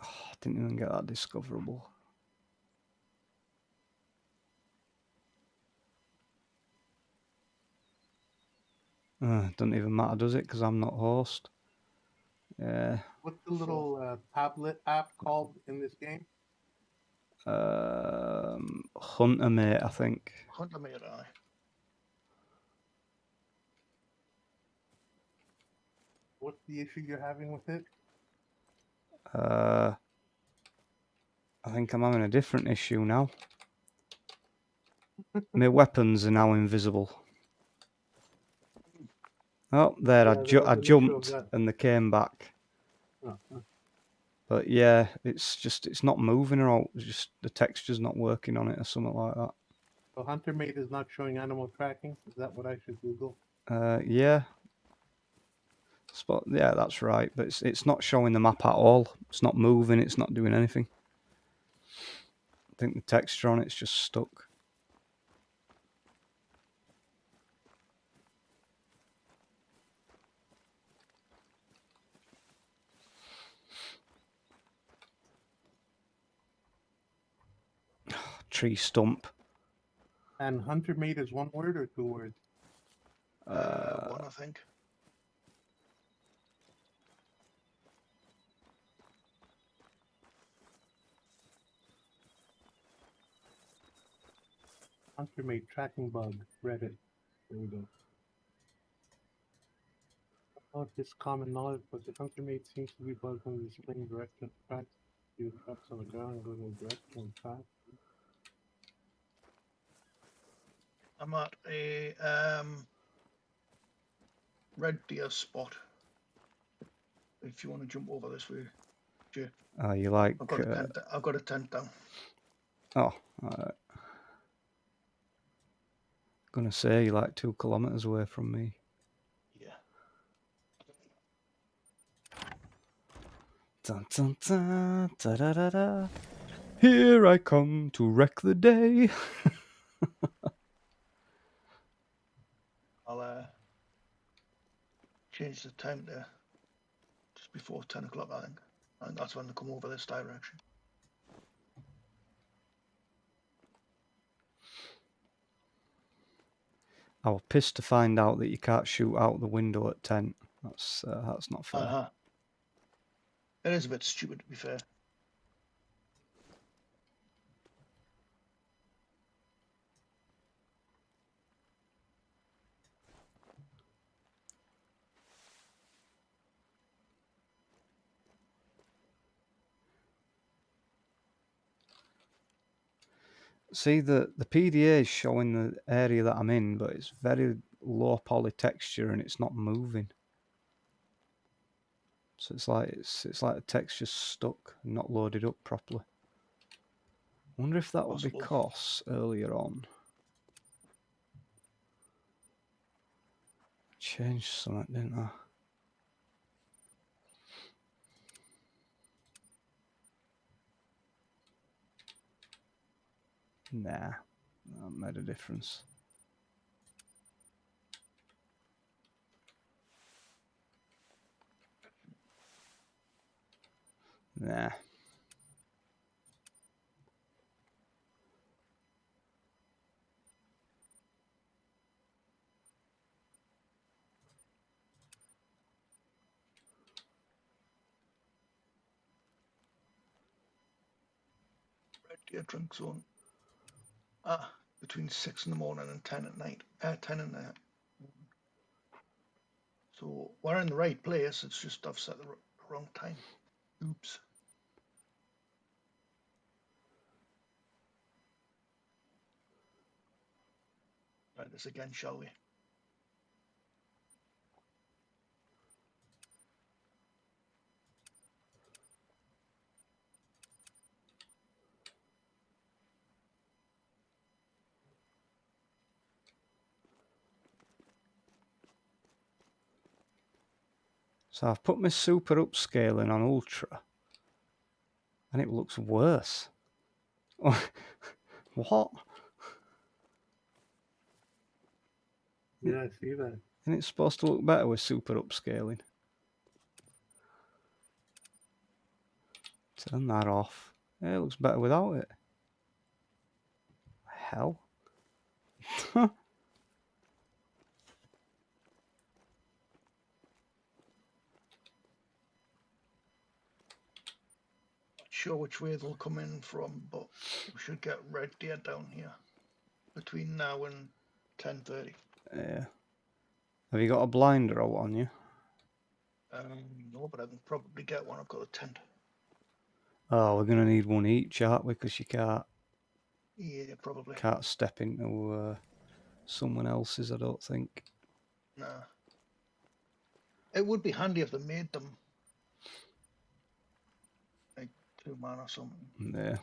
Oh, I didn't even get that discoverable. Doesn't even matter, does it? Because I'm not host. Yeah. What's the little tablet app called in this game? Hunter Mate, I think. Hunter mate, aye. What's the issue you're having with it? I think I'm having a different issue now. My weapons are now invisible. Oh, there, Yeah, I there was an issue of jumped that. and they came back. Oh. But yeah, it's not moving at all. It's just the texture's not working on it or something like that. So Hunter Mate is not showing animal tracking? Is that what I should Google? Yeah. Yeah, that's right. But it's not showing the map at all. It's not moving. It's not doing anything. I think the texture on it's just stuck. Tree stump. And Hunter Mate is one word or 2 words? One, I think. Hunter Mate tracking bug. Reddit. There we go. Not this common knowledge, but the Hunter Mate seems to be bugged when displaying direction of tracks. You tracks on the ground and go to the direction of track. I'm at a red deer spot. If you want to jump over this way, Jay. You like? I've got a tent down. Oh, alright. Gonna say you're like 2 kilometers away from me. Yeah. Dun, dun, dun, da, da, da, da. Here I come to wreck the day. I'll change the time to just before 10 o'clock, I think. And that's when they come over this direction. I was pissed to find out that you can't shoot out the window at 10. That's not fair. It is a bit stupid, to be fair. See, the PDA is showing the area that I'm in, but it's very low poly texture and it's not moving. So it's like the texture's stuck and not loaded up properly. I wonder if that would be because earlier on I changed something, didn't I? Nah, that made a difference. Nah. Red deer drink zone. Between 6 in the morning and 10 at night. 10 in the. So we're in the right place. It's just I've set the wrong time. Oops. Try this again, shall we? So I've put my super upscaling on ultra, and it looks worse. What? Yeah, I see that. And it's supposed to look better with super upscaling. Turn that off. Yeah, it looks better without it. Hell. Not sure which way they'll come in from, but we should get red deer down here between now and 10:30. Yeah. Have you got a blinder out on you? No, but I can probably get one. I've got a tent. Oh, we're gonna need one each, aren't we? Because you can't Yeah, probably. step into someone else's, I don't think. Nah. It would be handy if they made them like 2 man or something. Yeah.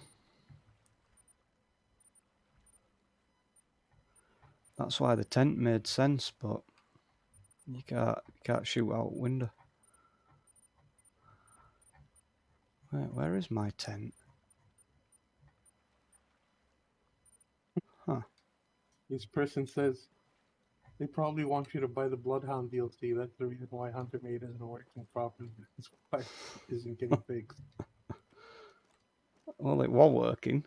That's why the tent made sense, but you can't shoot out window. Where is my tent? Huh. This person says they probably want you to buy the Bloodhound DLC. That's the reason why Hunter Made isn't working properly. That's why it isn't getting fixed. Well, it was working.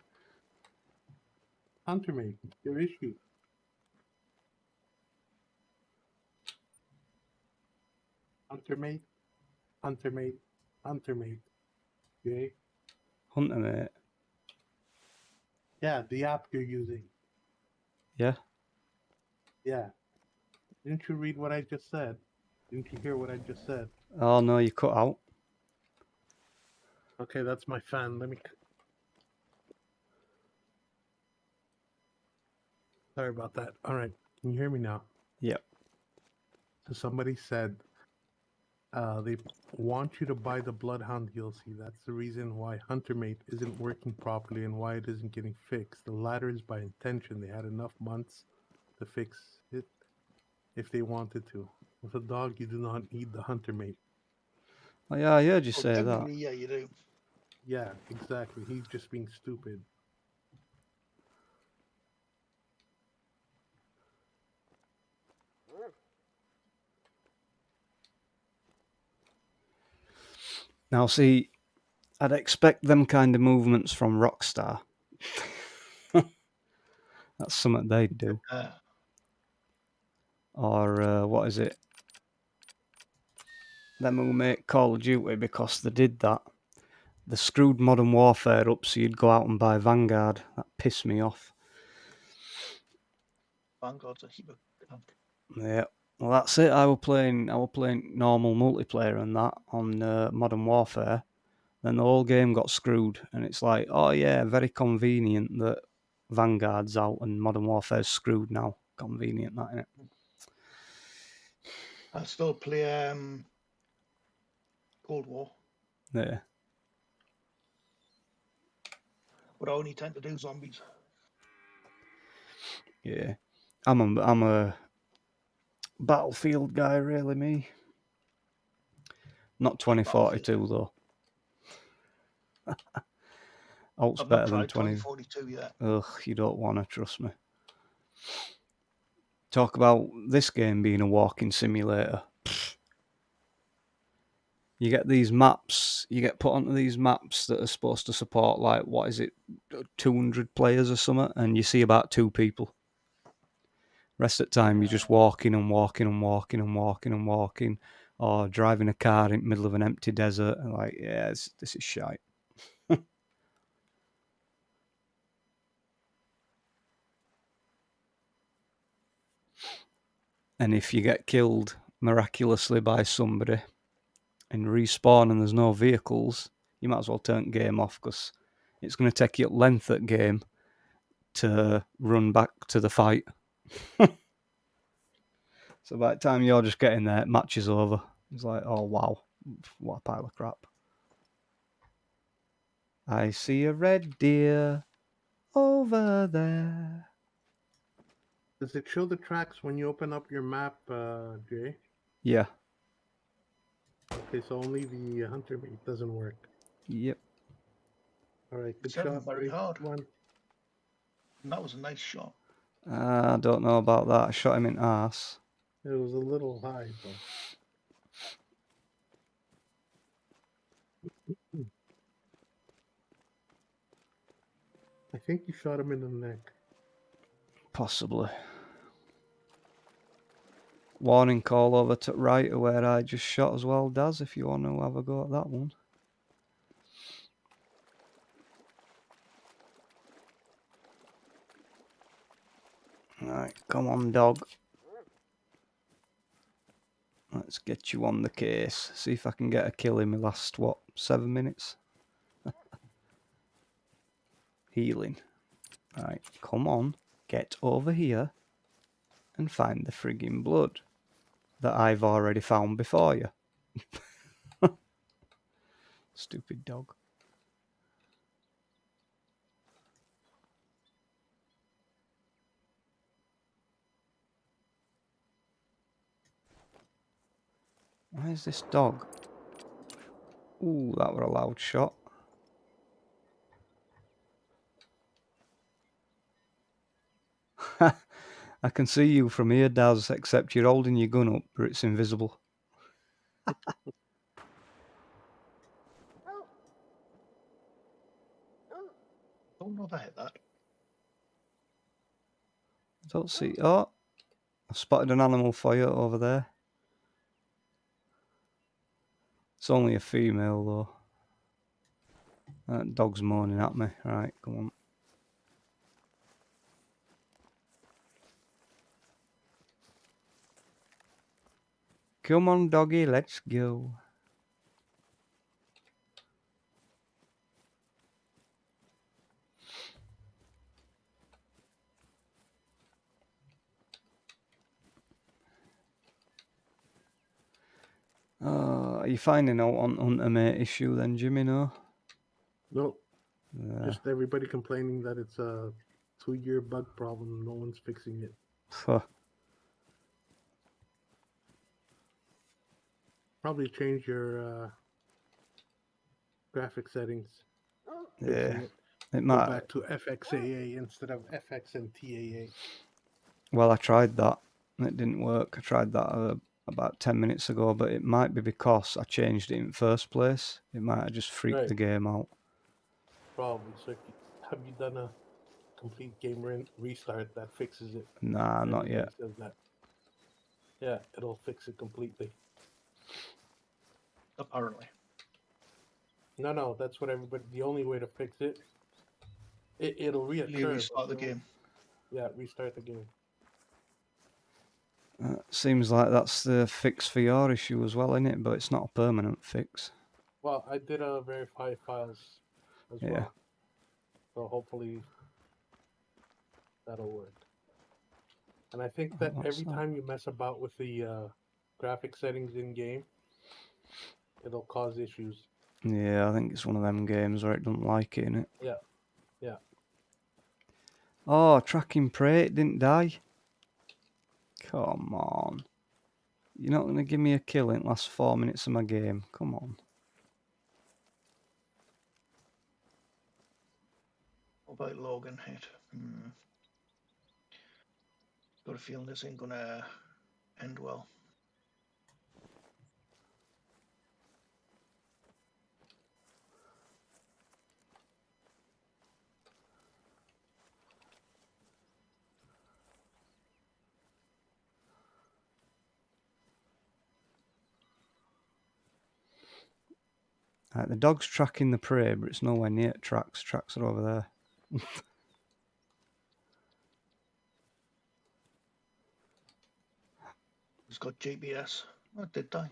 Hunter Made, your issue. Hunter Made, Hunter Made, Hunter Made. Okay? Hunter mate. Yeah, the app you're using. Yeah. Yeah. Didn't you read what I just said? Didn't you hear what I just said? Oh no, you cut out. Okay, that's my fan. Let me. Sorry about that. All right. Can you hear me now? Yep. So somebody said they want you to buy the Bloodhound DLC. That's the reason why HunterMate isn't working properly and why it isn't getting fixed. The latter is by intention. They had enough months to fix it if they wanted to. With a dog, you do not need the HunterMate. Oh, yeah, I heard you Oh, say that. technically, yeah, you do. Yeah, exactly. He's just being stupid. Now, see, I'd expect them kind of movements from Rockstar. That's something they'd do. Or what is it? Them who make Call of Duty, because they did that. They screwed Modern Warfare up so you'd go out and buy Vanguard. That pissed me off. Vanguard's a heap of junk. Yeah. Well, that's it. I were playing normal multiplayer and that on Modern Warfare. Then the whole game got screwed, and it's like, oh yeah, very convenient that Vanguard's out and Modern Warfare's screwed now. Convenient, that, innit? I still play Cold War, Yeah. but I only tend to do zombies. Yeah. I'm a Battlefield guy, really, me. Not 2042 though. Ult's I've better not than tried 2042 yet. Ugh, you don't want to, trust me. Talk about this game being a walking simulator. You get these maps, you get put onto these maps that are supposed to support, like, what is it, 200 players or something, and you see about 2 people. Rest of the time, you're just walking and walking and walking and walking and walking, or driving a car in the middle of an empty desert, and like, yeah, this is shite. And if you get killed miraculously by somebody and respawn and there's no vehicles, you might as well turn game off, because it's going to take you length at game to run back to the fight. So by the time you're just getting there, match is over. It's like, oh wow, what a pile of crap. I see a red deer over there. Does it show the tracks when you open up your map, Jay? Yeah. Okay, so only the hunter meat doesn't work. Yep. All right, good Seven shot. very hard. One. And that was a nice shot. I don't know about that. I shot him in arse. It was a little high, though. I think you shot him in the neck. Possibly. Warning call over to right where I just shot as well, Daz, if you want to have a go at that one. Right, come on, dog. Let's get you on the case. See if I can get a kill in my last, 7 minutes? Healing. Right, come on. Get over here and find the frigging blood that I've already found before you. Stupid dog. Where's this dog? Ooh, that were a loud shot. I can see you from here, Daz, except you're holding your gun up, but it's invisible. Don't know if I hit that. Don't see. Oh, I spotted an animal for you over there. It's only a female, though. That dog's moaning at me. Right, come on. Come on, doggy, let's go. Are you finding out on Hunter Mate issue then, Jimmy? No? No, just everybody complaining that it's a 2-year bug problem. No one's fixing it. Huh. Probably change your graphic settings. Yeah. It. It Go might. back to FXAA instead of FX and TAA. Well, I tried that. It didn't work. I tried that about 10 minutes ago, but it might be because I changed it in the first place. It might have just freaked the game out. Probably. So have you done a complete game restart that fixes it? Nah, not Everybody yet. says that. Yeah, it'll fix it completely. Apparently. No, that's what everybody. The only way to fix it, it'll reoccur. Restart the game. Yeah, restart the game. Seems like that's the fix for your issue as well, isn't it? But it's not a permanent fix. Well, I did verify files as well. So hopefully that'll work. And I think that every time you mess about with the graphic settings in game, it'll cause issues. Yeah, I think it's one of them games where it doesn't like it, innit? Yeah. Oh, tracking prey, it didn't die. Come on. You're not going to give me a kill in the last 4 minutes of my game. Come on. What about Logan hit? Got a feeling this ain't gonna end well. Right, the dog's tracking the prey, but it's nowhere near tracks. Tracks are over there. He's got GPS. I did die.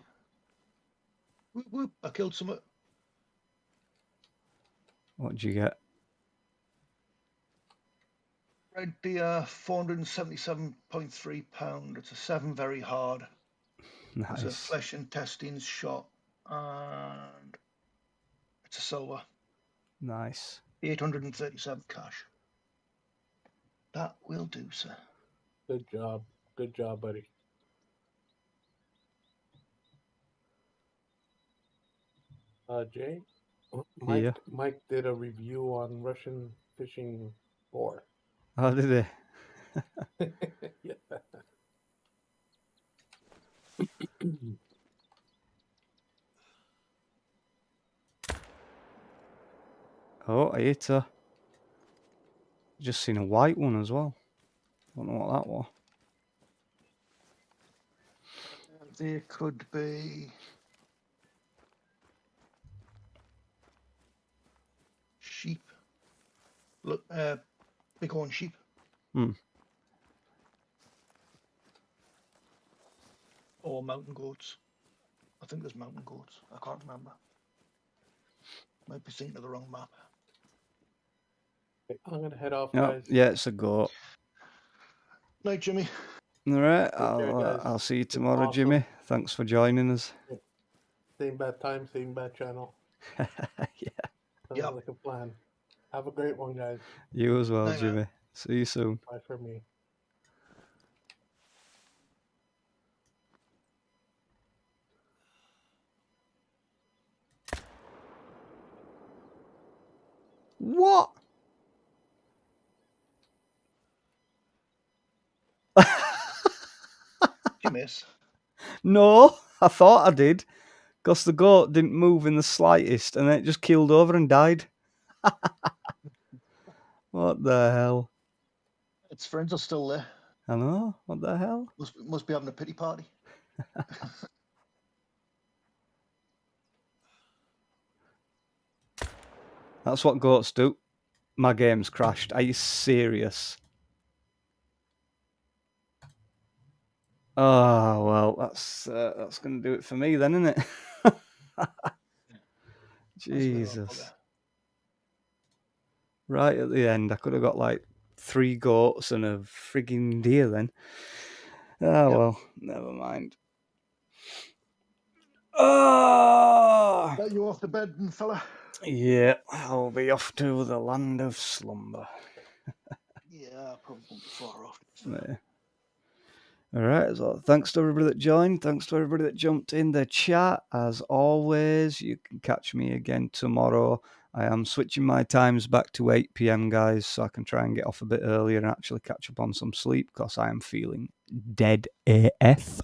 Whoop, whoop. I killed some. What did you get? Red Deer, 477.3 pound. It's a 7 very hard. It's a Nice. flesh intestines shot, and it's a silver. Nice. 837 cash. That will do, sir. Good job. Good job, buddy. Jay, Yeah. Mike did a review on Russian fishing lore. Oh, did they? Yeah. Oh, I hit her. Just seen a white one as well. Don't know what that was. They could be sheep. Look, bighorn sheep. Hmm. Or mountain goats. I think there's mountain goats. I can't remember. Might be thinking of the wrong map. I'm gonna head off, Oh, guys. yeah, it's a goat. Night, Jimmy. All right, care, guys. I'll see you It's tomorrow, awesome. Jimmy. Thanks for joining us. Same bad time, same bad channel. Yeah, Sounds Yep. like a plan. Have a great one, guys. you as well, Night, man. Jimmy. See you soon. Bye for me. What? Did you miss? No, I thought I did, because the goat didn't move in the slightest, and then it just keeled over and died. What the hell? Its friends are still there. I know. What the hell? Must be having a pity party. That's what goats do. My game's crashed. Are you serious? Oh, well, that's going to do it for me then, isn't it? Jesus. Right at the end, I could have got like 3 goats and a frigging deer then. Oh, well, never mind. Oh! Let you off the bed, fella. Yeah, I'll be off to the land of slumber. Yeah, probably won't be far off. Yeah. All right, so thanks to everybody that joined. Thanks to everybody that jumped in the chat. As always, you can catch me again tomorrow. I am switching my times back to 8 p.m, guys, so I can try and get off a bit earlier and actually catch up on some sleep because I am feeling dead AF.